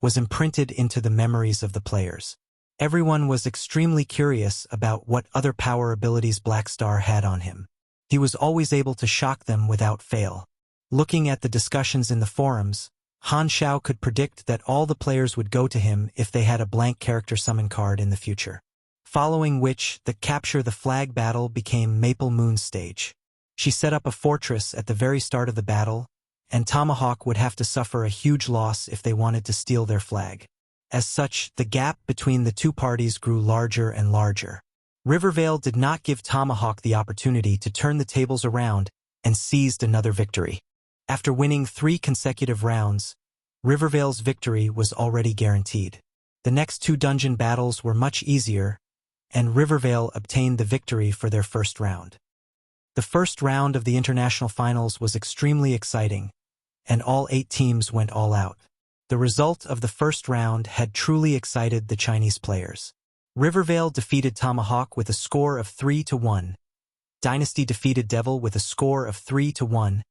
Speaker 1: was imprinted into the memories of the players. Everyone was extremely curious about what other power abilities Blackstar had on him. He was always able to shock them without fail. Looking at the discussions in the forums, Han Xiao could predict that all the players would go to him if they had a blank character summon card in the future. Following which, the Capture the Flag battle became Maple Moon's stage. She set up a fortress at the very start of the battle, and Tomahawk would have to suffer a huge loss if they wanted to steal their flag. As such, the gap between the two parties grew larger and larger. Rivervale did not give Tomahawk the opportunity to turn the tables around and seized another victory. After winning 3 consecutive rounds, Rivervale's victory was already guaranteed. The next 2 dungeon battles were much easier, and Rivervale obtained the victory for their first round. The first round of the international finals was extremely exciting, and all 8 teams went all out. The result of the first round had truly excited the Chinese players. Rivervale defeated Tomahawk with a score of 3-1. Dynasty defeated Devil with a score of 3-1.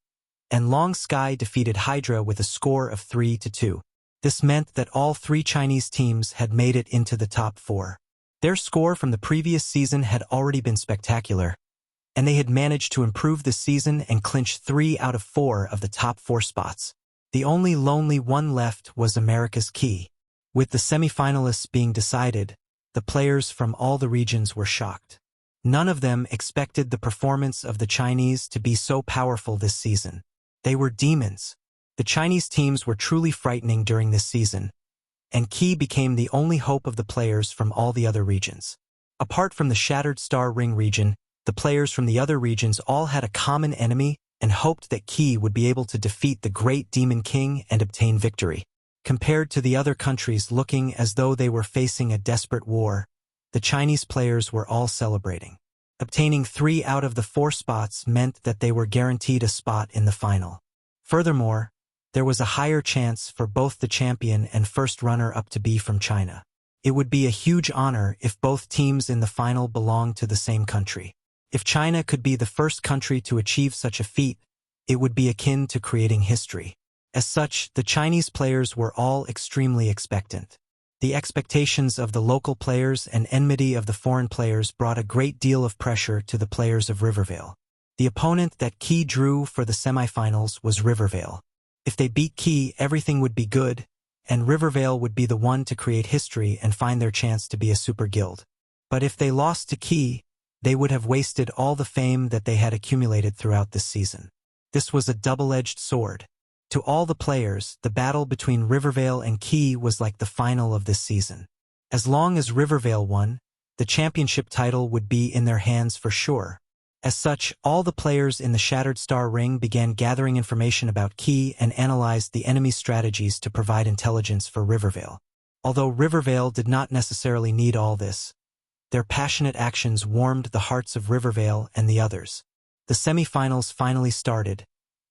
Speaker 1: And Long Sky defeated Hydra with a score of 3-2. This meant that all 3 Chinese teams had made it into the top 4. Their score from the previous season had already been spectacular, and they had managed to improve this season and clinch 3 out of 4 of the top 4 spots. The only lonely one left was America's Key. With the semifinalists being decided, the players from all the regions were shocked. None of them expected the performance of the Chinese to be so powerful this season. They were demons. The Chinese teams were truly frightening during this season, and Key became the only hope of the players from all the other regions. Apart from the Shattered Star Ring region, the players from the other regions all had a common enemy and hoped that Key would be able to defeat the Great Demon King and obtain victory. Compared to the other countries looking as though they were facing a desperate war, the Chinese players were all celebrating. Obtaining 3 out of the 4 spots meant that they were guaranteed a spot in the final. Furthermore, there was a higher chance for both the champion and first runner-up to be from China. It would be a huge honor if both teams in the final belonged to the same country. If China could be the first country to achieve such a feat, it would be akin to creating history. As such, the Chinese players were all extremely expectant. The expectations of the local players and enmity of the foreign players brought a great deal of pressure to the players of Rivervale. The opponent that Key drew for the semifinals was Rivervale. If they beat Key, everything would be good, and Rivervale would be the one to create history and find their chance to be a super guild. But if they lost to Key, they would have wasted all the fame that they had accumulated throughout this season. This was a double-edged sword. To all the players, the battle between Rivervale and Key was like the final of this season. As long as Rivervale won, the championship title would be in their hands for sure. As such, all the players in the Shattered Star Ring began gathering information about Key and analyzed the enemy's strategies to provide intelligence for Rivervale. Although Rivervale did not necessarily need all this, their passionate actions warmed the hearts of Rivervale and the others. The semifinals finally started,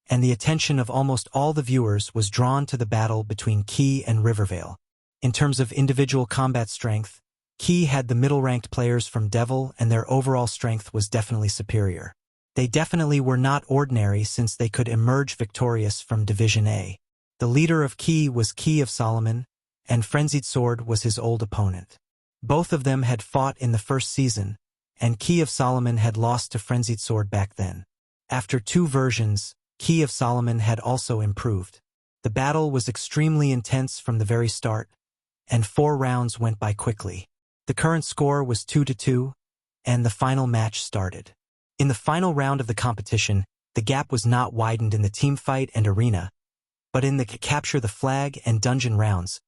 Speaker 1: and the attention of almost all the viewers was drawn to the battle between Key and Rivervale. In terms of individual combat strength, Key had the middle-ranked players from Devil, and their overall strength was definitely superior. They definitely were not ordinary since they could emerge victorious from Division A. The leader of Key was Key of Solomon, and Frenzied Sword was his old opponent. Both of them had fought in the first season, and Key of Solomon had lost to Frenzied Sword back then. After 2 versions, Key of Solomon had also improved. The battle was extremely intense from the very start, and 4 rounds went by quickly. The current score was 2-2, and the final match started. In the final round of the competition, the gap was not widened in the teamfight and arena, but in the Capture the Flag and dungeon rounds.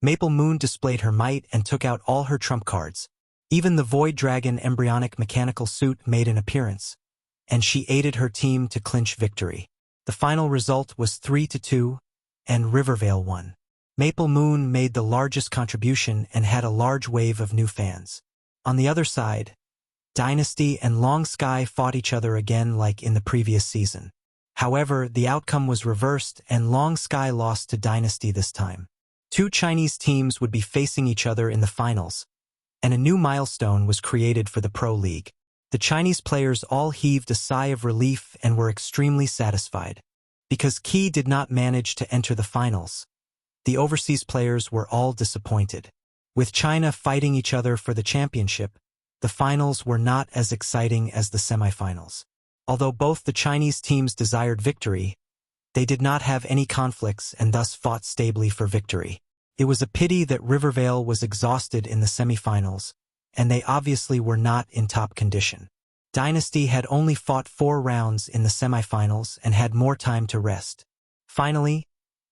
Speaker 1: Maple Moon displayed her might and took out all her trump cards. Even the Void Dragon embryonic mechanical suit made an appearance, and she aided her team to clinch victory. The final result was 3-2, and Rivervale won. Maple Moon made the largest contribution and had a large wave of new fans. On the other side, Dynasty and Long Sky fought each other again like in the previous season. However, the outcome was reversed and Long Sky lost to Dynasty this time. Two Chinese teams would be facing each other in the finals, and a new milestone was created for the Pro League. The Chinese players all heaved a sigh of relief and were extremely satisfied. Because Qi did not manage to enter the finals, the overseas players were all disappointed. With China fighting each other for the championship, the finals were not as exciting as the semifinals. Although both the Chinese teams desired victory, they did not have any conflicts and thus fought stably for victory. It was a pity that Rivervale was exhausted in the semifinals, and they obviously were not in top condition. Dynasty had only fought 4 rounds in the semifinals and had more time to rest. Finally,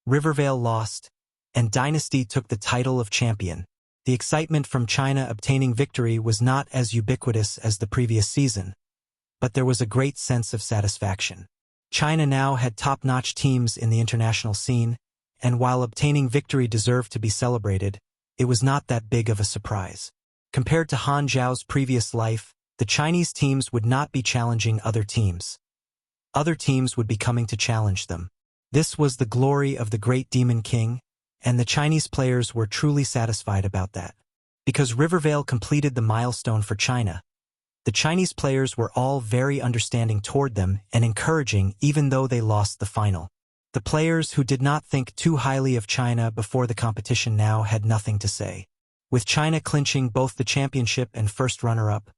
Speaker 1: Rivervale lost, and Dynasty took the title of champion. The excitement from China obtaining victory was not as ubiquitous as the previous season, but there was a great sense of satisfaction. China now had top-notch teams in the international scene, and while obtaining victory deserved to be celebrated, it was not that big of a surprise. Compared to Han Xiao's previous life, the Chinese teams would not be challenging other teams. Other teams would be coming to challenge them. This was the glory of the great Demon King, and the Chinese players were truly satisfied about that. Because Rivervale completed the milestone for China, the Chinese players were all very understanding toward them and encouraging even though they lost the final. The players who did not think too highly of China before the competition now had nothing to say. With China clinching both the championship and first runner-up,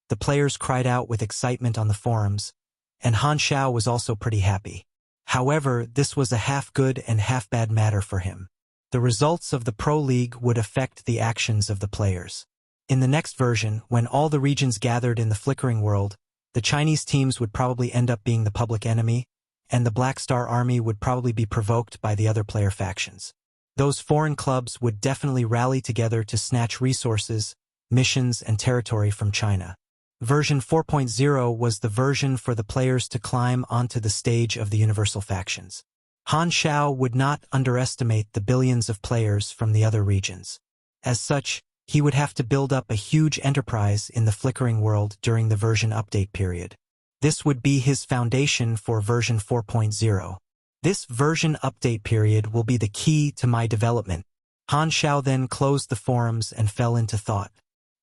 Speaker 1: the players cried out with excitement on the forums, and Han Xiao was also pretty happy. However, this was a half-good and half-bad matter for him. The results of the Pro League would affect the actions of the players. In the next version, when all the regions gathered in the Flickering World, the Chinese teams would probably end up being the public enemy, and the Black Star Army would probably be provoked by the other player factions. Those foreign clubs would definitely rally together to snatch resources, missions, and territory from China. Version 4.0 was the version for the players to climb onto the stage of the universal factions. Han Xiao would not underestimate the billions of players from the other regions. As such, he would have to build up a huge enterprise in the Flickering World during the version update period. This would be his foundation for version 4.0. This version update period will be the key to my development. Han Xiao then closed the forums and fell into thought.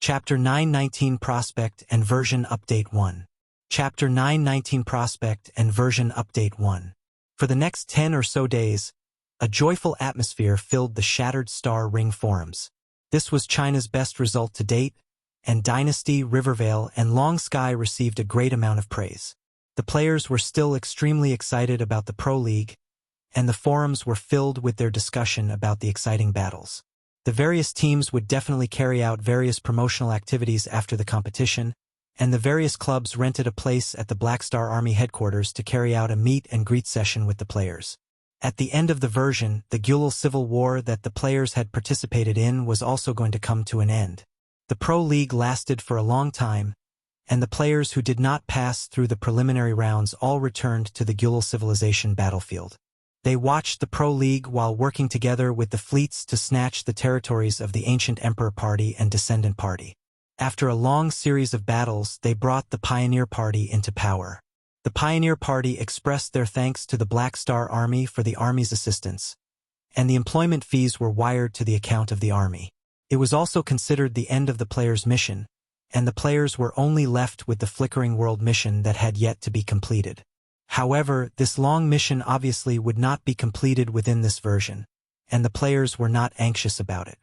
Speaker 1: Chapter 919 Prospect and Version Update 1. Chapter 919 Prospect and Version Update 1. For the next 10 or so days, a joyful atmosphere filled the Shattered Star Ring forums. This was China's best result to date, and Dynasty, Rivervale, and Long Sky received a great amount of praise. The players were still extremely excited about the Pro League, and the forums were filled with their discussion about the exciting battles. The various teams would definitely carry out various promotional activities after the competition, and the various clubs rented a place at the Black Star Army headquarters to carry out a meet and greet session with the players. At the end of the version, the Gulal Civil War that the players had participated in was also going to come to an end. The Pro League lasted for a long time, and the players who did not pass through the preliminary rounds all returned to the Gulal Civilization battlefield. They watched the Pro League while working together with the fleets to snatch the territories of the Ancient Emperor Party and Descendant Party. After a long series of battles, they brought the Pioneer Party into power. The Pioneer Party expressed their thanks to the Black Star Army for the Army's assistance, and the employment fees were wired to the account of the Army. It was also considered the end of the players' mission, and the players were only left with the Flickering World mission that had yet to be completed. However, this long mission obviously would not be completed within this version, and the players were not anxious about it.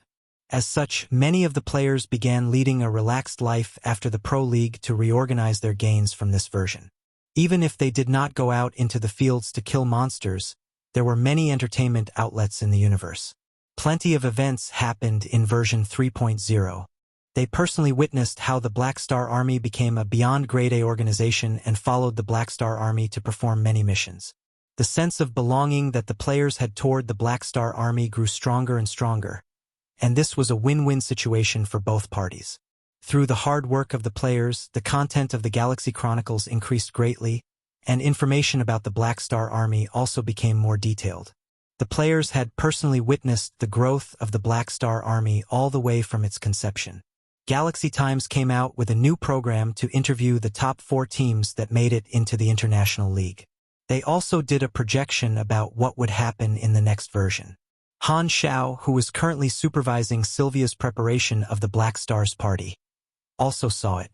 Speaker 1: As such, many of the players began leading a relaxed life after the Pro League to reorganize their gains from this version. Even if they did not go out into the fields to kill monsters, there were many entertainment outlets in the universe. Plenty of events happened in version 3.0. They personally witnessed how the Black Star Army became a beyond grade A organization and followed the Black Star Army to perform many missions. The sense of belonging that the players had toward the Black Star Army grew stronger and stronger, and this was a win-win situation for both parties. Through the hard work of the players, the content of the Galaxy Chronicles increased greatly, and information about the Black Star Army also became more detailed. The players had personally witnessed the growth of the Black Star Army all the way from its conception. Galaxy Times came out with a new program to interview the top 4 teams that made it into the International League. They also did a projection about what would happen in the next version. Han Xiao, who is currently supervising Sylvia's preparation of the Black Stars party, also saw it.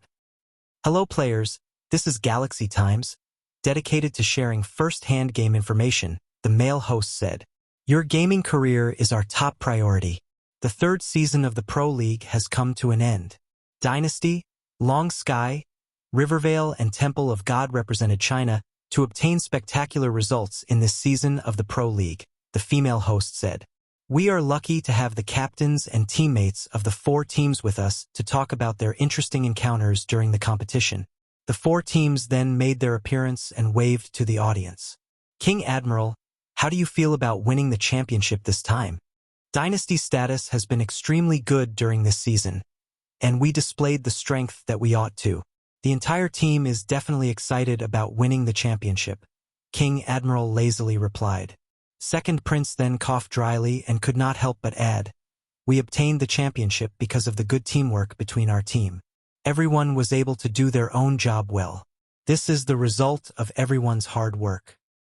Speaker 1: Hello players, this is Galaxy Times, dedicated to sharing first-hand game information, the male host said. Your gaming career is our top priority. The 3rd season of the Pro League has come to an end. Dynasty, Long Sky, Rivervale, and Temple of God represented China to obtain spectacular results in this season of the Pro League, the female host said. We are lucky to have the captains and teammates of the 4 teams with us to talk about their interesting encounters during the competition. The 4 teams then made their appearance and waved to the audience. King Admiral, how do you feel about winning the championship this time? Dynasty status has been extremely good during this season, and we displayed the strength that we ought to. The entire team is definitely excited about winning the championship, King Admiral lazily replied. Second Prince then coughed dryly and could not help but add, we obtained the championship because of the good teamwork between our team. Everyone was able to do their own job well. This is the result of everyone's hard work.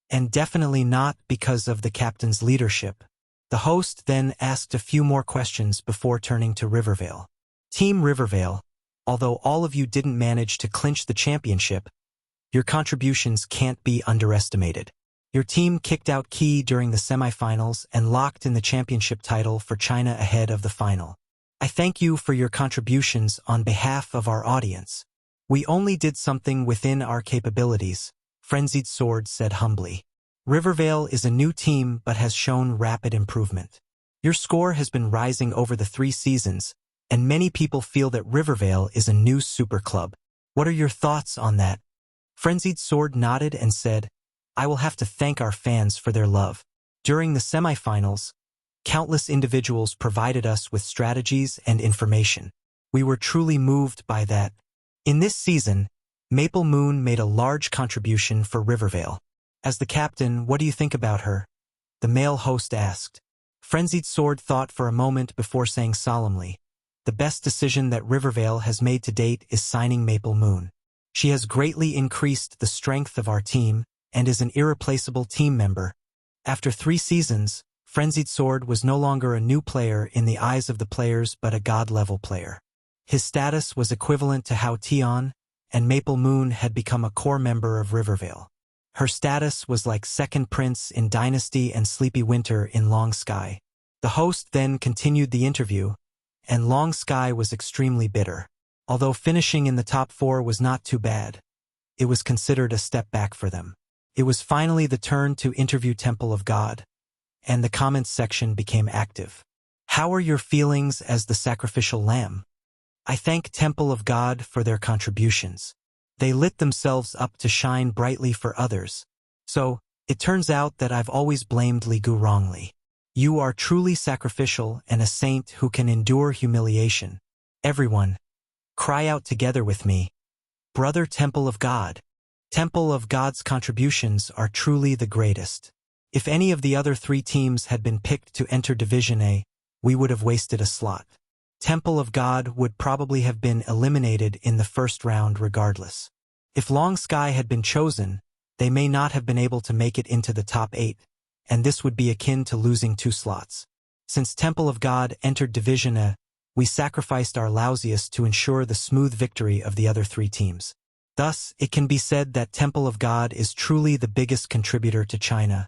Speaker 1: And definitely not because of the captain's leadership. The host then asked a few more questions before turning to Rivervale. Team Rivervale, although all of you didn't manage to clinch the championship, your contributions can't be underestimated. Your team kicked out Key during the semifinals and locked in the championship title for China ahead of the final. I thank you for your contributions on behalf of our audience. We only did something within our capabilities, Frenzied Sword said humbly. Rivervale is a new team but has shown rapid improvement. Your score has been rising over the 3 seasons, and many people feel that Rivervale is a new super club. What are your thoughts on that? Frenzied Sword nodded and said, I will have to thank our fans for their love. During the semifinals, countless individuals provided us with strategies and information. We were truly moved by that. In this season, Maple Moon made a large contribution for Rivervale. As the captain, what do you think about her? The male host asked. Frenzied Sword thought for a moment before saying solemnly, the best decision that Rivervale has made to date is signing Maple Moon. She has greatly increased the strength of our team and is an irreplaceable team member. After 3 seasons, Frenzied Sword was no longer a new player in the eyes of the players but a god-level player. His status was equivalent to Hao Tian, and Maple Moon had become a core member of Rivervale. Her status was like Second Prince in Dynasty and Sleepy Winter in Long Sky. The host then continued the interview, and Long Sky was extremely bitter. Although finishing in the top 4 was not too bad, it was considered a step back for them. It was finally the turn to interview Temple of God, and the comments section became active. How are your feelings as the sacrificial lamb? I thank Temple of God for their contributions. They lit themselves up to shine brightly for others. So, it turns out that I've always blamed Ligu wrongly. You are truly sacrificial and a saint who can endure humiliation. Everyone, cry out together with me. Brother Temple of God. Temple of God's contributions are truly the greatest. If any of the other 3 teams had been picked to enter Division A, we would have wasted a slot. Temple of God would probably have been eliminated in the first round regardless. If Long Sky had been chosen, they may not have been able to make it into the top 8, and this would be akin to losing 2 slots. Since Temple of God entered Division A, we sacrificed our lousiest to ensure the smooth victory of the other 3 teams. Thus, it can be said that Temple of God is truly the biggest contributor to China.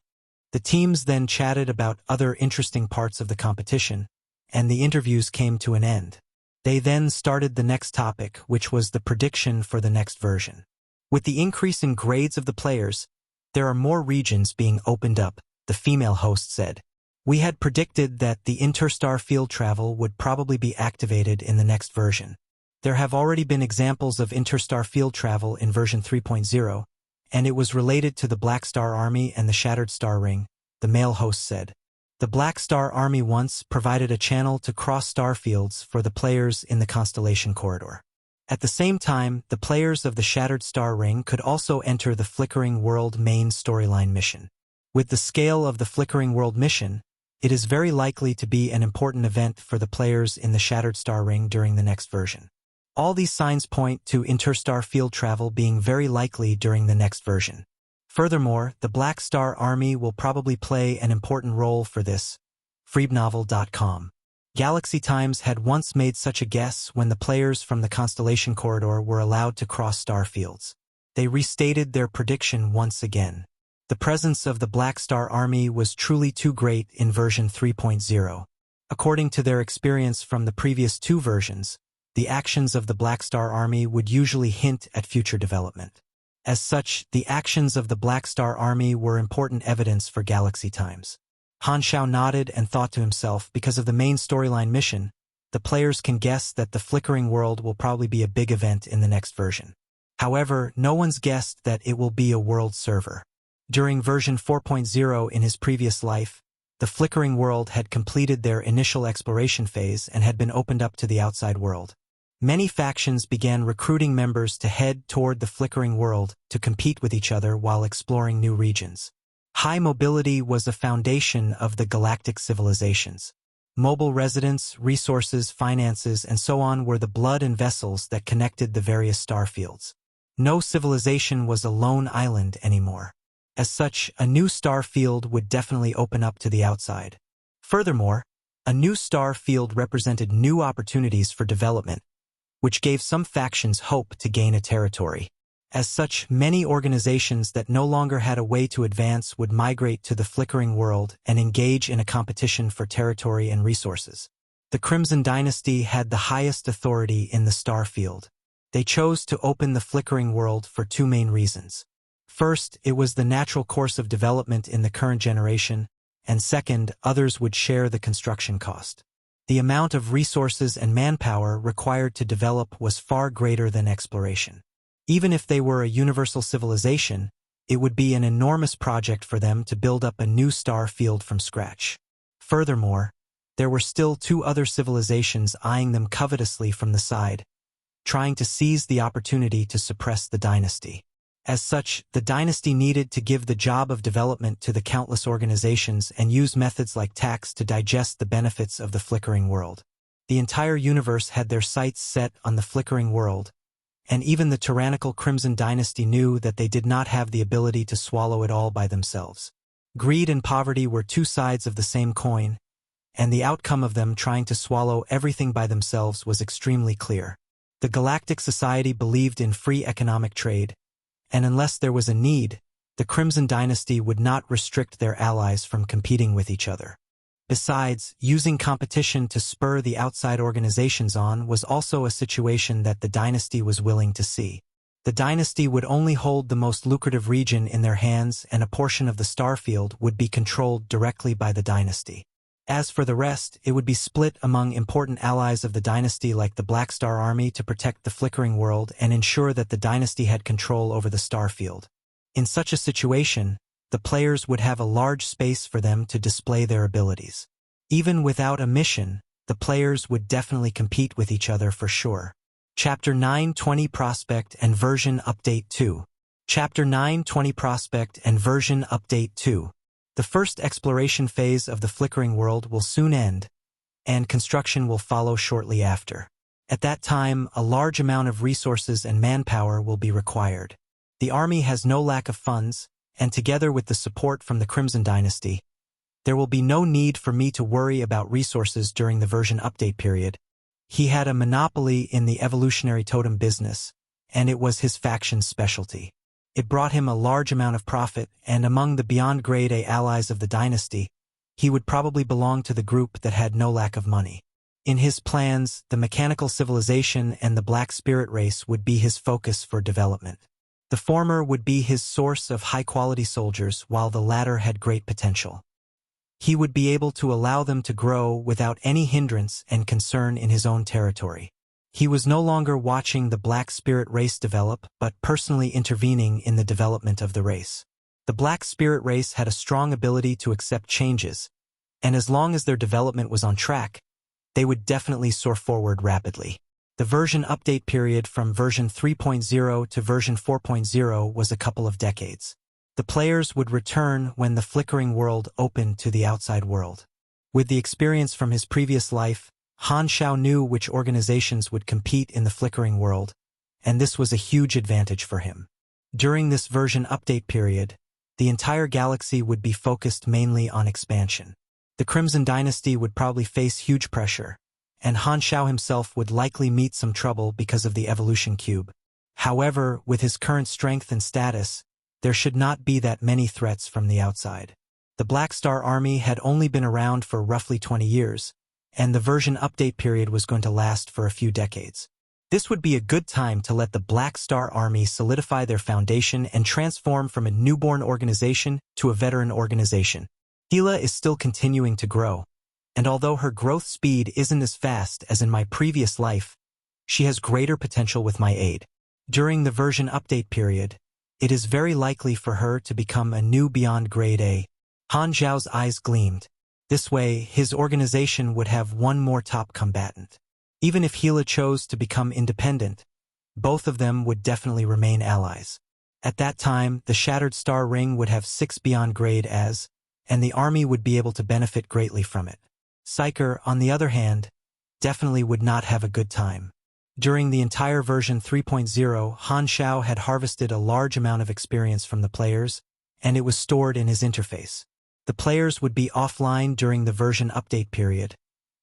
Speaker 1: The teams then chatted about other interesting parts of the competition, and the interviews came to an end. They then started the next topic, which was the prediction for the next version. With the increase in grades of the players, there are more regions being opened up, the female host said. We had predicted that the interstar field travel would probably be activated in the next version. There have already been examples of interstar field travel in version 3.0, and it was related to the Black Star Army and the Shattered Star Ring, the male host said. The Black Star Army once provided a channel to cross star fields for the players in the Constellation Corridor. At the same time, the players of the Shattered Star Ring could also enter the Flickering World main storyline mission. With the scale of the Flickering World mission, It is very likely to be an important event for the players in the Shattered Star Ring during the next version. All these signs point to interstar field travel being very likely during the next version. Furthermore, the Black Star Army will probably play an important role for this. Freebnovel.com. Galaxy Times had once made such a guess when the players from the Constellation Corridor were allowed to cross star fields. They restated their prediction once again. The presence of the Black Star Army was truly too great in version 3.0. According to their experience from the previous two versions, the actions of the Black Star Army would usually hint at future development. As such, the actions of the Black Star Army were important evidence for Galaxy Times. Han Xiao nodded and thought to himself, because of the main storyline mission, the players can guess that the Flickering World will probably be a big event in the next version. However, no one's guessed that it will be a world server. During version 4.0 in his previous life, the Flickering World had completed their initial exploration phase and had been opened up to the outside world. Many factions began recruiting members to head toward the Flickering World to compete with each other while exploring new regions. High mobility was a foundation of the galactic civilizations. Mobile residence, resources, finances, and so on were the blood and vessels that connected the various star fields. No civilization was a lone island anymore. As such, a new star field would definitely open up to the outside. Furthermore, a new star field represented new opportunities for development, which gave some factions hope to gain a territory. As such, many organizations that no longer had a way to advance would migrate to the Flickering World and engage in a competition for territory and resources. The Crimson Dynasty had the highest authority in the star field. They chose to open the Flickering World for two main reasons. First, it was the natural course of development in the current generation, and second, others would share the construction cost. The amount of resources and manpower required to develop was far greater than exploration. Even if they were a universal civilization, it would be an enormous project for them to build up a new star field from scratch. Furthermore, there were still two other civilizations eyeing them covetously from the side, trying to seize the opportunity to suppress the dynasty. As such, the dynasty needed to give the job of development to the countless organizations and use methods like tax to digest the benefits of the Flickering World. The entire universe had their sights set on the Flickering World, and even the tyrannical Crimson Dynasty knew that they did not have the ability to swallow it all by themselves. Greed and poverty were two sides of the same coin, and the outcome of them trying to swallow everything by themselves was extremely clear. The Galactic Society believed in free economic trade, and unless there was a need, the Crimson Dynasty would not restrict their allies from competing with each other. Besides, using competition to spur the outside organizations on was also a situation that the dynasty was willing to see. The dynasty would only hold the most lucrative region in their hands, and a portion of the starfield would be controlled directly by the dynasty. As for the rest, it would be split among important allies of the dynasty like the Black Star Army to protect the Flickering World and ensure that the dynasty had control over the starfield. In such a situation, the players would have a large space for them to display their abilities. Even without a mission, the players would definitely compete with each other for sure. Chapter 920 Prospect and Version Update 2. Chapter 920 Prospect and Version Update 2. The first exploration phase of the Flickering World will soon end, and construction will follow shortly after. At that time, a large amount of resources and manpower will be required. The army has no lack of funds, and together with the support from the Crimson Dynasty, there will be no need for me to worry about resources during the version update period. He had a monopoly in the Evolutionary Totem business, and it was his faction's specialty. It brought him a large amount of profit, and among the beyond grade A allies of the dynasty, he would probably belong to the group that had no lack of money. In his plans, the mechanical civilization and the Black Spirit race would be his focus for development. The former would be his source of high-quality soldiers, while the latter had great potential. He would be able to allow them to grow without any hindrance and concern in his own territory. He was no longer watching the Black Spirit race develop, but personally intervening in the development of the race. The Black Spirit race had a strong ability to accept changes, and as long as their development was on track, they would definitely soar forward rapidly. The version update period from version 3.0 to version 4.0 was a couple of decades. The players would return when the Flickering World opened to the outside world. With the experience from his previous life, Han Xiao knew which organizations would compete in the flickering world, and this was a huge advantage for him. During this version update period, the entire galaxy would be focused mainly on expansion. The Crimson Dynasty would probably face huge pressure, and Han Xiao himself would likely meet some trouble because of the evolution cube. However, with his current strength and status, there should not be that many threats from the outside. The Black Star Army had only been around for roughly 20 years, and the version update period was going to last for a few decades. This would be a good time to let the Black Star Army solidify their foundation and transform from a newborn organization to a veteran organization. Gila is still continuing to grow, and although her growth speed isn't as fast as in my previous life, she has greater potential with my aid. During the version update period, it is very likely for her to become a new beyond grade A. Han Xiao's eyes gleamed. This way, his organization would have one more top combatant. Even if Gila chose to become independent, both of them would definitely remain allies. At that time, the Shattered Star Ring would have 6 beyond grade As, and the army would be able to benefit greatly from it. Psyker, on the other hand, definitely would not have a good time. During the entire version 3.0, Han Xiao had harvested a large amount of experience from the players, and it was stored in his interface. The players would be offline during the version update period,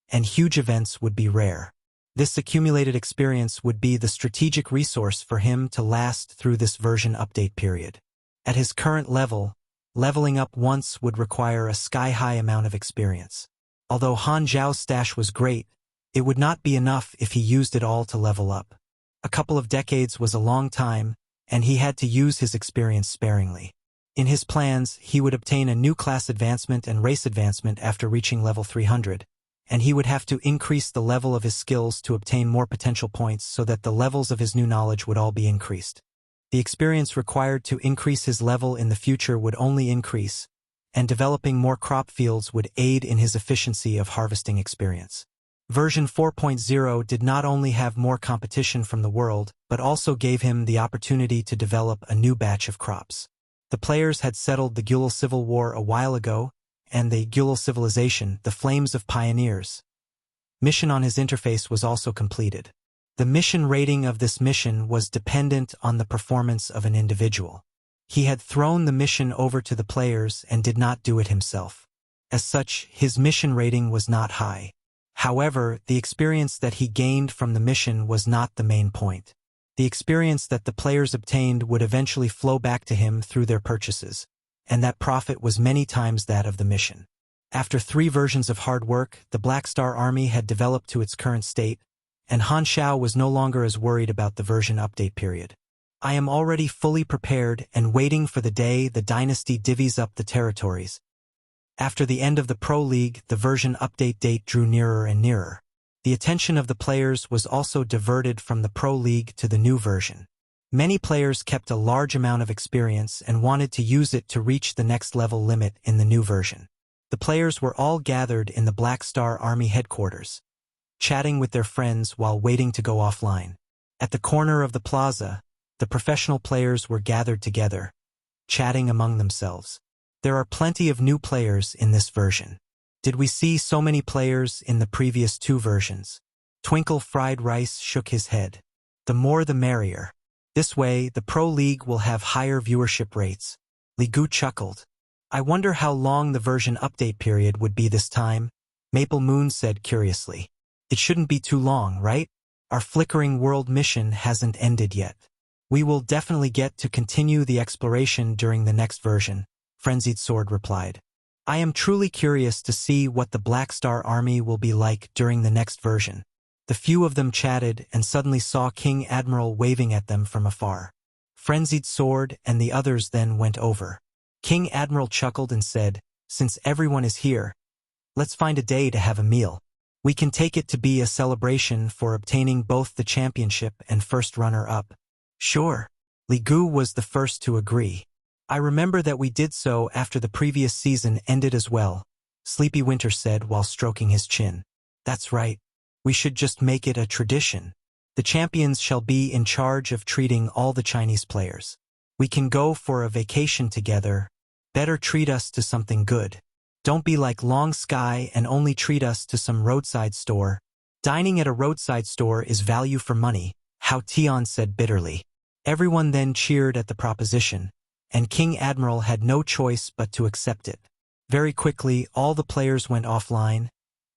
Speaker 1: and huge events would be rare. This accumulated experience would be the strategic resource for him to last through this version update period. At his current level, leveling up once would require a sky-high amount of experience. Although Han Xiao's stash was great, it would not be enough if he used it all to level up. A couple of decades was a long time, and he had to use his experience sparingly. In his plans, he would obtain a new class advancement and race advancement after reaching level 300, and he would have to increase the level of his skills to obtain more potential points so that the levels of his new knowledge would all be increased. The experience required to increase his level in the future would only increase, and developing more crop fields would aid in his efficiency of harvesting experience. Version 4.0 did not only have more competition from the world, but also gave him the opportunity to develop a new batch of crops. The players had settled the Gulal Civil War a while ago, and the Gulal Civilization, the Flames of Pioneers. Mission on his interface was also completed. The mission rating of this mission was dependent on the performance of an individual. He had thrown the mission over to the players and did not do it himself. As such, his mission rating was not high. However, the experience that he gained from the mission was not the main point. The experience that the players obtained would eventually flow back to him through their purchases, and that profit was many times that of the mission. After 3 versions of hard work, the Black Star Army had developed to its current state, and Han Xiao was no longer as worried about the version update period. I am already fully prepared and waiting for the day the dynasty divvies up the territories. After the end of the Pro League, the version update date drew nearer and nearer. The attention of the players was also diverted from the Pro League to the new version. Many players kept a large amount of experience and wanted to use it to reach the next level limit in the new version. The players were all gathered in the Black Star Army headquarters, chatting with their friends while waiting to go offline. At the corner of the plaza, the professional players were gathered together, chatting among themselves. There are plenty of new players in this version. Did we see so many players in the previous 2 versions? Twinkle Fried Rice shook his head. The more the merrier. This way, the Pro League will have higher viewership rates. Li Gu chuckled. I wonder how long the version update period would be this time, Maple Moon said curiously. It shouldn't be too long, right? Our flickering world mission hasn't ended yet. We will definitely get to continue the exploration during the next version, Frenzied Sword replied. I am truly curious to see what the Black Star Army will be like during the next version. The few of them chatted and suddenly saw King Admiral waving at them from afar. Frenzied Sword and the others then went over. King Admiral chuckled and said, since everyone is here, let's find a day to have a meal. We can take it to be a celebration for obtaining both the championship and first runner-up. Sure. Li Gu was the first to agree. I remember that we did so after the previous season ended as well, Sleepy Winter said while stroking his chin. That's right. We should just make it a tradition. The champions shall be in charge of treating all the Chinese players. We can go for a vacation together. Better treat us to something good. Don't be like Long Sky and only treat us to some roadside store. Dining at a roadside store is value for money, Hao Tian said bitterly. Everyone then cheered at the proposition, and King Admiral had no choice but to accept it. Very quickly, all the players went offline,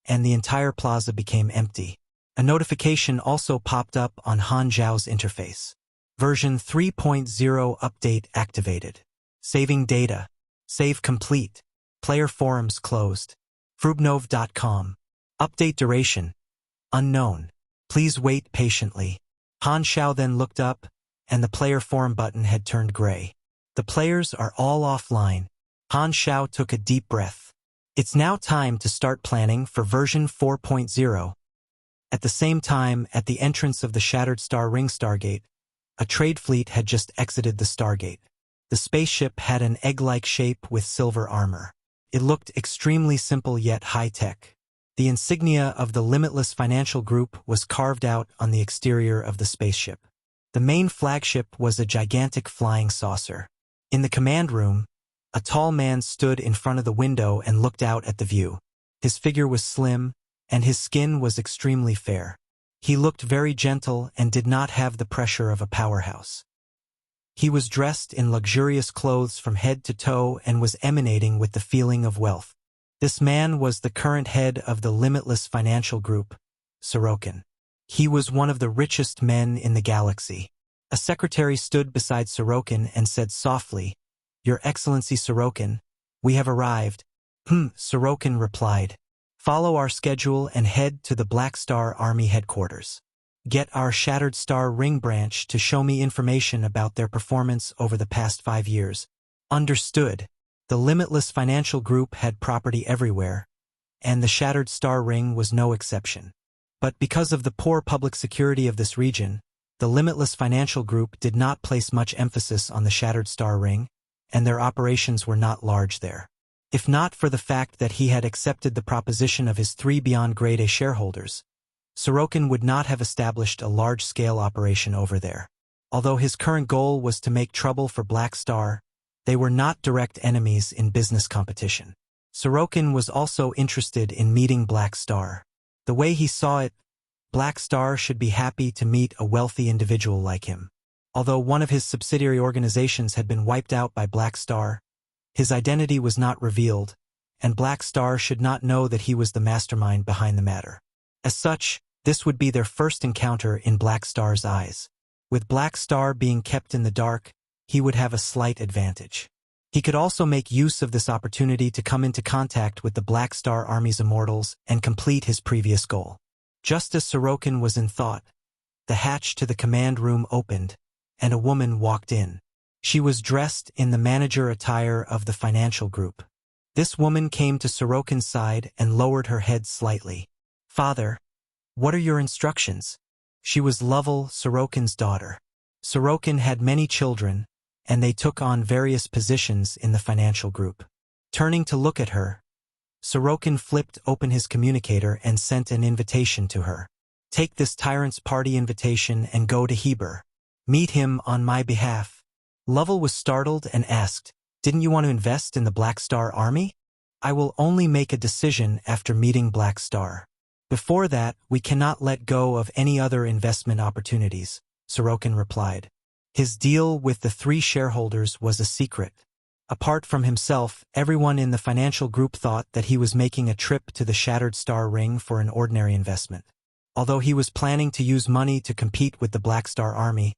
Speaker 1: and the entire plaza became empty. A notification also popped up on Han Xiao's interface. Version 3.0 update activated. Saving data. Save complete. Player forums closed. Frubnov.com. Update duration. Unknown. Please wait patiently. Han Xiao then looked up, and the player forum button had turned gray. The players are all offline. Han Xiao took a deep breath. It's now time to start planning for version 4.0. At the same time, at the entrance of the Shattered Star Ring Stargate, a trade fleet had just exited the Stargate. The spaceship had an egg-like shape with silver armor. It looked extremely simple yet high-tech. The insignia of the Limitless Financial Group was carved out on the exterior of the spaceship. The main flagship was a gigantic flying saucer. In the command room, a tall man stood in front of the window and looked out at the view. His figure was slim, and his skin was extremely fair. He looked very gentle and did not have the pressure of a powerhouse. He was dressed in luxurious clothes from head to toe and was emanating with the feeling of wealth. This man was the current head of the Limitless Financial Group, Sokin. He was one of the richest men in the galaxy. A secretary stood beside Sokin and said softly, "Your Excellency Sokin, we have arrived." Sokin replied. "Follow our schedule and head to the Black Star Army headquarters. Get our Shattered Star Ring branch to show me information about their performance over the past 5 years." Understood. The Limitless Financial Group had property everywhere, and the Shattered Star Ring was no exception. But because of the poor public security of this region, the Limitless Financial Group did not place much emphasis on the Shattered Star Ring, and their operations were not large there. If not for the fact that he had accepted the proposition of his 3 beyond Grade A shareholders, Sokin would not have established a large-scale operation over there. Although his current goal was to make trouble for Black Star, they were not direct enemies in business competition. Sokin was also interested in meeting Black Star. The way he saw it, Black Star should be happy to meet a wealthy individual like him. Although one of his subsidiary organizations had been wiped out by Black Star, his identity was not revealed, and Black Star should not know that he was the mastermind behind the matter. As such, this would be their first encounter in Black Star's eyes. With Black Star being kept in the dark, he would have a slight advantage. He could also make use of this opportunity to come into contact with the Black Star Army's immortals and complete his previous goal. Just as Sokin was in thought, the hatch to the command room opened, and a woman walked in. She was dressed in the manager attire of the financial group. This woman came to Sokin's side and lowered her head slightly. "Father, what are your instructions?" She was Lovell, Sokin's daughter. Sokin had many children, and they took on various positions in the financial group. Turning to look at her, Sokin flipped open his communicator and sent an invitation to her. "Take this tyrant's party invitation and go to Heber. Meet him on my behalf." Lovell was startled and asked, "Didn't you want to invest in the Black Star Army?" "I will only make a decision after meeting Black Star. Before that, we cannot let go of any other investment opportunities," Sokin replied. His deal with the 3 shareholders was a secret. Apart from himself, everyone in the financial group thought that he was making a trip to the Shattered Star Ring for an ordinary investment. Although he was planning to use money to compete with the Black Star Army,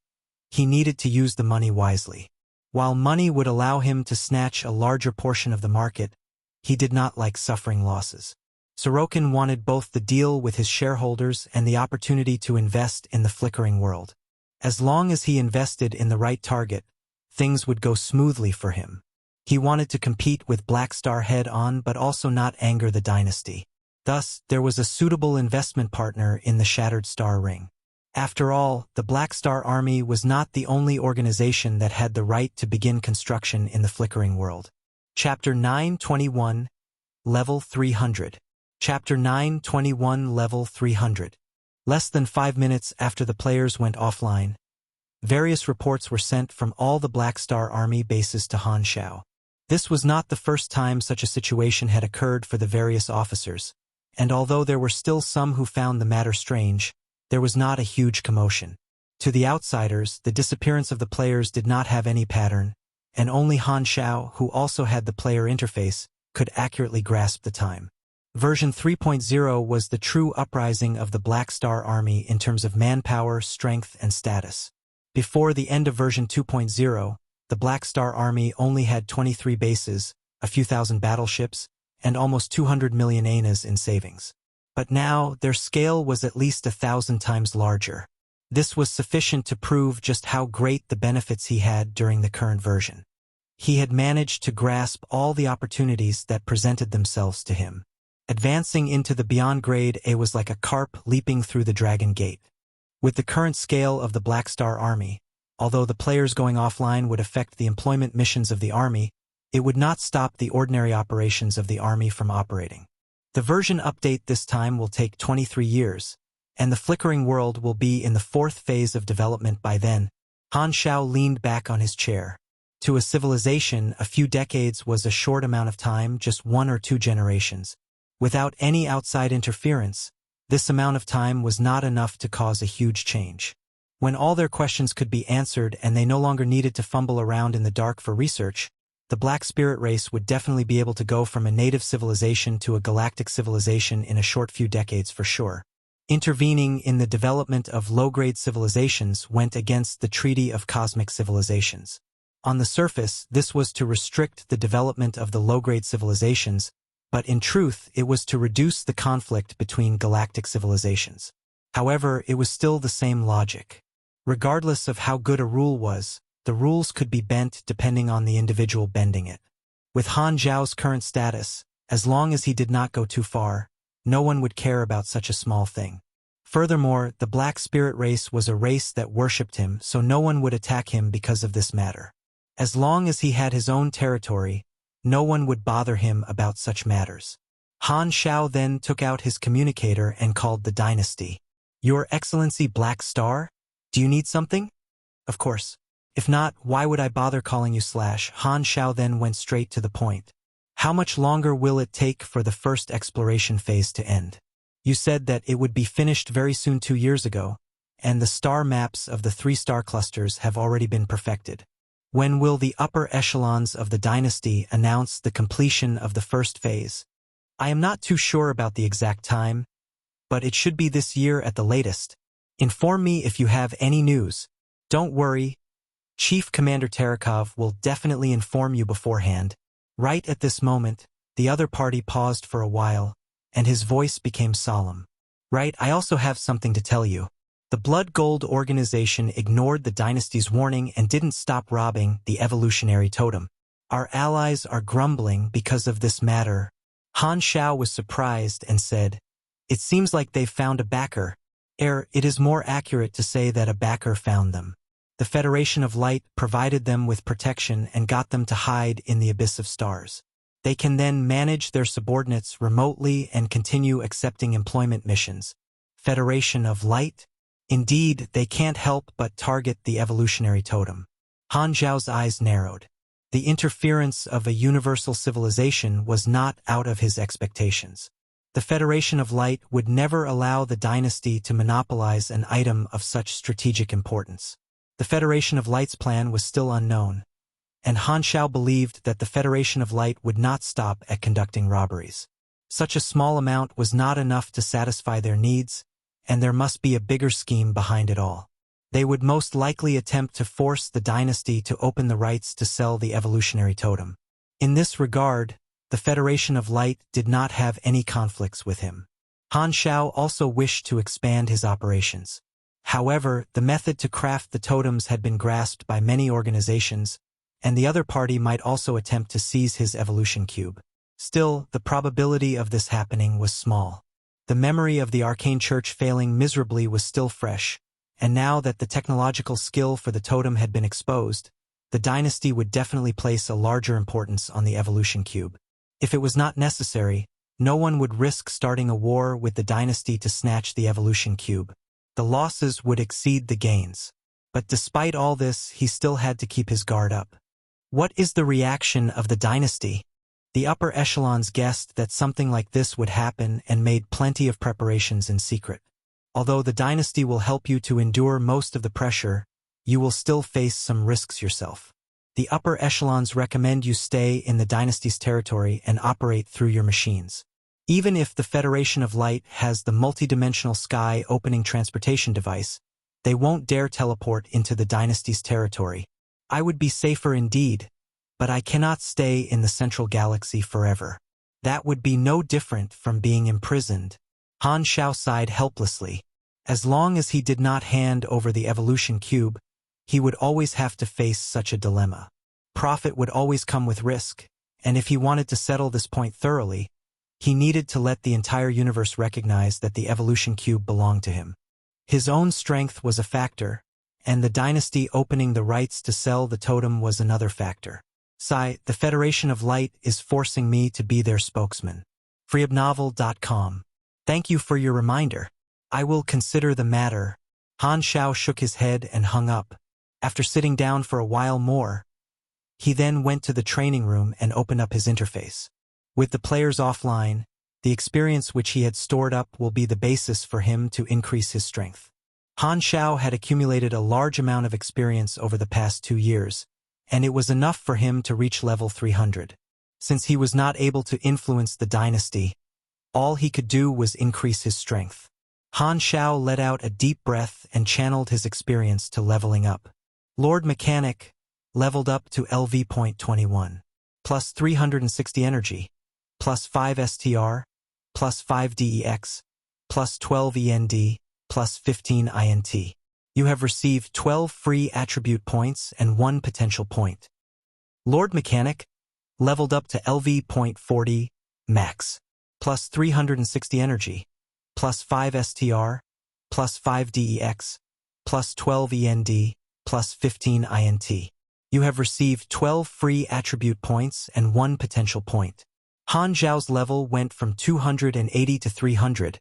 Speaker 1: he needed to use the money wisely. While money would allow him to snatch a larger portion of the market, he did not like suffering losses. Sokin wanted both the deal with his shareholders and the opportunity to invest in the flickering world. As long as he invested in the right target, things would go smoothly for him. He wanted to compete with Black Star head-on but also not anger the dynasty. Thus, there was a suitable investment partner in the Shattered Star Ring. After all, the Black Star Army was not the only organization that had the right to begin construction in the flickering world. Chapter 921, Level 300. Chapter 921, Level 300. Less than 5 minutes after the players went offline, various reports were sent from all the Black Star Army bases to Han Xiao. This was not the first time such a situation had occurred for the various officers, and although there were still some who found the matter strange, there was not a huge commotion. To the outsiders, the disappearance of the players did not have any pattern, and only Han Xiao, who also had the player interface, could accurately grasp the time. Version 3.0 was the true uprising of the Black Star Army in terms of manpower, strength, and status. Before the end of version 2.0, the Black Star Army only had 23 bases, a few thousand battleships, and almost 200 million anas in savings. But now, their scale was at least 1,000 times larger. This was sufficient to prove just how great the benefits he had during the current version. He had managed to grasp all the opportunities that presented themselves to him. Advancing into the Beyond Grade A was like a carp leaping through the Dragon Gate. With the current scale of the Black Star Army, although the players going offline would affect the employment missions of the Army, it would not stop the ordinary operations of the Army from operating. The version update this time will take 23 years, and the flickering world will be in the 4th phase of development by then. Han Xiao leaned back on his chair. To a civilization, a few decades was a short amount of time, just 1 or 2 generations. Without any outside interference, this amount of time was not enough to cause a huge change. When all their questions could be answered and they no longer needed to fumble around in the dark for research, the Black Spirit race would definitely be able to go from a native civilization to a galactic civilization in a short few decades for sure. Intervening in the development of low-grade civilizations went against the Treaty of Cosmic Civilizations. On the surface, this was to restrict the development of the low-grade civilizations, but in truth, it was to reduce the conflict between galactic civilizations. However, it was still the same logic. Regardless of how good a rule was, the rules could be bent depending on the individual bending it. With Han Xiao's current status, as long as he did not go too far, no one would care about such a small thing. Furthermore, the Black Spirit race was a race that worshipped him, so no one would attack him because of this matter. As long as he had his own territory, no one would bother him about such matters. Han Xiao then took out his communicator and called the dynasty. "Your Excellency Black Star? Do you need something?" "Of course. If not, why would I bother calling you / Han Xiao then went straight to the point. "How much longer will it take for the first exploration phase to end? You said that it would be finished very soon 2 years ago, and the star maps of the 3-star clusters have already been perfected. When will the upper echelons of the dynasty announce the completion of the first phase?" "I am not too sure about the exact time, but it should be this year at the latest. Inform me if you have any news." "Don't worry. Chief Commander Terekov will definitely inform you beforehand." Right at this moment, the other party paused for a while, and his voice became solemn. "Right, I also have something to tell you. The Blood Gold organization ignored the dynasty's warning and didn't stop robbing the Evolutionary Totem. Our allies are grumbling because of this matter." Han Xiao was surprised and said, "It seems like they've found a backer." It is more accurate to say that a backer found them. The Federation of Light provided them with protection and got them to hide in the Abyss of Stars. They can then manage their subordinates remotely and continue accepting employment missions. Federation of Light? Indeed, they can't help but target the Evolutionary Totem. Han Xiao's eyes narrowed. The interference of a universal civilization was not out of his expectations. The Federation of Light would never allow the dynasty to monopolize an item of such strategic importance. The Federation of Light's plan was still unknown, and Han Xiao believed that the Federation of Light would not stop at conducting robberies. Such a small amount was not enough to satisfy their needs, and there must be a bigger scheme behind it all. They would most likely attempt to force the dynasty to open the rights to sell the Evolutionary Totem. In this regard, the Federation of Light did not have any conflicts with him. Han Xiao also wished to expand his operations. However, the method to craft the totems had been grasped by many organizations, and the other party might also attempt to seize his evolution cube. Still, the probability of this happening was small. The memory of the arcane church failing miserably was still fresh, and now that the technological skill for the totem had been exposed, the dynasty would definitely place a larger importance on the evolution cube. If it was not necessary, no one would risk starting a war with the dynasty to snatch the evolution cube. The losses would exceed the gains. But despite all this, he still had to keep his guard up. What is the reaction of the dynasty? The upper echelons guessed that something like this would happen and made plenty of preparations in secret. Although the dynasty will help you to endure most of the pressure, you will still face some risks yourself. The upper echelons recommend you stay in the dynasty's territory and operate through your machines. Even if the Federation of Light has the multidimensional sky-opening transportation device, they won't dare teleport into the dynasty's territory. I would be safer indeed, but I cannot stay in the central galaxy forever. That would be no different from being imprisoned. Han Xiao sighed helplessly. As long as he did not hand over the evolution cube, he would always have to face such a dilemma. Profit would always come with risk, and if he wanted to settle this point thoroughly, he needed to let the entire universe recognize that the evolution cube belonged to him. His own strength was a factor, and the dynasty opening the rights to sell the totem was another factor. The Federation of Light is forcing me to be their spokesman. Freeobnovel.com. Thank you for your reminder. I will consider the matter. Han Xiao shook his head and hung up. After sitting down for a while more, he then went to the training room and opened up his interface. With the players offline, the experience which he had stored up will be the basis for him to increase his strength. Han Xiao had accumulated a large amount of experience over the past 2 years, and it was enough for him to reach level 300. Since he was not able to influence the dynasty, all he could do was increase his strength. Han Xiao let out a deep breath and channeled his experience to leveling up. Lord Mechanic leveled up to LV.21, plus 360 energy, plus 5 STR, plus 5 DEX, plus 12 END, plus 15 INT. You have received 12 free attribute points and 1 potential point. Lord Mechanic leveled up to LV.40 max, plus 360 energy, plus 5 STR, plus 5 DEX, plus 12 END, plus 15 INT. You have received 12 free attribute points and 1 potential point. Han Xiao's level went from 280 to 300,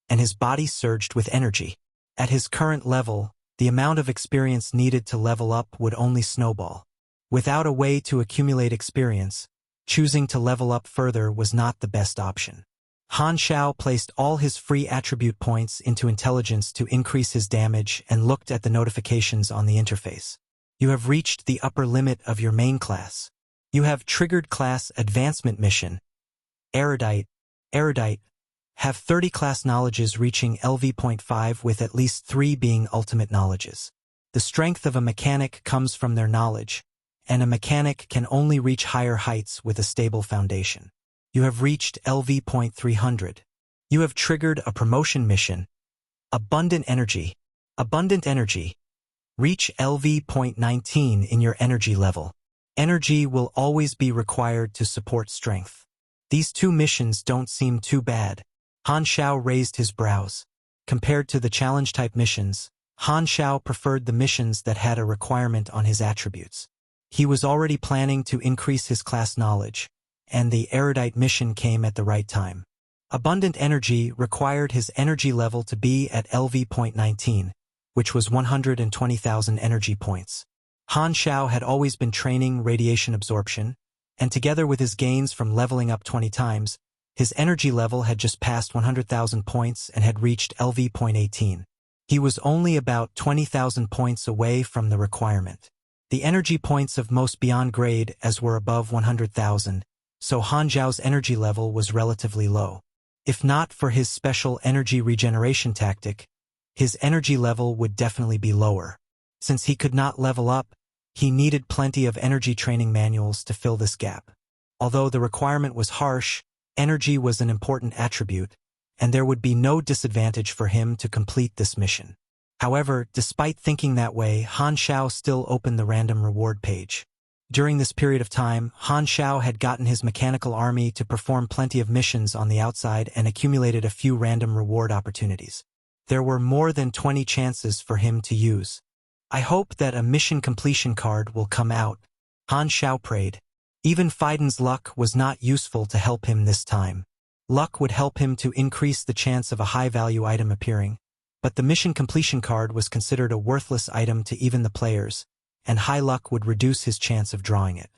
Speaker 1: and his body surged with energy. At his current level, the amount of experience needed to level up would only snowball. Without a way to accumulate experience, choosing to level up further was not the best option. Han Xiao placed all his free attribute points into intelligence to increase his damage and looked at the notifications on the interface. You have reached the upper limit of your main class. You have triggered class advancement mission. Erudite. Have 30 class knowledges reaching LV.5 with at least 3 being ultimate knowledges. The strength of a mechanic comes from their knowledge, and a mechanic can only reach higher heights with a stable foundation. You have reached LV.300. You have triggered a promotion mission. Abundant energy. Reach LV.19 in your energy level. Energy will always be required to support strength. These 2 missions don't seem too bad. Han Xiao raised his brows. Compared to the challenge-type missions, Han Xiao preferred the missions that had a requirement on his attributes. He was already planning to increase his class knowledge, and the erudite mission came at the right time. Abundant energy required his energy level to be at LV.19, which was 120,000 energy points. Han Xiao had always been training radiation absorption, and together with his gains from leveling up 20 times, his energy level had just passed 100,000 points and had reached LV.18. He was only about 20,000 points away from the requirement. The energy points of most beyond grade as were above 100,000, so Han Xiao's energy level was relatively low. If not for his special energy regeneration tactic, his energy level would definitely be lower. Since he could not level up, he needed plenty of energy training manuals to fill this gap. Although the requirement was harsh, energy was an important attribute, and there would be no disadvantage for him to complete this mission. However, despite thinking that way, Han Xiao still opened the random reward page. During this period of time, Han Xiao had gotten his mechanical army to perform plenty of missions on the outside and accumulated a few random reward opportunities. There were more than 20 chances for him to use. I hope that a mission completion card will come out. Han Xiao prayed. Even Fiden's luck was not useful to help him this time. Luck would help him to increase the chance of a high-value item appearing, but the mission completion card was considered a worthless item to even the players, and high luck would reduce his chance of drawing it.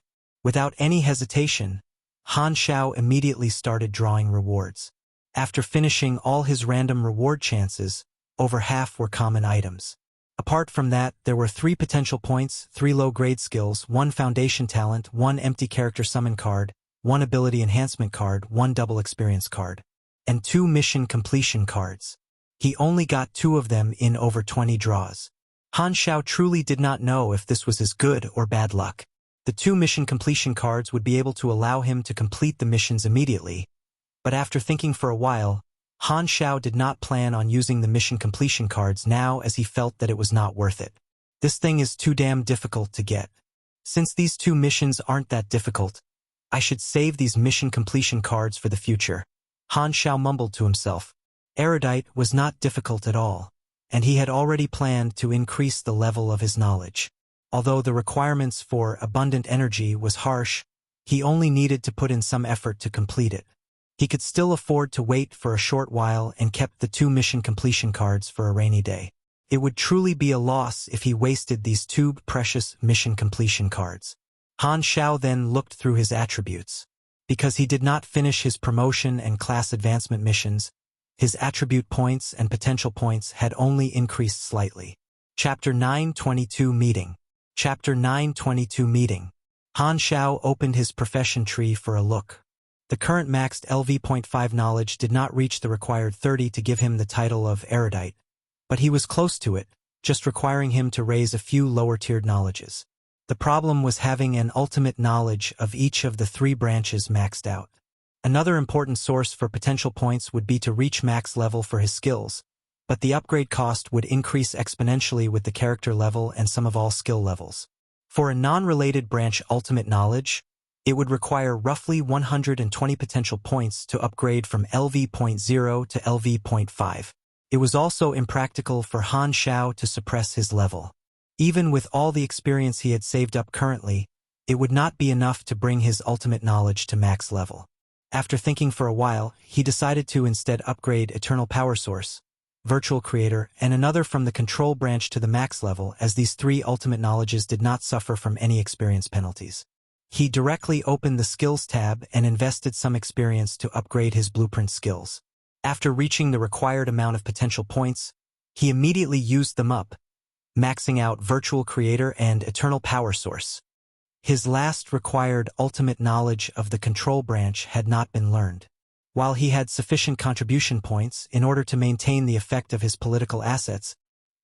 Speaker 1: Without any hesitation, Han Xiao immediately started drawing rewards. After finishing all his random reward chances, over half were common items. Apart from that, there were 3 potential points, 3 low-grade skills, 1 foundation talent, 1 empty character summon card, 1 ability enhancement card, 1 double experience card, and 2 mission completion cards. He only got 2 of them in over 20 draws. Han Xiao truly did not know if this was his good or bad luck. The 2 mission completion cards would be able to allow him to complete the missions immediately, but after thinking for a while, Han Xiao did not plan on using the mission completion cards now as he felt that it was not worth it. This thing is too damn difficult to get. Since these 2 missions aren't that difficult, I should save these mission completion cards for the future. Han Xiao mumbled to himself. Erudite was not difficult at all, and he had already planned to increase the level of his knowledge. Although the requirements for abundant energy was harsh, he only needed to put in some effort to complete it. He could still afford to wait for a short while and kept the 2 mission completion cards for a rainy day. It would truly be a loss if he wasted these 2 precious mission completion cards. Han Xiao then looked through his attributes. Because he did not finish his promotion and class advancement missions, his attribute points and potential points had only increased slightly. Chapter 922 Meeting. Chapter 922 Meeting. Han Xiao opened his profession tree for a look. The current maxed LV.5 knowledge did not reach the required 30 to give him the title of erudite, but he was close to it, just requiring him to raise a few lower-tiered knowledges. The problem was having an ultimate knowledge of each of the 3 branches maxed out. Another important source for potential points would be to reach max level for his skills, but the upgrade cost would increase exponentially with the character level and some of all skill levels. For a non-related branch ultimate knowledge, it would require roughly 120 potential points to upgrade from LV.0 to LV.5. It was also impractical for Han Xiao to suppress his level. Even with all the experience he had saved up currently, it would not be enough to bring his ultimate knowledge to max level. After thinking for a while, he decided to instead upgrade Eternal Power Source, Virtual Creator, and another from the Control branch to the max level, as these 3 ultimate knowledges did not suffer from any experience penalties. He directly opened the Skills tab and invested some experience to upgrade his blueprint skills. After reaching the required amount of potential points, he immediately used them up, maxing out Virtual Creator and Eternal Power Source. His last required ultimate knowledge of the Control branch had not been learned. While he had sufficient contribution points in order to maintain the effect of his political assets,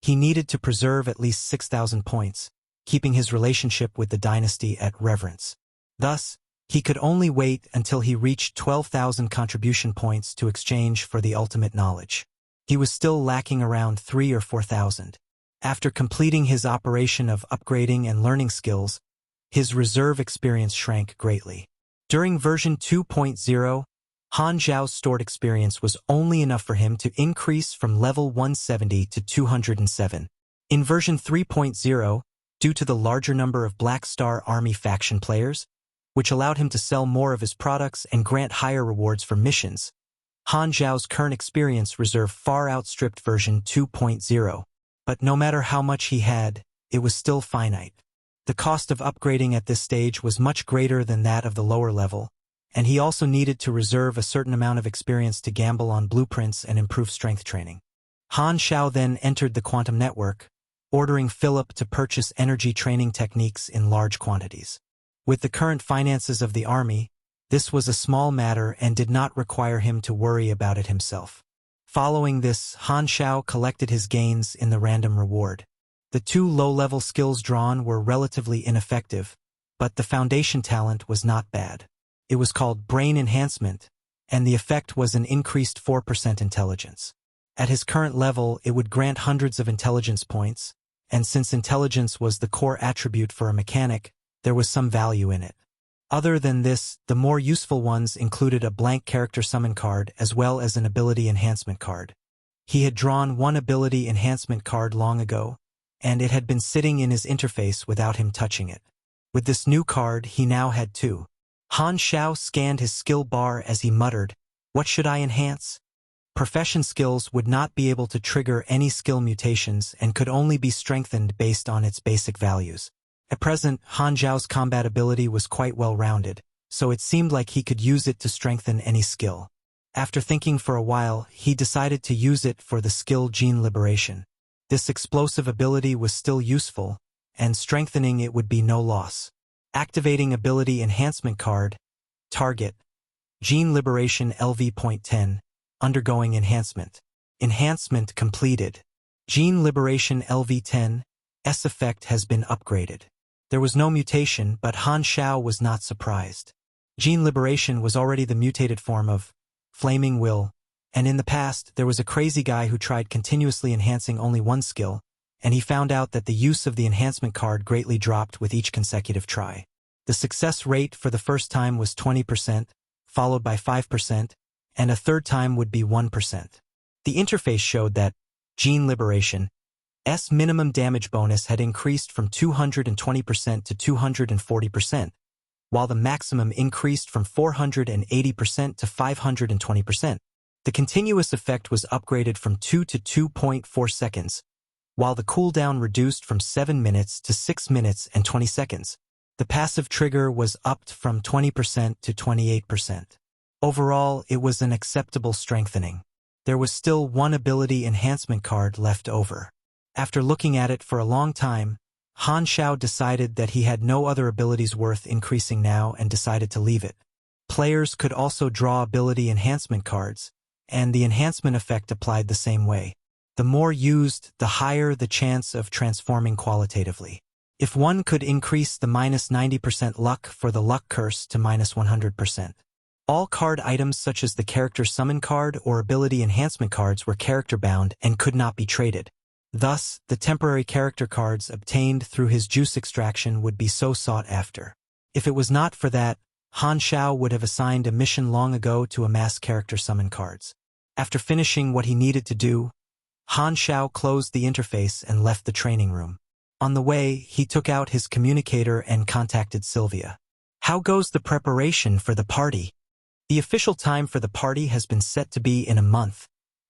Speaker 1: he needed to preserve at least 6,000 points, keeping his relationship with the dynasty at reverence. Thus, he could only wait until he reached 12,000 contribution points to exchange for the ultimate knowledge. He was still lacking around 3,000 or 4,000. After completing his operation of upgrading and learning skills, his reserve experience shrank greatly. During version 2.0, Han Xiao's stored experience was only enough for him to increase from level 170 to 207. In version 3.0, due to the larger number of Black Star Army faction players, which allowed him to sell more of his products and grant higher rewards for missions, Han Xiao's current experience reserve far outstripped version 2.0. But no matter how much he had, it was still finite. The cost of upgrading at this stage was much greater than that of the lower level, and he also needed to reserve a certain amount of experience to gamble on blueprints and improve strength training. Han Xiao then entered the quantum network, ordering Philip to purchase energy training techniques in large quantities. With the current finances of the army, this was a small matter and did not require him to worry about it himself. Following this, Han Xiao collected his gains in the random reward. The 2 low-level skills drawn were relatively ineffective, but the foundation talent was not bad. It was called Brain Enhancement, and the effect was an increased 4% intelligence. At his current level, it would grant hundreds of intelligence points, and since intelligence was the core attribute for a mechanic, there was some value in it. Other than this, the more useful ones included a blank character summon card as well as an ability enhancement card. He had drawn 1 ability enhancement card long ago, and it had been sitting in his interface without him touching it. With this new card, he now had 2. Han Xiao scanned his skill bar as he muttered, "What should I enhance?" Profession skills would not be able to trigger any skill mutations and could only be strengthened based on its basic values. At present, Han Xiao's combat ability was quite well-rounded, so it seemed like he could use it to strengthen any skill. After thinking for a while, he decided to use it for the skill Gene Liberation. This explosive ability was still useful, and strengthening it would be no loss. Activating Ability Enhancement Card. Target. Gene Liberation LV.10. Undergoing enhancement. Enhancement completed. Gene Liberation LV-10. S effect has been upgraded. There was no mutation, but Han Xiao was not surprised. Gene Liberation was already the mutated form of Flaming Will, and in the past there was a crazy guy who tried continuously enhancing only one skill, and he found out that the use of the enhancement card greatly dropped with each consecutive try. The success rate for the first time was 20%, followed by 5%, and a third time would be 1%. The interface showed that Gene Liberation's minimum damage bonus had increased from 220% to 240%, while the maximum increased from 480% to 520%. The continuous effect was upgraded from 2 to 2.4 seconds, while the cooldown reduced from 7 minutes to 6 minutes and 20 seconds. The passive trigger was upped from 20% to 28%. Overall, it was an acceptable strengthening. There was still one ability enhancement card left over. After looking at it for a long time, Han Xiao decided that he had no other abilities worth increasing now and decided to leave it. Players could also draw ability enhancement cards, and the enhancement effect applied the same way. The more used, the higher the chance of transforming qualitatively. If one could increase the -90% luck for the luck curse to -100%. All card items such as the character summon card or ability enhancement cards were character-bound and could not be traded. Thus, the temporary character cards obtained through his juice extraction would be so sought after. If it was not for that, Han Xiao would have assigned a mission long ago to amass character summon cards. After finishing what he needed to do, Han Xiao closed the interface and left the training room. On the way, he took out his communicator and contacted Sylvia. "How goes the preparation for the party?" "The official time for the party has been set to be in a month,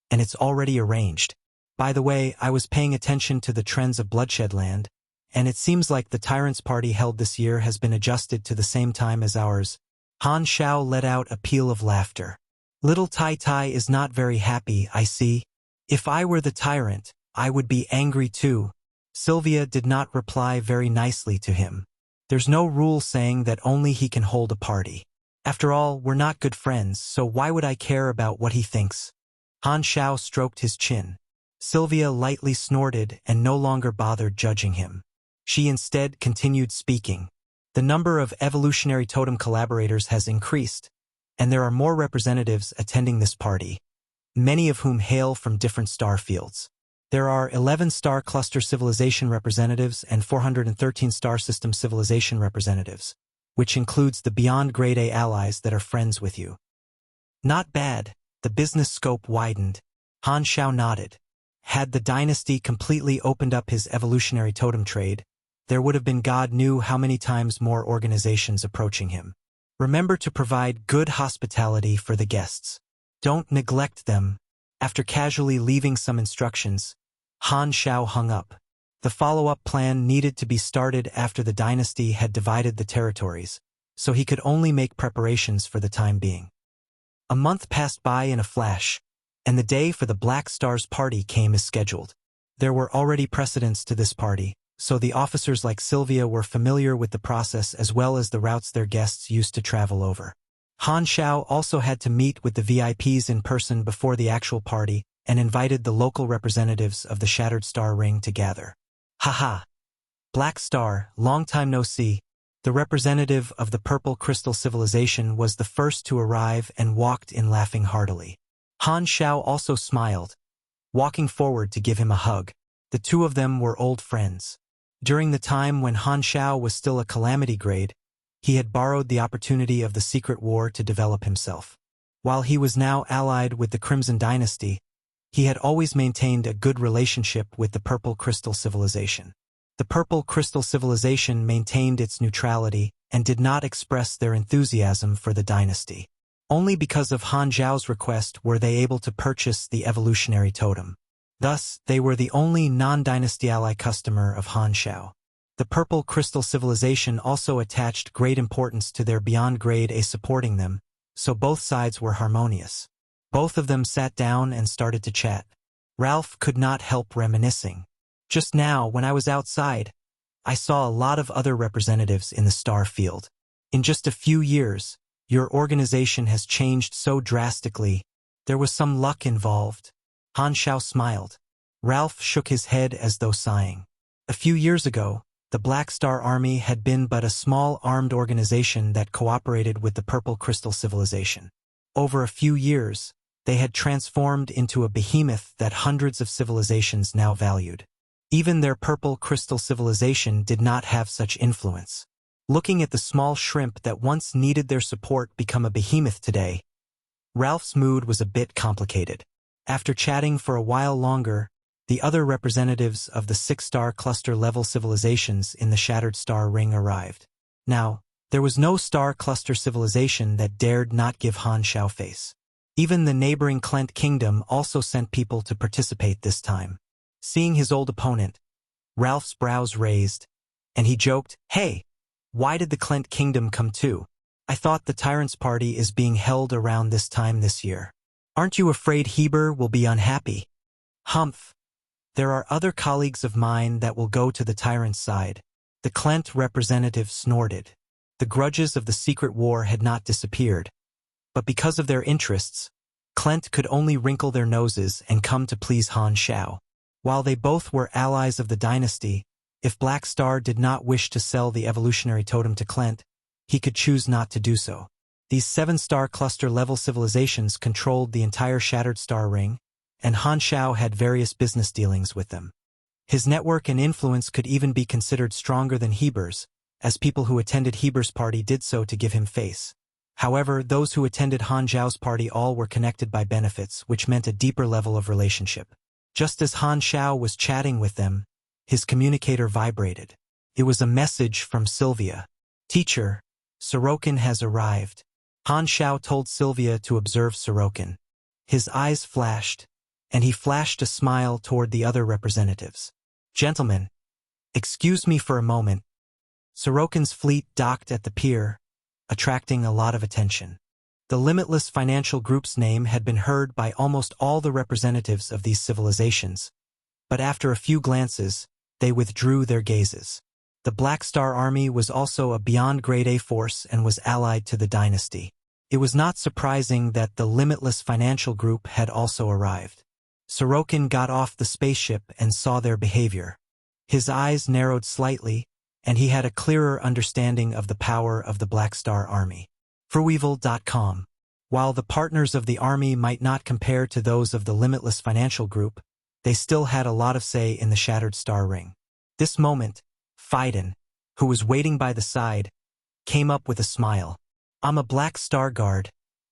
Speaker 1: and it's already arranged. By the way, I was paying attention to the trends of Bloodshed Land, and it seems like the Tyrant's party held this year has been adjusted to the same time as ours." Han Xiao let out a peal of laughter. "Little Tai Tai is not very happy, I see. If I were the Tyrant, I would be angry too." Sylvia did not reply very nicely to him. There's no rule saying that only he can hold a party. After all, we're not good friends, so why would I care about what he thinks? Han Xiao stroked his chin. Sylvia lightly snorted and no longer bothered judging him. She instead continued speaking. "The number of Evolutionary Totem collaborators has increased, and there are more representatives attending this party, many of whom hail from different star fields. There are 11 Star Cluster Civilization representatives and 413 Star System Civilization representatives, which includes the Beyond Grade A allies that are friends with you." "Not bad." The business scope widened. Han Xiao nodded. Had the dynasty completely opened up his Evolutionary Totem trade, there would have been God knew how many times more organizations approaching him. "Remember to provide good hospitality for the guests. Don't neglect them." After casually leaving some instructions, Han Xiao hung up. The follow-up plan needed to be started after the dynasty had divided the territories, so he could only make preparations for the time being. A month passed by in a flash, and the day for the Black Stars party came as scheduled. There were already precedents to this party, so the officers like Sylvia were familiar with the process as well as the routes their guests used to travel over. Han Xiao also had to meet with the VIPs in person before the actual party and invited the local representatives of the Shattered Star Ring to gather. "Haha! Black Star, long time no see." The representative of the Purple Crystal Civilization was the first to arrive and walked in laughing heartily. Han Xiao also smiled, walking forward to give him a hug. The two of them were old friends. During the time when Han Xiao was still a calamity grade, he had borrowed the opportunity of the Secret War to develop himself. While he was now allied with the Crimson Dynasty, he had always maintained a good relationship with the Purple Crystal Civilization. The Purple Crystal Civilization maintained its neutrality and did not express their enthusiasm for the dynasty. Only because of Han Xiao's request were they able to purchase the Evolutionary Totem. Thus, they were the only non-dynasty ally customer of Han Xiao. The purple crystal civilization also attached great importance to their beyond grade A supporting them, so both sides were harmonious. Both of them sat down and started to chat. Ralph could not help reminiscing. Just now, when I was outside, I saw a lot of other representatives in the star field. In just a few years, your organization has changed so drastically. There was some luck involved. Han Xiao smiled. Ralph shook his head as though sighing. A few years ago, the Black Star Army had been but a small armed organization that cooperated with the Purple Crystal Civilization. Over a few years, they had transformed into a behemoth that hundreds of civilizations now valued. Even their Purple Crystal Civilization did not have such influence. Looking at the small shrimp that once needed their support become a behemoth today, Ralph's mood was a bit complicated. After chatting for a while longer, the other representatives of the 6-star cluster-level civilizations in the Shattered Star Ring arrived. Now, there was no star cluster civilization that dared not give Han Xiao face. Even the neighboring Klent Kingdom also sent people to participate this time. Seeing his old opponent, Ralph's brows raised, and he joked, "Hey, why did the Klent Kingdom come too? I thought the Tyrant's Party is being held around this time this year. Aren't you afraid Heber will be unhappy?" "Humph. There are other colleagues of mine that will go to the Tyrant's side." The Klent representative snorted. The grudges of the secret war had not disappeared, but because of their interests, Klent could only wrinkle their noses and come to please Han Xiao. While they both were allies of the dynasty, if Black Star did not wish to sell the Evolutionary Totem to Klent, he could choose not to do so. These 7-star cluster-level civilizations controlled the entire Shattered Star Ring, and Han Xiao had various business dealings with them. His network and influence could even be considered stronger than Heber's, as people who attended Heber's party did so to give him face. However, those who attended Han Xiao's party all were connected by benefits, which meant a deeper level of relationship. Just as Han Xiao was chatting with them, his communicator vibrated. It was a message from Sylvia. "Teacher, Sokin has arrived." Han Xiao told Sylvia to observe Sokin. His eyes flashed, and he flashed a smile toward the other representatives. "Gentlemen, excuse me for a moment." Sokin's fleet docked at the pier, attracting a lot of attention. The Limitless Financial Group's name had been heard by almost all the representatives of these civilizations, but after a few glances, they withdrew their gazes. The Black Star Army was also a beyond grade A force and was allied to the dynasty. It was not surprising that the Limitless Financial Group had also arrived. Sokin got off the spaceship and saw their behavior. His eyes narrowed slightly, and he had a clearer understanding of the power of the Black Star Army. Frueval.com. While the partners of the army might not compare to those of the Limitless Financial Group, they still had a lot of say in the Shattered Star Ring. This moment, Phaidon, who was waiting by the side, came up with a smile. "I'm a Black Star Guard,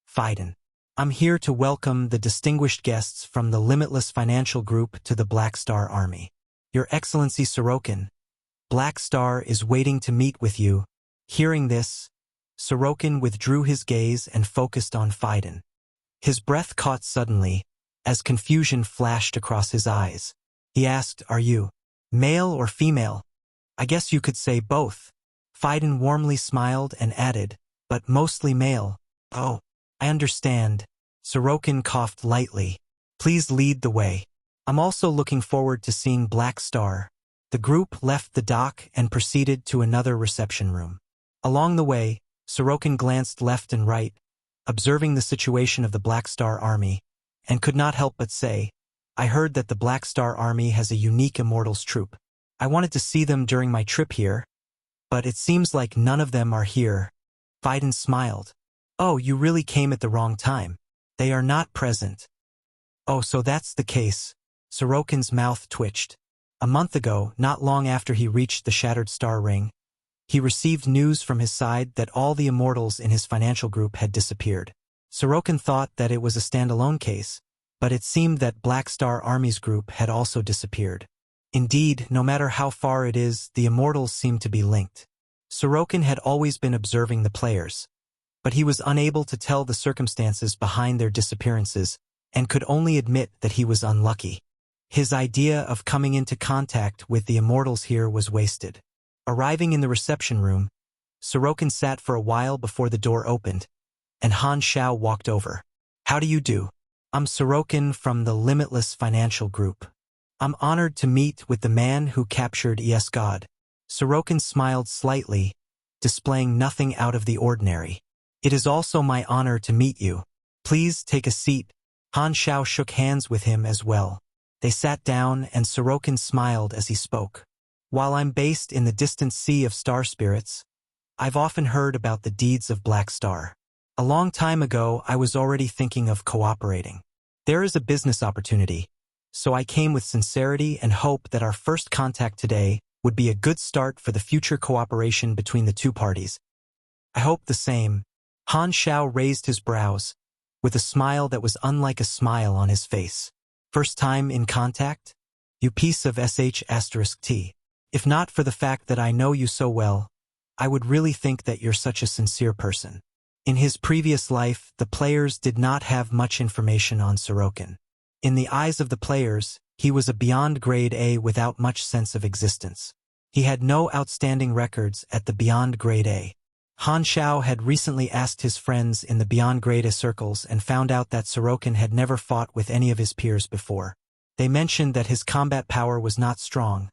Speaker 1: Phaidon. I'm here to welcome the distinguished guests from the Limitless Financial Group to the Black Star Army. Your Excellency Sokin, Black Star is waiting to meet with you." Hearing this, Sokin withdrew his gaze and focused on Phaidon. His breath caught suddenly, as confusion flashed across his eyes. He asked, "Are you male or female?" "I guess you could say both." Phaidon warmly smiled and added, "But mostly male." "Oh, I understand." Sokin coughed lightly. "Please lead the way. I'm also looking forward to seeing Black Star." The group left the dock and proceeded to another reception room. Along the way, Sokin glanced left and right, observing the situation of the Black Star Army, and could not help but say, "I heard that the Black Star Army has a unique Immortals troupe. I wanted to see them during my trip here, but it seems like none of them are here." Phaidon smiled. "Oh, you really came at the wrong time. They are not present." "Oh, so that's the case." Sokin's mouth twitched. A month ago, not long after he reached the Shattered Star Ring, he received news from his side that all the Immortals in his financial group had disappeared. Sokin thought that it was a standalone case, but it seemed that Black Star Army's group had also disappeared. Indeed, no matter how far it is, the Immortals seemed to be linked. Sokin had always been observing the players, but he was unable to tell the circumstances behind their disappearances and could only admit that he was unlucky. His idea of coming into contact with the Immortals here was wasted. Arriving in the reception room, Sokin sat for a while before the door opened, and Han Xiao walked over. "How do you do? I'm Sokin from the Limitless Financial Group. I'm honored to meet with the man who captured EsGod." Sokin smiled slightly, displaying nothing out of the ordinary. "It is also my honor to meet you. Please take a seat." Han Xiao shook hands with him as well. They sat down and Sokin smiled as he spoke. "While I'm based in the distant sea of star spirits, I've often heard about the deeds of Black Star. A long time ago, I was already thinking of cooperating. There is a business opportunity, so I came with sincerity and hope that our first contact today would be a good start for the future cooperation between the two parties." "I hope the same." Han Xiao raised his brows, with a smile that was unlike a smile on his face. "First time in contact? You piece of sh*t. If not for the fact that I know you so well, I would really think that you're such a sincere person." In his previous life, the players did not have much information on Sokin. In the eyes of the players, he was a beyond grade A without much sense of existence. He had no outstanding records at the beyond grade A. Han Xiao had recently asked his friends in the beyond grade A circles and found out that Sokin had never fought with any of his peers before. They mentioned that his combat power was not strong,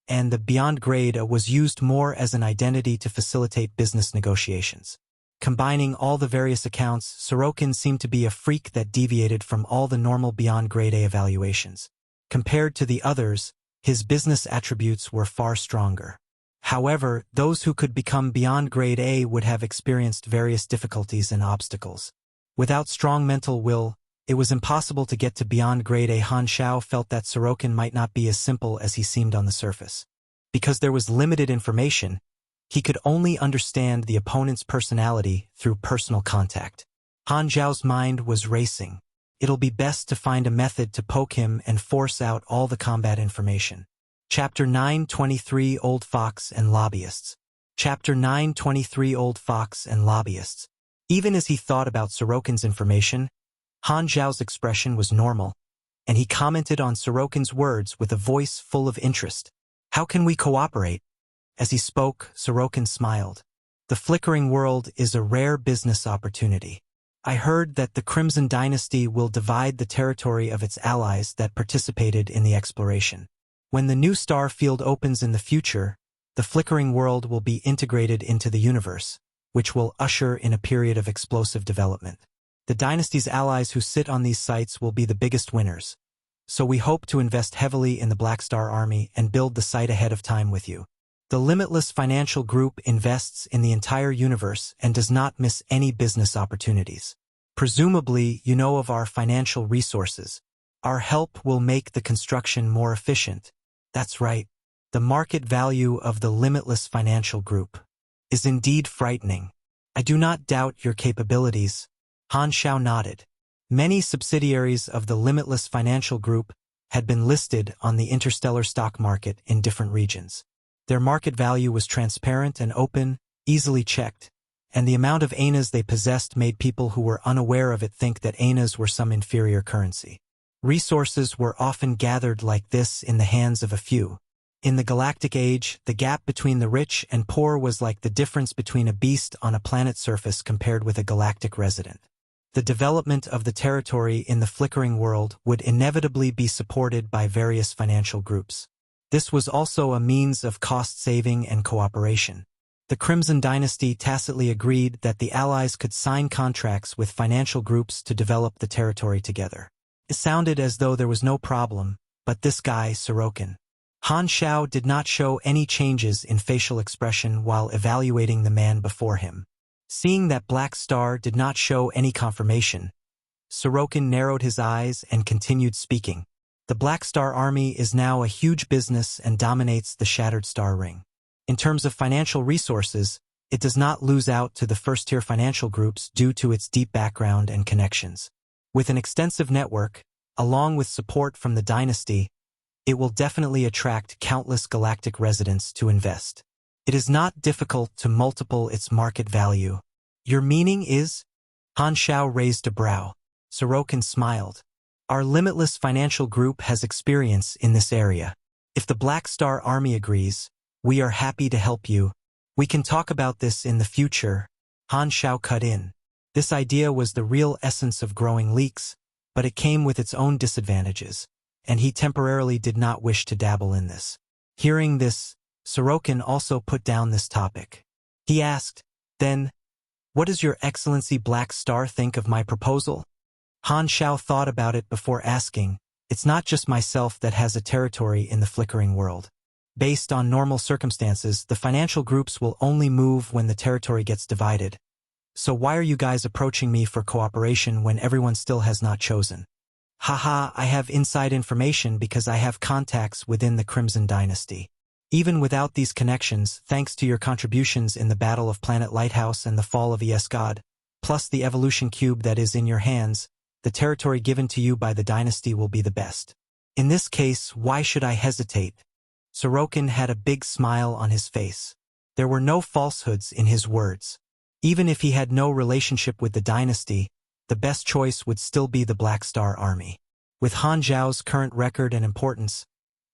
Speaker 1: and the beyond grade A was used more as an identity to facilitate business negotiations. Combining all the various accounts, Sokin seemed to be a freak that deviated from all the normal beyond grade A evaluations. Compared to the others, his business attributes were far stronger. However, those who could become beyond grade A would have experienced various difficulties and obstacles. Without strong mental will, it was impossible to get to beyond grade A. Han Xiao felt that Sokin might not be as simple as he seemed on the surface. Because there was limited information, he could only understand the opponent's personality through personal contact. Han Xiao's mind was racing. It'll be best to find a method to poke him and force out all the combat information. Chapter 923 Old Fox and Lobbyists. Chapter 923 Old Fox and Lobbyists. Even as he thought about Sokin's information, Han Xiao's expression was normal, and he commented on Sokin's words with a voice full of interest. "How can we cooperate?" As he spoke, Sokin smiled. "The flickering world is a rare business opportunity. I heard that the Crimson Dynasty will divide the territory of its allies that participated in the exploration. When the new star field opens in the future, the flickering world will be integrated into the universe, which will usher in a period of explosive development. The dynasty's allies who sit on these sites will be the biggest winners. So we hope to invest heavily in the Black Star Army and build the site ahead of time with you. The Limitless Financial Group invests in the entire universe and does not miss any business opportunities. Presumably, you know of our financial resources. Our help will make the construction more efficient." "That's right. The market value of the Limitless Financial Group is indeed frightening. I do not doubt your capabilities." Han Xiao nodded. Many subsidiaries of the Limitless Financial Group had been listed on the interstellar stock market in different regions. Their market value was transparent and open, easily checked, and the amount of anas they possessed made people who were unaware of it think that anas were some inferior currency. Resources were often gathered like this in the hands of a few. In the galactic age, the gap between the rich and poor was like the difference between a beast on a planet surface compared with a galactic resident. The development of the territory in the flickering world would inevitably be supported by various financial groups. This was also a means of cost-saving and cooperation. The Crimson Dynasty tacitly agreed that the allies could sign contracts with financial groups to develop the territory together. It sounded as though there was no problem, but this guy, Sokin. Han Xiao did not show any changes in facial expression while evaluating the man before him. Seeing that Black Star did not show any confirmation, Sokin narrowed his eyes and continued speaking. "The Black Star Army is now a huge business and dominates the Shattered Star Ring. In terms of financial resources, it does not lose out to the first-tier financial groups due to its deep background and connections. With an extensive network, along with support from the dynasty, it will definitely attract countless galactic residents to invest. It is not difficult to multiple its market value." "Your meaning is?" Han Xiao raised a brow. Sokin smiled. "Our Limitless Financial Group has experience in this area. If the Black Star Army agrees, We are happy to help you. We can talk about this in the future. Han Xiao cut in. This idea was the real essence of growing leaks, but it came with its own disadvantages, and he temporarily did not wish to dabble in this. Hearing this, Sokin also put down this topic. He asked, "Then, what does Your Excellency Black Star think of my proposal?" Han Xiao thought about it before asking, "It's not just myself that has a territory in the flickering world. Based on normal circumstances, the financial groups will only move when the territory gets divided. So why are you guys approaching me for cooperation when everyone still has not chosen?" Haha, I have inside information because I have contacts within the Crimson Dynasty. Even without these connections, thanks to your contributions in the Battle of Planet Lighthouse and the fall of EsGod, plus the evolution cube that is in your hands, the territory given to you by the dynasty will be the best. In this case, why should I hesitate? Sokin had a big smile on his face. There were no falsehoods in his words. Even if he had no relationship with the dynasty, the best choice would still be the Black Star Army. With Han Xiao's current record and importance,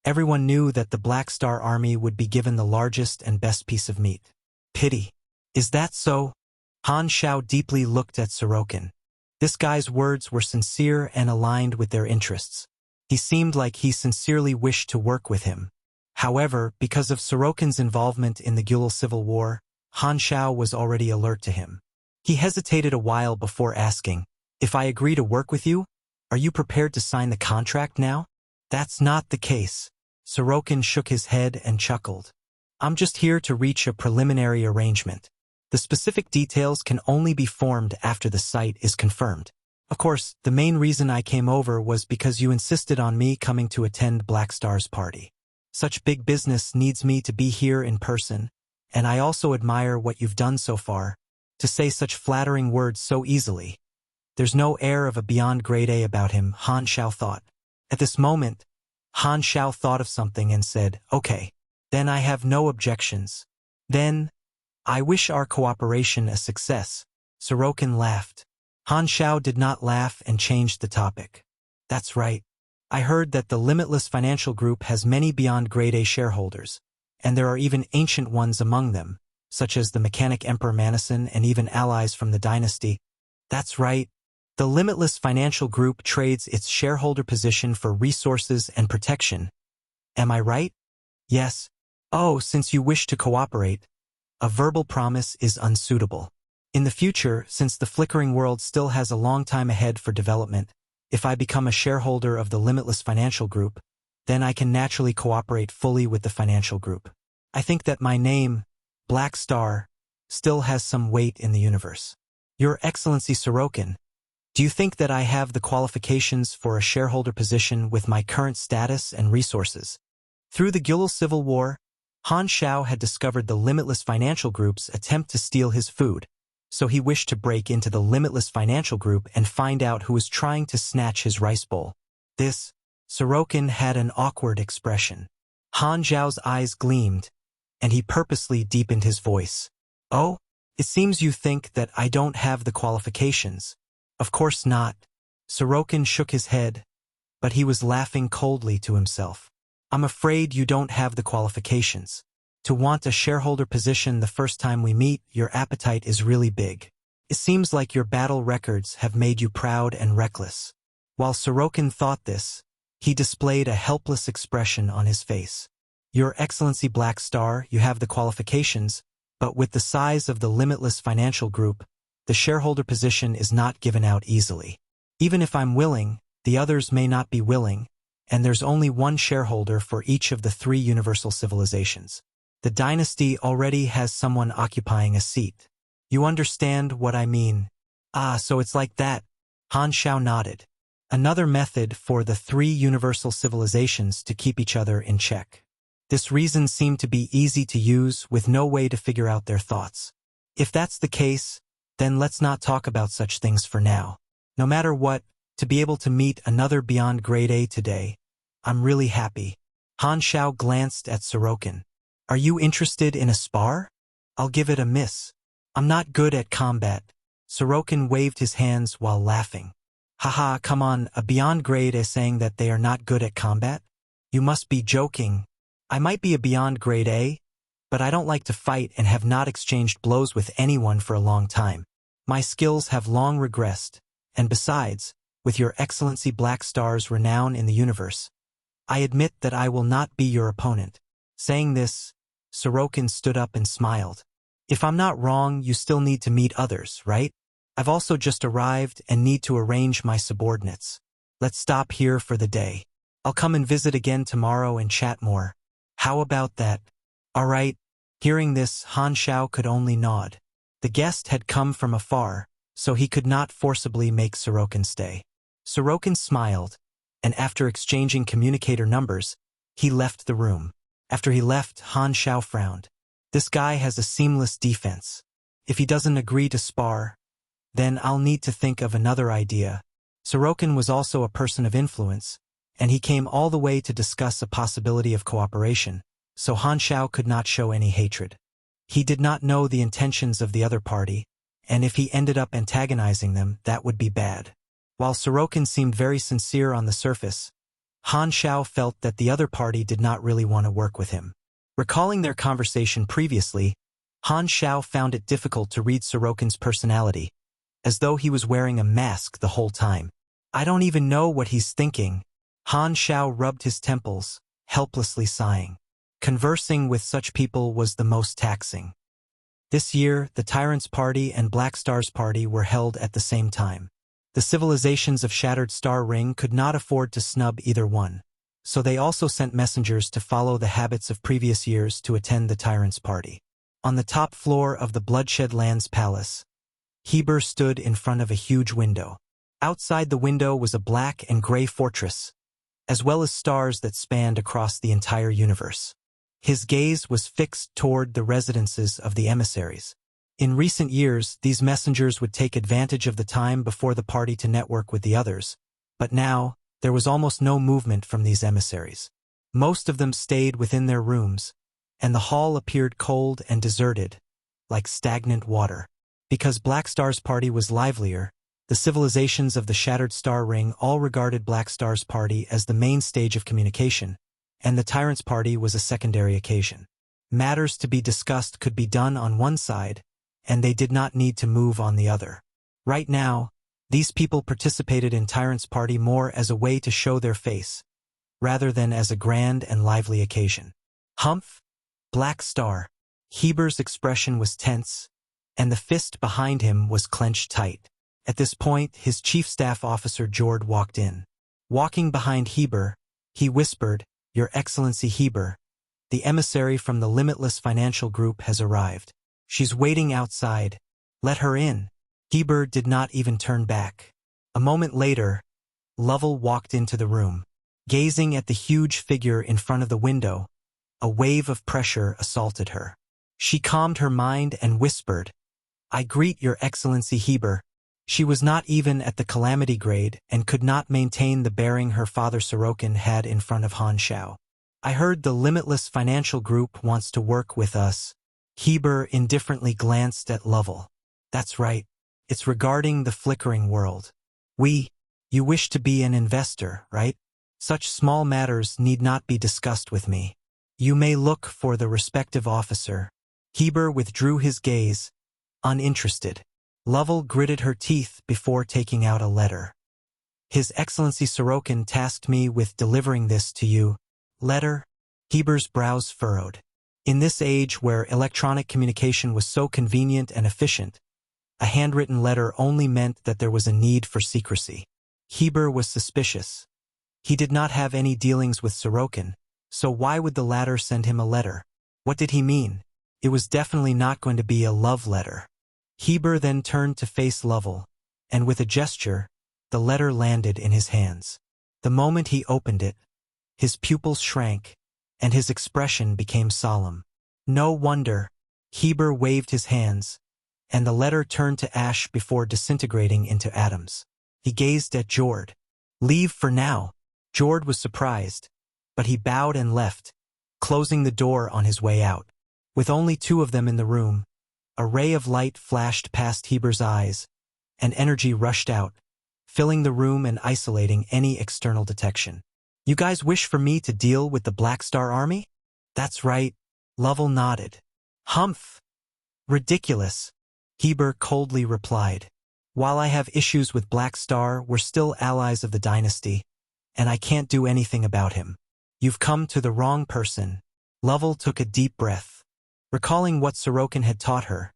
Speaker 1: everyone knew that the Black Star Army would be given the largest and best piece of meat. Pity. Is that so? Han Xiao deeply looked at Sokin. This guy's words were sincere and aligned with their interests. He seemed like he sincerely wished to work with him. However, because of Sokin's involvement in the Gulal Civil War, Han Xiao was already alert to him. He hesitated a while before asking, "If I agree to work with you, are you prepared to sign the contract now?" "That's not the case." Sokin shook his head and chuckled. "I'm just here to reach a preliminary arrangement. The specific details can only be formed after the site is confirmed. Of course, the main reason I came over was because you insisted on me coming to attend Black Star's party. Such big business needs me to be here in person, and I also admire what you've done so far, to say such flattering words so easily." There's no air of a beyond grade A about him, Han Xiao thought. At this moment, Han Xiao thought of something and said, "Okay, then I have no objections. Then, I wish our cooperation a success." Sokin laughed. Han Xiao did not laugh and changed the topic. "That's right. I heard that the Limitless Financial Group has many beyond grade A shareholders, and there are even ancient ones among them, such as the mechanic Emperor Manison and even allies from the dynasty." "That's right. The Limitless Financial Group trades its shareholder position for resources and protection. Am I right?" "Yes." "Oh, since you wish to cooperate, a verbal promise is unsuitable. In the future, since the flickering world still has a long time ahead for development, if I become a shareholder of the Limitless Financial Group, then I can naturally cooperate fully with the financial group. I think that my name, Black Star, still has some weight in the universe. Your Excellency Sokin, do you think that I have the qualifications for a shareholder position with my current status and resources?" Through the Gulal Civil War, Han Xiao had discovered the Limitless Financial Group's attempt to steal his food, so he wished to break into the Limitless Financial Group and find out who was trying to snatch his rice bowl. Sokin had an awkward expression. Han Xiao's eyes gleamed, and he purposely deepened his voice. "Oh, it seems you think that I don't have the qualifications." "Of course not." Sokin shook his head, but he was laughing coldly to himself. "I'm afraid you don't have the qualifications. To want a shareholder position the first time we meet, your appetite is really big. It seems like your battle records have made you proud and reckless." While Sokin thought this, he displayed a helpless expression on his face. "Your Excellency Black Star, you have the qualifications, but with the size of the Limitless Financial Group, the shareholder position is not given out easily. Even if I'm willing, the others may not be willing, and there's only one shareholder for each of the 3 universal civilizations. The dynasty already has someone occupying a seat. You understand what I mean?" "Ah, so it's like that." Han Xiao nodded. Another method for the 3 universal civilizations to keep each other in check. This reason seemed to be easy to use with no way to figure out their thoughts. "If that's the case, then let's not talk about such things for now. No matter what, to be able to meet another beyond grade A today, I'm really happy." Han Xiao glanced at Sokin. "Are you interested in a spar? I'll give it a miss. I'm not good at combat." Sokin waved his hands while laughing. "Haha, come on, a beyond grade A saying that they are not good at combat? You must be joking. I might be a beyond grade A, but I don't like to fight and have not exchanged blows with anyone for a long time. My skills have long regressed, and besides, with your Excellency Black Star's renown in the universe, I admit that I will not be your opponent." Saying this, Sokin stood up and smiled. "If I'm not wrong, you still need to meet others, right? I've also just arrived and need to arrange my subordinates. Let's stop here for the day. I'll come and visit again tomorrow and chat more. How about that?" "All right." Hearing this, Han Xiao could only nod. The guest had come from afar, so he could not forcibly make Sokin stay. Sokin smiled, and after exchanging communicator numbers, he left the room. After he left, Han Xiao frowned. This guy has a seamless defense. If he doesn't agree to spar, then I'll need to think of another idea. Sokin was also a person of influence, and he came all the way to discuss a possibility of cooperation, so Han Xiao could not show any hatred. He did not know the intentions of the other party, and if he ended up antagonizing them, that would be bad. While Sokin seemed very sincere on the surface, Han Xiao felt that the other party did not really want to work with him. Recalling their conversation previously, Han Xiao found it difficult to read Sokin's personality, as though he was wearing a mask the whole time. "I don't even know what he's thinking." Han Xiao rubbed his temples, helplessly sighing. Conversing with such people was the most taxing. This year, the Tyrant's Party and Black Star's Party were held at the same time. The civilizations of Shattered Star Ring could not afford to snub either one, so they also sent messengers to follow the habits of previous years to attend the Tyrant's Party. On the top floor of the Bloodshed Lands Palace, Heber stood in front of a huge window. Outside the window was a black and gray fortress, as well as stars that spanned across the entire universe. His gaze was fixed toward the residences of the emissaries. In recent years, these messengers would take advantage of the time before the party to network with the others, but now, there was almost no movement from these emissaries. Most of them stayed within their rooms, and the hall appeared cold and deserted, like stagnant water. Because Black Star's party was livelier, the civilizations of the Shattered Star Ring all regarded Black Star's party as the main stage of communication, and the Tyrant's Party was a secondary occasion. Matters to be discussed could be done on one side, and they did not need to move on the other. Right now, these people participated in Tyrant's Party more as a way to show their face, rather than as a grand and lively occasion. "Humph! Black Star." Heber's expression was tense, and the fist behind him was clenched tight. At this point, his chief staff officer Jord walked in. Walking behind Heber, he whispered, "Your Excellency Heber, the emissary from the Limitless Financial Group has arrived. She's waiting outside. Let her in." Heber did not even turn back. A moment later, Lovell walked into the room. Gazing at the huge figure in front of the window, a wave of pressure assaulted her. She calmed her mind and whispered, "I greet Your Excellency Heber." She was not even at the calamity grade and could not maintain the bearing her father Sokin had in front of Han Xiao. "I heard the Limitless Financial Group wants to work with us." Heber indifferently glanced at Lovell. "That's right. It's regarding the flickering world. You wish to be an investor, right? Such small matters need not be discussed with me. You may look for the respective officer." Heber withdrew his gaze, uninterested. Lovell gritted her teeth before taking out a letter. "His Excellency Sokin tasked me with delivering this to you." "Letter?" Heber's brows furrowed. In this age where electronic communication was so convenient and efficient, a handwritten letter only meant that there was a need for secrecy. Heber was suspicious. He did not have any dealings with Sokin, so why would the latter send him a letter? What did he mean? It was definitely not going to be a love letter. Heber then turned to face Lovell, and with a gesture, the letter landed in his hands. The moment he opened it, his pupils shrank, and his expression became solemn. No wonder. Heber waved his hands, and the letter turned to ash before disintegrating into atoms. He gazed at Jord. "Leave for now." Jord was surprised, but he bowed and left, closing the door on his way out. With only two of them in the room, a ray of light flashed past Heber's eyes, and energy rushed out, filling the room and isolating any external detection. "You guys wish for me to deal with the Black Star Army?" "That's right." Lovell nodded. Humph! Ridiculous, Heber coldly replied. While I have issues with Black Star, we're still allies of the dynasty, and I can't do anything about him. You've come to the wrong person. Lovell took a deep breath. Recalling what Sokin had taught her,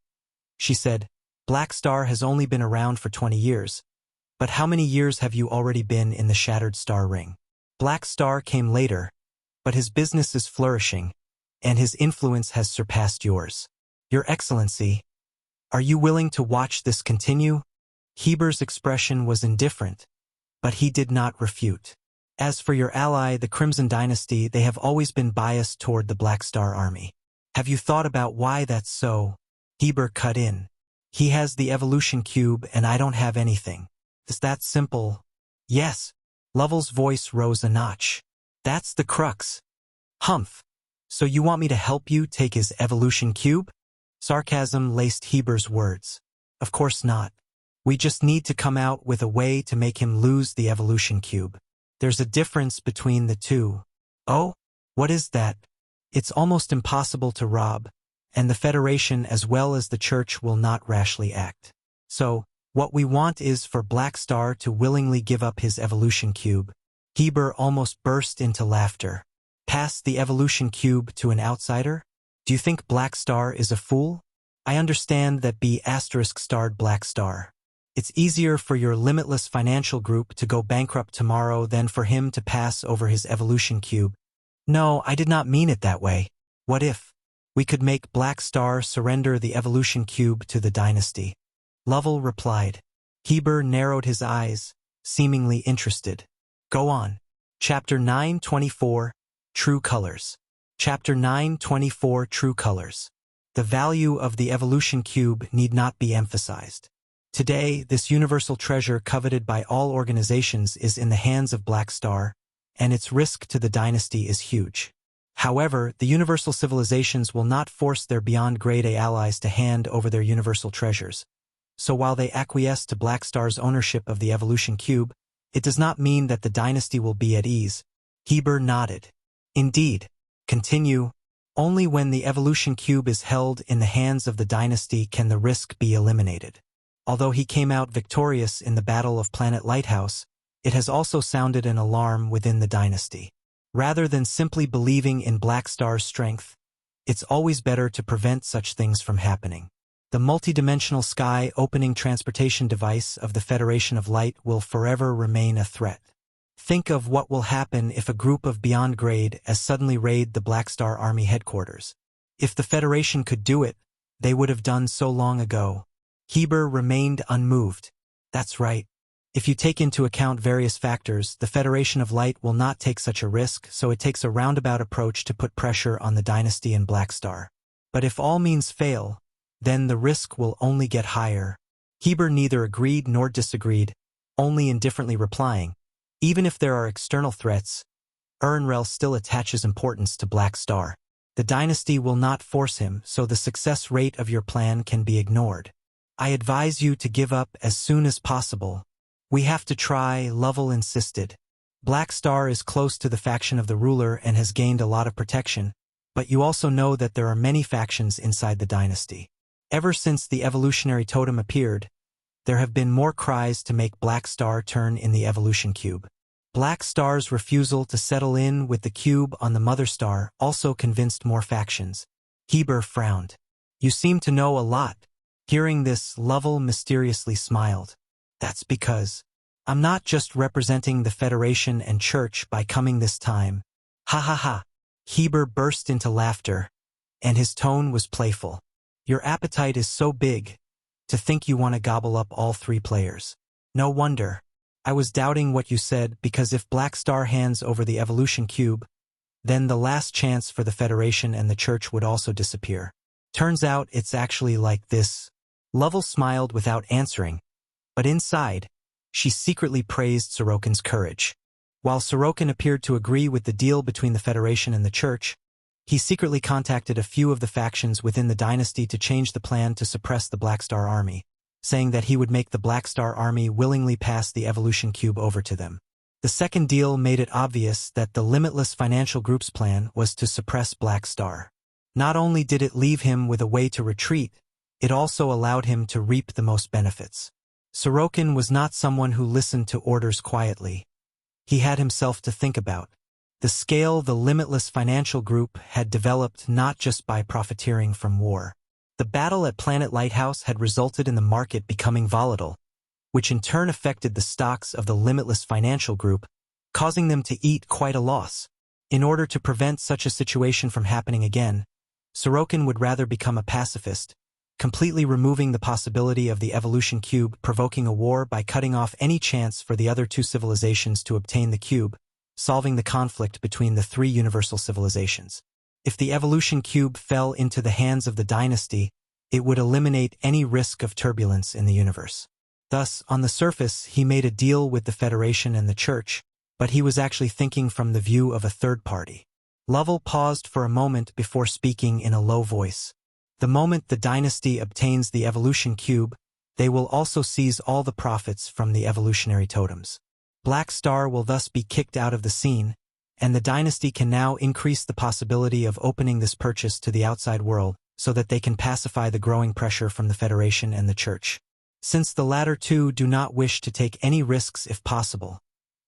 Speaker 1: she said, Black Star has only been around for 20 years. But how many years have you already been in the Shattered Star Ring? Black Star came later, but his business is flourishing, and his influence has surpassed yours. Your Excellency, are you willing to watch this continue? Heber's expression was indifferent, but he did not refute. As for your ally, the Crimson Dynasty, they have always been biased toward the Black Star Army. Have you thought about why that's so? Heber cut in. He has the evolution cube and I don't have anything. Is that simple? Yes. Lovell's voice rose a notch. That's the crux. Humph. So you want me to help you take his evolution cube? Sarcasm laced Heber's words. Of course not. We just need to come out with a way to make him lose the evolution cube. There's a difference between the two. Oh? What is that? It's almost impossible to rob, and the Federation as well as the Church will not rashly act. So, what we want is for Black Star to willingly give up his evolution cube. Heber almost burst into laughter. Pass the evolution cube to an outsider? Do you think Black Star is a fool? I understand that B***starred Black Star. It's easier for your limitless financial group to go bankrupt tomorrow than for him to pass over his evolution cube. No, I did not mean it that way. What if we could make Black Star surrender the evolution cube to the dynasty? Lovell replied. Heber narrowed his eyes, seemingly interested. Go on. Chapter 924, True Colors. Chapter 924, True Colors. The value of the evolution cube need not be emphasized. Today, this universal treasure coveted by all organizations is in the hands of Black Star, and its risk to the dynasty is huge. However, the universal civilizations will not force their beyond grade A allies to hand over their universal treasures. So while they acquiesce to Black Star's ownership of the evolution cube, it does not mean that the dynasty will be at ease. Heber nodded. Indeed. Continue. Only when the evolution cube is held in the hands of the dynasty can the risk be eliminated. Although he came out victorious in the Battle of Planet Lighthouse, it has also sounded an alarm within the dynasty. Rather than simply believing in Black Star's strength, it's always better to prevent such things from happening. The multidimensional sky-opening transportation device of the Federation of Light will forever remain a threat. Think of what will happen if a group of beyond grade as suddenly raid the Black Star Army headquarters. If the Federation could do it, they would have done so long ago. Heber remained unmoved. That's right. If you take into account various factors, the Federation of Light will not take such a risk, so it takes a roundabout approach to put pressure on the dynasty and Black Star. But if all means fail, then the risk will only get higher. Heber neither agreed nor disagreed, only indifferently replying, even if there are external threats, Ernrel still attaches importance to Black Star. The dynasty will not force him, so the success rate of your plan can be ignored. I advise you to give up as soon as possible. We have to try, Lovell insisted. Black Star is close to the faction of the ruler and has gained a lot of protection, but you also know that there are many factions inside the dynasty. Ever since the Evolutionary Totem appeared, there have been more cries to make Black Star turn in the evolution cube. Black Star's refusal to settle in with the cube on the Mother Star also convinced more factions. Heber frowned. You seem to know a lot. Hearing this, Lovell mysteriously smiled. That's because I'm not just representing the Federation and Church by coming this time. Ha ha ha. Heber burst into laughter, and his tone was playful. Your appetite is so big, to think you want to gobble up all three players. No wonder. I was doubting what you said, because if Black Star hands over the evolution cube, then the last chance for the Federation and the Church would also disappear. Turns out it's actually like this. Lovell smiled without answering, but inside, she secretly praised Sokin's courage. While Sokin appeared to agree with the deal between the Federation and the Church, he secretly contacted a few of the factions within the dynasty to change the plan to suppress the Black Star Army, saying that he would make the Black Star Army willingly pass the evolution cube over to them. The second deal made it obvious that the Limitless Financial Group's plan was to suppress Black Star. Not only did it leave him with a way to retreat, it also allowed him to reap the most benefits. Sokin was not someone who listened to orders quietly. He had himself to think about. The scale the limitless financial group had developed not just by profiteering from war. The battle at Planet Lighthouse had resulted in the market becoming volatile, which in turn affected the stocks of the limitless financial group, causing them to eat quite a loss. In order to prevent such a situation from happening again, Sokin would rather become a pacifist, completely removing the possibility of the evolution cube provoking a war by cutting off any chance for the other two civilizations to obtain the cube, solving the conflict between the three universal civilizations. If the evolution cube fell into the hands of the dynasty, it would eliminate any risk of turbulence in the universe. Thus, on the surface, he made a deal with the Federation and the Church, but he was actually thinking from the view of a third party. Lovell paused for a moment before speaking in a low voice. The moment the dynasty obtains the evolution cube, they will also seize all the profits from the evolutionary totems. Black Star will thus be kicked out of the scene, and the dynasty can now increase the possibility of opening this purchase to the outside world so that they can pacify the growing pressure from the Federation and the Church. Since the latter two do not wish to take any risks if possible,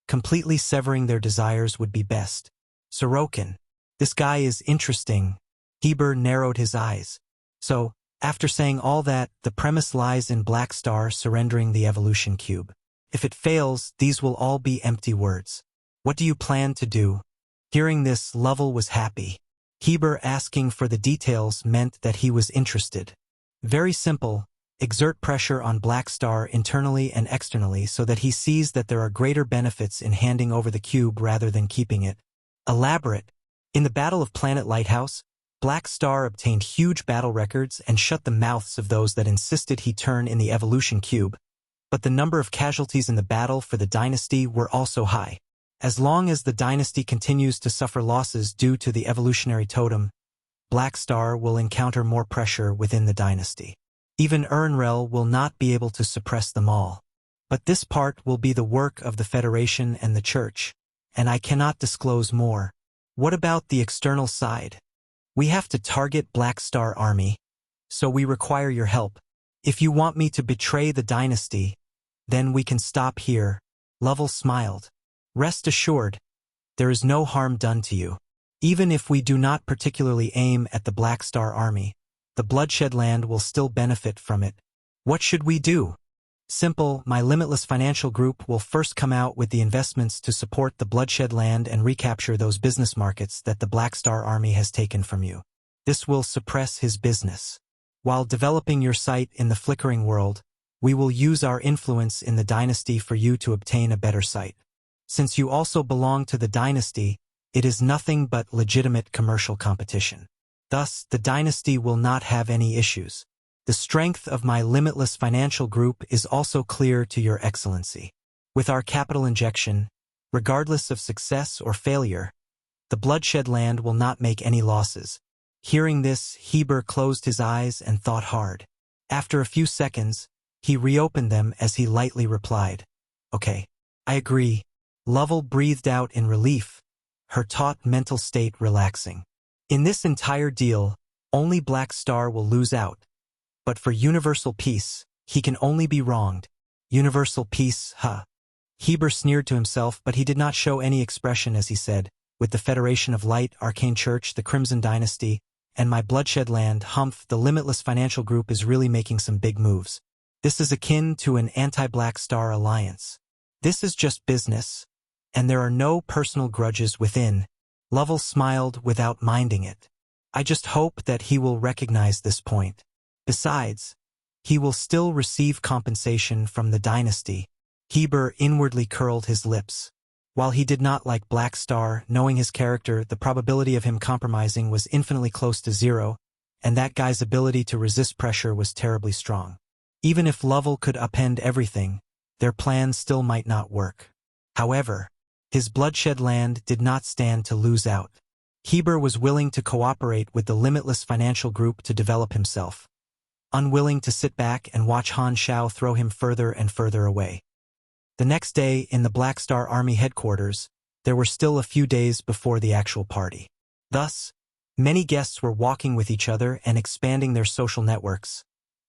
Speaker 1: completely severing their desires would be best. Sokin. This guy is interesting. Heber narrowed his eyes. So, after saying all that, the premise lies in Black Star surrendering the evolution cube. If it fails, these will all be empty words. What do you plan to do? Hearing this, Lovell was happy. Heber asking for the details meant that he was interested. Very simple. Exert pressure on Black Star internally and externally so that he sees that there are greater benefits in handing over the cube rather than keeping it. Elaborate. In the Battle of Planet Lighthouse, Black Star obtained huge battle records and shut the mouths of those that insisted he turn in the evolution cube, but the number of casualties in the battle for the dynasty were also high. As long as the dynasty continues to suffer losses due to the evolutionary totem, Black Star will encounter more pressure within the dynasty. Even Ernrel will not be able to suppress them all. But this part will be the work of the Federation and the Church, and I cannot disclose more. What about the external side? We have to target Black Star Army, so we require your help. If you want me to betray the dynasty, then we can stop here. Lovell smiled. Rest assured, there is no harm done to you. Even if we do not particularly aim at the Black Star Army, the Bloodshed Land will still benefit from it. What should we do? Simple, my limitless financial group will first come out with the investments to support the Bloodshed Land and recapture those business markets that the Black Star Army has taken from you. This will suppress his business. While developing your site in the flickering world, we will use our influence in the dynasty for you to obtain a better site. Since you also belong to the dynasty, it is nothing but legitimate commercial competition. Thus, the dynasty will not have any issues. The strength of my limitless financial group is also clear to your excellency. With our capital injection, regardless of success or failure, the Bloodshed Land will not make any losses. Hearing this, Heber closed his eyes and thought hard. After a few seconds, he reopened them as he lightly replied, "Okay, I agree." Lovell breathed out in relief, her taut mental state relaxing. In this entire deal, only Black Star will lose out. But for universal peace, he can only be wronged. Universal peace, huh? Heber sneered to himself, but he did not show any expression as he said, with the Federation of Light, Arcane Church, the Crimson Dynasty, and my Bloodshed Land, Humph, the limitless financial group is really making some big moves. This is akin to an anti-Black Star alliance. This is just business, and there are no personal grudges within. Lovell smiled without minding it. I just hope that he will recognize this point. Besides, he will still receive compensation from the dynasty. Heber inwardly curled his lips. While he did not like Black Star, knowing his character, the probability of him compromising was infinitely close to zero, and that guy's ability to resist pressure was terribly strong. Even if Lovell could upend everything, their plan still might not work. However, his Bloodshed Land did not stand to lose out. Heber was willing to cooperate with the limitless financial group to develop himself, unwilling to sit back and watch Han Xiao throw him further and further away. The next day, in the Black Star Army headquarters, there were still a few days before the actual party. Thus, Many guests were walking with each other and expanding their social networks.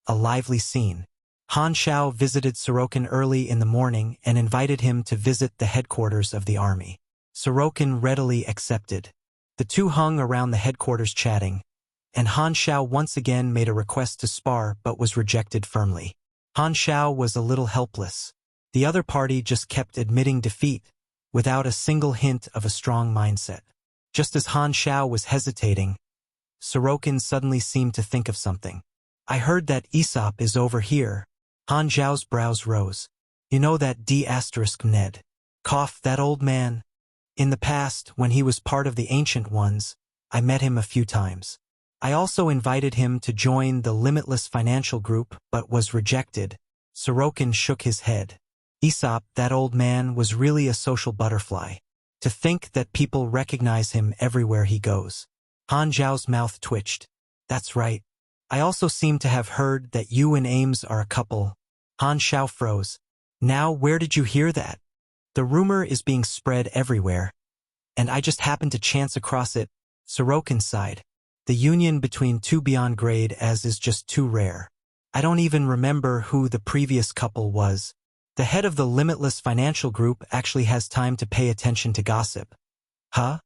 Speaker 1: A lively scene. Han Xiao visited Sokin early in the morning and invited him to visit the headquarters of the army. Sokin readily accepted. The two hung around the headquarters chatting, and Han Xiao once again made a request to spar but was rejected firmly. Han Xiao was a little helpless. The other party just kept admitting defeat, without a single hint of a strong mindset. Just as Han Xiao was hesitating, Sokin suddenly seemed to think of something. I heard that Aesop is over here. Han Xiao's brows rose. You know that Ned. Cough, that old man. In the past, when he was part of the Ancient Ones, I met him a few times. I also invited him to join the Limitless Financial Group, but was rejected. Sokin shook his head. Aesop, that old man, was really a social butterfly. To think that people recognize him everywhere he goes. Han Xiao's mouth twitched. That's right. I also seem to have heard that you and Ames are a couple. Han Xiao froze. Now, where did you hear that? The rumor is being spread everywhere, and I just happened to chance across it. Sokin sighed. The union between two beyond grade as is just too rare. I don't even remember who the previous couple was. The head of the Limitless Financial Group actually has time to pay attention to gossip. Huh?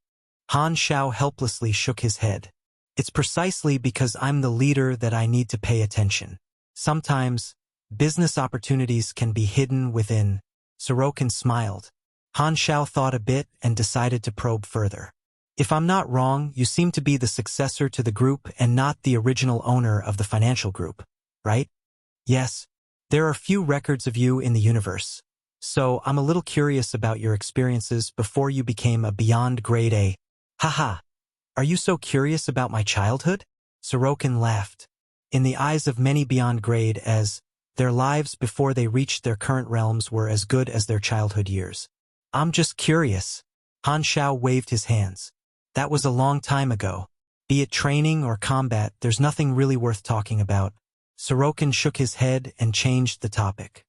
Speaker 1: Han Xiao helplessly shook his head. It's precisely because I'm the leader that I need to pay attention. Sometimes, business opportunities can be hidden within. Sokin smiled. Han Xiao thought a bit and decided to probe further. If I'm not wrong, you seem to be the successor to the group and not the original owner of the financial group, right? Yes. There are few records of you in the universe. So I'm a little curious about your experiences before you became a beyond grade A. Haha. Are you so curious about my childhood? Sokin laughed. In the eyes of many beyond grade as their lives before they reached their current realms were as good as their childhood years. I'm just curious. Han Xiao waved his hands. That was a long time ago. Be it training or combat, there's nothing really worth talking about. Sokin shook his head and changed the topic.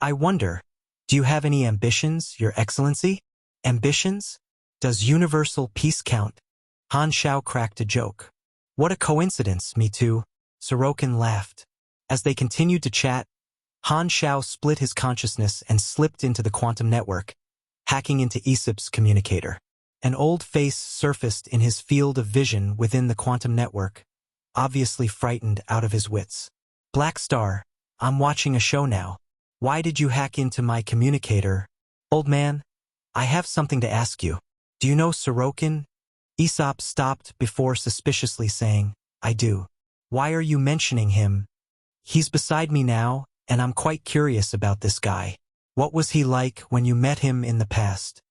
Speaker 1: I wonder, do you have any ambitions, Your Excellency? Ambitions? Does universal peace count? Han Xiao cracked a joke. What a coincidence, me too. Sokin laughed. As they continued to chat, Han Xiao split his consciousness and slipped into the quantum network, hacking into Aesop's communicator. An old face surfaced in his field of vision within the quantum network, obviously frightened out of his wits. Black Star, I'm watching a show now. Why did you hack into my communicator? Old man, I have something to ask you. Do you know Sokin? Aesop stopped before suspiciously saying, I do. Why are you mentioning him? He's beside me now, and I'm quite curious about this guy. What was he like when you met him in the past?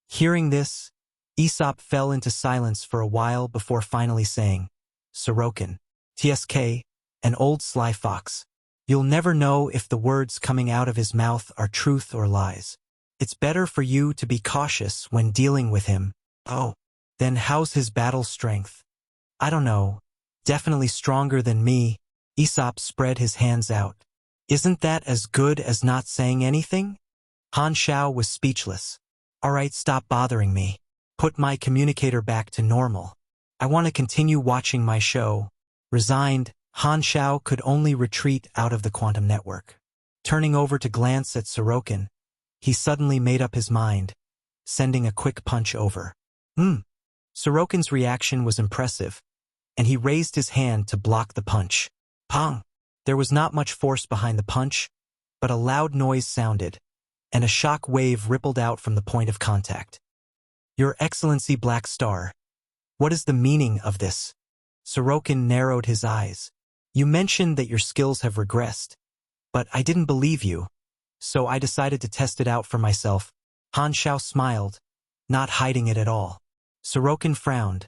Speaker 1: Hearing this, Aesop fell into silence for a while before finally saying, Sokin. TSK, an old sly fox. You'll never know if the words coming out of his mouth are truth or lies. It's better for you to be cautious when dealing with him. Oh, then how's his battle strength? I don't know. Definitely stronger than me. Aesop spread his hands out. Isn't that as good as not saying anything? Han Xiao was speechless. All right, stop bothering me. Put my communicator back to normal. I want to continue watching my show. Resigned, Han Xiao could only retreat out of the quantum network. Turning over to glance at Sokin, he suddenly made up his mind, sending a quick punch over. Sokin's reaction was impressive, and he raised his hand to block the punch. Pong! There was not much force behind the punch, but a loud noise sounded, and a shock wave rippled out from the point of contact. Your Excellency Black Star, what is the meaning of this? Sokin narrowed his eyes. You mentioned that your skills have regressed, but I didn't believe you, so I decided to test it out for myself. Han Xiao smiled, not hiding it at all. Sokin frowned,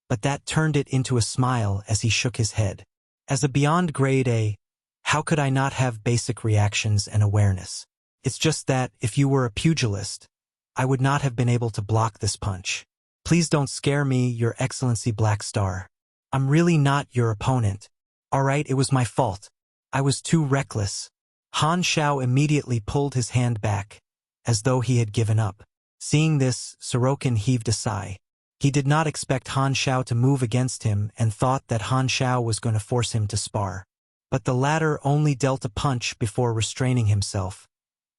Speaker 1: but that turned it into a smile as he shook his head. As a beyond grade A, how could I not have basic reactions and awareness? It's just that, if you were a pugilist, I would not have been able to block this punch. Please don't scare me, Your Excellency Black Star. I'm really not your opponent. All right, it was my fault. I was too reckless. Han Xiao immediately pulled his hand back, as though he had given up. Seeing this, Sokin heaved a sigh. He did not expect Han Xiao to move against him and thought that Han Xiao was going to force him to spar. But the latter only dealt a punch before restraining himself,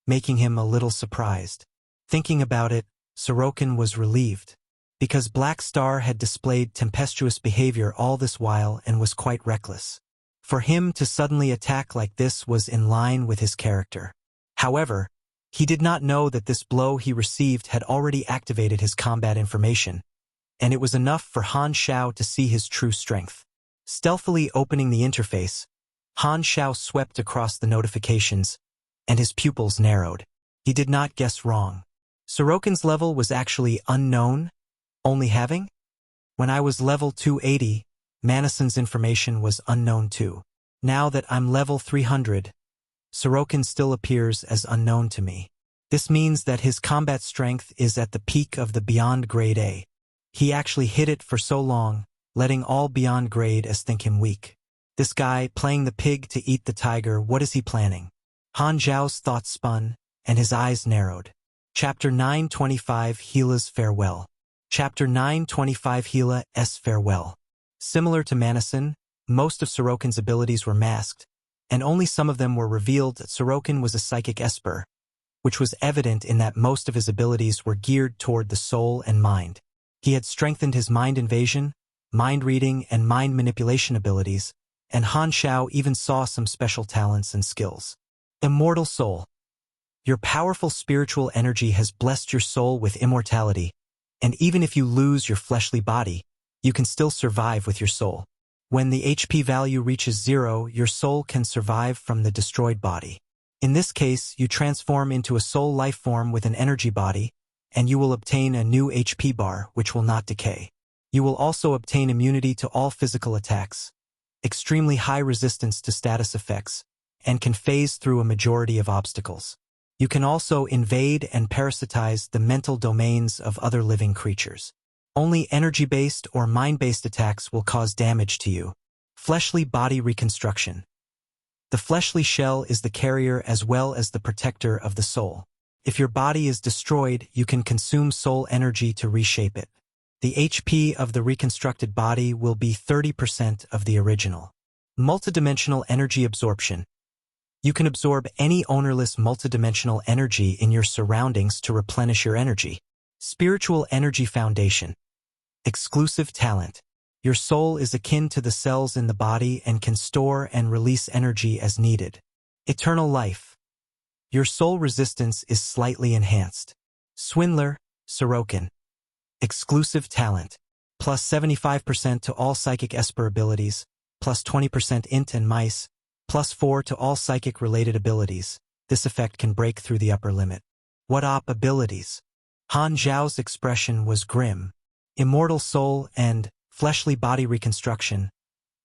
Speaker 1: making him a little surprised. Thinking about it, Sokin was relieved, because Black Star had displayed tempestuous behavior all this while and was quite reckless. For him to suddenly attack like this was in line with his character. However, he did not know that this blow he received had already activated his combat information, and it was enough for Han Xiao to see his true strength. Stealthily opening the interface, Han Xiao swept across the notifications, and his pupils narrowed. He did not guess wrong. Sokin's level was actually unknown, only having? When I was level 280, Manason's information was unknown too. Now that I'm level 300, Sokin still appears as unknown to me. This means that his combat strength is at the peak of the Beyond Grade A. He actually hid it for so long, letting all Beyond Grade as think him weak. This guy, playing the pig to eat the tiger, what is he planning? Han Xiao's thoughts spun, and his eyes narrowed. Chapter 925 Gila's Farewell. Chapter 925 Gila's Farewell. Similar to Manason, most of Sokin's abilities were masked, and only some of them were revealed. Sokin was a psychic esper, which was evident in that most of his abilities were geared toward the soul and mind. He had strengthened his mind invasion, mind reading, and mind manipulation abilities, and Han Xiao even saw some special talents and skills. Immortal Soul. Your powerful spiritual energy has blessed your soul with immortality, and even if you lose your fleshly body, you can still survive with your soul. When the HP value reaches 0, your soul can survive from the destroyed body. In this case, you transform into a soul life form with an energy body, and you will obtain a new HP bar which will not decay. You will also obtain immunity to all physical attacks, extremely high resistance to status effects, and can phase through a majority of obstacles. You can also invade and parasitize the mental domains of other living creatures. Only energy-based or mind-based attacks will cause damage to you. Fleshly body reconstruction. The fleshly shell is the carrier as well as the protector of the soul. If your body is destroyed, you can consume soul energy to reshape it. The HP of the reconstructed body will be 30% of the original. Multidimensional energy absorption. You can absorb any ownerless multidimensional energy in your surroundings to replenish your energy. Spiritual energy foundation. Exclusive talent. Your soul is akin to the cells in the body and can store and release energy as needed. Eternal life. Your soul resistance is slightly enhanced. Swindler, Sokin. Exclusive talent. Plus 75% to all psychic esper abilities, plus 20% int and mice, plus 4 to all psychic-related abilities. This effect can break through the upper limit. What op abilities? Han Xiao's expression was grim. Immortal soul and fleshly body reconstruction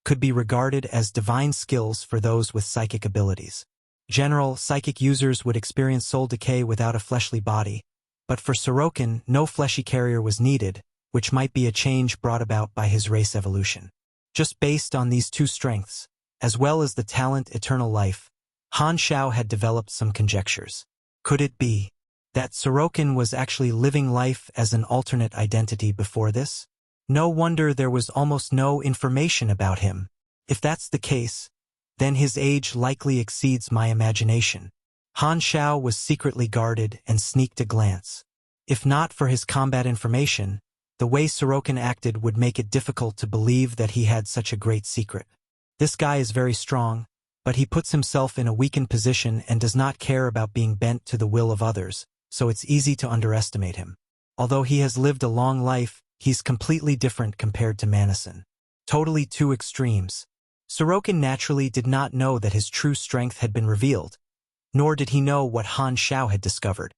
Speaker 1: could be regarded as divine skills for those with psychic abilities. General psychic users would experience soul decay without a fleshly body, but for Sokin, no fleshy carrier was needed, which might be a change brought about by his race evolution. Just based on these two strengths, as well as the talent Eternal Life, Han Xiao had developed some conjectures. Could it be that Sokin was actually living life as an alternate identity before this? No wonder there was almost no information about him. If that's the case, then his age likely exceeds my imagination. Han Xiao was secretly guarded and sneaked a glance. If not for his combat information, the way Sokin acted would make it difficult to believe that he had such a great secret. This guy is very strong, but he puts himself in a weakened position and does not care about being bent to the will of others, so it's easy to underestimate him. Although he has lived a long life, he's completely different compared to Manason. Totally two extremes. Sokin naturally did not know that his true strength had been revealed, nor did he know what Han Xiao had discovered.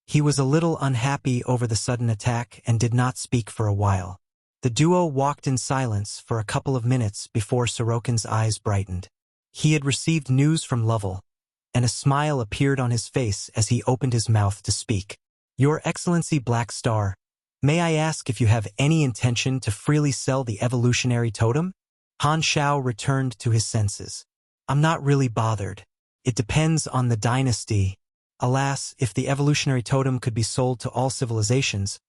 Speaker 1: He was a little unhappy over the sudden attack and did not speak for a while. The duo walked in silence for a couple of minutes before Sokin's eyes brightened. He had received news from Lovell, and a smile appeared on his face as he opened his mouth to speak. Your Excellency Black Star, may I ask if you have any intention to freely sell the Evolutionary Totem? Han Xiao returned to his senses. I'm not really bothered. It depends on the dynasty. Alas, if the Evolutionary Totem could be sold to all civilizations,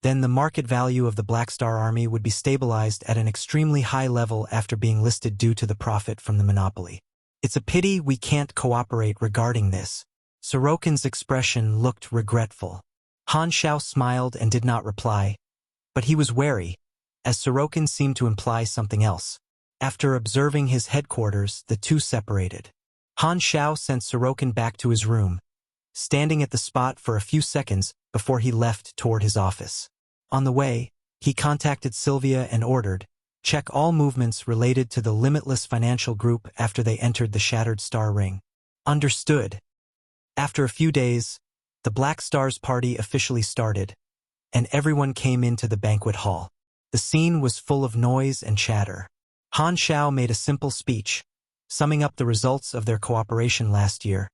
Speaker 1: Then the market value of the Black Star Army would be stabilized at an extremely high level after being listed due to the profit from the monopoly. It's a pity we can't cooperate regarding this. Sorokin's expression looked regretful. Han Xiao smiled and did not reply, but he was wary, as Sorokin seemed to imply something else. After observing his headquarters, the two separated. Han Xiao sent Sorokin back to his room, standing at the spot for a few seconds before he left toward his office. On the way, he contacted Sylvia and ordered, "Check all movements related to the Limitless Financial Group after they entered the Shattered Star Ring." Understood. After a few days, the Black Stars party officially started, and everyone came into the banquet hall. The scene was full of noise and chatter. Han Xiao made a simple speech, summing up the results of their cooperation last year,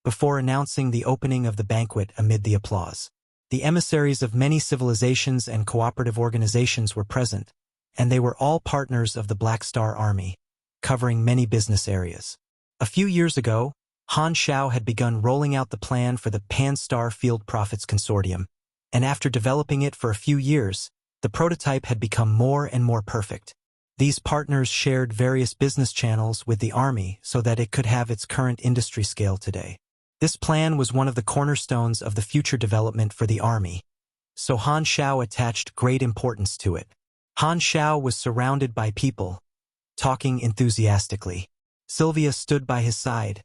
Speaker 1: before announcing the opening of the banquet amid the applause. The emissaries of many civilizations and cooperative organizations were present, and they were all partners of the Black Star Army, covering many business areas. A few years ago, Han Xiao had begun rolling out the plan for the Pan-Star Field Profits Consortium, and after developing it for a few years, the prototype had become more and more perfect. These partners shared various business channels with the Army so that it could have its current industry scale today. This plan was one of the cornerstones of the future development for the Army, so Han Xiao attached great importance to it. Han Xiao was surrounded by people, talking enthusiastically. Sylvia stood by his side,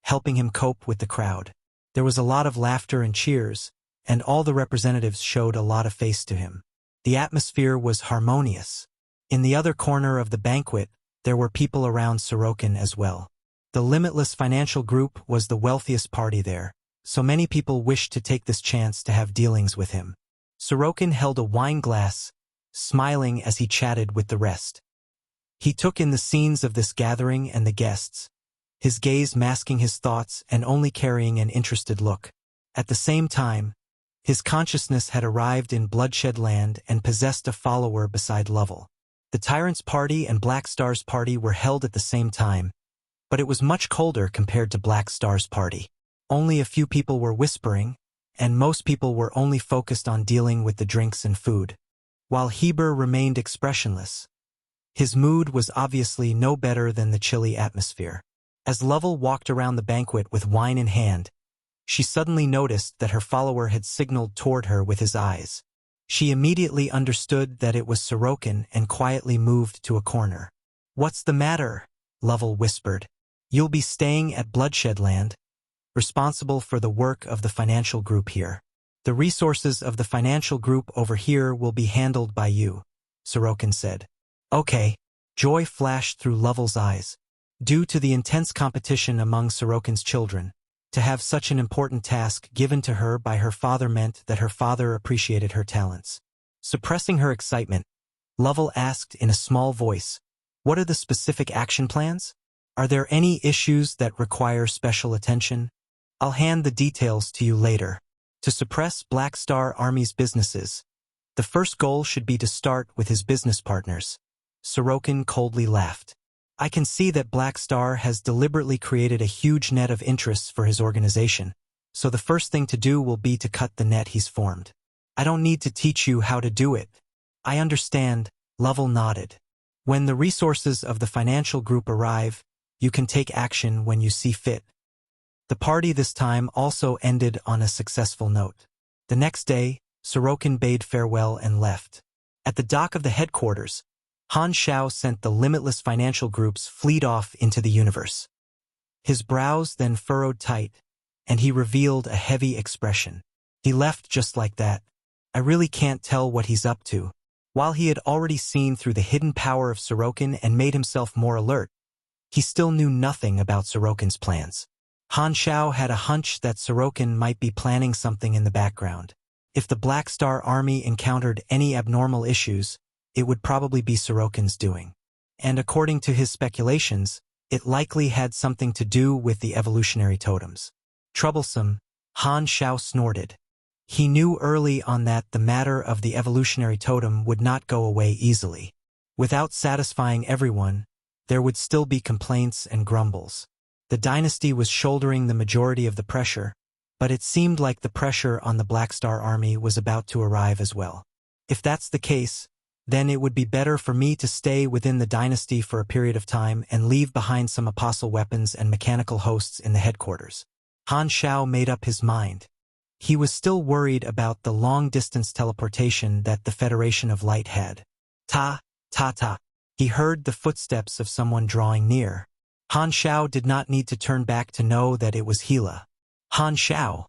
Speaker 1: helping him cope with the crowd. There was a lot of laughter and cheers, and all the representatives showed a lot of face to him. The atmosphere was harmonious. In the other corner of the banquet, there were people around Sorokin as well. The Limitless Financial Group was the wealthiest party there, so many people wished to take this chance to have dealings with him. Sorokin held a wine glass, smiling as he chatted with the rest. He took in the scenes of this gathering and the guests, his gaze masking his thoughts and only carrying an interested look. At the same time, his consciousness had arrived in Bloodshed Land and possessed a follower beside Lovell. The Tyrant's Party and Black Star's Party were held at the same time, but it was much colder compared to Black Star's party. Only a few people were whispering, and most people were only focused on dealing with the drinks and food. While Heber remained expressionless, his mood was obviously no better than the chilly atmosphere. As Lovell walked around the banquet with wine in hand, she suddenly noticed that her follower had signaled toward her with his eyes. She immediately understood that it was Sorokin and quietly moved to a corner. "What's the matter?" Lovell whispered. "You'll be staying at Bloodshed Land, responsible for the work of the financial group here. The resources of the financial group over here will be handled by you," Sorokin said. "Okay." Joy flashed through Lovell's eyes. Due to the intense competition among Sorokin's children, to have such an important task given to her by her father meant that her father appreciated her talents. Suppressing her excitement, Lovell asked in a small voice, "What are the specific action plans? Are there any issues that require special attention? I'll hand the details to you later." To suppress Black Star Army's businesses, the first goal should be to start with his business partners. Sorokin coldly laughed. "I can see that Black Star has deliberately created a huge net of interests for his organization, so the first thing to do will be to cut the net he's formed. I don't need to teach you how to do it. I understand," Lovell nodded. "When the resources of the financial group arrive, you can take action when you see fit." The party this time also ended on a successful note. The next day, Sorokin bade farewell and left. At the dock of the headquarters, Han Xiao sent the Limitless Financial Group's fleet off into the universe. His brows then furrowed tight, and he revealed a heavy expression. He left just like that. I really can't tell what he's up to. While he had already seen through the hidden power of Sorokin and made himself more alert, he still knew nothing about Sorokin's plans. Han Xiao had a hunch that Sorokin might be planning something in the background. If the Black Star Army encountered any abnormal issues, it would probably be Sorokin's doing. And according to his speculations, it likely had something to do with the evolutionary totems. Troublesome, Han Xiao snorted. He knew early on that the matter of the evolutionary totem would not go away easily. Without satisfying everyone, there would still be complaints and grumbles. The dynasty was shouldering the majority of the pressure, but it seemed like the pressure on the Black Star army was about to arrive as well. If that's the case, then it would be better for me to stay within the dynasty for a period of time and leave behind some apostle weapons and mechanical hosts in the headquarters. Han Xiao made up his mind. He was still worried about the long-distance teleportation that the Federation of Light had. Ta, ta, ta. He heard the footsteps of someone drawing near. Han Xiao did not need to turn back to know that it was Gila. Han Xiao,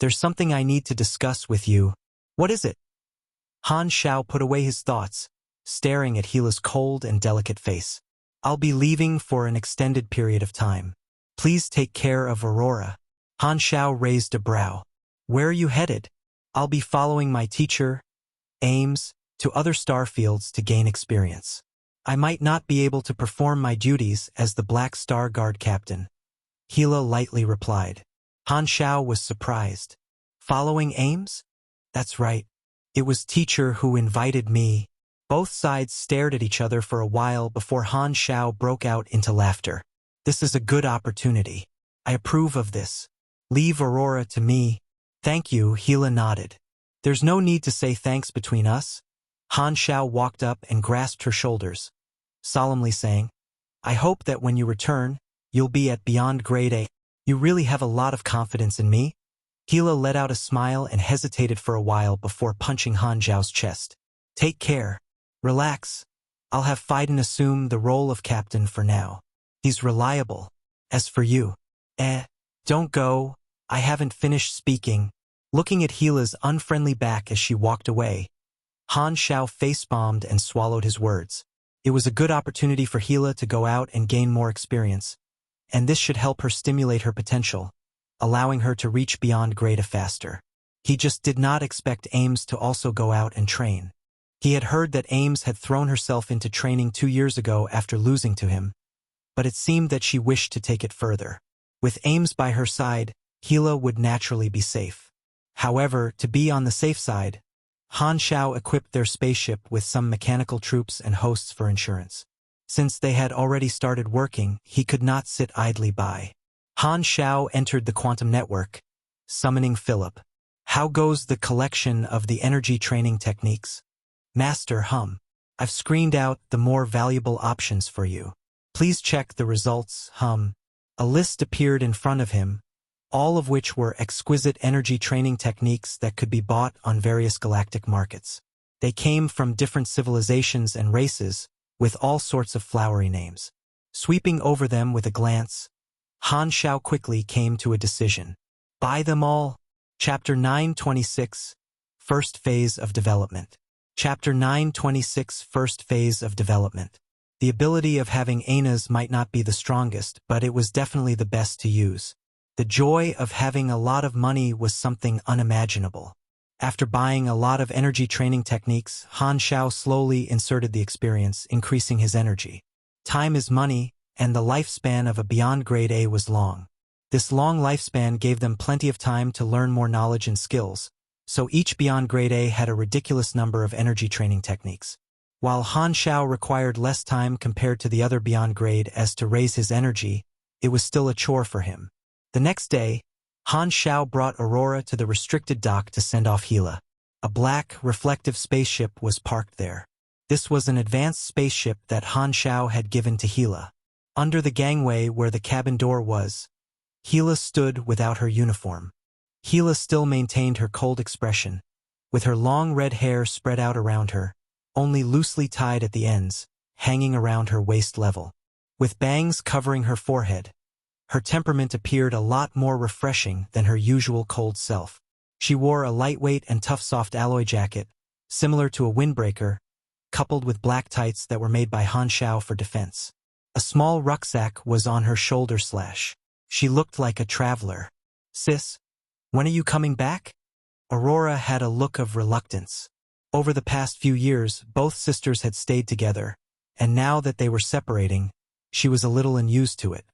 Speaker 1: there's something I need to discuss with you. What is it? Han Xiao put away his thoughts, staring at Gila's cold and delicate face. I'll be leaving for an extended period of time. Please take care of Aurora. Han Xiao raised a brow. Where are you headed? I'll be following my teacher, Ames, to other starfields to gain experience. I might not be able to perform my duties as the Black Star Guard captain. Gila lightly replied. Han Xiao was surprised. Following Ames? That's right. It was teacher who invited me. Both sides stared at each other for a while before Han Xiao broke out into laughter. This is a good opportunity. I approve of this. Leave Aurora to me. Thank you, Gila nodded. There's no need to say thanks between us. Han Xiao walked up and grasped her shoulders, solemnly saying, I hope that when you return, you'll be at beyond grade A. You really have a lot of confidence in me? Gila let out a smile and hesitated for a while before punching Han Xiao's chest. Take care. Relax. I'll have Fiden assume the role of captain for now. He's reliable. As for you, don't go. I haven't finished speaking. Looking at Gila's unfriendly back as she walked away, Han Xiao face-bombed and swallowed his words. It was a good opportunity for Gila to go out and gain more experience, and this should help her stimulate her potential, allowing her to reach beyond grade A faster. He just did not expect Ames to also go out and train. He had heard that Ames had thrown herself into training 2 years ago after losing to him, but it seemed that she wished to take it further. With Ames by her side, Gila would naturally be safe. However, to be on the safe side, Han Xiao equipped their spaceship with some mechanical troops and hosts for insurance. Since they had already started working, he could not sit idly by. Han Xiao entered the quantum network, summoning Philip. How goes the collection of the energy training techniques? Master Hum. I've screened out the more valuable options for you. Please check the results, Hum. A list appeared in front of him, all of which were exquisite energy training techniques that could be bought on various galactic markets. They came from different civilizations and races, with all sorts of flowery names. Sweeping over them with a glance, Han Xiao quickly came to a decision. Buy them all. Chapter 926, First Phase of Development. Chapter 926, First Phase of Development. The ability of having Anas might not be the strongest, but it was definitely the best to use. The joy of having a lot of money was something unimaginable. After buying a lot of energy training techniques, Han Xiao slowly inserted the experience, increasing his energy. Time is money, and the lifespan of a beyond grade A was long. This long lifespan gave them plenty of time to learn more knowledge and skills, so each beyond grade A had a ridiculous number of energy training techniques. While Han Xiao required less time compared to the other beyond grade as to raise his energy, it was still a chore for him. The next day, Han Xiao brought Aurora to the restricted dock to send off Gila. A black, reflective spaceship was parked there. This was an advanced spaceship that Han Xiao had given to Gila. Under the gangway where the cabin door was, Gila stood without her uniform. Gila still maintained her cold expression, with her long red hair spread out around her, only loosely tied at the ends, hanging around her waist level. With bangs covering her forehead, her temperament appeared a lot more refreshing than her usual cold self. She wore a lightweight and tough soft alloy jacket, similar to a windbreaker, coupled with black tights that were made by Han Xiao for defense. A small rucksack was on her shoulder slash. She looked like a traveler. Sis, when are you coming back? Aurora had a look of reluctance. Over the past few years, both sisters had stayed together, and now that they were separating, she was a little unused to it.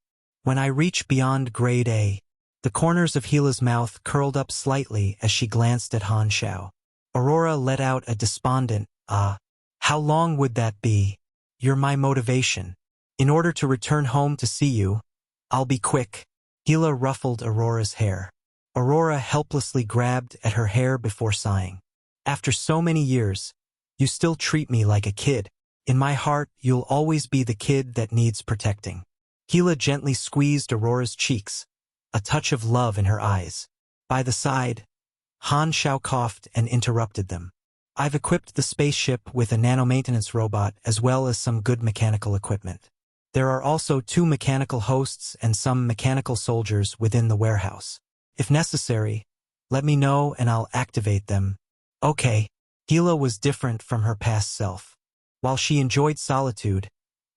Speaker 1: When I reach beyond grade A, the corners of Gila's mouth curled up slightly as she glanced at Han Xiao. Aurora let out a despondent, how long would that be? You're my motivation. In order to return home to see you, I'll be quick. Gila ruffled Aurora's hair. Aurora helplessly grabbed at her hair before sighing. After so many years, you still treat me like a kid. In my heart, you'll always be the kid that needs protecting. Gila gently squeezed Aurora's cheeks, a touch of love in her eyes. By the side, Han Xiao coughed and interrupted them. I've equipped the spaceship with a nanomaintenance robot as well as some good mechanical equipment. There are also 2 mechanical hosts and some mechanical soldiers within the warehouse. If necessary, let me know and I'll activate them. Okay. Gila was different from her past self. While she enjoyed solitude,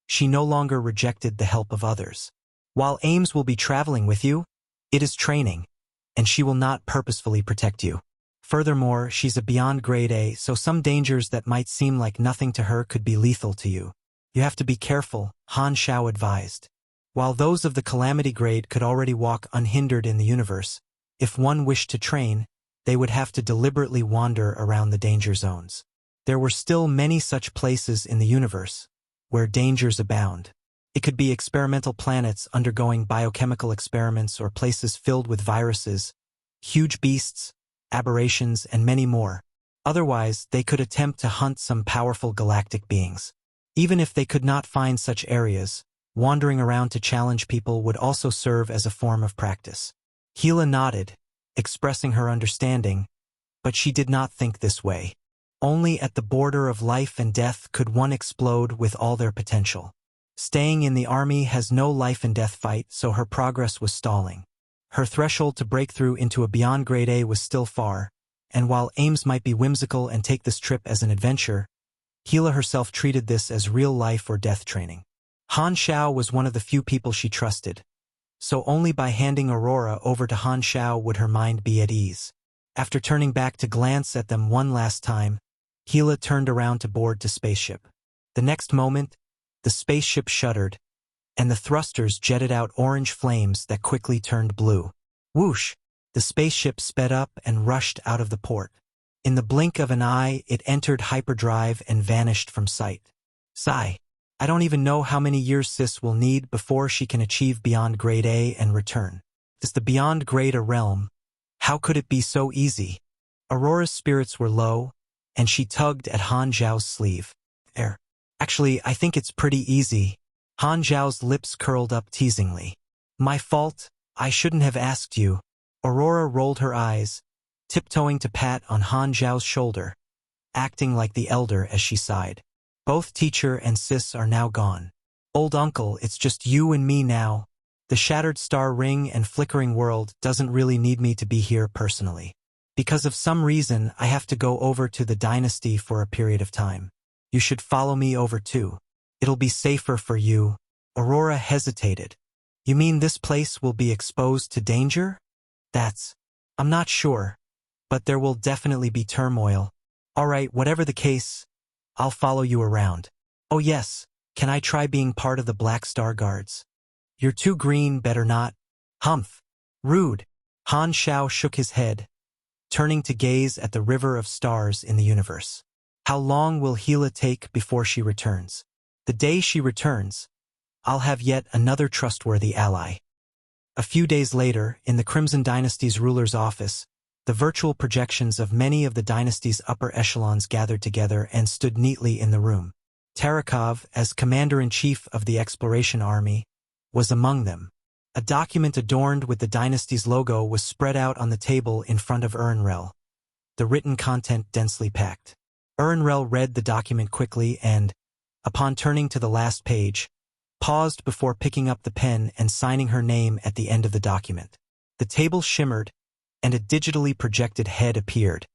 Speaker 1: she no longer rejected the help of others. While Ames will be traveling with you, it is training, and she will not purposefully protect you. Furthermore, she's a beyond grade A, so some dangers that might seem like nothing to her could be lethal to you. You have to be careful, Han Xiao advised. While those of the calamity grade could already walk unhindered in the universe, if one wished to train, they would have to deliberately wander around the danger zones. There were still many such places in the universe, where dangers abound. It could be experimental planets undergoing biochemical experiments or places filled with viruses, huge beasts, aberrations, and many more. Otherwise, they could attempt to hunt some powerful galactic beings. Even if they could not find such areas, wandering around to challenge people would also serve as a form of practice. Gila nodded, expressing her understanding, but she did not think this way. Only at the border of life and death could one explode with all their potential. Staying in the army has no life and death fight, so her progress was stalling. Her threshold to break through into a beyond grade A was still far, and while Ames might be whimsical and take this trip as an adventure, Gila herself treated this as real life or death training. Han Xiao was one of the few people she trusted, so only by handing Aurora over to Han Xiao would her mind be at ease. After turning back to glance at them one last time, Gila turned around to board the spaceship. The next moment, the spaceship shuddered, and the thrusters jetted out orange flames that quickly turned blue. Whoosh! The spaceship sped up and rushed out of the port. In the blink of an eye, it entered hyperdrive and vanished from sight. Sigh. I don't even know how many years Sis will need before she can achieve beyond grade A and return. Is the beyond grade a realm? How could it be so easy? Aurora's spirits were low, and she tugged at Han Xiao's sleeve. Actually, I think it's pretty easy. Han Xiao's lips curled up teasingly. My fault, I shouldn't have asked you. Aurora rolled her eyes, tiptoeing to pat on Han Xiao's shoulder, acting like the elder as she sighed. Both teacher and Sis are now gone. Old uncle, it's just you and me now. The shattered star ring and flickering world doesn't really need me to be here personally. Because of some reason, I have to go over to the dynasty for a period of time. You should follow me over too. It'll be safer for you. Aurora hesitated. You mean this place will be exposed to danger? I'm not sure. But there will definitely be turmoil. Alright, whatever the case, I'll follow you around. Oh yes, can I try being part of the Black Star Guards? You're too green, better not. Humph. Rude. Han Xiao shook his head, turning to gaze at the river of stars in the universe. How long will Gila take before she returns? The day she returns, I'll have yet another trustworthy ally. A few days later, in the Crimson Dynasty's ruler's office, the virtual projections of many of the dynasty's upper echelons gathered together and stood neatly in the room. Tarakov, as commander-in-chief of the exploration army, was among them. A document adorned with the dynasty's logo was spread out on the table in front of Urnrel, the written content densely packed. Urnrel read the document quickly and, upon turning to the last page, paused before picking up the pen and signing her name at the end of the document. The table shimmered, and a digitally projected head appeared,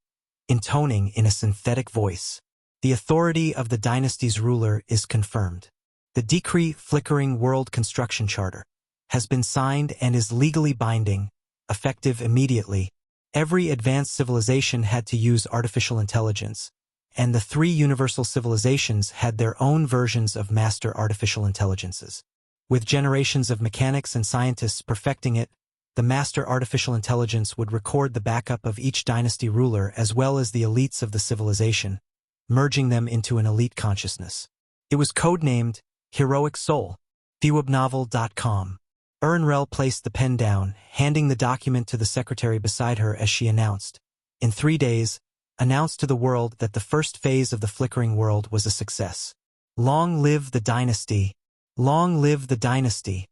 Speaker 1: intoning in a synthetic voice. The authority of the dynasty's ruler is confirmed. The Decree Flickering World Construction Charter has been signed and is legally binding, effective immediately. Every advanced civilization had to use artificial intelligence, and the 3 universal civilizations had their own versions of master artificial intelligences. With generations of mechanics and scientists perfecting it, the master artificial intelligence would record the backup of each dynasty ruler as well as the elites of the civilization, merging them into an elite consciousness. It was codenamed Heroic Soul. TheWebNovel.com. Ernrel placed the pen down, handing the document to the secretary beside her as she announced, in 3 days, announced to the world that the first phase of the flickering world was a success. Long live the dynasty! Long live the dynasty!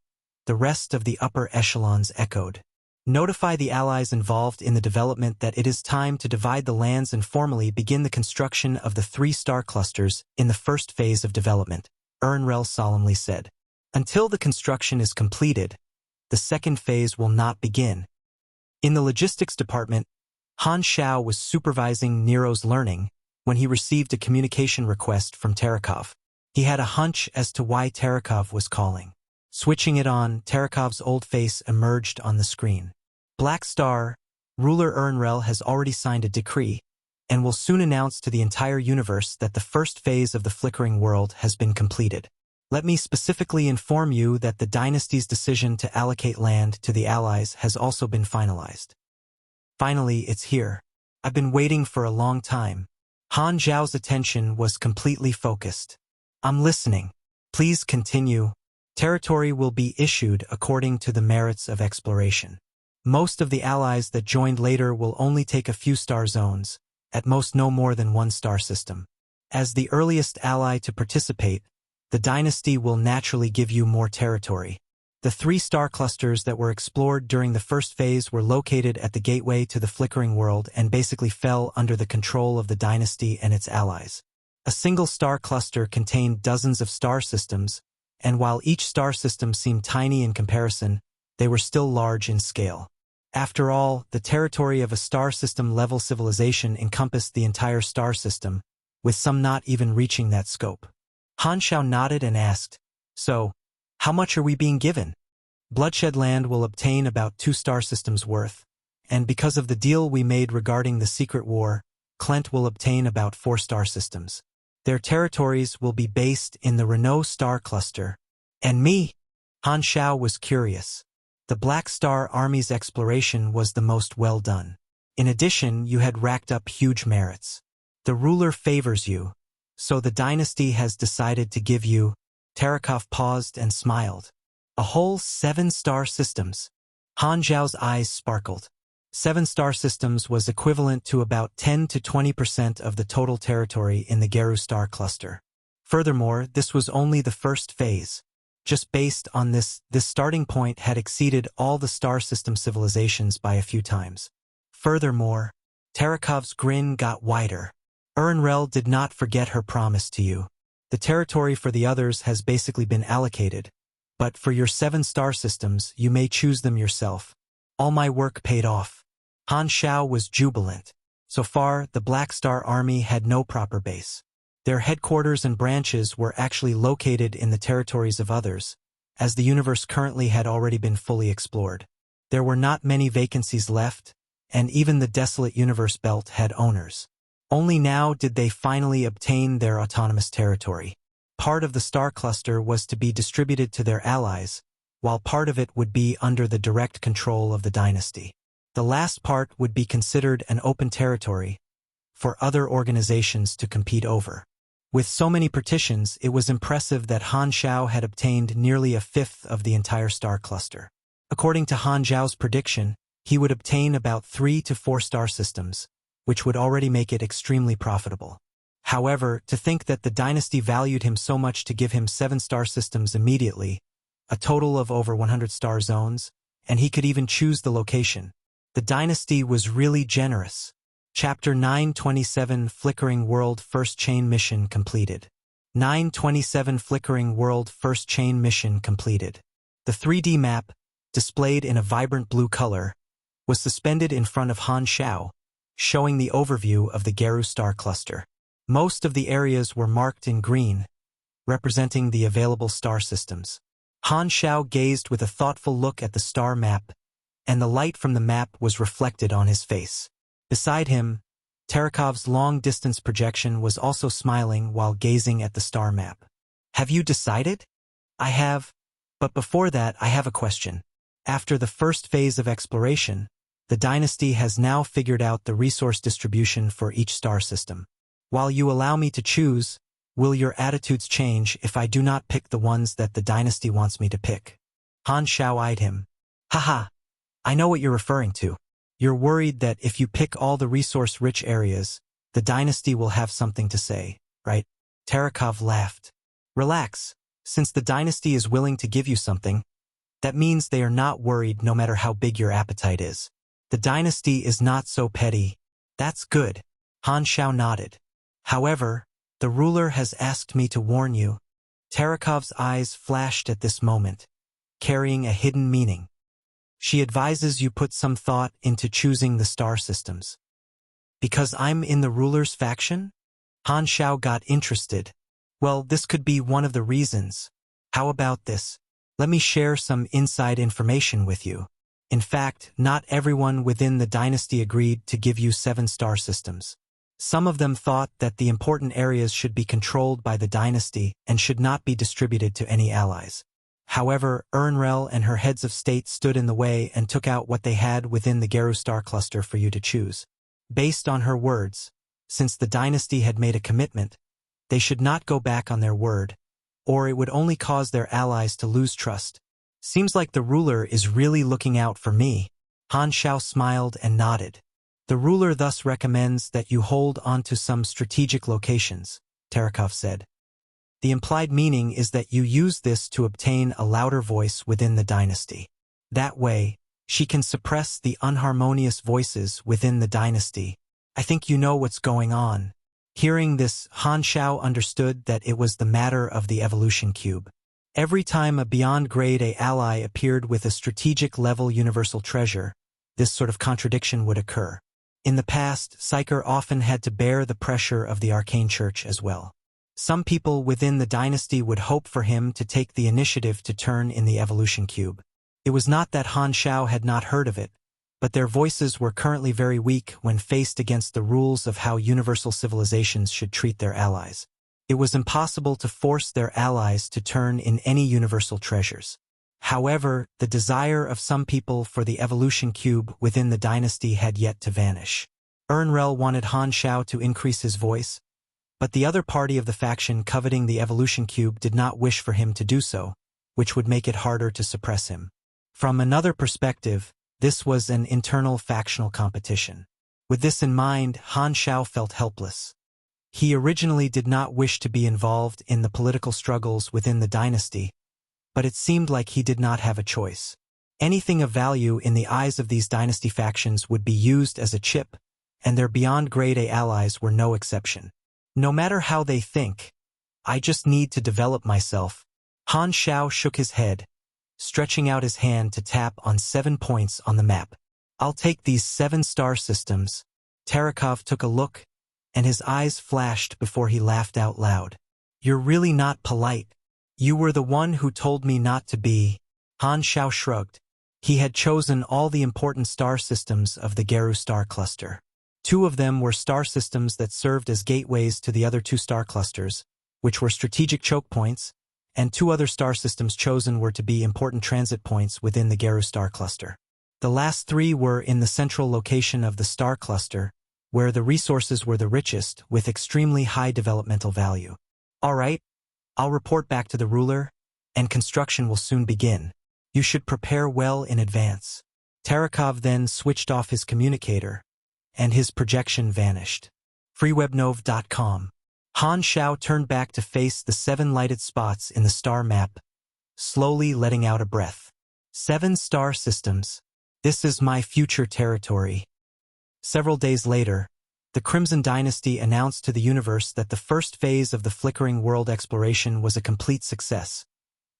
Speaker 1: The rest of the upper echelons echoed. Notify the allies involved in the development that it is time to divide the lands and formally begin the construction of the 3 star clusters in the first phase of development, Ernrel solemnly said. Until the construction is completed, the second phase will not begin. In the logistics department, Han Xiao was supervising Nero's learning when he received a communication request from Terakov. He had a hunch as to why Terakov was calling. Switching it on, Terakov's old face emerged on the screen. Black Star, ruler Ernrel has already signed a decree and will soon announce to the entire universe that the first phase of the flickering world has been completed. Let me specifically inform you that the dynasty's decision to allocate land to the allies has also been finalized. Finally, it's here. I've been waiting for a long time. Han Xiao's attention was completely focused. I'm listening. Please continue. Territory will be issued according to the merits of exploration. Most of the allies that joined later will only take a few star zones, at most no more than 1 star system. As the earliest ally to participate, the dynasty will naturally give you more territory. The 3 star clusters that were explored during the first phase were located at the gateway to the flickering world and basically fell under the control of the dynasty and its allies. A single star cluster contained dozens of star systems, and while each star system seemed tiny in comparison, they were still large in scale. After all, the territory of a star system-level civilization encompassed the entire star system, with some not even reaching that scope. Han Xiao nodded and asked, "So, how much are we being given?" Bloodshed Land will obtain about 2 star systems worth, and because of the deal we made regarding the secret war, Klent will obtain about 4 star systems. Their territories will be based in the Renault star cluster. And me? Han Xiao was curious. The Black Star Army's exploration was the most well done. In addition, you had racked up huge merits. The ruler favors you, so the dynasty has decided to give you. Terakov paused and smiled. A whole 7 star systems. Han Xiao's eyes sparkled. 7 star systems was equivalent to about 10 to 20% of the total territory in the Geru star cluster. Furthermore, this was only the first phase. Just based on this starting point had exceeded all the star system civilizations by a few times. Furthermore, Terakov's grin got wider. Ernrel did not forget her promise to you. The territory for the others has basically been allocated, but for your 7 star systems, you may choose them yourself. All my work paid off. Han Xiao was jubilant. So far, the Black Star Army had no proper base. Their headquarters and branches were actually located in the territories of others, as the universe currently had already been fully explored. There were not many vacancies left, and even the desolate universe belt had owners. Only now did they finally obtain their autonomous territory. Part of the star cluster was to be distributed to their allies, while part of it would be under the direct control of the dynasty. The last part would be considered an open territory for other organizations to compete over. With so many partitions, it was impressive that Han Xiao had obtained nearly a fifth of the entire star cluster. According to Han Xiao's prediction, he would obtain about 3 to 4 star systems, which would already make it extremely profitable. However, to think that the dynasty valued him so much to give him 7 star systems immediately, a total of over 100 star zones, and he could even choose the location. The dynasty was really generous. Chapter 927 Flickering World First Chain Mission completed. 927 Flickering World First Chain Mission completed. The 3D map, displayed in a vibrant blue color, was suspended in front of Han Xiao, showing the overview of the Geru star cluster. Most of the areas were marked in green, representing the available star systems. Han Xiao gazed with a thoughtful look at the star map, and the light from the map was reflected on his face. Beside him, Terakov's long-distance projection was also smiling while gazing at the star map. "Have you decided?" "I have. But before that, I have a question. After the first phase of exploration, the dynasty has now figured out the resource distribution for each star system. While you allow me to choose, will your attitudes change if I do not pick the ones that the dynasty wants me to pick?" Han Xiao eyed him. Haha, I know what you're referring to. You're worried that if you pick all the resource-rich areas, the dynasty will have something to say, right? Terekov laughed. Relax, since the dynasty is willing to give you something, that means they are not worried no matter how big your appetite is. The dynasty is not so petty. That's good. Han Xiao nodded. However, the ruler has asked me to warn you. Terekov's eyes flashed at this moment, carrying a hidden meaning. She advises you put some thought into choosing the star systems. Because I'm in the ruler's faction? Han Xiao got interested. Well, this could be one of the reasons. How about this? Let me share some inside information with you. In fact, not everyone within the dynasty agreed to give you 7 star systems. Some of them thought that the important areas should be controlled by the dynasty and should not be distributed to any allies. However, Ernrel and her heads of state stood in the way and took out what they had within the Geru star cluster for you to choose. Based on her words, since the dynasty had made a commitment, they should not go back on their word, or it would only cause their allies to lose trust. Seems like the ruler is really looking out for me. Han Xiao smiled and nodded. The ruler thus recommends that you hold onto some strategic locations, Terekov said. The implied meaning is that you use this to obtain a louder voice within the dynasty. That way, she can suppress the unharmonious voices within the dynasty. I think you know what's going on. Hearing this, Han Xiao understood that it was the matter of the evolution cube. Every time a beyond grade A ally appeared with a strategic level universal treasure, this sort of contradiction would occur. In the past, Psyker often had to bear the pressure of the arcane church as well. Some people within the dynasty would hope for him to take the initiative to turn in the evolution cube. It was not that Han Xiao had not heard of it, but their voices were currently very weak when faced against the rules of how universal civilizations should treat their allies. It was impossible to force their allies to turn in any universal treasures. However, the desire of some people for the evolution cube within the dynasty had yet to vanish. Ernrel wanted Han Xiao to increase his voice, but the other party of the faction coveting the evolution cube did not wish for him to do so, which would make it harder to suppress him. From another perspective, this was an internal factional competition. With this in mind, Han Xiao felt helpless. He originally did not wish to be involved in the political struggles within the dynasty, but it seemed like he did not have a choice. Anything of value in the eyes of these dynasty factions would be used as a chip, and their beyond grade A allies were no exception. No matter how they think, I just need to develop myself. Han Xiao shook his head, stretching out his hand to tap on 7 points on the map. I'll take these 7 star systems. Terekov took a look, and his eyes flashed before he laughed out loud. You're really not polite. You were the one who told me not to be. Han Xiao shrugged. He had chosen all the important star systems of the Geru star cluster. 2 of them were star systems that served as gateways to the other 2 star clusters, which were strategic choke points, and 2 other star systems chosen were to be important transit points within the Geru star cluster. The last 3 were in the central location of the star cluster, where the resources were the richest, with extremely high developmental value. All right, I'll report back to the ruler, and construction will soon begin. You should prepare well in advance. Terekov then switched off his communicator, and his projection vanished. freewebnov.com. Han Xiao turned back to face the 7 lighted spots in the star map, slowly letting out a breath. 7 star systems. This is my future territory. Several days later, the Crimson Dynasty announced to the universe that the first phase of the Flickering World exploration was a complete success,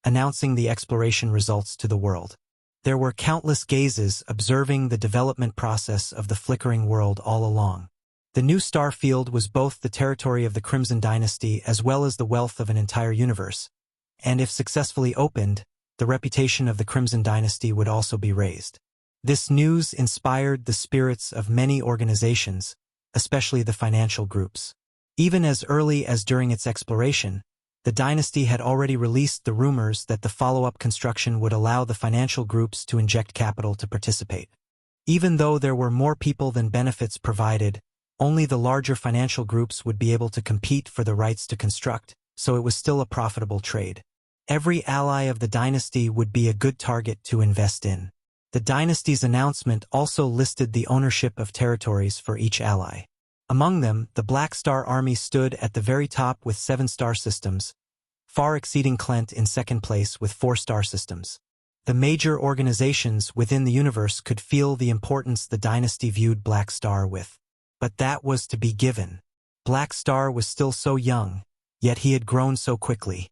Speaker 1: announcing the exploration results to the world. There were countless gazes observing the development process of the Flickering World all along. The new star field was both the territory of the Crimson Dynasty as well as the wealth of an entire universe, and if successfully opened, the reputation of the Crimson Dynasty would also be raised. This news inspired the spirits of many organizations, especially the financial groups. Even as early as during its exploration, the dynasty had already released the rumors that the follow-up construction would allow the financial groups to inject capital to participate. Even though there were more people than benefits provided, only the larger financial groups would be able to compete for the rights to construct, so it was still a profitable trade. Every ally of the dynasty would be a good target to invest in. The dynasty's announcement also listed the ownership of territories for each ally. Among them, the Black Star Army stood at the very top with 7 star systems, far exceeding Klent in second place with 4 star systems. The major organizations within the universe could feel the importance the dynasty viewed Black Star with. But that was to be given. Black Star was still so young, yet he had grown so quickly.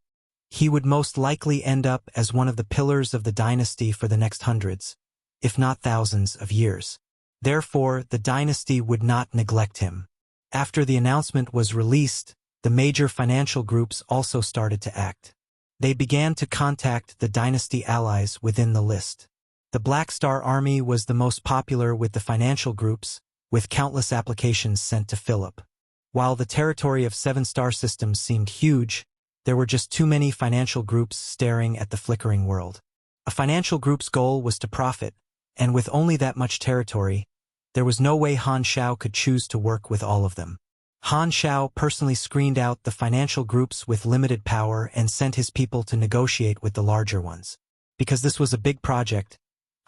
Speaker 1: He would most likely end up as one of the pillars of the dynasty for the next hundreds, if not thousands, of years. Therefore, the dynasty would not neglect him. After the announcement was released, the major financial groups also started to act. They began to contact the dynasty allies within the list. The Black Star Army was the most popular with the financial groups, with countless applications sent to Philip. While the territory of 7-star systems seemed huge, there were just too many financial groups staring at the flickering world. A financial group's goal was to profit, and with only that much territory, there was no way Han Xiao could choose to work with all of them. Han Xiao personally screened out the financial groups with limited power and sent his people to negotiate with the larger ones. Because this was a big project,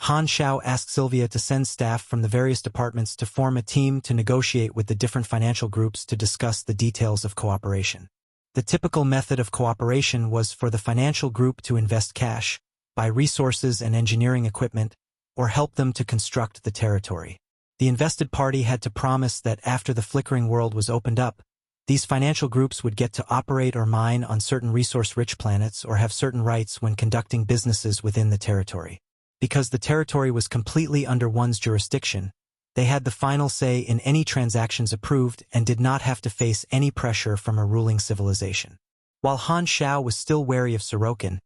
Speaker 1: Han Xiao asked Sylvia to send staff from the various departments to form a team to negotiate with the different financial groups to discuss the details of cooperation. The typical method of cooperation was for the financial group to invest cash, buy resources and engineering equipment, or help them to construct the territory. The invested party had to promise that after the flickering world was opened up, these financial groups would get to operate or mine on certain resource-rich planets or have certain rights when conducting businesses within the territory. Because the territory was completely under one's jurisdiction, they had the final say in any transactions approved and did not have to face any pressure from a ruling civilization. While Han Xiao was still wary of Sokin,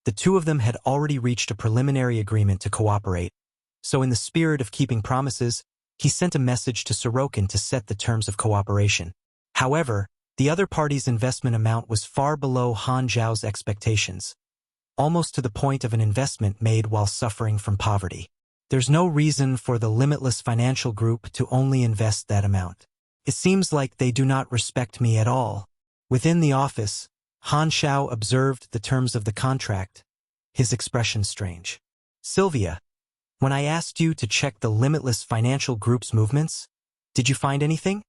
Speaker 1: the two of them had already reached a preliminary agreement to cooperate, so in the spirit of keeping promises, he sent a message to Sokin to set the terms of cooperation. However, the other party's investment amount was far below Han Xiao's expectations, almost to the point of an investment made while suffering from poverty. There's no reason for the limitless financial group to only invest that amount. It seems like they do not respect me at all. Within the office, Han Xiao observed the terms of the contract, his expression strange. Sylvia, when I asked you to check the limitless financial group's movements, did you find anything?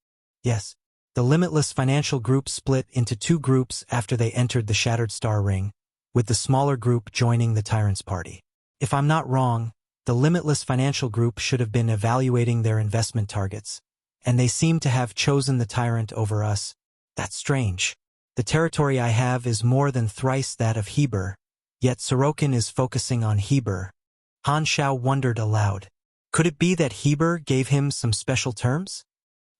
Speaker 1: Yes. The limitless financial group split into 2 groups after they entered the Shattered Star Ring, with the smaller group joining the Tyrant's party. If I'm not wrong, the limitless financial group should have been evaluating their investment targets, and they seem to have chosen the Tyrant over us. That's strange. The territory I have is more than thrice that of Heber, yet Sokin is focusing on Heber. Han Xiao wondered aloud. Could it be that Heber gave him some special terms?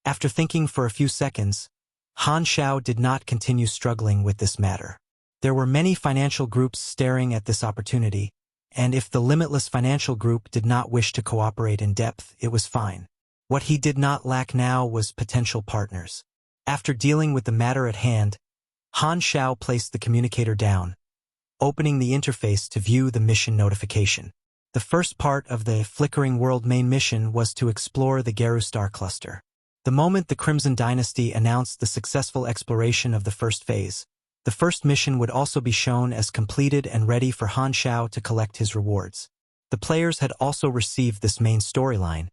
Speaker 1: After thinking for a few seconds, Han Xiao did not continue struggling with this matter. There were many financial groups staring at this opportunity, and if the limitless financial group did not wish to cooperate in depth, it was fine. What he did not lack now was potential partners. After dealing with the matter at hand, Han Xiao placed the communicator down, opening the interface to view the mission notification. The first part of the Flickering World main mission was to explore the Geru Star Cluster. The moment the Crimson Dynasty announced the successful exploration of the first phase, the first mission would also be shown as completed and ready for Han Xiao to collect his rewards. The players had also received this main storyline,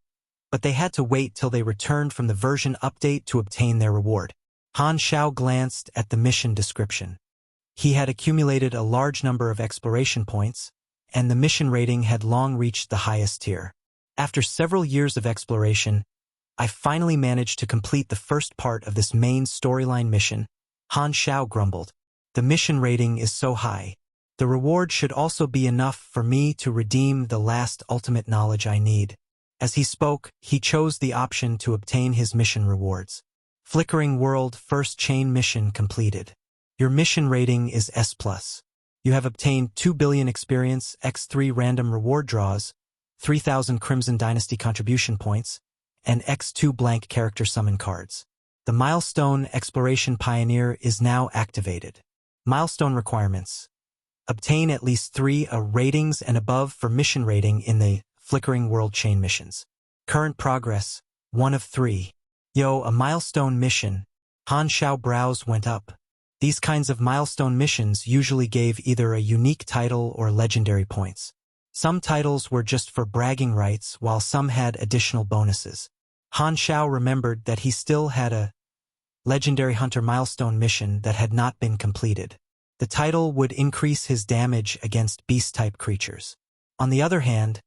Speaker 1: but they had to wait till they returned from the version update to obtain their reward. Han Xiao glanced at the mission description. He had accumulated a large number of exploration points, and the mission rating had long reached the highest tier. After several years of exploration, I finally managed to complete the first part of this main storyline mission. Han Xiao grumbled. The mission rating is so high. The reward should also be enough for me to redeem the last ultimate knowledge I need. As he spoke, he chose the option to obtain his mission rewards. Flickering World First Chain Mission completed. Your mission rating is S+. You have obtained 2 billion experience, x3 random reward draws, 3,000 Crimson Dynasty contribution points, and x2 blank character summon cards. The Milestone Exploration Pioneer is now activated. Milestone requirements. Obtain at least 3 ratings and above for mission rating in the Flickering World chain missions. Current progress, 1 of 3. A milestone mission. Han Xiao brows went up. These kinds of milestone missions usually gave either a unique title or legendary points. Some titles were just for bragging rights, while some had additional bonuses. Han Xiao remembered that he still had a legendary hunter milestone mission that had not been completed. The title would increase his damage against beast-type creatures. On the other hand,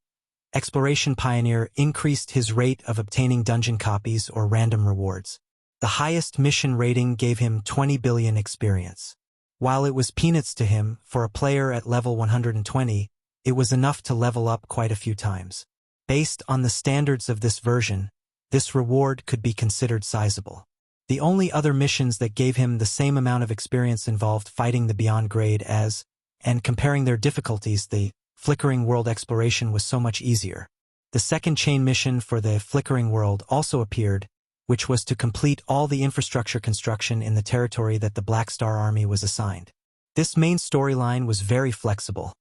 Speaker 1: Exploration Pioneer increased his rate of obtaining dungeon copies or random rewards. The highest mission rating gave him 20 billion experience. While it was peanuts to him, for a player at level 120, it was enough to level up quite a few times. Based on the standards of this version, this reward could be considered sizable. The only other missions that gave him the same amount of experience involved fighting the Beyond grade and comparing their difficulties, the Flickering World exploration was so much easier. The second chain mission for the Flickering World also appeared, which was to complete all the infrastructure construction in the territory that the Black Star Army was assigned. This main storyline was very flexible,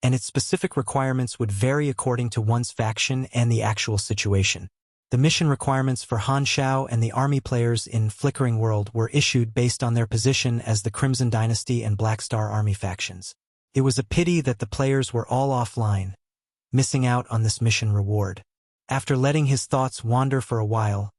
Speaker 1: and its specific requirements would vary according to one's faction and the actual situation. The mission requirements for Han Xiao and the army players in Flickering World were issued based on their position as the Crimson Dynasty and Black Star Army factions. It was a pity that the players were all offline, missing out on this mission reward. After letting his thoughts wander for a while,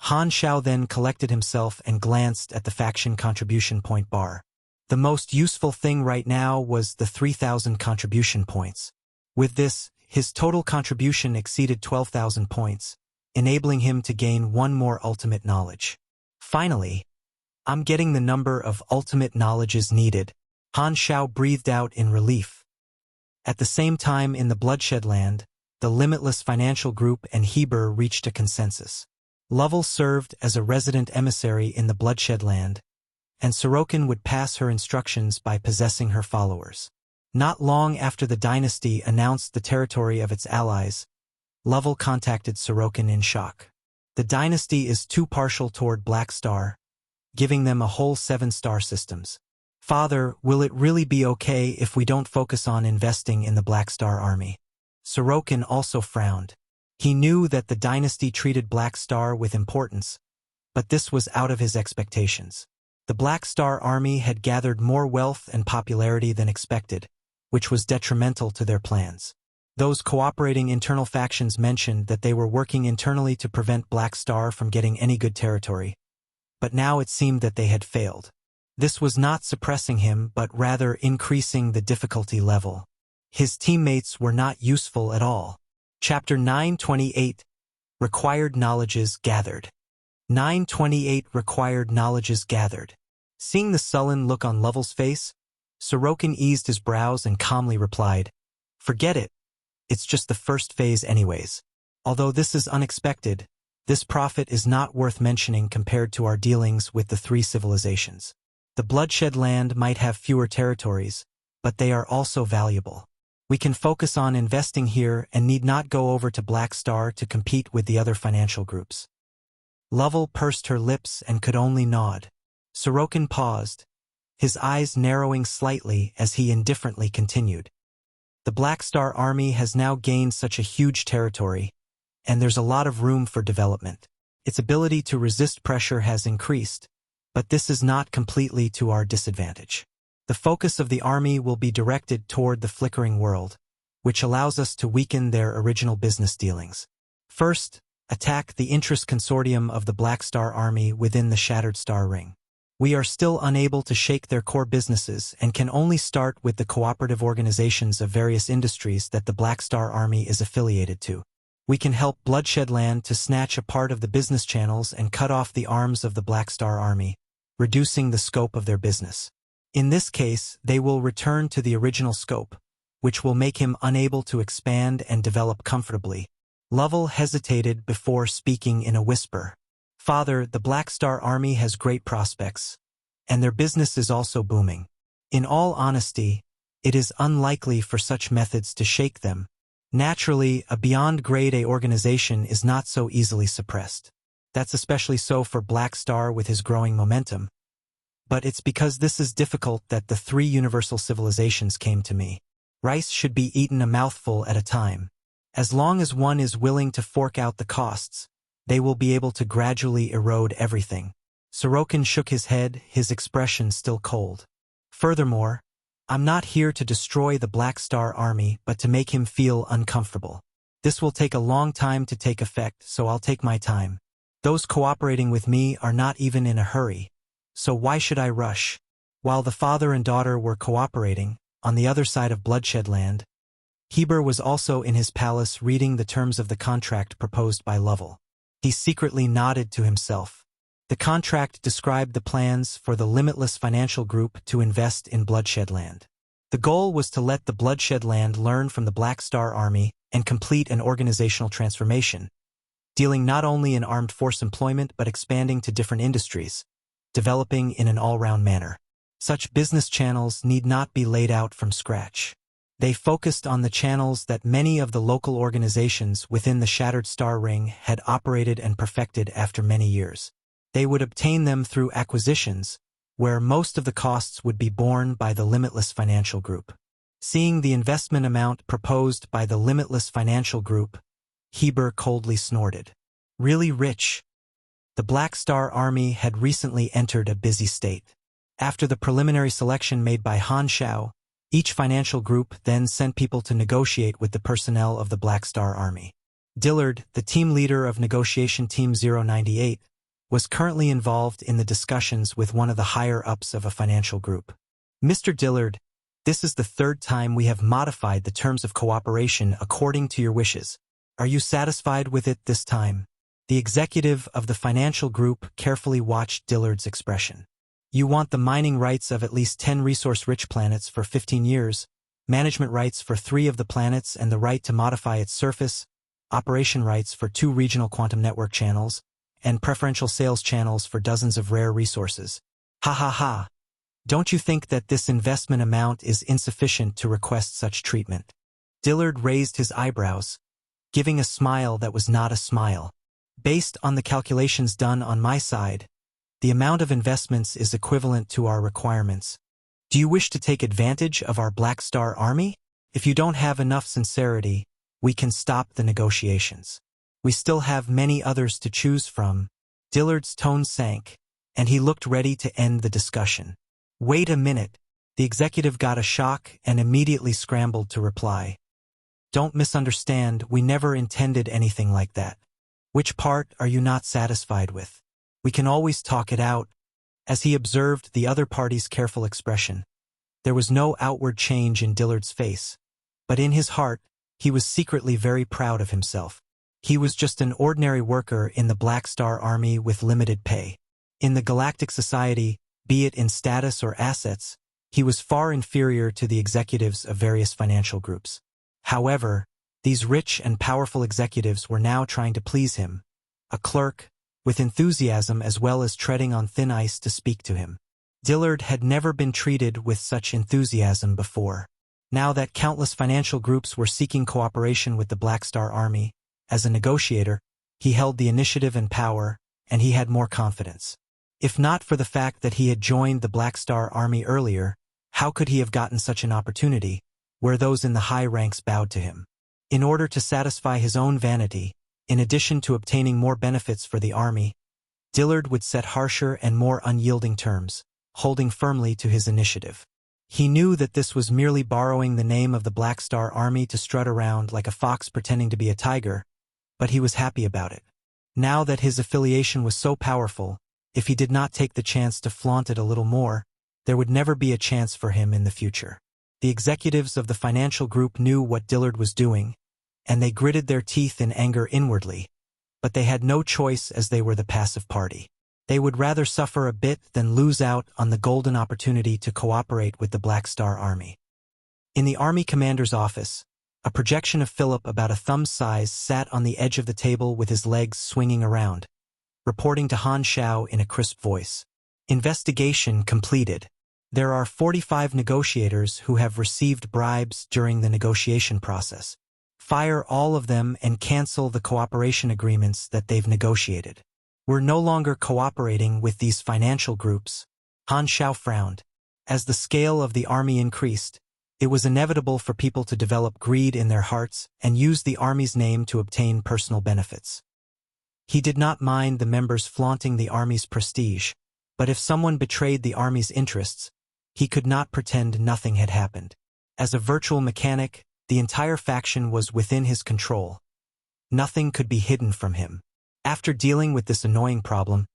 Speaker 1: Han Xiao then collected himself and glanced at the faction contribution point bar. The most useful thing right now was the 3,000 contribution points. With this, his total contribution exceeded 12,000 points, enabling him to gain one more ultimate knowledge. Finally, I'm getting the number of ultimate knowledges needed. Han Xiao breathed out in relief. At the same time in the Bloodshed Land, the Limitless Financial Group and Heber reached a consensus. Lovell served as a resident emissary in the Bloodshed Land, and Sokin would pass her instructions by possessing her followers. Not long after the dynasty announced the territory of its allies, Lovell contacted Sokin in shock. The dynasty is too partial toward Black Star, giving them a whole 7 star systems. Father, will it really be okay if we don't focus on investing in the Black Star Army? Sokin also frowned. He knew that the dynasty treated Black Star with importance, but this was out of his expectations. The Black Star Army had gathered more wealth and popularity than expected, which was detrimental to their plans. Those cooperating internal factions mentioned that they were working internally to prevent Black Star from getting any good territory, but now it seemed that they had failed. This was not suppressing him but rather increasing the difficulty level. His teammates were not useful at all. Chapter 928 Required Knowledges Gathered. 928 Required Knowledges Gathered. Seeing the sullen look on Lovell's face, Sokin eased his brows and calmly replied, "Forget it. It's just the first phase anyways. Although this is unexpected, this profit is not worth mentioning compared to our dealings with the 3 civilizations. The Bloodshed Land might have fewer territories, but they are also valuable. We can focus on investing here and need not go over to Black Star to compete with the other financial groups." Lovell pursed her lips and could only nod. Sokin paused, his eyes narrowing slightly as he indifferently continued. The Black Star Army has now gained such a huge territory, and there's a lot of room for development. Its ability to resist pressure has increased, but this is not completely to our disadvantage. The focus of the army will be directed toward the Flickering World, which allows us to weaken their original business dealings. First, attack the interest consortium of the Black Star Army within the Shattered Star Ring. We are still unable to shake their core businesses and can only start with the cooperative organizations of various industries that the Black Star Army is affiliated to. We can help Bloodshed Land to snatch a part of the business channels and cut off the arms of the Black Star Army, reducing the scope of their business. In this case, they will return to the original scope, which will make him unable to expand and develop comfortably. Lovell hesitated before speaking in a whisper. "Father, the Black Star Army has great prospects, and their business is also booming. In all honesty, it is unlikely for such methods to shake them. Naturally, a beyond grade A organization is not so easily suppressed. That's especially so for Black Star with his growing momentum. But it's because this is difficult that the 3 universal civilizations came to me. Rice should be eaten a mouthful at a time. As long as one is willing to fork out the costs, they will be able to gradually erode everything. Sokin shook his head, his expression still cold. Furthermore, I'm not here to destroy the Black Star Army but to make him feel uncomfortable. This will take a long time to take effect, so I'll take my time. Those cooperating with me are not even in a hurry, so why should I rush? While the father and daughter were cooperating, on the other side of Bloodshed Land, Heber was also in his palace reading the terms of the contract proposed by Lovell. He secretly nodded to himself. The contract described the plans for the Limitless Financial Group to invest in Bloodshed Land. The goal was to let the Bloodshed Land learn from the Black Star Army and complete an organizational transformation, dealing not only in armed force employment but expanding to different industries, developing in an all-round manner. Such business channels need not be laid out from scratch. They focused on the channels that many of the local organizations within the Shattered Star Ring had operated and perfected after many years. They would obtain them through acquisitions, where most of the costs would be borne by the Limitless Financial Group. Seeing the investment amount proposed by the Limitless Financial Group, Heber coldly snorted. Really rich. The Black Star Army had recently entered a busy state. After the preliminary selection made by Han Xiao, each financial group then sent people to negotiate with the personnel of the Black Star Army. Dillard, the team leader of Negotiation Team 098, was currently involved in the discussions with one of the higher-ups of a financial group. Mr. Dillard, this is the third time we have modified the terms of cooperation according to your wishes. Are you satisfied with it this time? The executive of the financial group carefully watched Dillard's expression. You want the mining rights of at least 10 resource-rich planets for 15 years, management rights for 3 of the planets and the right to modify its surface, operation rights for 2 regional quantum network channels, and preferential sales channels for dozens of rare resources. Ha ha ha. Don't you think that this investment amount is insufficient to request such treatment? Dillard raised his eyebrows, giving a smile that was not a smile. Based on the calculations done on my side, the amount of investments is equivalent to our requirements. Do you wish to take advantage of our Black Star Army? If you don't have enough sincerity, we can stop the negotiations. We still have many others to choose from. Dillard's tone sank, and he looked ready to end the discussion. Wait a minute. The executive got a shock and immediately scrambled to reply. Don't misunderstand, we never intended anything like that. Which part are you not satisfied with? We can always talk it out. As he observed the other party's careful expression, there was no outward change in Dillard's face, but in his heart, he was secretly very proud of himself. He was just an ordinary worker in the Black Star Army with limited pay. In the Galactic Society, be it in status or assets, he was far inferior to the executives of various financial groups. However, these rich and powerful executives were now trying to please him, a clerk, with enthusiasm as well as treading on thin ice to speak to him. Dillard had never been treated with such enthusiasm before. Now that countless financial groups were seeking cooperation with the Black Star Army, as a negotiator, he held the initiative and power, and he had more confidence. If not for the fact that he had joined the Black Star Army earlier, how could he have gotten such an opportunity, where those in the high ranks bowed to him? In order to satisfy his own vanity, in addition to obtaining more benefits for the army, Dillard would set harsher and more unyielding terms, holding firmly to his initiative. He knew that this was merely borrowing the name of the Black Star Army to strut around like a fox pretending to be a tiger, but he was happy about it. Now that his affiliation was so powerful, if he did not take the chance to flaunt it a little more, there would never be a chance for him in the future. The executives of the financial group knew what Dillard was doing, and they gritted their teeth in anger inwardly, but they had no choice as they were the passive party. They would rather suffer a bit than lose out on the golden opportunity to cooperate with the Black Star Army. In the Army Commander's office, a projection of Philip about a thumb's size sat on the edge of the table with his legs swinging around, reporting to Han Xiao in a crisp voice. Investigation completed. There are 45 negotiators who have received bribes during the negotiation process. Fire all of them and cancel the cooperation agreements that they've negotiated. We're no longer cooperating with these financial groups. Han Xiao frowned. As the scale of the army increased, it was inevitable for people to develop greed in their hearts and use the army's name to obtain personal benefits. He did not mind the members flaunting the army's prestige, but if someone betrayed the army's interests, he could not pretend nothing had happened. As a virtual mechanic, the entire faction was within his control. Nothing could be hidden from him. After dealing with this annoying problem,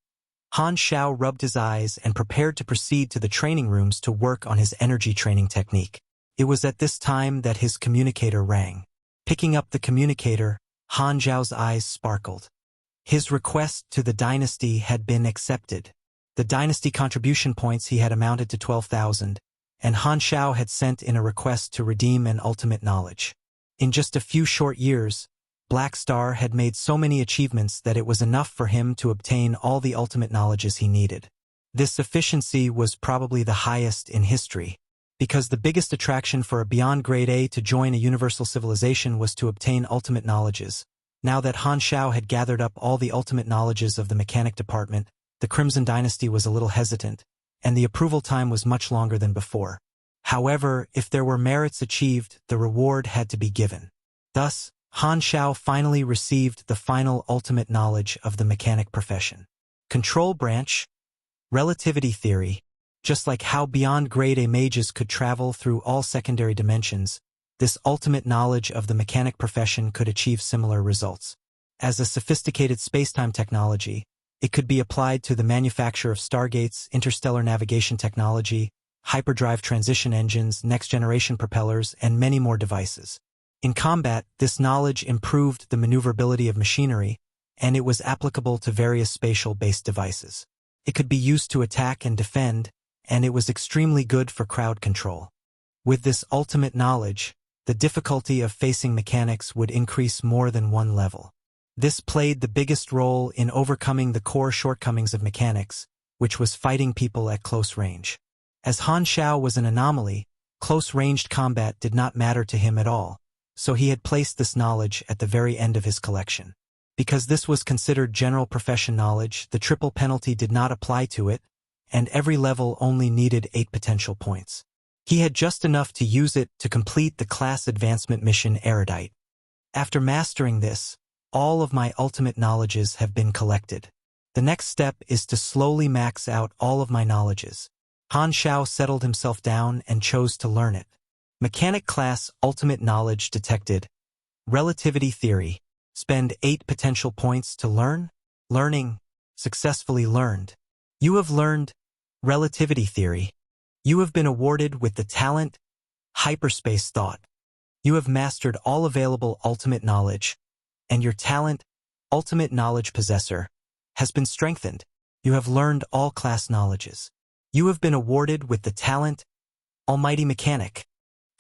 Speaker 1: Han Xiao rubbed his eyes and prepared to proceed to the training rooms to work on his energy training technique. It was at this time that his communicator rang. Picking up the communicator, Han Xiao's eyes sparkled. His request to the dynasty had been accepted. The dynasty contribution points he had amounted to 12,000, and Han Xiao had sent in a request to redeem an ultimate knowledge. In just a few short years, Black Star had made so many achievements that it was enough for him to obtain all the ultimate knowledges he needed. This efficiency was probably the highest in history, because the biggest attraction for a beyond grade A to join a universal civilization was to obtain ultimate knowledges. Now that Han Xiao had gathered up all the ultimate knowledges of the mechanic department, the Crimson Dynasty was a little hesitant, and the approval time was much longer than before. However, if there were merits achieved, the reward had to be given. Thus, Han Xiao finally received the final ultimate knowledge of the mechanic profession. Control branch, relativity theory. Just like how beyond grade A mages could travel through all secondary dimensions, this ultimate knowledge of the mechanic profession could achieve similar results. As a sophisticated spacetime technology, it could be applied to the manufacture of stargates, interstellar navigation technology, hyperdrive transition engines, next-generation propellers, and many more devices. In combat, this knowledge improved the maneuverability of machinery, and it was applicable to various spatial-based devices. It could be used to attack and defend, and it was extremely good for crowd control. With this ultimate knowledge, the difficulty of facing mechanics would increase more than one level. This played the biggest role in overcoming the core shortcomings of mechanics, which was fighting people at close range. As Han Xiao was an anomaly, close-ranged combat did not matter to him at all, so he had placed this knowledge at the very end of his collection. Because this was considered general profession knowledge, the triple penalty did not apply to it, and every level only needed 8 potential points. He had just enough to use it to complete the class advancement mission Erudite. After mastering this, all of my ultimate knowledges have been collected. The next step is to slowly max out all of my knowledges. Han Xiao settled himself down and chose to learn it. Mechanic class ultimate knowledge detected. Relativity theory. Spend 8 potential points to learn. Learning. Successfully learned. You have learned relativity theory. You have been awarded with the talent hyperspace thought. You have mastered all available ultimate knowledge, and your talent ultimate knowledge possessor has been strengthened. You have learned all class knowledges. You have been awarded with the talent almighty mechanic.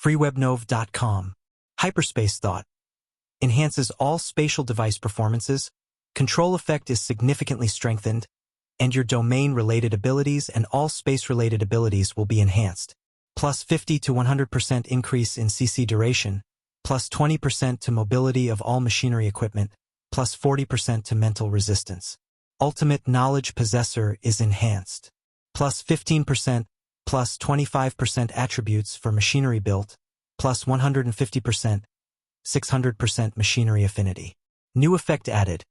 Speaker 1: freewebnov.com. Hyperspace thought. Enhances all spatial device performances. Control effect is significantly strengthened, and your domain-related abilities and all space-related abilities will be enhanced. Plus 50 to 100% increase in CC duration, plus 20% to mobility of all machinery equipment, plus 40% to mental resistance. Ultimate knowledge possessor is enhanced. Plus 15%, plus 25% attributes for machinery built, plus 150%, 600% machinery affinity. New effect added.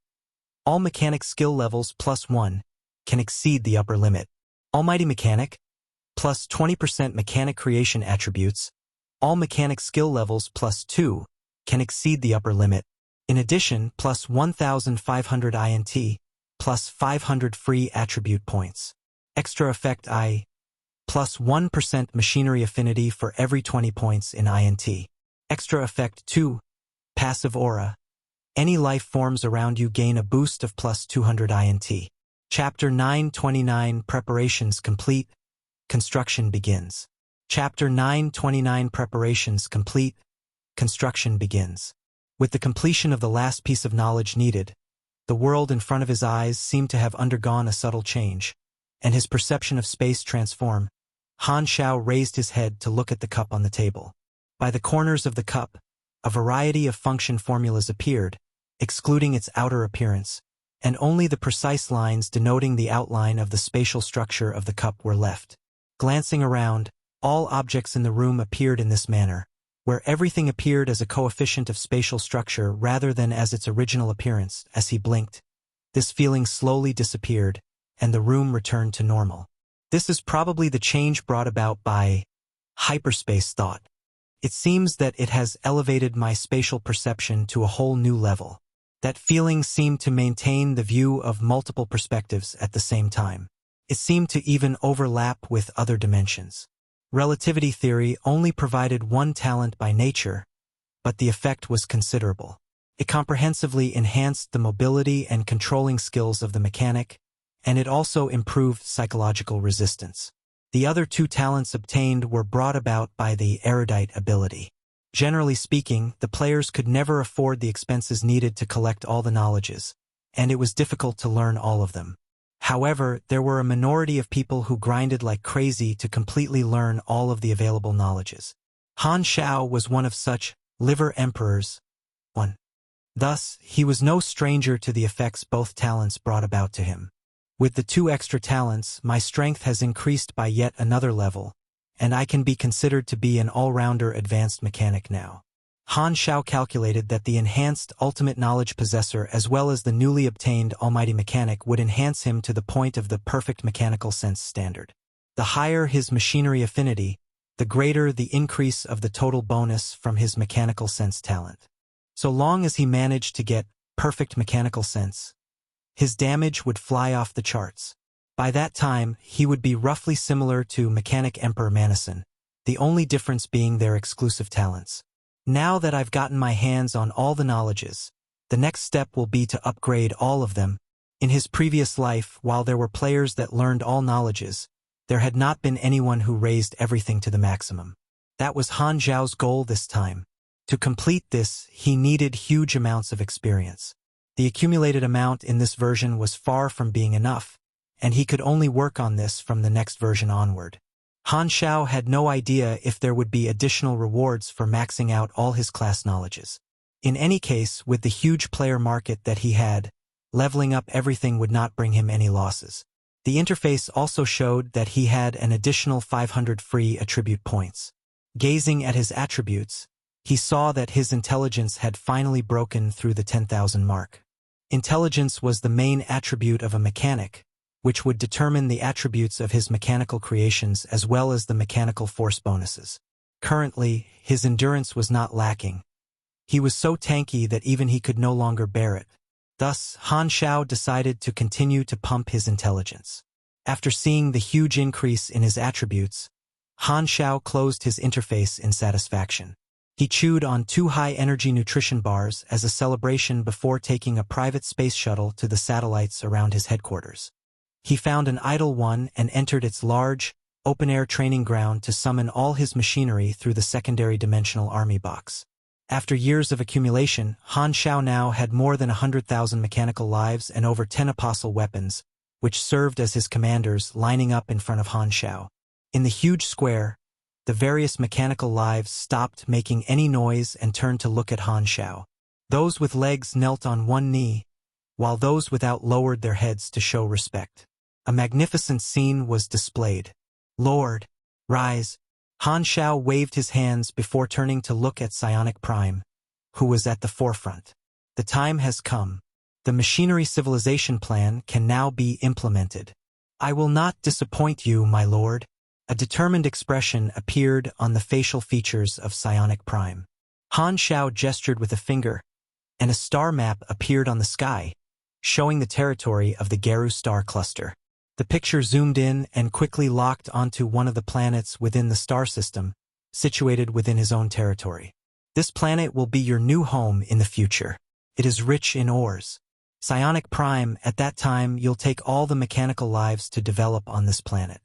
Speaker 1: All mechanic skill levels plus 1 can exceed the upper limit. Almighty Mechanic, plus 20% mechanic creation attributes. All mechanic skill levels plus 2 can exceed the upper limit. In addition, plus 1,500 INT, plus 500 free attribute points. Extra effect I, plus 1% machinery affinity for every 20 points in INT. Extra effect 2, passive aura. Any life forms around you gain a boost of plus 200 INT. Chapter 929 Preparations complete. Construction begins. Chapter 929 Preparations complete. Construction begins. With the completion of the last piece of knowledge needed, the world in front of his eyes seemed to have undergone a subtle change, and his perception of space transformed. Han Xiao raised his head to look at the cup on the table. By the corners of the cup, a variety of function formulas appeared, excluding its outer appearance, and only the precise lines denoting the outline of the spatial structure of the cup were left. Glancing around, all objects in the room appeared in this manner, where everything appeared as a coefficient of spatial structure rather than as its original appearance. As he blinked, This feeling slowly disappeared, and the room returned to normal. This is probably the change brought about by hyperspace thought. It seems that it has elevated my spatial perception to a whole new level. That feeling seemed to maintain the view of multiple perspectives at the same time. It seemed to even overlap with other dimensions. Relativity theory only provided one talent by nature, but the effect was considerable. It comprehensively enhanced the mobility and controlling skills of the mechanic, and it also improved psychological resistance. The other two talents obtained were brought about by the erudite ability. Generally speaking, the players could never afford the expenses needed to collect all the knowledges, and it was difficult to learn all of them. However, there were a minority of people who grinded like crazy to completely learn all of the available knowledges. Han Xiao was one of such liver emperors. Thus, he was no stranger to the effects both talents brought about to him. With the two extra talents, my strength has increased by yet another level, and I can be considered to be an all-rounder advanced mechanic now. Han Xiao calculated that the enhanced ultimate knowledge possessor as well as the newly obtained almighty mechanic would enhance him to the point of the perfect mechanical sense standard. The higher his machinery affinity, the greater the increase of the total bonus from his mechanical sense talent. So long as he managed to get perfect mechanical sense, his damage would fly off the charts. By that time, he would be roughly similar to Mechanic Emperor Manison, the only difference being their exclusive talents. Now that I've gotten my hands on all the knowledges, the next step will be to upgrade all of them. In his previous life, while there were players that learned all knowledges, there had not been anyone who raised everything to the maximum. That was Han Xiao's goal this time. To complete this, he needed huge amounts of experience. The accumulated amount in this version was far from being enough, and he could only work on this from the next version onward. Han Xiao had no idea if there would be additional rewards for maxing out all his class knowledges. In any case, with the huge player market that he had, leveling up everything would not bring him any losses. The interface also showed that he had an additional 500 free attribute points. Gazing at his attributes, he saw that his intelligence had finally broken through the 10,000 mark. Intelligence was the main attribute of a mechanic, which would determine the attributes of his mechanical creations as well as the mechanical force bonuses. Currently, his endurance was not lacking. He was so tanky that even he could no longer bear it. Thus, Han Xiao decided to continue to pump his intelligence. After seeing the huge increase in his attributes, Han Xiao closed his interface in satisfaction. He chewed on 2 high-energy nutrition bars as a celebration before taking a private space shuttle to the satellites around his headquarters. He found an idle one and entered its large, open-air training ground to summon all his machinery through the secondary dimensional army box. After years of accumulation, Han Xiao now had more than 100,000 mechanical lives and over 10 apostle weapons, which served as his commanders lining up in front of Han Xiao. In the huge square, the various mechanical lives stopped making any noise and turned to look at Han Xiao. Those with legs knelt on one knee, while those without lowered their heads to show respect. A magnificent scene was displayed. "Lord, rise." Han Xiao waved his hands before turning to look at Psionic Prime, who was at the forefront. The time has come. The machinery civilization plan can now be implemented. "I will not disappoint you, my lord." A determined expression appeared on the facial features of Psionic Prime. Han Xiao gestured with a finger, and a star map appeared on the sky, showing the territory of the Geru star cluster. The picture zoomed in and quickly locked onto one of the planets within the star system, situated within his own territory. "This planet will be your new home in the future. It is rich in ores. Psionic Prime, at that time you'll take all the mechanical lives to develop on this planet.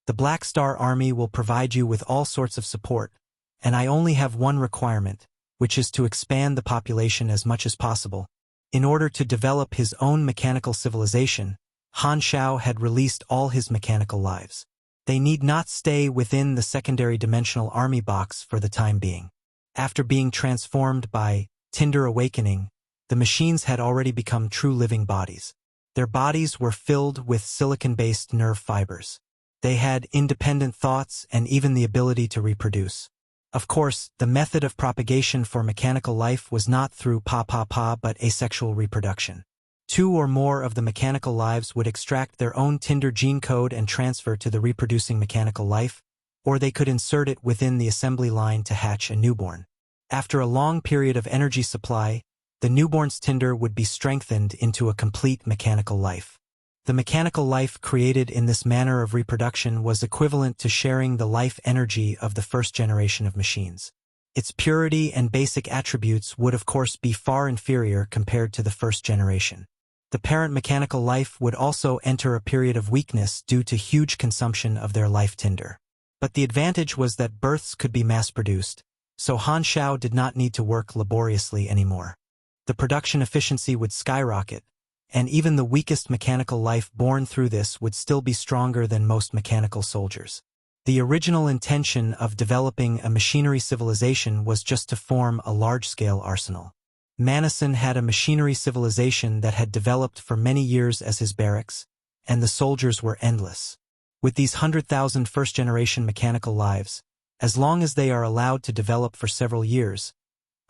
Speaker 1: The Black Star Army will provide you with all sorts of support, and I only have one requirement, which is to expand the population as much as possible." In order to develop his own mechanical civilization, Han Xiao had released all his mechanical lives. They need not stay within the secondary dimensional army box for the time being. After being transformed by Tinder Awakening, the machines had already become true living bodies. Their bodies were filled with silicon-based nerve fibers. They had independent thoughts and even the ability to reproduce. Of course, the method of propagation for mechanical life was not through pa-pa-pa but asexual reproduction. 2 or more of the mechanical lives would extract their own Tinder gene code and transfer to the reproducing mechanical life, or they could insert it within the assembly line to hatch a newborn. After a long period of energy supply, the newborn's Tinder would be strengthened into a complete mechanical life. The mechanical life created in this manner of reproduction was equivalent to sharing the life energy of the first generation of machines. Its purity and basic attributes would of course be far inferior compared to the first generation. The parent mechanical life would also enter a period of weakness due to huge consumption of their life Tinder. But the advantage was that births could be mass-produced, so Han Xiao did not need to work laboriously anymore. The production efficiency would skyrocket, and even the weakest mechanical life born through this would still be stronger than most mechanical soldiers. The original intention of developing a machinery civilization was just to form a large-scale arsenal. Manison had a machinery civilization that had developed for many years as his barracks, and the soldiers were endless. With these 100,000 first-generation mechanical lives, as long as they are allowed to develop for several years,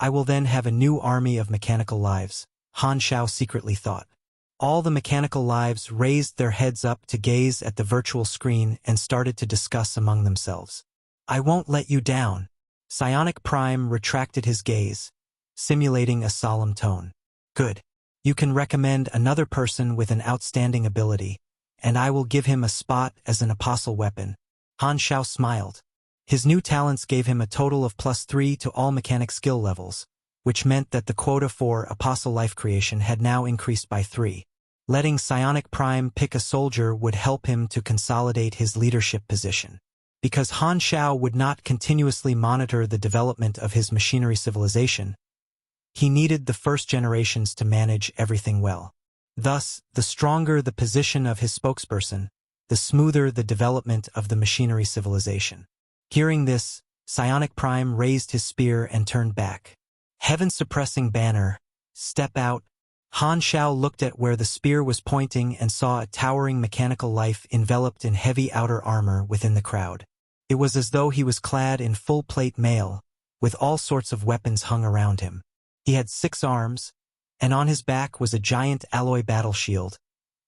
Speaker 1: I will then have a new army of mechanical lives, Han Xiao secretly thought. All the mechanical lives raised their heads up to gaze at the virtual screen and started to discuss among themselves. I won't let you down. Psionic Prime retracted his gaze, simulating a solemn tone. Good. You can recommend another person with an outstanding ability, and I will give him a spot as an apostle weapon. Han Xiao smiled. His new talents gave him a total of +3 to all mechanic skill levels, which meant that the quota for apostle life creation had now increased by 3. Letting Psionic Prime pick a soldier would help him to consolidate his leadership position. Because Han Xiao would not continuously monitor the development of his machinery civilization, he needed the first generations to manage everything well. Thus, the stronger the position of his spokesperson, the smoother the development of the machinery civilization. Hearing this, Psionic Prime raised his spear and turned back. Heaven-suppressing banner, step out. Han Xiao looked at where the spear was pointing and saw a towering mechanical life enveloped in heavy outer armor within the crowd. It was as though he was clad in full-plate mail, with all sorts of weapons hung around him. He had 6 arms, and on his back was a giant alloy battle shield,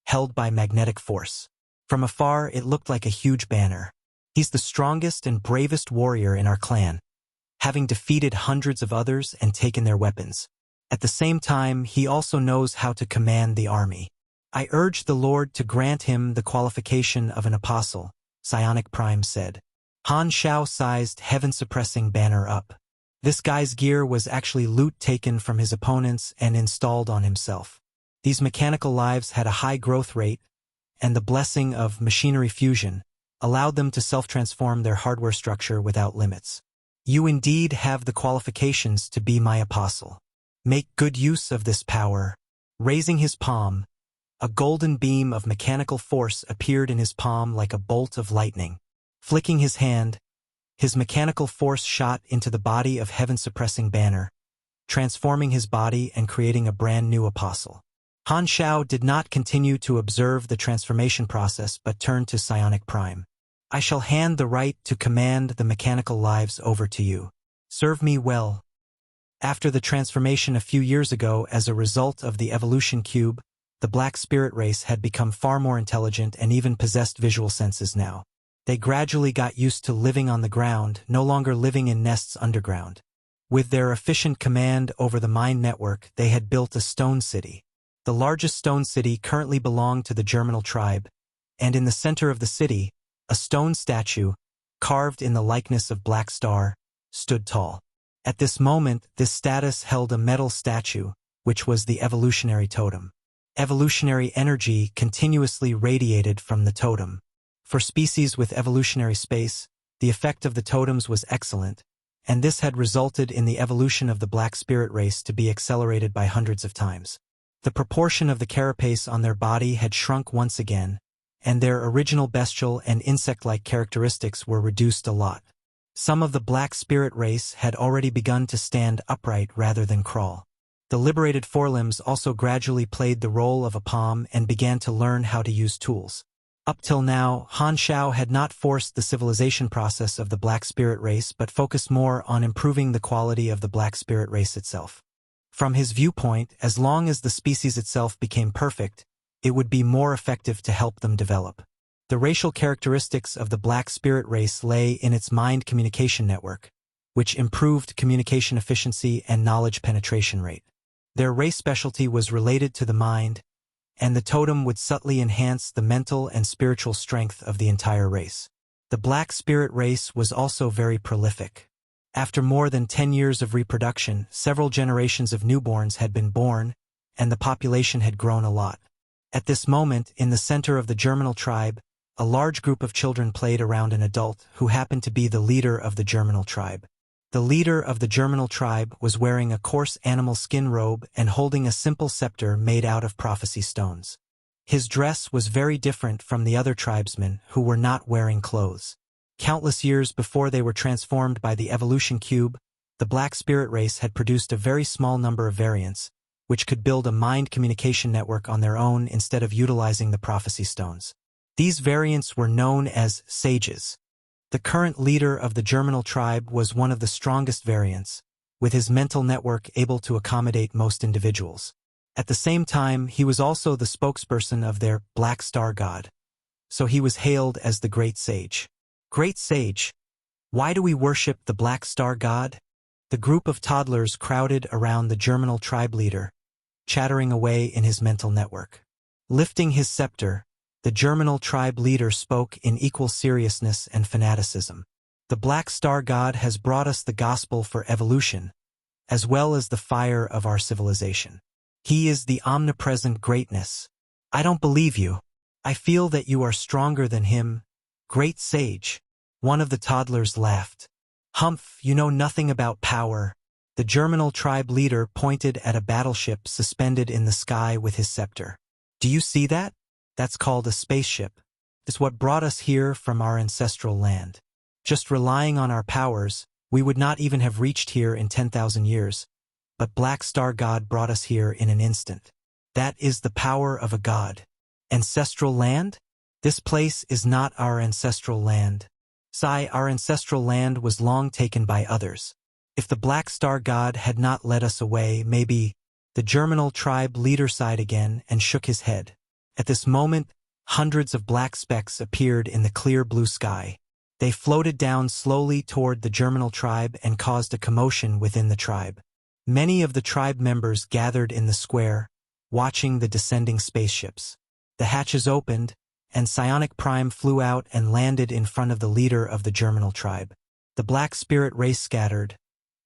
Speaker 1: held by magnetic force. From afar it looked like a huge banner. He's the strongest and bravest warrior in our clan, having defeated hundreds of others and taken their weapons. At the same time, he also knows how to command the army. I urge the Lord to grant him the qualification of an apostle, Psionic Prime said. Han Xiao sized heaven-suppressing banner up. This guy's gear was actually loot taken from his opponents and installed on himself. These mechanical lives had a high growth rate, and the blessing of machinery fusion allowed them to self-transform their hardware structure without limits. You indeed have the qualifications to be my apostle. Make good use of this power. Raising his palm, a golden beam of mechanical force appeared in his palm like a bolt of lightning. Flicking his hand, his mechanical force shot into the body of heaven-suppressing banner, transforming his body and creating a brand new apostle. Han Xiao did not continue to observe the transformation process but turned to Psionic Prime. I shall hand the right to command the mechanical lives over to you. Serve me well. After the transformation a few years ago as a result of the evolution cube, the Black Spirit race had become far more intelligent and even possessed visual senses now. They gradually got used to living on the ground, no longer living in nests underground. With their efficient command over the mine network, they had built a stone city. The largest stone city currently belonged to the Germinal tribe, and in the center of the city, a stone statue, carved in the likeness of Black Star, stood tall. At this moment, this status held a metal statue, which was the Evolutionary Totem. Evolutionary energy continuously radiated from the totem. For species with evolutionary space, the effect of the totems was excellent, and this had resulted in the evolution of the Black Spirit race to be accelerated by hundreds of times. The proportion of the carapace on their body had shrunk once again, and their original bestial and insect-like characteristics were reduced a lot. Some of the Black Spirit race had already begun to stand upright rather than crawl. The liberated forelimbs also gradually played the role of a palm and began to learn how to use tools. Up till now, Han Xiao had not forced the civilization process of the Black Spirit race but focused more on improving the quality of the Black Spirit race itself. From his viewpoint, as long as the species itself became perfect, it would be more effective to help them develop. The racial characteristics of the Black Spirit race lay in its mind communication network, which improved communication efficiency and knowledge penetration rate. Their race specialty was related to the mind, and the totem would subtly enhance the mental and spiritual strength of the entire race. The Black Spirit race was also very prolific. After more than 10 years of reproduction, several generations of newborns had been born, and the population had grown a lot. At this moment, in the center of the Germinal tribe, a large group of children played around an adult who happened to be the leader of the Germinal tribe. The leader of the Germinal tribe was wearing a coarse animal skin robe and holding a simple scepter made out of prophecy stones. His dress was very different from the other tribesmen who were not wearing clothes. Countless years before they were transformed by the evolution cube, the Black Spirit race had produced a very small number of variants, which could build a mind communication network on their own instead of utilizing the prophecy stones. These variants were known as sages. The current leader of the Germinal tribe was one of the strongest variants, with his mental network able to accommodate most individuals. At the same time, he was also the spokesperson of their Black Star God, so he was hailed as the Great Sage. Great Sage, why do we worship the Black Star God? The group of toddlers crowded around the Germinal tribe leader, chattering away in his mental network. Lifting his scepter, the Germinal tribe leader spoke in equal seriousness and fanaticism. The Black Star God has brought us the gospel for evolution, as well as the fire of our civilization. He is the omnipresent greatness. I don't believe you. I feel that you are stronger than him, Great Sage. One of the toddlers laughed. Humph, you know nothing about power. The Germinal tribe leader pointed at a battleship suspended in the sky with his scepter. Do you see that? That's called a spaceship. It's what brought us here from our ancestral land. Just relying on our powers, we would not even have reached here in 10,000 years, but Black Star God brought us here in an instant. That is the power of a god. Ancestral land? This place is not our ancestral land. Our ancestral land was long taken by others. If the Black Star God had not led us away, maybe. The Germinal tribe leader sighed again and shook his head. At this moment, hundreds of black specks appeared in the clear blue sky. They floated down slowly toward the Germinal tribe and caused a commotion within the tribe. Many of the tribe members gathered in the square, watching the descending spaceships. The hatches opened, and Psionic Prime flew out and landed in front of the leader of the Germinal tribe. The Black Spirit race scattered,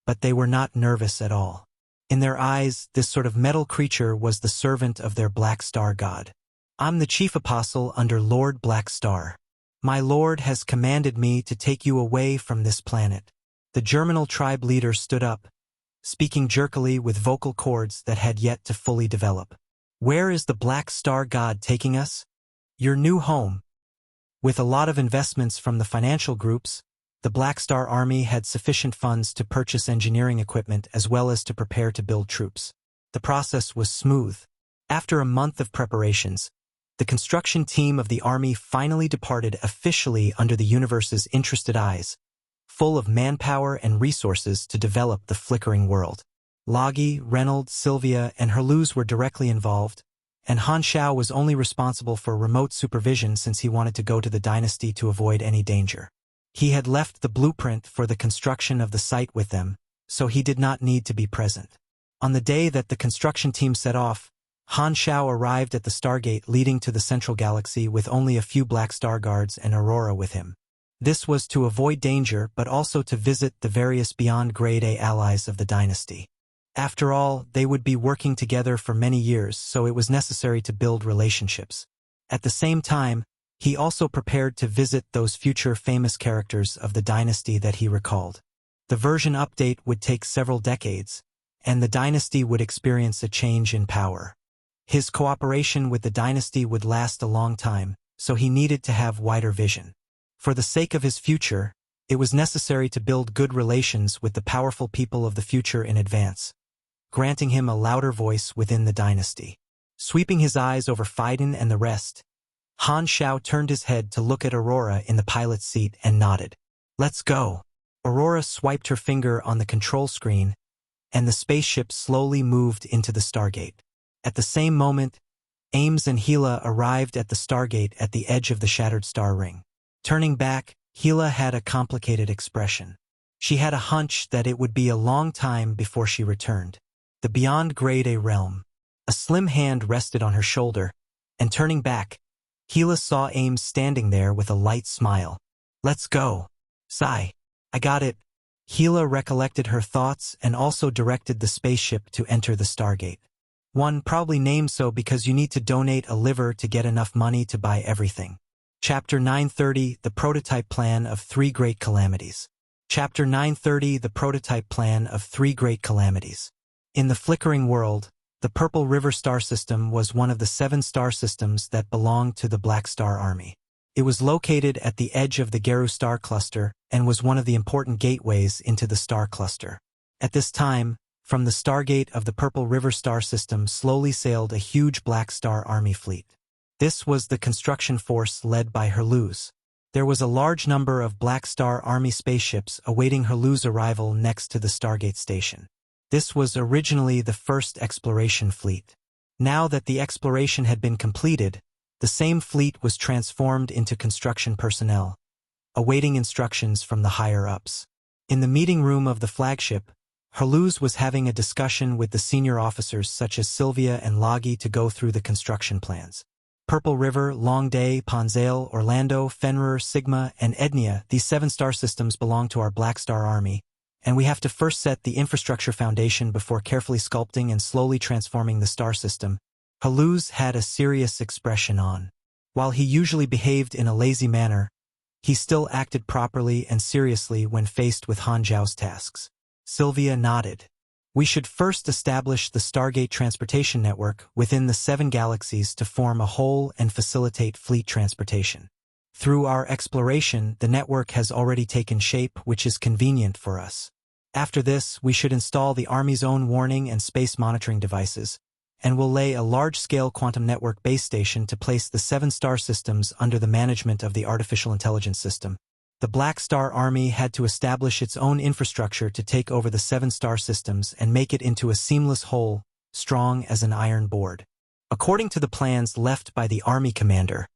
Speaker 1: but they were not nervous at all. In their eyes, this sort of metal creature was the servant of their Black Star God. I'm the chief apostle under Lord Black Star. My lord has commanded me to take you away from this planet. The Germinal tribe leader stood up, speaking jerkily with vocal cords that had yet to fully develop. Where is the Black Star God taking us? Your new home. With a lot of investments from the financial groups, the Black Star Army had sufficient funds to purchase engineering equipment as well as to prepare to build troops. The process was smooth. After a month of preparations, the construction team of the army finally departed officially under the universe's interested eyes, full of manpower and resources to develop the flickering world. Loggy, Reynolds, Sylvia, and Herluz were directly involved, and Han Xiao was only responsible for remote supervision since he wanted to go to the dynasty to avoid any danger. He had left the blueprint for the construction of the site with them, so he did not need to be present. On the day that the construction team set off, Han Xiao arrived at the Stargate leading to the Central Galaxy with only a few Black Star Guards and Aurora with him. This was to avoid danger but also to visit the various beyond Grade A allies of the dynasty. After all, they would be working together for many years, so it was necessary to build relationships. At the same time, he also prepared to visit those future famous characters of the dynasty that he recalled. The version update would take several decades, and the dynasty would experience a change in power. His cooperation with the dynasty would last a long time, so he needed to have wider vision. For the sake of his future, it was necessary to build good relations with the powerful people of the future in advance, granting him a louder voice within the dynasty. Sweeping his eyes over Phaidon and the rest, Han Xiao turned his head to look at Aurora in the pilot's seat and nodded. Let's go. Aurora swiped her finger on the control screen, and the spaceship slowly moved into the Stargate. At the same moment, Ames and Gila arrived at the Stargate at the edge of the shattered star ring. Turning back, Gila had a complicated expression. She had a hunch that it would be a long time before she returned. The beyond Grade A realm. A slim hand rested on her shoulder, and turning back, Gila saw Ames standing there with a light smile. "Let's go. Sigh. I got it." Gila recollected her thoughts and also directed the spaceship to enter the Stargate. One probably named so because you need to donate a liver to get enough money to buy everything. Chapter 930, The Prototype Plan of Three Great Calamities. Chapter 930, The Prototype Plan of Three Great Calamities. In the flickering world, the Purple River star system was one of the 7 star systems that belonged to the Black Star Army. It was located at the edge of the Geru star cluster and was one of the important gateways into the star cluster. At this time, from the Stargate of the Purple River star system slowly sailed a huge Black Star Army fleet. This was the construction force led by Herluz. There was a large number of Black Star Army spaceships awaiting Herluz's arrival next to the Stargate station. This was originally the first exploration fleet. Now that the exploration had been completed, the same fleet was transformed into construction personnel, awaiting instructions from the higher-ups. In the meeting room of the flagship, Herluz was having a discussion with the senior officers such as Sylvia and Loggy to go through the construction plans. Purple River, Long Day, Ponzale, Orlando, Fenrir, Sigma, and Ednia, these 7 star systems belong to our Black Star Army, and we have to first set the infrastructure foundation before carefully sculpting and slowly transforming the star system. Herluz had a serious expression on. While he usually behaved in a lazy manner, he still acted properly and seriously when faced with Han Xiao's tasks. Sylvia nodded. "We should first establish the Stargate transportation network within the 7 galaxies to form a whole and facilitate fleet transportation. Through our exploration, the network has already taken shape, which is convenient for us. After this, we should install the Army's own warning and space monitoring devices, and will lay a large-scale quantum network base station to place the 7 star systems under the management of the artificial intelligence system. The Black Star Army had to establish its own infrastructure to take over the 7 star systems and make it into a seamless whole, strong as an iron board. According to the plans left by the Army commander,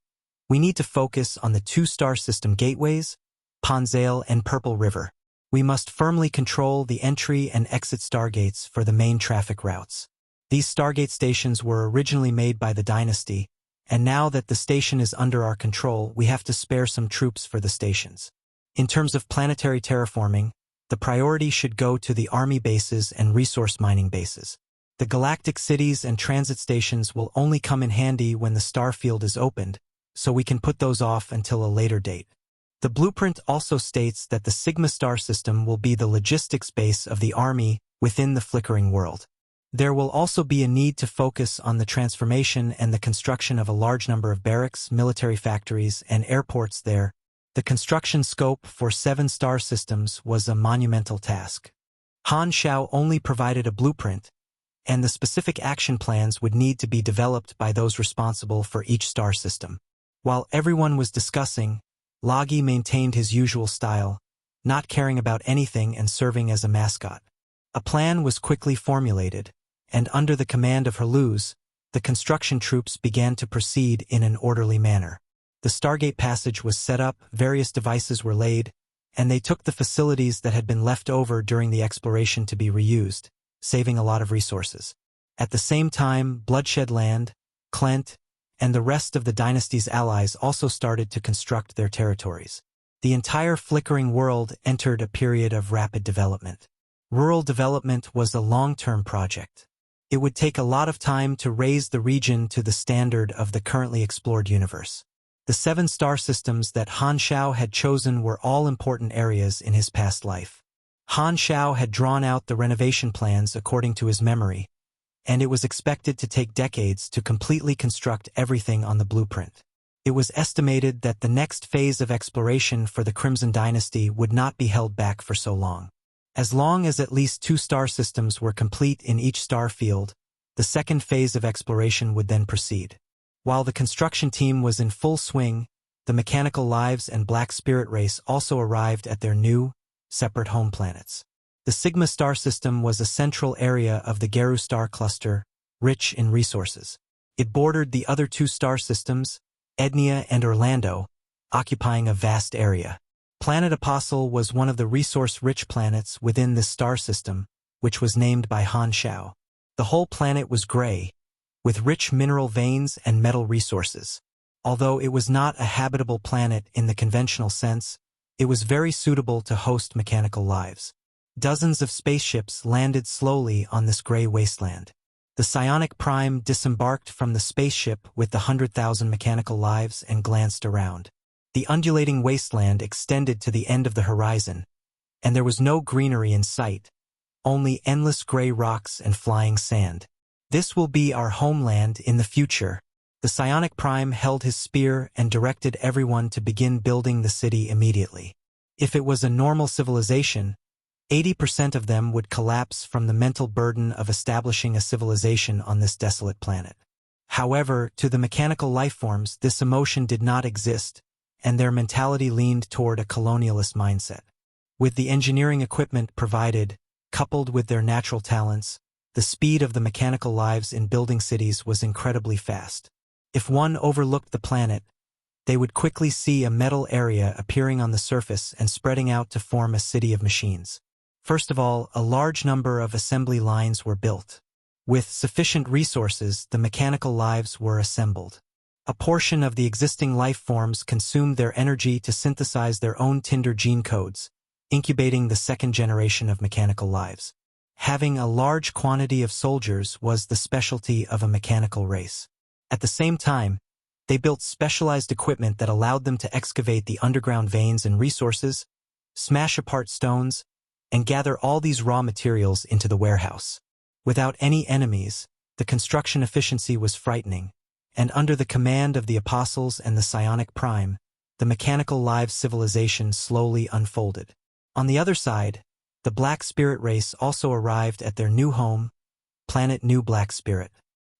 Speaker 1: we need to focus on the 2 star system gateways, Ponzale and Purple River. We must firmly control the entry and exit stargates for the main traffic routes. These stargate stations were originally made by the dynasty, and now that the station is under our control, we have to spare some troops for the stations. In terms of planetary terraforming, the priority should go to the Army bases and resource mining bases. The galactic cities and transit stations will only come in handy when the star field is opened, so we can put those off until a later date. The blueprint also states that the Sigma star system will be the logistics base of the Army within the flickering world. There will also be a need to focus on the transformation and the construction of a large number of barracks, military factories, and airports there. The construction scope for 7 star systems was a monumental task. Han Xiao only provided a blueprint, and the specific action plans would need to be developed by those responsible for each star system. While everyone was discussing, Loggy maintained his usual style, not caring about anything and serving as a mascot. A plan was quickly formulated, and under the command of Herluz, the construction troops began to proceed in an orderly manner. The Stargate passage was set up, various devices were laid, and they took the facilities that had been left over during the exploration to be reused, saving a lot of resources. At the same time, Bloodshed Land, Klent, and the rest of the dynasty's allies also started to construct their territories. The entire flickering world entered a period of rapid development. Rural development was a long-term project. It would take a lot of time to raise the region to the standard of the currently explored universe. The 7 star systems that Han Xiao had chosen were all important areas in his past life. Han Xiao had drawn out the renovation plans according to his memory, and it was expected to take decades to completely construct everything on the blueprint. It was estimated that the next phase of exploration for the Crimson Dynasty would not be held back for so long. As long as at least 2 star systems were complete in each star field, the second phase of exploration would then proceed. While the construction team was in full swing, the Mechanical Lives and Black Spirit race also arrived at their new, separate home planets. The Sigma star system was a central area of the Geru star cluster, rich in resources. It bordered the other two star systems, Ednia and Orlando, occupying a vast area. Planet Apostle was one of the resource-rich planets within this star system, which was named by Han Xiao. The whole planet was gray, with rich mineral veins and metal resources. Although it was not a habitable planet in the conventional sense, it was very suitable to host mechanical lives. Dozens of spaceships landed slowly on this gray wasteland. The psionic prime disembarked from the spaceship with the 100,000 mechanical lives and glanced around. The undulating wasteland extended to the end of the horizon, and there was no greenery in sight, only endless gray rocks and flying sand. This will be our homeland in the future. The psionic prime held his spear and directed everyone to begin building the city immediately. If it was a normal civilization, 80% of them would collapse from the mental burden of establishing a civilization on this desolate planet. However, to the mechanical lifeforms, this emotion did not exist, and their mentality leaned toward a colonialist mindset. With the engineering equipment provided, coupled with their natural talents, the speed of the mechanical lives in building cities was incredibly fast. If one overlooked the planet, they would quickly see a metal area appearing on the surface and spreading out to form a city of machines. First of all, a large number of assembly lines were built. With sufficient resources, the mechanical lives were assembled. A portion of the existing life forms consumed their energy to synthesize their own Tinder gene codes, incubating the second generation of mechanical lives. Having a large quantity of soldiers was the specialty of a mechanical race. At the same time, they built specialized equipment that allowed them to excavate the underground veins and resources, smash apart stones, and gather all these raw materials into the warehouse. Without any enemies, the construction efficiency was frightening, and under the command of the Apostles and the Psionic Prime, the mechanical lives civilization slowly unfolded. On the other side, the Black Spirit race also arrived at their new home, planet New Black Spirit.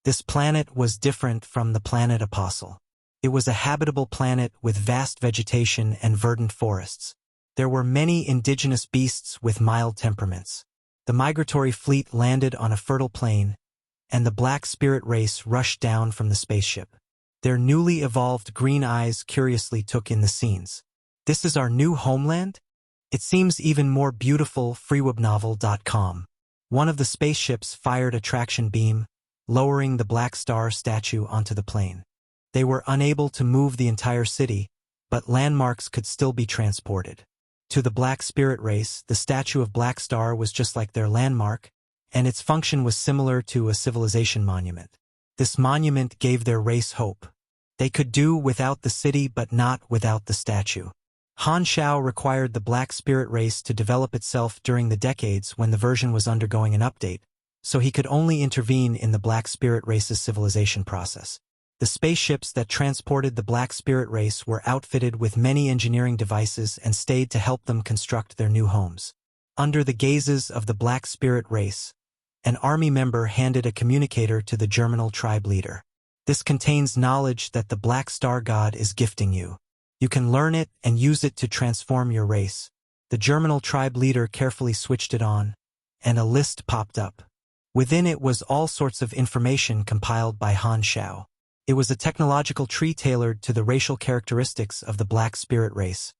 Speaker 1: This planet was different from the planet Apostle. It was a habitable planet with vast vegetation and verdant forests. There were many indigenous beasts with mild temperaments. The migratory fleet landed on a fertile plain, and the Black Spirit race rushed down from the spaceship. Their newly evolved green eyes curiously took in the scenes. This is our new homeland? It seems even more beautiful. freewebnovel.com. One of the spaceships fired a traction beam, lowering the Black Star statue onto the plain. They were unable to move the entire city, but landmarks could still be transported. To the Black Spirit race, the statue of Black Star was just like their landmark, and its function was similar to a civilization monument. This monument gave their race hope. They could do without the city but not without the statue. Han Xiao required the Black Spirit race to develop itself during the decades when the version was undergoing an update, so he could only intervene in the Black Spirit race's civilization process. The spaceships that transported the Black Spirit race were outfitted with many engineering devices and stayed to help them construct their new homes. Under the gazes of the Black Spirit race, an army member handed a communicator to the Germinal tribe leader. This contains knowledge that the Black Star God is gifting you. You can learn it and use it to transform your race. The Germinal tribe leader carefully switched it on, and a list popped up. Within it was all sorts of information compiled by Han Xiao. It was a technological tree tailored to the racial characteristics of the Black Spirit race,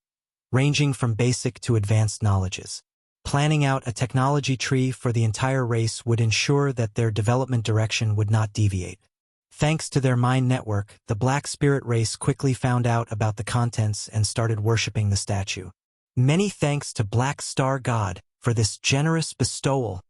Speaker 1: ranging from basic to advanced knowledges. Planning out a technology tree for the entire race would ensure that their development direction would not deviate. Thanks to their mind network, the Black Spirit race quickly found out about the contents and started worshipping the statue. Many thanks to Black Star God for this generous bestowal.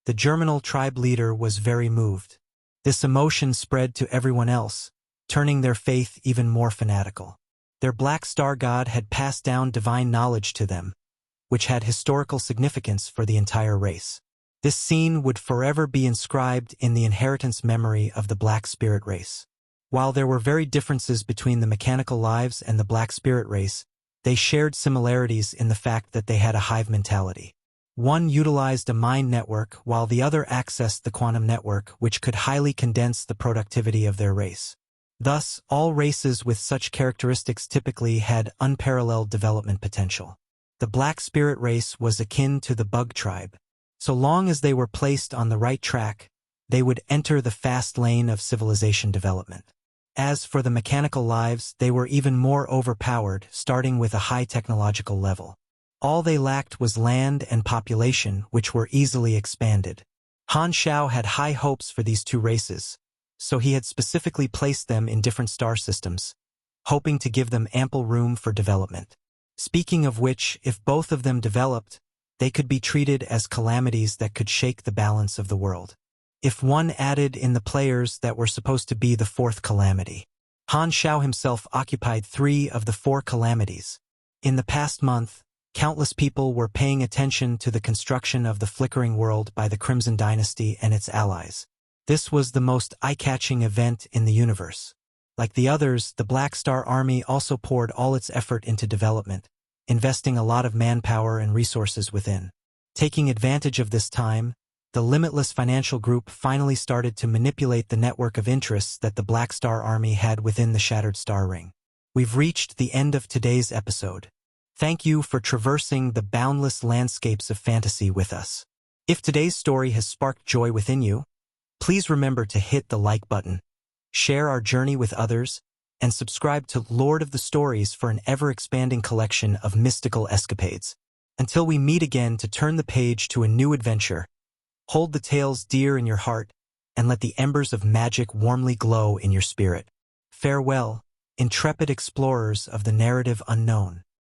Speaker 1: The Germinal tribe leader was very moved. This emotion spread to everyone else, turning their faith even more fanatical. Their Black Star God had passed down divine knowledge to them, which had historical significance for the entire race. This scene would forever be inscribed in the inheritance memory of the Black Spirit race. While there were very differences between the mechanical lives and the Black Spirit race, they shared similarities in the fact that they had a hive mentality. One utilized a mind network while the other accessed the quantum network, which could highly condense the productivity of their race. Thus, all races with such characteristics typically had unparalleled development potential. The Black Spirit race was akin to the bug tribe. So long as they were placed on the right track, they would enter the fast lane of civilization development. As for the mechanical lives, they were even more overpowered, starting with a high technological level. All they lacked was land and population, which were easily expanded. Han Xiao had high hopes for these two races, so he had specifically placed them in different star systems, hoping to give them ample room for development. Speaking of which, if both of them developed, they could be treated as calamities that could shake the balance of the world. If one added in the players that were supposed to be the fourth calamity. Han Xiao himself occupied 3 of the 4 calamities. In the past month, countless people were paying attention to the construction of the flickering world by the Crimson Dynasty and its allies. This was the most eye-catching event in the universe. Like the others, the Black Star Army also poured all its effort into development, investing a lot of manpower and resources within. Taking advantage of this time, the Limitless Financial Group finally started to manipulate the network of interests that the Black Star Army had within the Shattered Star Ring. We've reached the end of today's episode. Thank you for traversing the boundless landscapes of fantasy with us. If today's story has sparked joy within you, please remember to hit the like button, share our journey with others, and subscribe to Lord of the Stories for an ever-expanding collection of mystical escapades. Until we meet again to turn the page to a new adventure, hold the tales dear in your heart, and let the embers of magic warmly glow in your spirit. Farewell, intrepid explorers of the narrative unknown.